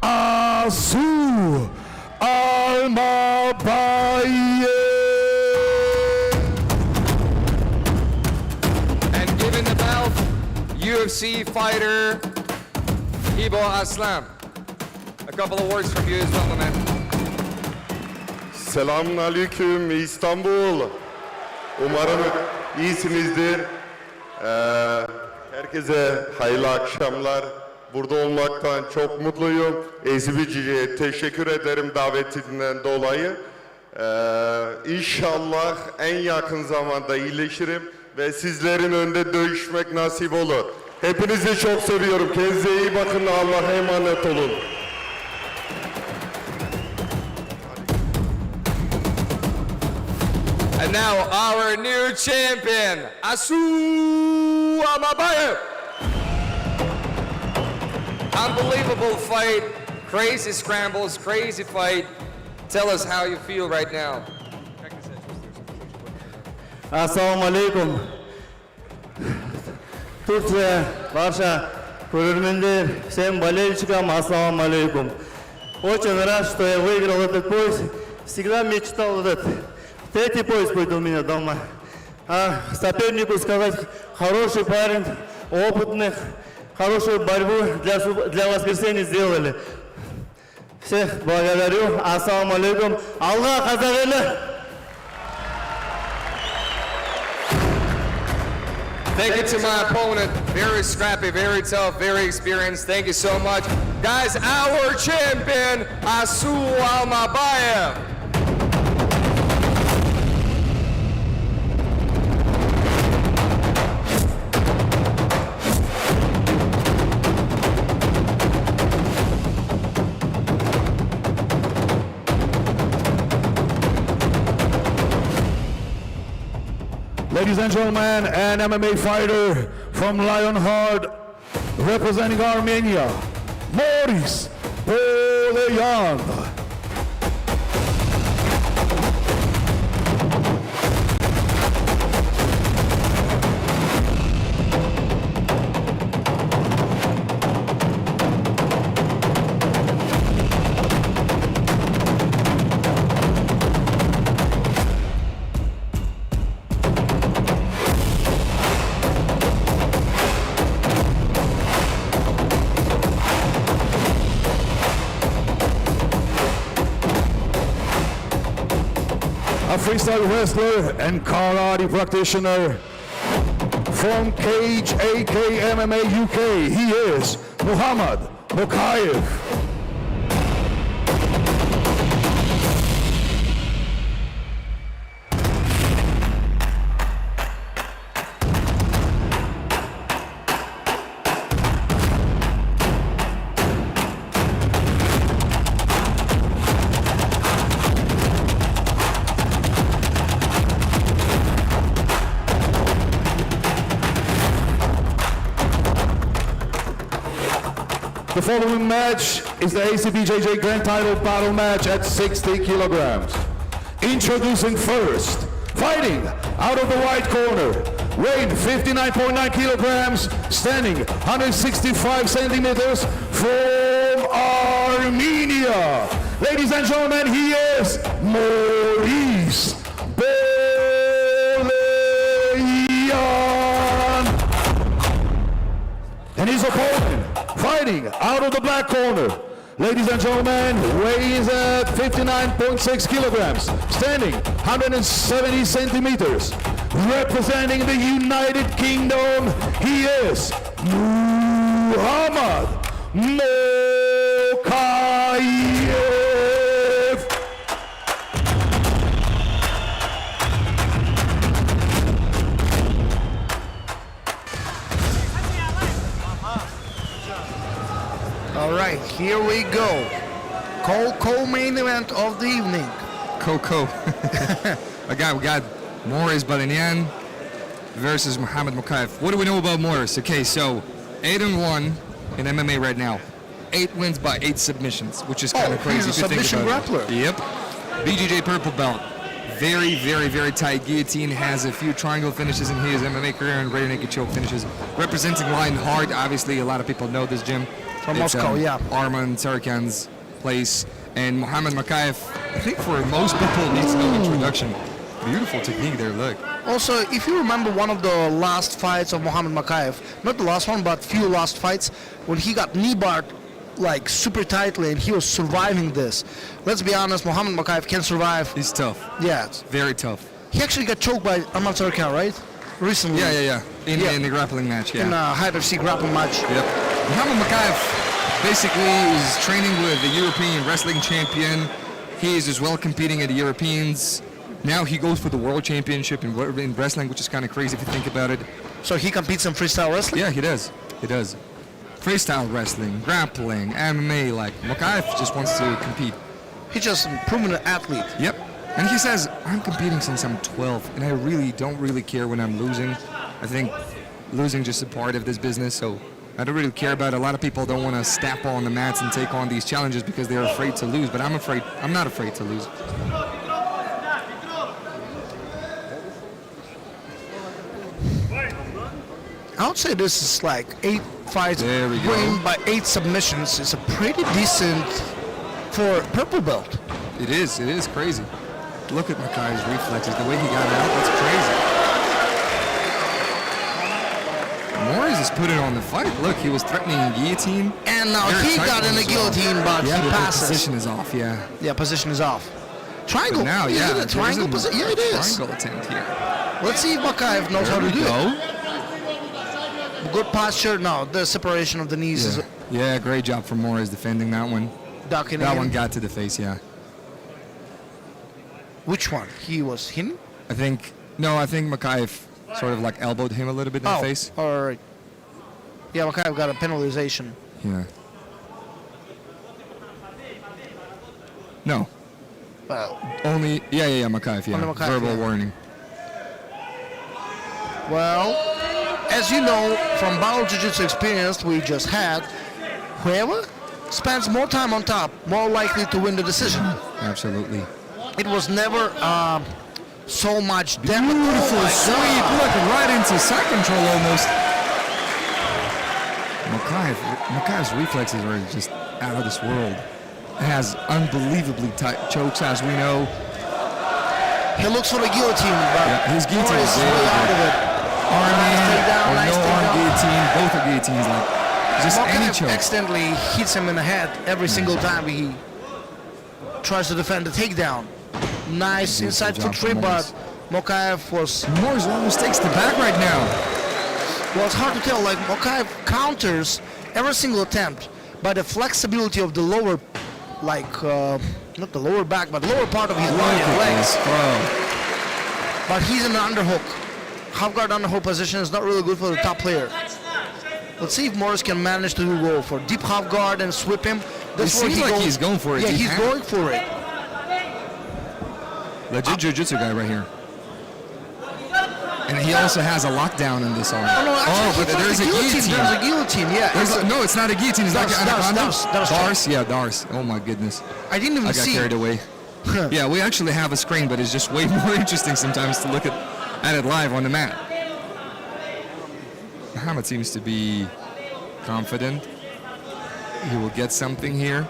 S1: Asu Almabaev.
S2: And giving the belt, UFC fighter İbo Aslan. A couple of words from you as well, my man.
S12: Selamun aleyküm İstanbul. Umarım iyisinizdir. Herkese hayırlı akşamlar. Burada olmaktan çok mutluyum. ACBJJ'ye teşekkür ederim davetinden dolayı. İnşallah en yakın zamanda iyileşirim ve sizlerin önünde dövüşmek nasip olur. Hepinizi çok seviyorum. Kendinize iyi bakın. Allah'a emanet olun.
S2: And now our new champion, Asu Almabaev. Unbelievable fight, crazy scrambles, crazy fight. Tell us how you feel right now.
S13: Assalamu alaikum. Türkiye, ваша көрермендер, всем болельщикам ассаламу алейкум. Очень рад, что я выиграл этот пояс. Всегда мечтал этот. Третий пояс будет у меня дома. А сопернику сказать, хороший парень, опытный, хорошую борьбу для воскресенья сделали. Всех благодарю. Ассаламу алейкум. Аллах қазақ елі.
S2: Thank you to my opponent. Very scrappy, very tough, very experienced. Thank you so much. Guys, our champion, Asu Almabaev.
S1: Ladies and gentlemen, an MMA fighter from Lionheart, representing Armenia, Moris Boleyan. freestyle wrestler and karate practitioner. From Cage AK MMA UK, he is Mokaev. The following match is the ACBJJ Grand Title Battle Match at 60 kilograms. Introducing first, fighting out of the white corner, weighing 59.9 kilograms, standing 165 centimeters, from Armenia. Ladies and gentlemen, he is Moris Boleyan. And his opponent, fighting out of the black corner, ladies and gentlemen, weighs at 59.6 kilograms, standing 170 centimeters, representing the United Kingdom, he is Mokaev.
S3: All right, here we go. Co-main event of the evening.
S7: Coco. We got Moris Boleyan versus Mokaev. What do we know about Moris? Okay, so 8-1 in MMA right now. 8 wins by 8 submissions, which is kind of crazy.
S3: He's a submission grappler.
S7: Yep. BJJ purple belt. Very, very, very tight guillotine. Has a few triangle finishes in his MMA career and rear naked choke finishes. Representing Lion Hard. Obviously, a lot of people know this gym.
S3: From Moscow, yeah.
S7: Arman Tsarkan's place. And Mohamed Mokaev, I think for most people, needs no introduction. Beautiful technique there, look.
S3: Also, if you remember one of the last fights of Mohamed Mokaev, not the last one, but few last fights, when he got knee barred like super tightly and he was surviving this. Let's be honest, Mohamed Mokaev can survive.
S7: He's tough.
S3: Yeah.
S7: Very tough.
S3: He actually got choked by Arman Tsarkan, right? Recently.
S7: Yeah. In the grappling match, yeah.
S3: In a high FC grappling match.
S7: Yep. Mohamed Mokaev basically is training with the European wrestling champion. He is as well competing at the Europeans. Now he goes for the world championship in wrestling, which is kind of crazy if you think about it.
S3: So he competes in freestyle wrestling?
S7: Yeah, he does. He does. Freestyle wrestling, grappling, MMA, like Mokaev just wants to compete.
S3: He's just a proven athlete.
S7: Yep. And he says, I'm competing since I'm 12, and I really don't really care when I'm losing. I think losing just a part of this business, so I don't really care about it. A lot of people don't want to step on the mats and take on these challenges because they're afraid to lose, but I'm not afraid to lose.
S3: I would say this is like 8 fights win by 8 submissions. It's a pretty decent for purple belt.
S7: It is crazy. Look at Mokaev's reflexes, the way he got out, that's crazy. Moris is putting on the fight. Look, he was threatening a guillotine.
S3: And now he got in a guillotine, but he passes.
S7: The position is off, yeah.
S3: Yeah, position is off. Triangle.
S7: But now,
S3: is
S7: yeah,
S3: it a triangle position? Yeah, it is.
S7: Triangle attempt here.
S3: Let's see if Mokaev knows how to do it. Good posture. No, the separation of the knees is...
S7: Yeah, great job from Moris defending that one.
S3: Ducking
S7: that
S3: in.
S7: one got to the face, yeah.
S3: Which one? He was him?
S7: I think Mokaev sort of like elbowed him a little bit in the face.
S3: All right. Yeah, Mokaev got a penalization.
S7: Yeah. No.
S3: Well.
S7: Only, yeah, Mokaev, yeah.
S3: Mokaev,
S7: verbal warning.
S3: Well, as you know from Battle Jiu-Jitsu experience we just had, whoever spends more time on top, more likely to win the decision.
S7: Absolutely.
S3: It was never so much damage.
S7: Beautiful sweep, look, right into side control almost. Mokaev's reflexes are just out of this world. Has unbelievably tight chokes, as we know.
S3: He looks for the guillotine, but
S7: his guillotine is
S3: way out of it.
S7: Arm in, or no arm guillotine, both are guillotines, like just any choke.
S3: Accidentally hits him in the head every single time he tries to defend the takedown.
S6: Nice inside foot trip, but Mokaev was...
S7: Moris almost takes the back right now.
S6: Well, it's hard to tell. Like, Mokaev counters every single attempt by the flexibility of the lower, like, not the lower back, but lower part of his body and legs. But he's in the underhook. Half guard underhook position is not really good for the top player. Let's see if Moris can manage to go for deep half guard and sweep him.
S7: It seems like he's going for it.
S6: Yeah, he's going for it.
S7: Legit jiu-jitsu guy right here. And he also has a lockdown in this arm.
S6: But
S7: there's a guillotine.
S6: There's a guillotine, yeah.
S7: No, it's not a guillotine. It's like an anaconda.
S6: Dars.
S7: Yeah, Dars. Oh my goodness.
S6: I didn't even see.
S7: I got carried away. Yeah, we actually have a screen, but it's just way more interesting sometimes to look at it live on the mat. Muhammad seems to be confident. He will get something here.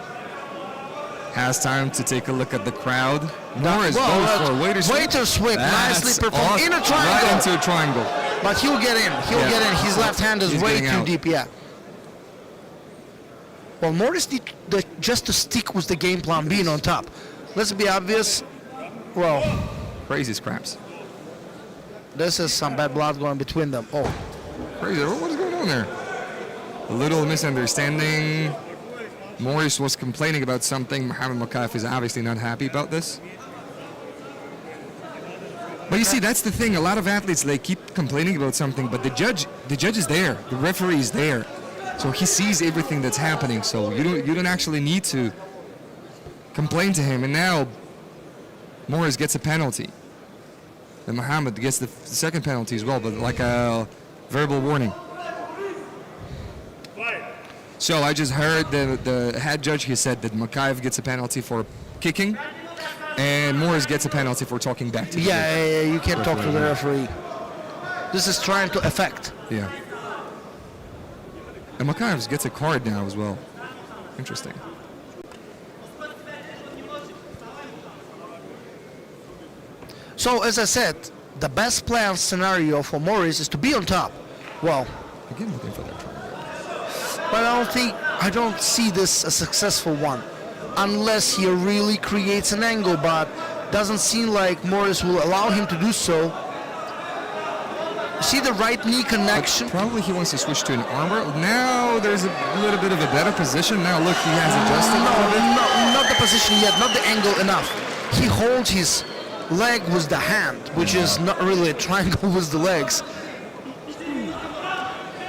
S7: Has time to take a look at the crowd. Moris goes for a waiter sweep.
S6: Nicely performed in a triangle.
S7: Right into a triangle.
S6: But he'll get in. He'll get in. His left hand is way too deep. Yeah. Well, Moris need just to stick with the game plan, being on top. Let's be obvious. Well,
S7: crazy scraps.
S6: This is some bad blood going between them. Oh,
S7: crazy. What is going on there? A little misunderstanding. Moris was complaining about something. Muhammad Mokaev is obviously not happy about this. But you see, that's the thing. A lot of athletes, they keep complaining about something, but the judge is there. The referee is there. So he sees everything that's happening. So you don't actually need to complain to him. And now Moris gets a penalty. And Muhammad gets the second penalty as well, but like a verbal warning. So I just heard the head judge, he said that Mokaev gets a penalty for kicking, and Moris gets a penalty for talking back to the
S6: yeah, you can't talk to the referee. This is trying to affect.
S7: Yeah. And Mokaev gets a card now as well. Interesting.
S6: So as I said, the best plan scenario for Moris is to be on top. Well,
S7: again looking for that triangle.
S6: But I don't see this a successful one, unless he really creates an angle. But doesn't seem like Moris will allow him to do so. See the right knee connection?
S7: But probably he wants to switch to an armbar. Now there's a little bit of a better position. Now look, he has adjusted a little bit.
S6: No, not the position yet, not the angle enough. He holds his leg with the hand, which is not really a triangle with the legs.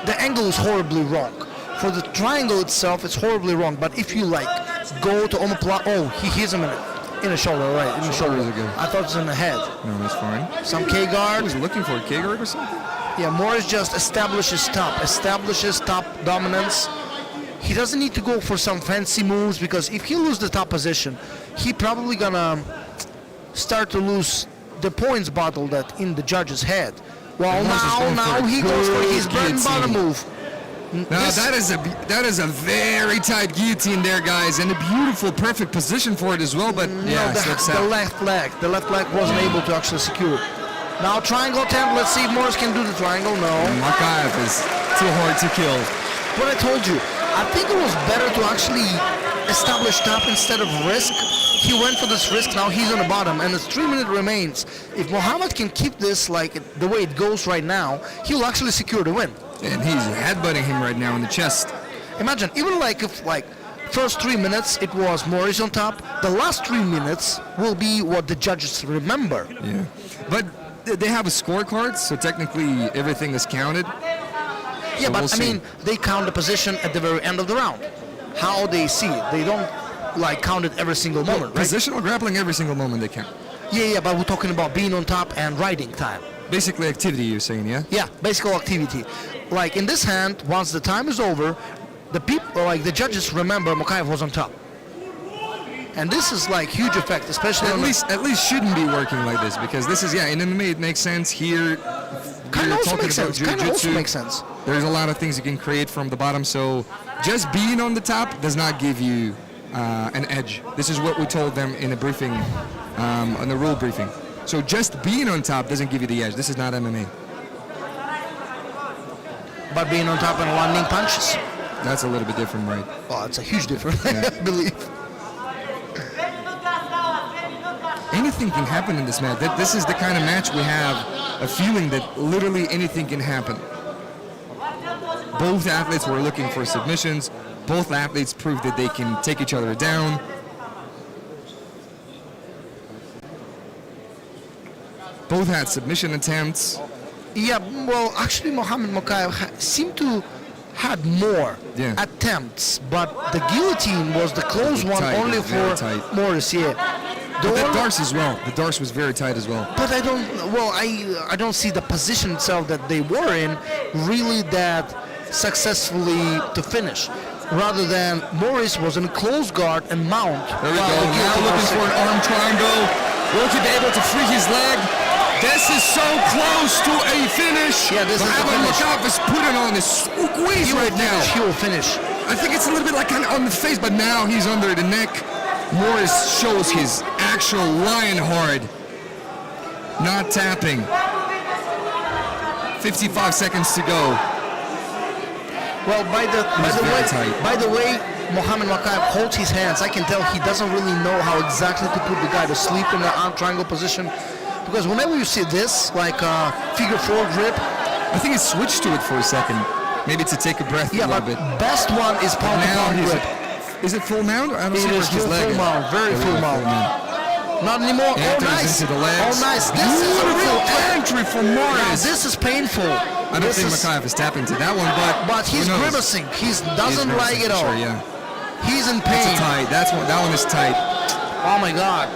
S6: The angle is horribly wrong. For the triangle itself, it's horribly wrong. But if you like go to omoplata, oh, he hits him in the shoulder, right? In the shoulder. I thought it was in the head.
S7: No, that's fine.
S6: Some K guard.
S7: He was looking for a K guard or something.
S6: Yeah, Moris just establishes top dominance. He doesn't need to go for some fancy moves, because if he loses the top position, he probably gonna start to lose the points battle that in the judge's head. Well, now he goes for his bread and butter move.
S7: Now that is a very tight guillotine there, guys, and a beautiful, perfect position for it as well. But yeah,
S6: the left leg wasn't able to actually secure it. Now triangle attempt. Let's see if Moris can do the triangle. No.
S7: Mokaev is too hard to kill.
S6: What I told you, I think it was better to actually establish top instead of risk. He went for this risk. Now he's on the bottom, and it's 3 minutes remains. If Muhammad can keep this like the way it goes right now, he'll actually secure the win.
S7: And he's headbutting him right now in the chest.
S6: Imagine, even like if first 3 minutes it was Moris on top, the last 3 minutes will be what the judges remember.
S7: Yeah, but they have a scorecard, so technically everything is counted.
S6: Yeah, so but I mean, they count the position at the very end of the round. How they see it, they don't like count it every single moment, right?
S7: Positional grappling, every single moment they count.
S6: Yeah, but we're talking about being on top and riding time.
S7: Basically activity, you're saying, yeah?
S6: Yeah, basic activity. Like in this hand, once the time is over, the people, like the judges remember Mokaev was on top. And this is like huge effect, especially
S7: at least shouldn't be working like this, because this is, yeah, in MMA it makes sense. Here
S6: kind of also makes sense.
S7: There's a lot of things you can create from the bottom, so just being on the top does not give you an edge. This is what we told them in a briefing, on the rule briefing. So just being on top doesn't give you the edge. This is not MMA.
S6: But being on top and landing punches?
S7: That's a little bit different, right?
S6: Oh, it's a huge difference, yeah. I believe.
S7: anything can happen in this match. This is the kind of match we have a feeling that literally anything can happen. Both athletes were looking for submissions. Both athletes proved that they can take each other down. Both had submission attempts.
S6: Yeah, well, actually, Mokaev seemed to had more attempts, but the guillotine was the close one
S7: tight,
S6: only for Moris. Yeah,
S7: but the Darce as well. The Darce was very tight as well.
S6: But I don't see the position itself that they were in really that successfully to finish. Rather than Moris was in close guard and mount.
S7: There we go. Now looking for an arm triangle. Will he be able to free his leg? This is so close to a finish.
S6: Yeah, this is the finish.
S7: Magomedrasul is putting on a squeeze right now.
S6: He will finish.
S7: I think it's a little bit like kind of on the face, but now he's under the neck. Moris shows his actual lion hard. Not tapping. 55 seconds to go.
S6: Well, by the way, Mokaev holds his hands. I can tell he doesn't really know how exactly to put the guy to sleep in the arm triangle position. Because whenever you see this, like figure 4 grip,
S7: I think he switched to it for a second, maybe to take a breath a little bit.
S6: Best one is pound-to-pound grip.
S7: Is it full mount? I don't see
S6: it is
S7: his leg.
S6: Full mount, very full mount. Not anymore. Oh, nice.
S7: Into the legs.
S6: Oh, nice. This is a real
S7: entry for Moris.
S6: Now, this is painful.
S7: I don't think Mokaev is tapping to that one,
S6: but he's grimacing. He doesn't like it all.
S7: Sure, yeah.
S6: He's in pain.
S7: That's tight. That one is tight.
S6: Oh my God.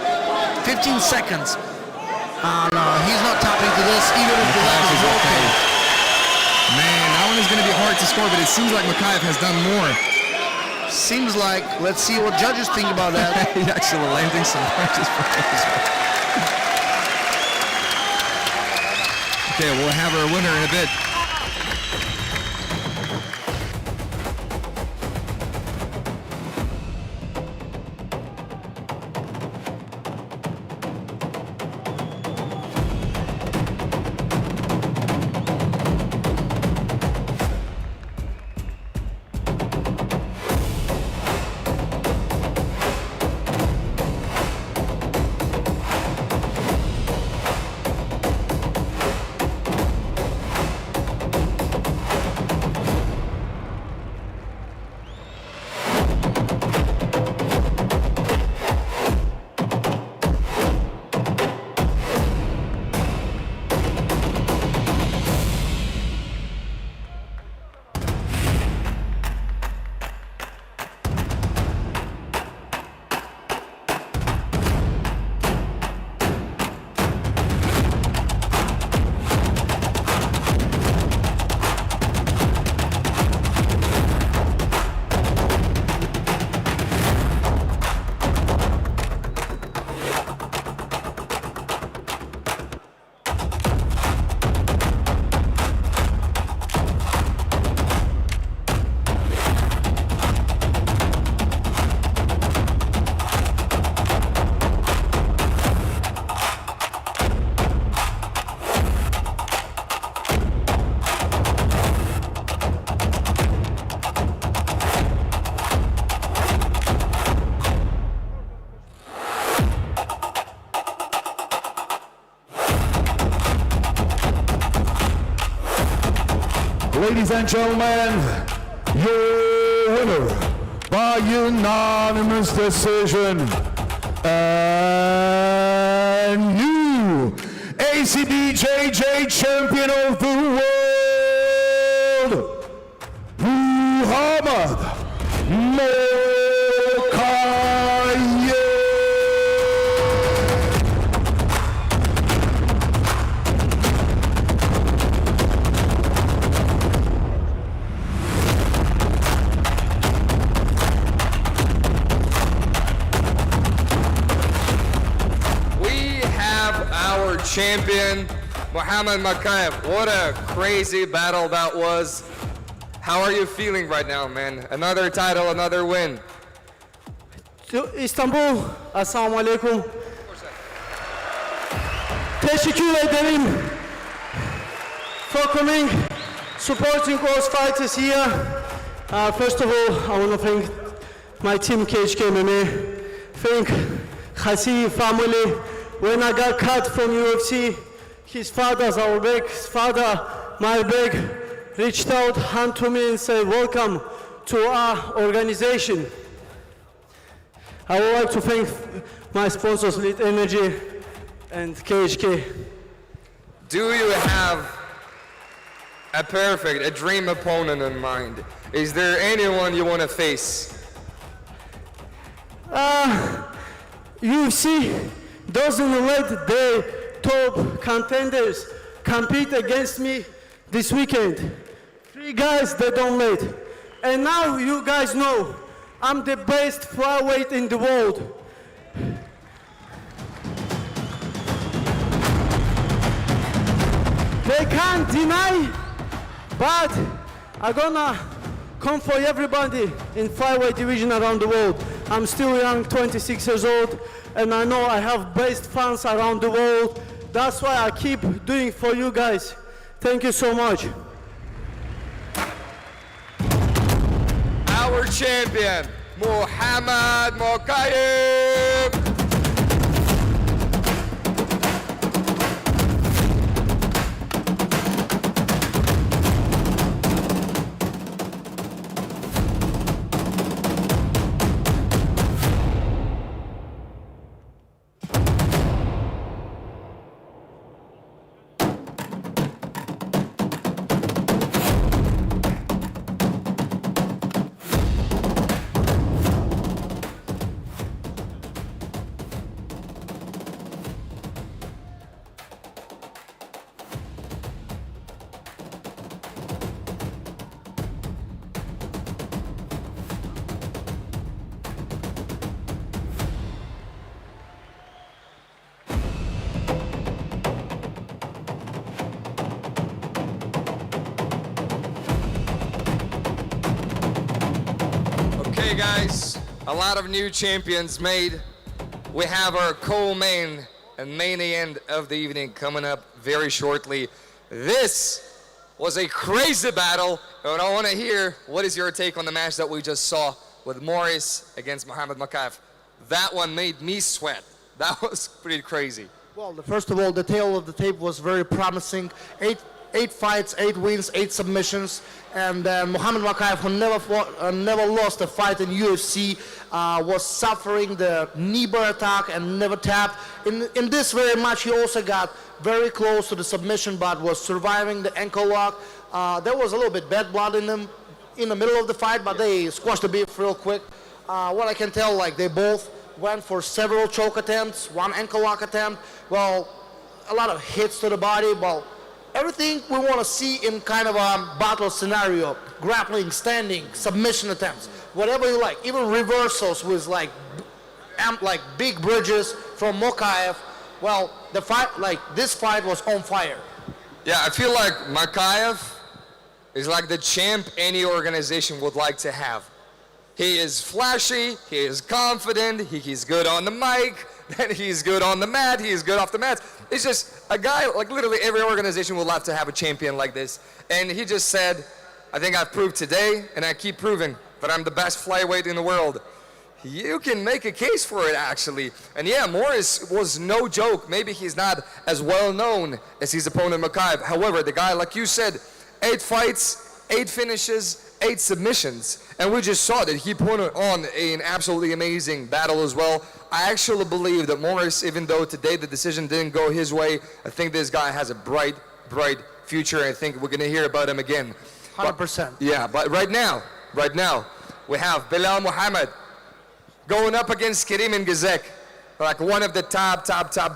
S6: 15 seconds. No, he's not tapping to this, even if the leg is okay.
S7: Man, that one is going to be hard to score, but it seems like Mokaev has done more.
S6: Seems like. Let's see what judges think about that.
S7: He's actually landing some punches for as well. Okay, we'll have our winner in a bit.
S1: Ladies and gentlemen, your winner by unanimous decision and new ACBJJ champion of the world, Mokaev.
S2: Champion Mokaev. What a crazy battle that was. How are you feeling right now, man? Another title, another win.
S14: Istanbul, assalamu alaikum. Teşekkür ederim for coming, supporting us fighters here. First of all, I want to thank my team KHK MMA, thank Khasim family, when I got cut from UFC, his father, Zalal's father, Marbek, reached out, hand to me and said, welcome to our organization. I would like to thank my sponsors, Lead Energy and KHK.
S2: Do you have a dream opponent in mind? Is there anyone you want to face?
S14: UFC doesn't let their top contenders compete against me this weekend. 3 guys they don't let. And now you guys know I'm the best flyweight in the world. They can't deny, but I'm gonna come for everybody in flyweight division around the world. I'm still young, 26 years old, and I know I have best fans around the world. That's why I keep doing for you guys. Thank you so much.
S2: Our champion, Muhammad Mokaev. Okay guys, a lot of new champions made. We have our co-main and main event of the evening coming up very shortly. This was a crazy battle, and I want to hear what is your take on the match that we just saw with Moris against Muhammad Mokaev. That one made me sweat. That was pretty crazy.
S3: Well, first of all, the tail of the tape was very promising. Eight fights, 8 wins, 8 submissions, and Muhammad Mokaev, who never lost a fight in UFC, was suffering the knee bar attack and never tapped. In this very match, he also got very close to the submission, but was surviving the ankle lock. There was a little bit bad blood in them in the middle of the fight, but they squashed the beef real quick. What I can tell, like, they both went for several choke attempts, 1 ankle lock attempt. Well, a lot of hits to the body. Well, everything we want to see in kind of a battle scenario: grappling, standing, submission attempts, whatever you like. Even reversals with like big bridges from Mokaev. Well, the fight, like this fight, was on fire.
S2: Yeah, I feel like Mokaev is like the champ any organization would like to have. He is flashy, he is confident, he's good on the mic, then he's good on the mat, he's good off the mat. It's just a guy, like literally every organization would love to have a champion like this. And he just said, I think I've proved today, and I keep proving that I'm the best flyweight in the world. You can make a case for it, actually. And yeah, Moris was no joke. Maybe he's not as well known as his opponent Mokaev. However, the guy, like you said, 8 fights, 8 finishes, 8 submissions, and we just saw that he put on an absolutely amazing battle as well. I actually believe that Moris, even though today the decision didn't go his way, I think this guy has a bright future. I think we're gonna hear about him again.
S3: 100%.
S2: Yeah, but right now, we have Belal Muhammad going up against Kerim Engizek, like one of the top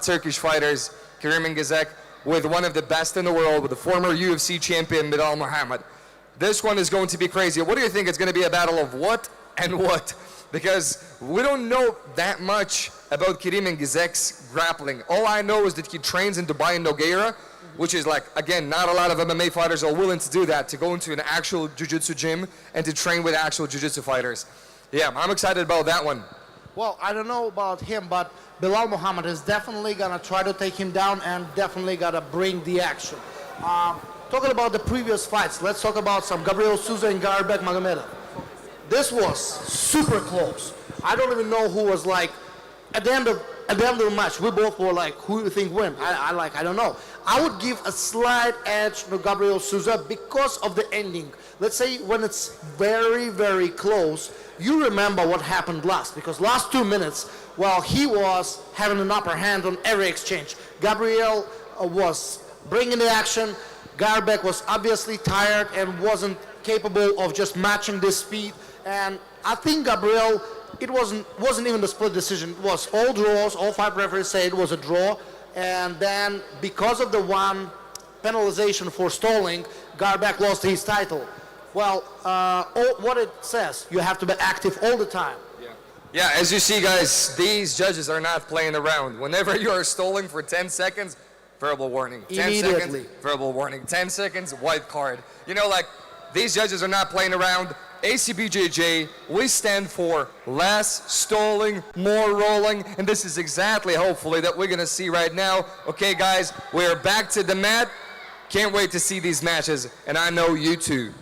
S2: Turkish fighters. Kerim Engizek, with one of the best in the world, with the former UFC champion Belal Muhammad. This one is going to be crazy. What do you think? It's going to be a battle of what and what? Because we don't know that much about Kerim Engizek's grappling. All I know is that he trains in Dubai and Nogueira, which is like, again, not a lot of MMA fighters are willing to do that, to go into an actual jiu-jitsu gym and to train with actual jiu-jitsu fighters. Yeah, I'm excited about that one.
S3: Well, I don't know about him, but Belal Muhammad is definitely going to try to take him down and definitely going to bring the action. Talking about the previous fights, let's talk about some Gabriel Souza and Garbek Magomedrasul. This was super close. I don't even know who was like, at the at the end of the match, we both were like, who do you think win? I don't know. I would give a slight edge to Gabriel Souza because of the ending. Let's say when it's very, very close, you remember what happened last, because last 2 minutes, while he was having an upper hand on every exchange, Gabriel was bringing the action. Garbek was obviously tired and wasn't capable of just matching this speed. And I think Gabriel, it wasn't even a split decision. It was all draws. All 5 referees say it was a draw. And then because of the one penalization for stalling, Garbek lost his title. Well, what it says, you have to be active all the time.
S2: Yeah, as you see, guys, these judges are not playing around. Whenever you are stalling for 10 seconds, verbal warning. 10 seconds, verbal warning. 10 seconds, white card. You know, like, these judges are not playing around. ACBJJ, we stand for less stalling, more rolling, and this is exactly, hopefully, that we're gonna see right now. Okay, guys, we're back to the mat. Can't wait to see these matches, and I know you too.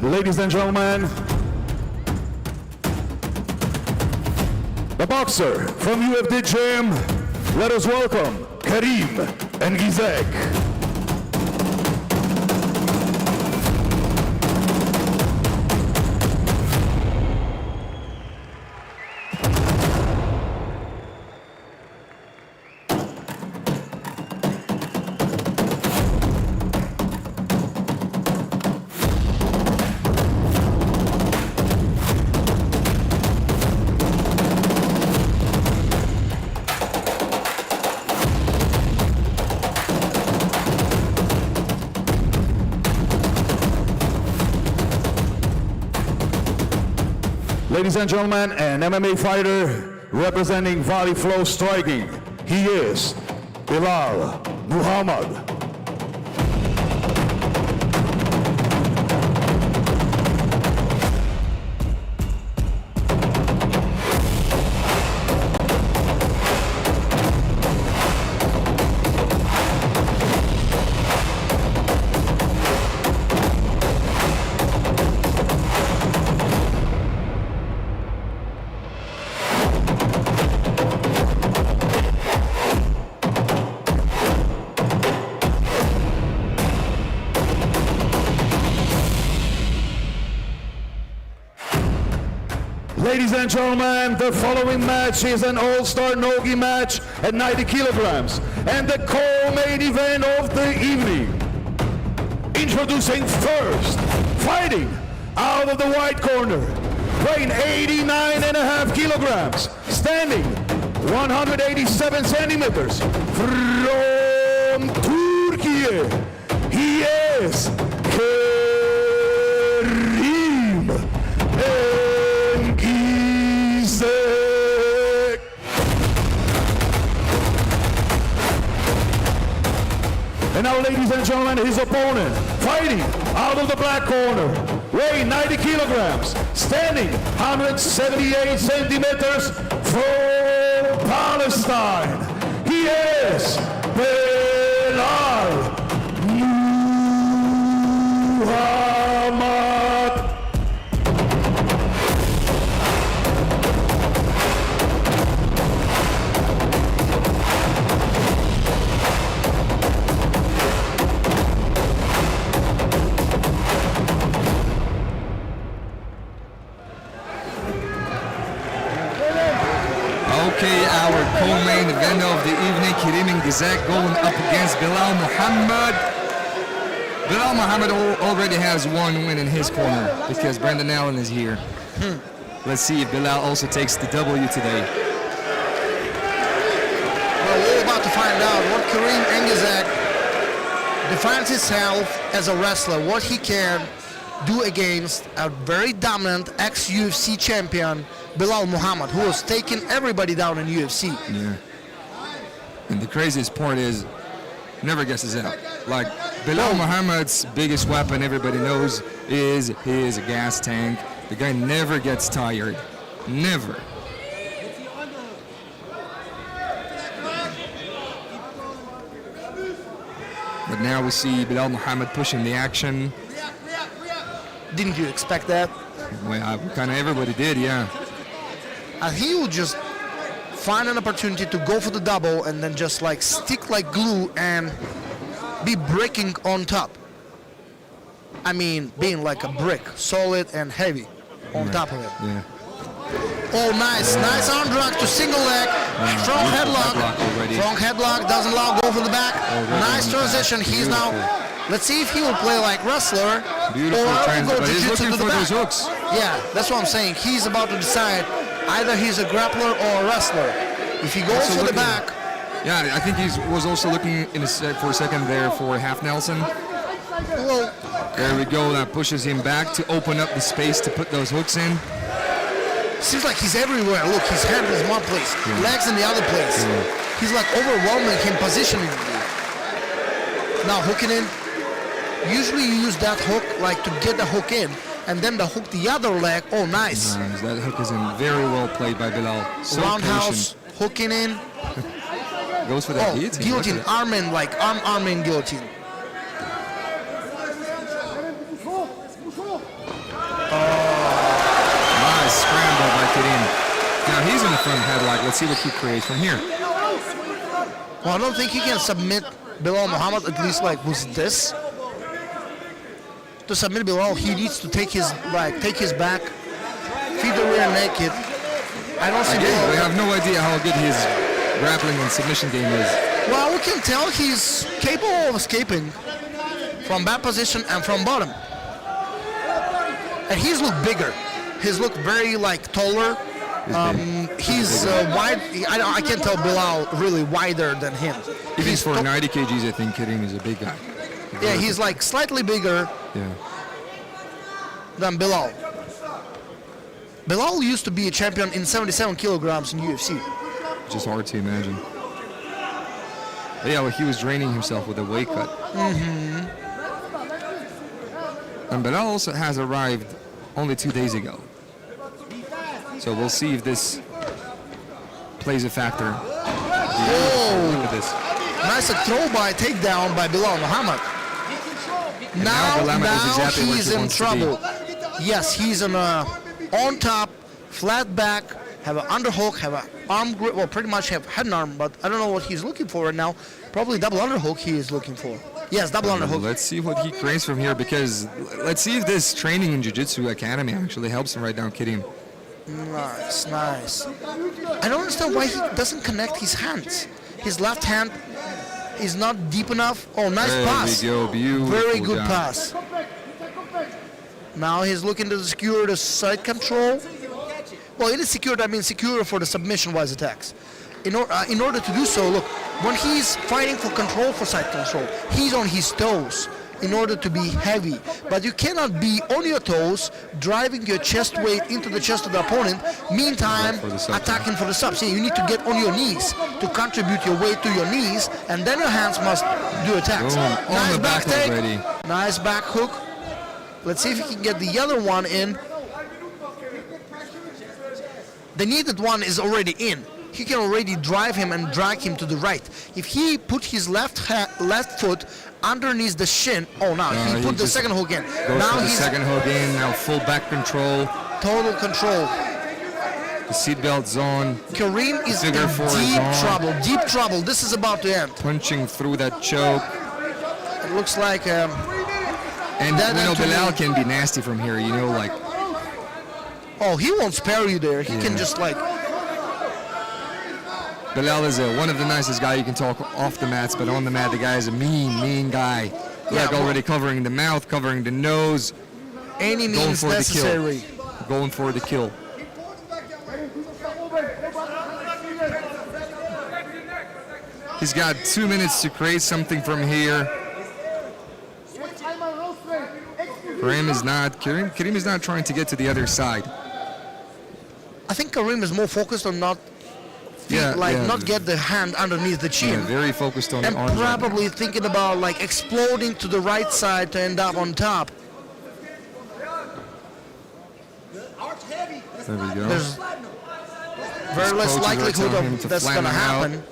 S1: Ladies and gentlemen, the boxer from UFD Gym, let us welcome Kerim Engizek. Ladies and gentlemen, an MMA fighter representing Valley Flow Striking. He is Belal Muhammad. Ladies and gentlemen, the following match is an all-star no-gi match at 90 kilograms and the co-main event of the evening. Introducing first, fighting out of the white corner, weighing 89.5 kilograms, standing 187 centimeters, from Türkiye, he is Kerim Engizek. ladies and gentlemen, his opponent, fighting out of the black corner, weighing 90 kilograms, standing 178 centimeters from Palestine. He is Belal Muhammad.
S7: Okay, our co-main event of the evening, Kerim Engizek going up against Belal Muhammad. Belal Muhammad already has one win in his corner because Brendan Allen is here. Let's see if Belal also takes the W today.
S3: Well, we're about to find out what Kerim Engizek defines himself as a wrestler, what he can do against a very dominant ex-UFC champion, Belal Muhammad, who was taking everybody down in UFC.
S7: Yeah. And the craziest part is, never guesses out. Like, Belal Muhammad's biggest weapon, everybody knows, is his gas tank. The guy never gets tired. Never. But now we see Belal Muhammad pushing the action.
S3: Didn't you expect that?
S7: Well, kind of everybody did, yeah.
S3: And he would just find an opportunity to go for the double and then just like stick like glue and be breaking on top. I mean, being like a brick, solid and heavy on top of it.
S7: Yeah.
S3: Oh, nice. Nice arm drag to single leg. Strong headlock. Strong headlock. Doesn't allow go for the back. Nice transition. He's now... Let's see if he will play like wrestler
S7: Beautiful
S3: or
S7: transition,
S3: go
S7: but he's
S3: jiu-jitsu
S7: looking
S3: to the
S7: for
S3: back.
S7: those hooks.
S3: Yeah, that's what I'm saying. He's about to decide either he's a grappler or a wrestler. If he goes for the back...
S7: Yeah, I think he was also looking for a second there for half Nelson.
S3: Well,
S7: there we go. That pushes him back to open up the space to put those hooks in.
S3: Seems like he's everywhere. Look, his hand is one place, legs in the other place. He's like overwhelming him positioning. Now hooking in. Usually you use that hook like to get the hook in, and then the hook the other leg. Oh, nice.
S7: Nice. That hook is in very well played by Belal. So
S3: roundhouse, hooking in.
S7: Goes for that guillotine.
S3: Guillotine, arm in, like arm in guillotine.
S7: Nice scramble by Kerim. Now he's in the front headlock. Let's see what he creates from here.
S3: Well, I don't think he can submit Belal Muhammad, at least like with this. To submit Belal, he needs to take his back, feed the rear naked. I don't see Belal.
S7: We have no idea how good his grappling and submission game is.
S3: Well, we can tell he's capable of escaping from bad position and from bottom. And he's looked bigger. He's looked very like taller. He's wide. I can't tell Belal really wider than him.
S7: Even for 90 kgs, I think Kerim is a big guy.
S3: Yeah, he's like slightly bigger than Belal. Belal used to be a champion in 77 kilograms in UFC.
S7: Which is hard to imagine. But yeah, well, he was draining himself with a weight cut. And Belal also has arrived only 2 days ago. So we'll see if this plays a factor.
S3: Whoa!
S7: Look at this.
S3: Nice throw by takedown by Belal Muhammad. Now
S7: exactly
S3: he's in trouble. Yes, he's on top, flat back, have an underhook, have an arm grip, well, pretty much have head and arm, but I don't know what he's looking for right now. Probably double underhook he is looking for. Yes, double underhook.
S7: Let's see what he creates from here, because let's see if this training in Jiu-Jitsu Academy actually helps him right now, Kerim.
S3: Nice, nice. I don't understand why he doesn't connect his hands. His left hand is not deep enough. Oh, nice pass.
S7: There we go, beautiful.
S3: Very good pass. Now he's looking to secure the side control. Well, it is secured, I mean secure for the submission-wise attacks. In order to do so, look, when he's fighting for control, for side control, he's on his toes in order to be heavy. But you cannot be on your toes, driving your chest weight into the chest of the opponent, meantime attacking for the subs. Yeah, you need to get on your knees to contribute your weight to your knees, and then your hands must
S6: do attacks.
S7: Boom. On
S6: Nice
S7: the back
S6: take.
S7: already.
S6: Nice back hook. Let's see if he can get the other one in. The needed one is already in. He can already drive him and drag him to the right. If he put his left foot underneath the shin, oh no, he put the second hook in.
S7: Goes
S6: Now
S7: for the
S6: he's
S7: second hook in, now full back control.
S6: total control.
S7: The seatbelt zone.
S6: Kerim is in
S7: Figure four is on.
S6: deep trouble. This is about to end.
S7: Punching through that choke.
S6: It looks like
S7: And
S6: that
S7: you know,
S6: to me-
S7: Belal can be nasty from here, you know, like.
S6: oh, he won't spare you there. He can just like,
S7: Belal is one of the nicest guys you can talk off the mats, but on the mat, the guy is a mean guy.
S6: Yeah,
S7: Like already covering the mouth, covering the nose.
S6: any
S7: Going
S6: means
S7: for the
S6: necessary.
S7: kill. Going for the kill. He's got 2 minutes to create something from here. Kerim is not trying to get to the other side.
S6: I think Kerim is more focused on not get the hand underneath the chin.
S7: Yeah, very focused on
S6: and
S7: the arms.
S6: probably thinking about like exploding to the right side to end up on top.
S7: There we go.
S6: There's very
S7: His
S6: less
S7: coaches are
S6: likelihood
S7: telling him
S6: of
S7: to
S6: that's
S7: flatten
S6: gonna
S7: him out.
S6: happen.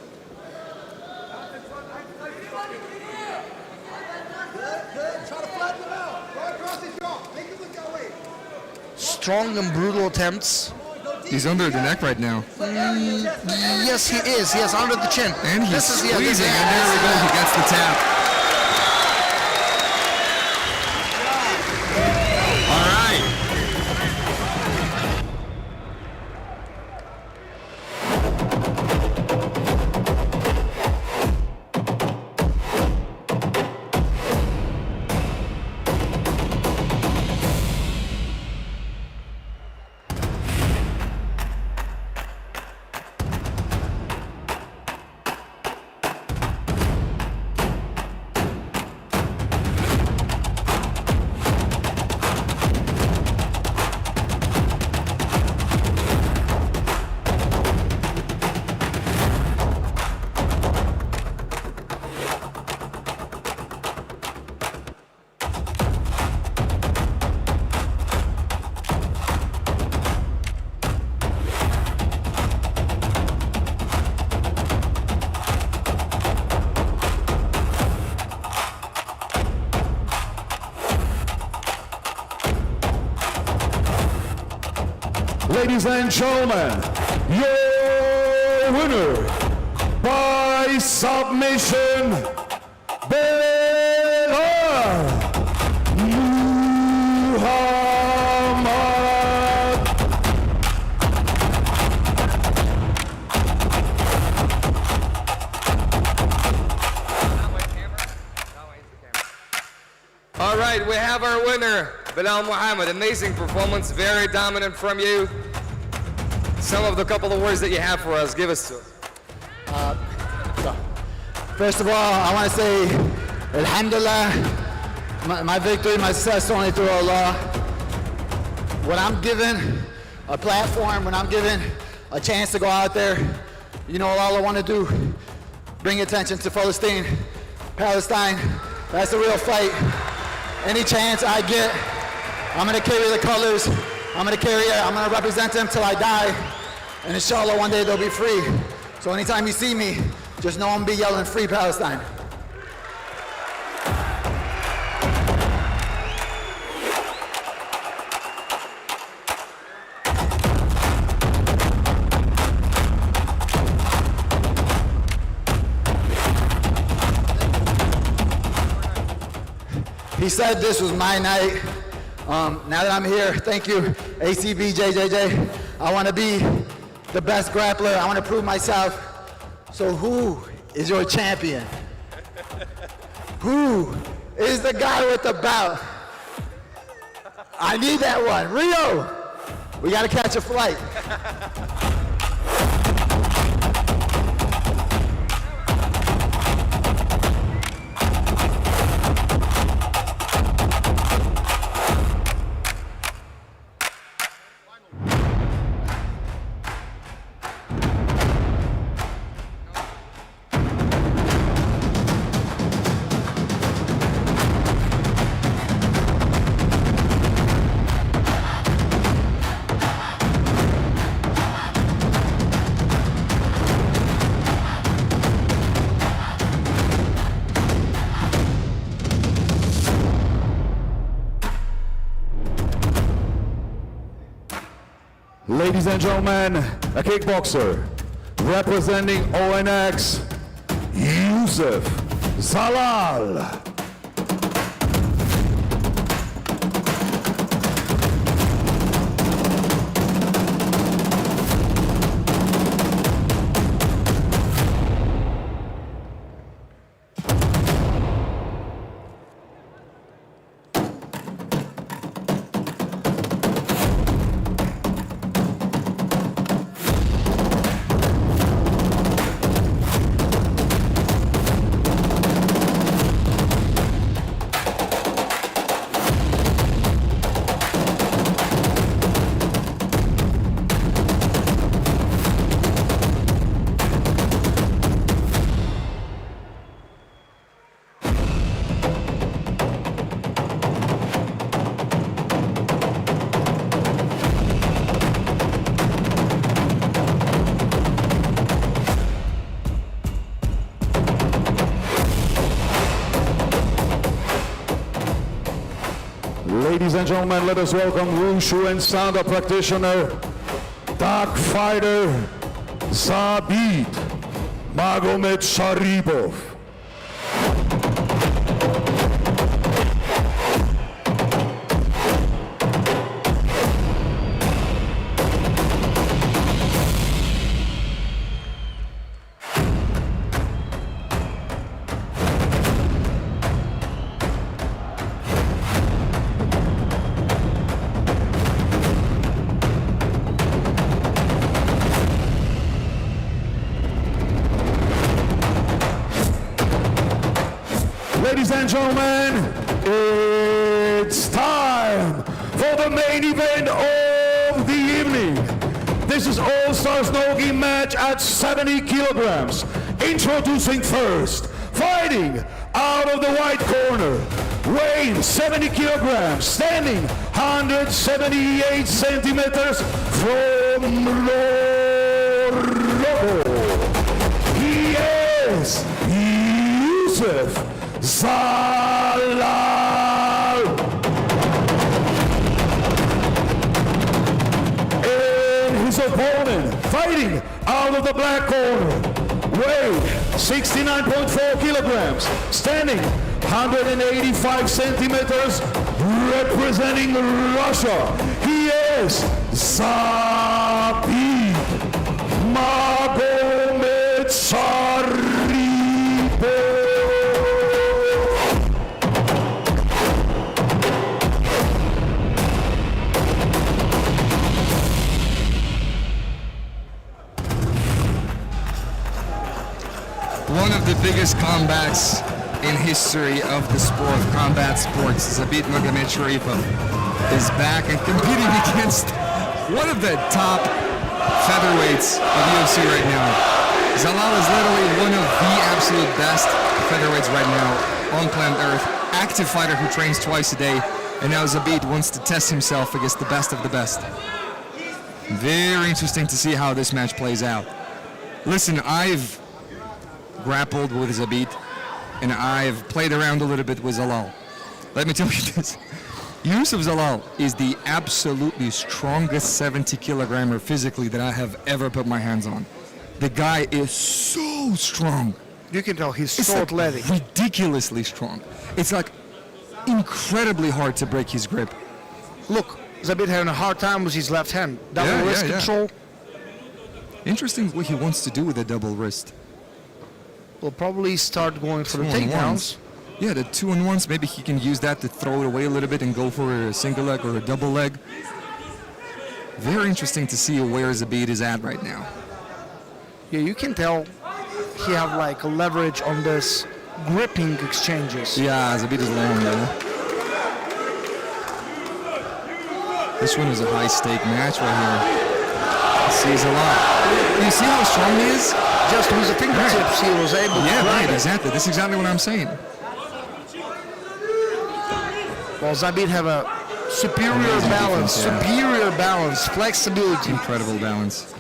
S6: Strong and brutal attempts.
S7: He's under the neck right now.
S6: Yes, he is. Yes, under the chin.
S7: And he's
S6: this
S7: squeezing, and there we go. He gets the tap. All right.
S1: Ladies and gentlemen, your winner by submission, Belal Muhammad.
S2: All right, we have our winner, Belal Muhammad. Amazing performance, very dominant from you. Some of the couple of words that you have for us, give us to us.
S15: First of all, I want to say, Alhamdulillah, my victory, my success only through Allah. When I'm given a platform, when I'm given a chance to go out there, you know all I want to do, bring attention to Palestine. That's the real fight. Any chance I get, I'm going to carry the colors. I'm going to represent them till I die. And inshallah, one day they'll be free. So anytime you see me, just know I'm going to be yelling, "Free Palestine." He said this was my night. Now that I'm here, thank you, ACBJJ. I want to be the best grappler. I want to prove myself. So who is your champion? Who is the guy with the belt? I need that one. Rio, we got to catch a flight.
S1: Ladies and gentlemen, a kickboxer representing ONX, Youssef Zalal. Ladies and gentlemen, let us welcome Wushu and Sanda practitioner, dark fighter, Zabit Magomedsharipov. Ladies and gentlemen, it's time for the main event of the evening. This is All-Stars Nogi match at 70 kilograms. Introducing first, fighting out of the white corner, weighing 70 kilograms, standing 178 centimeters from Morocco. He is Youssef Zalal. And his opponent, fighting out of the black corner, weight 69.4 kilograms, standing 185 centimeters, representing Russia. He is Zabit Magomedsharipov.
S7: One of the biggest combats in history of the sport, combat sports, Zabit Magomedsharipov is back and competing against one of the top featherweights of UFC right now. Zalal is literally one of the absolute best featherweights right now on planet Earth. Active fighter who trains twice a day, and now Zabit wants to test himself against the best of the best. Very interesting to see how this match plays out. Listen, I've grappled with Zabit, and I've played around a little bit with Zalal. Let me tell you this. Youssef Zalal is the absolutely strongest 70 kilogrammer physically that I have ever put my hands on. The guy is so strong.
S6: You can tell he's
S7: It's
S6: so athletic.
S7: ridiculously strong. It's like incredibly hard to break his grip.
S6: Look, Zabit having a hard time with his left hand. Double wrist control.
S7: Interesting what he wants to do with the double wrist.
S6: Will probably start going for the
S7: 2-on-1s.
S6: takedowns.
S7: Yeah, the 2-on-1s, maybe he can use that to throw it away a little bit and go for a single leg or a double leg. Very interesting to see where Zabit is at right now.
S6: Yeah, you can tell he have like a leverage on this gripping exchanges.
S7: Yeah, Zabit is long, yeah. This one is a high-stake match right here. Sees a lot. You see how strong he is?
S6: Just with the fingertips, he was able to grab it.
S7: Exactly. That's exactly what I'm saying.
S6: Well, Zabit have a superior balance, flexibility.
S7: Incredible balance.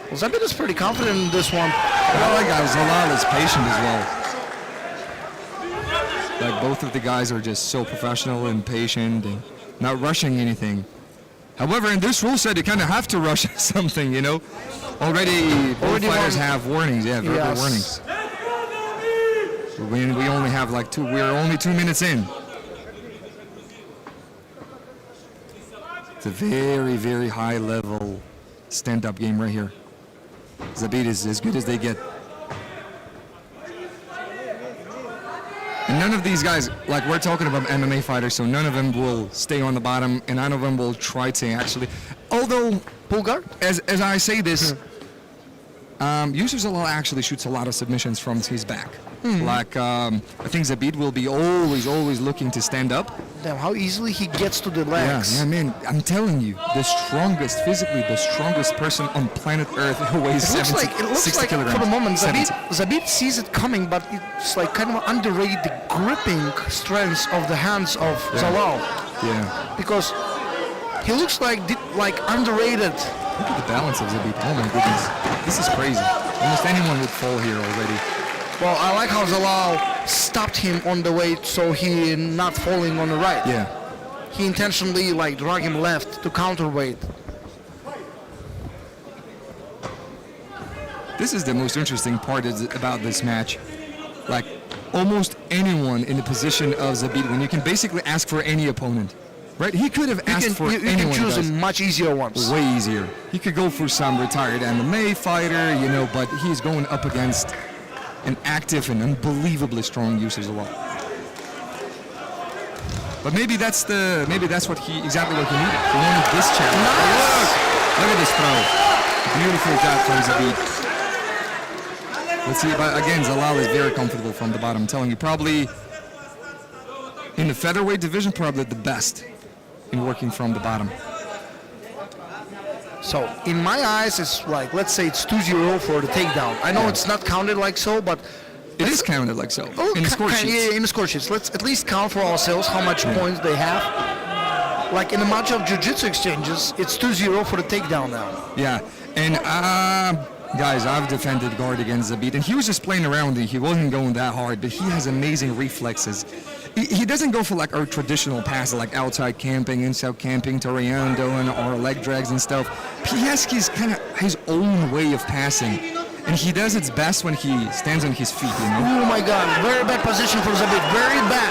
S6: Well, Zabit is pretty confident in this one.
S7: I like how Zalal is patient as well. Like both of the guys are just so professional and patient and not rushing anything. However, in this rule set, you kind of have to rush something, you know. Already both fighters have warnings, verbal warnings. We only have like we're only 2 minutes in. It's a very, very high level stand-up game right here. Zabit is as good as they get. And none of these guys, like we're talking about MMA fighters, so none of them will stay on the bottom, and none of them will try to actually. Although,
S6: Bulgar,
S7: as I say this, Youssef Zalal actually shoots a lot of submissions from his back. Like I think Zabit will be always looking to stand up.
S6: Damn, how easily he gets to the legs.
S7: Yeah, man, I'm telling you, physically the strongest person on planet Earth who weighs 60 kilograms.
S6: For the moment, Zabit sees it coming, but it's like kind of underrated the gripping strength of the hands of Zalal.
S7: Yeah.
S6: Because he looks like underrated.
S7: Look at the balance of Zabit. Oh my goodness, this is crazy. Almost anyone would fall here already.
S6: Well, I like how Zalal stopped him on the way so he not falling on the right.
S7: Yeah.
S6: He intentionally drag him left to counterweight.
S7: This is the most interesting part about this match. Like almost anyone in the position of Zabit, when you can basically ask for any opponent. Right? He could have asked for anyone.
S6: You can choose much easier ones.
S7: Way easier. He could go for some retired MMA fighter, you know, but he's going up against an active and unbelievably strong Youssef Zalal. But maybe that's exactly what he needed. He wanted this challenge. Nice. Look at this throw. Beautiful job from Zabit. Let's see, but again, Zalal is very comfortable from the bottom. I'm telling you, probably in the featherweight division, probably the best in working from the bottom.
S6: So, in my eyes, it's like, let's say it's 2-0 for the takedown. I know it's not counted like so, but...
S7: It is counted like so, in the score sheets.
S6: Yeah, in the score sheets. Let's at least count for ourselves how much points they have. Like in a match of Jiu-Jitsu exchanges, it's 2-0 for the takedown now.
S7: Yeah, and guys, I've defended guard against Zabit, and he was just playing around, and he wasn't going that hard, but he has amazing reflexes. He doesn't go for like our traditional passes, like outside camping, inside camping, Toriando, and or leg drags and stuff. He has his own way of passing, and he does its best when he stands on his feet, you know?
S6: Oh my God, very bad position for Zabit, very bad.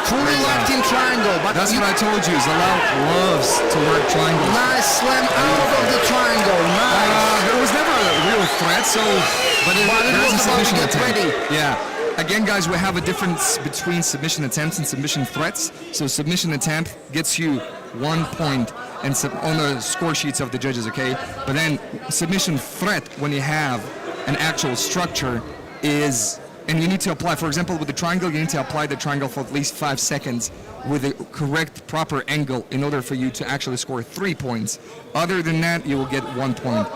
S6: Fully locked in triangle. But
S7: that's what I told you, Zalal loves to work triangles.
S6: Nice slam out of the triangle, nice.
S7: There was never a real threat, but it was a submission attempt. Yeah. Again, guys, we have a difference between submission attempts and submission threats. So submission attempt gets you 1 point and on the score sheets of the judges, okay? But then submission threat, when you have an actual structure, is, and you need to apply, for example, with the triangle, you need to apply the triangle for at least 5 seconds with the correct, proper angle in order for you to actually score 3 points. Other than that, you will get 1 point.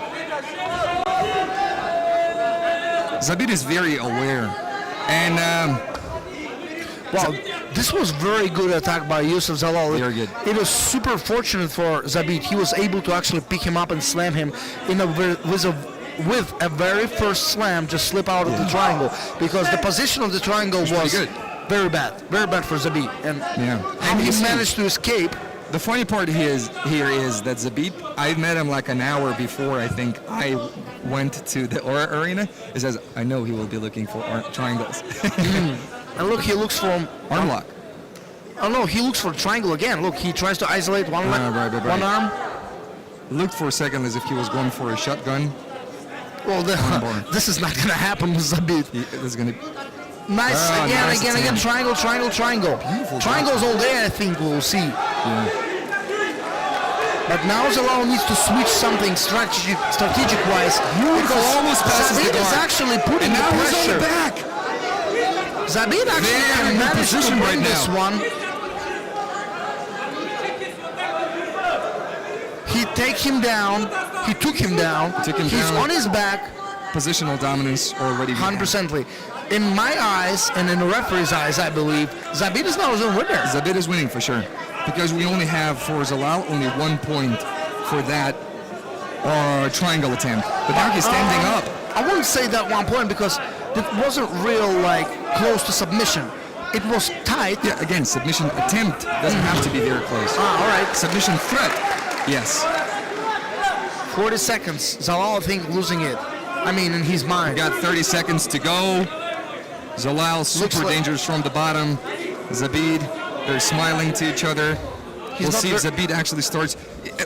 S7: Zabit is very aware. And
S6: wow, this was very good attack by Youssef Zalal.
S7: Very good.
S6: It was super fortunate for Zabit. He was able to actually pick him up and slam him with a very first slam, just slip out of the triangle, because the position of the triangle was very bad for Zabit. And he managed to escape.
S7: The funny part here is that Zabit, I met him like an hour before I think I went to the Aura Arena. He says, I know he will be looking for triangles.
S6: And look, he looks for
S7: arm lock.
S6: Oh no, he looks for triangle again. Look, he tries to isolate one one arm.
S7: Looked for a second as if he was going for a shotgun.
S6: Well, this is not going to happen with Zabit.
S7: It's going to...
S6: Nice, again, triangle.
S7: Beautiful
S6: Triangles all day, I think we'll see.
S7: Yeah.
S6: But now Zalal needs to switch something strategic-wise.
S7: Beautiful, almost passes the guard.
S6: Zabit is actually putting the pressure.
S7: On the back.
S6: Zabit actually managed to bring this one. He took him down. He's on his back.
S7: Positional dominance already.
S6: 100%. In my eyes, and in the referee's eyes, I believe, Zabit is now the winner.
S7: Zabit is winning for sure. Because we only have, for Zalal, only 1 point for that triangle attempt. But now he's standing up.
S6: I wouldn't say that 1 point because it wasn't real, close to submission. it was tight.
S7: Yeah, again, submission attempt doesn't have to be very close.
S6: All right.
S7: Submission threat, yes.
S6: 40 seconds. Zalal, I think, losing it. I mean, in his mind.
S7: Got 30 seconds to go. Zalal super dangerous from the bottom. Zabit, they're smiling to each other. We'll see if Zabit actually starts.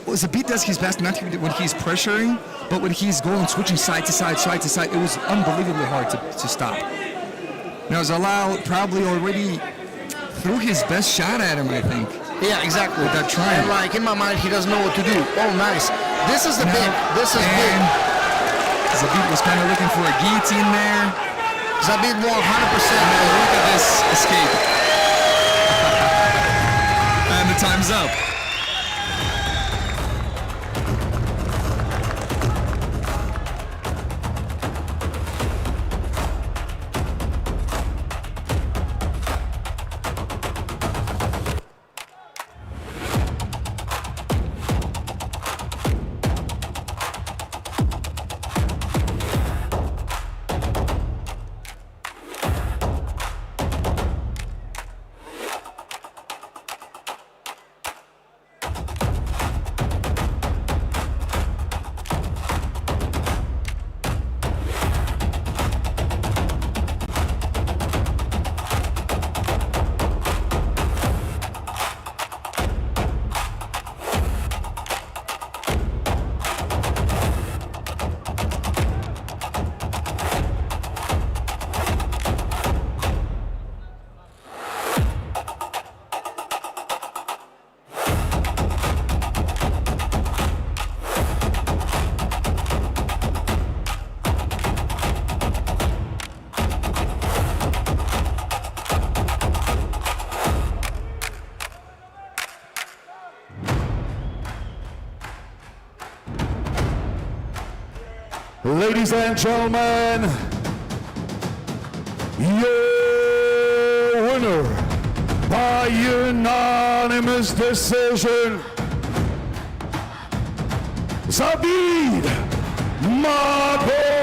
S7: Zabit does his best not when he's pressuring, but when he's going, switching side to side, it was unbelievably hard to stop. Now Zalal probably already threw his best shot at him, I think.
S6: Yeah, exactly.
S7: With that triangle.
S6: And like in my mind, he doesn't know what to do. Oh, nice. This is the big. This is big.
S7: Zabit was kind of looking for a guillotine there.
S6: Zabit 100%.
S7: Look at this escape. And the time's up.
S1: Ladies and gentlemen, your winner by unanimous decision, Zabit Magomedsharipov.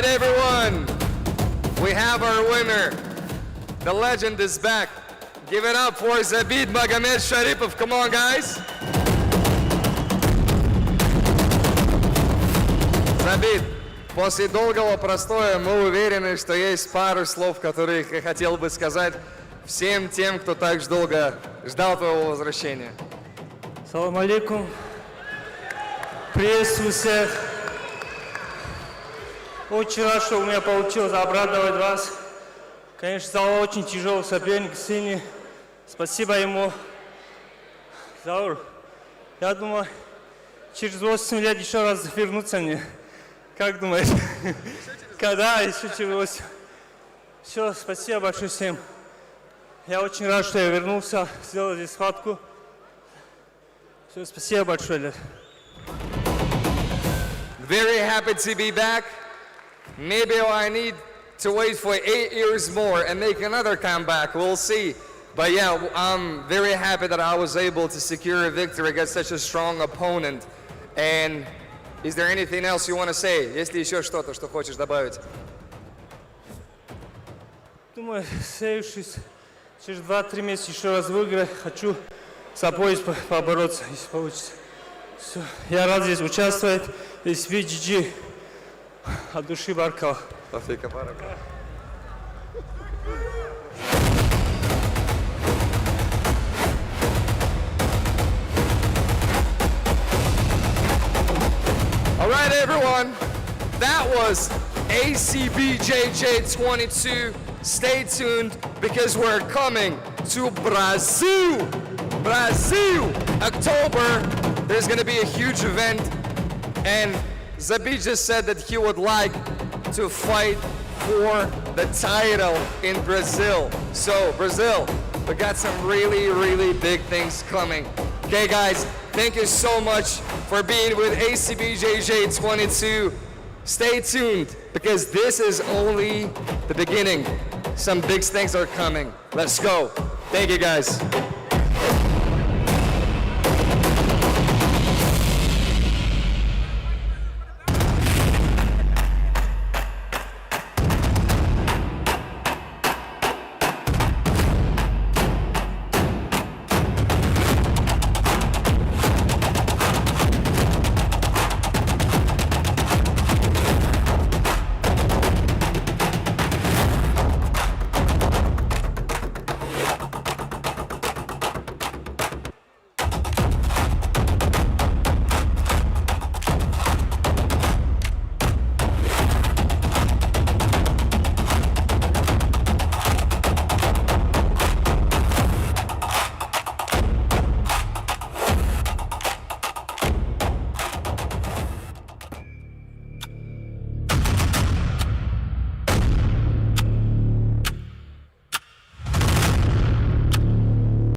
S2: Everyone, we have our winner. The legend is back. Give it up for Zabit Magomedsharipov. Come on, guys. Забит, после долгого простоя мы уверены, что есть пару слов, которые я хотел бы сказать всем тем, кто так же долго ждал твоего возвращения.
S14: Салам алейкум. Приветствую всех. Очень рад, что у меня получилось обрадовать вас. Конечно, Зал очень тяжелый соперник, сильный. Спасибо ему. Заур, я думаю, через 8 лет еще раз вернуться мне. Как думаешь? Когда? Еще через 8. Все, спасибо большое всем. Я очень рад, что я вернулся, сделал здесь схватку. Все, спасибо большое.
S2: Very happy to be back. Maybe I need to wait for 8 years more and make another comeback. We'll see. But yeah, I'm very happy that I was able to secure a victory against such a strong opponent. And is there anything else you want to say? Есть ли еще что-то, что хочешь добавить?
S14: Думаю, сейвшись, через 2-3 месяца еще раз выиграть. Хочу за пояс побороться, если получится. Все. Я рад здесь участвовать. ACBJJ. От души баркал.
S2: All right, everyone. That was ACBJJ 22. Stay tuned because we're coming to Brazil. Brazil, October, there's gonna be a huge event, and Zabit just said that he would like to fight for the title in Brazil. So Brazil, we got some really, really big things coming. Okay guys, thank you so much for being with ACBJJ 22. Stay tuned, because this is only the beginning. Some big things are coming. Let's go. Thank you guys.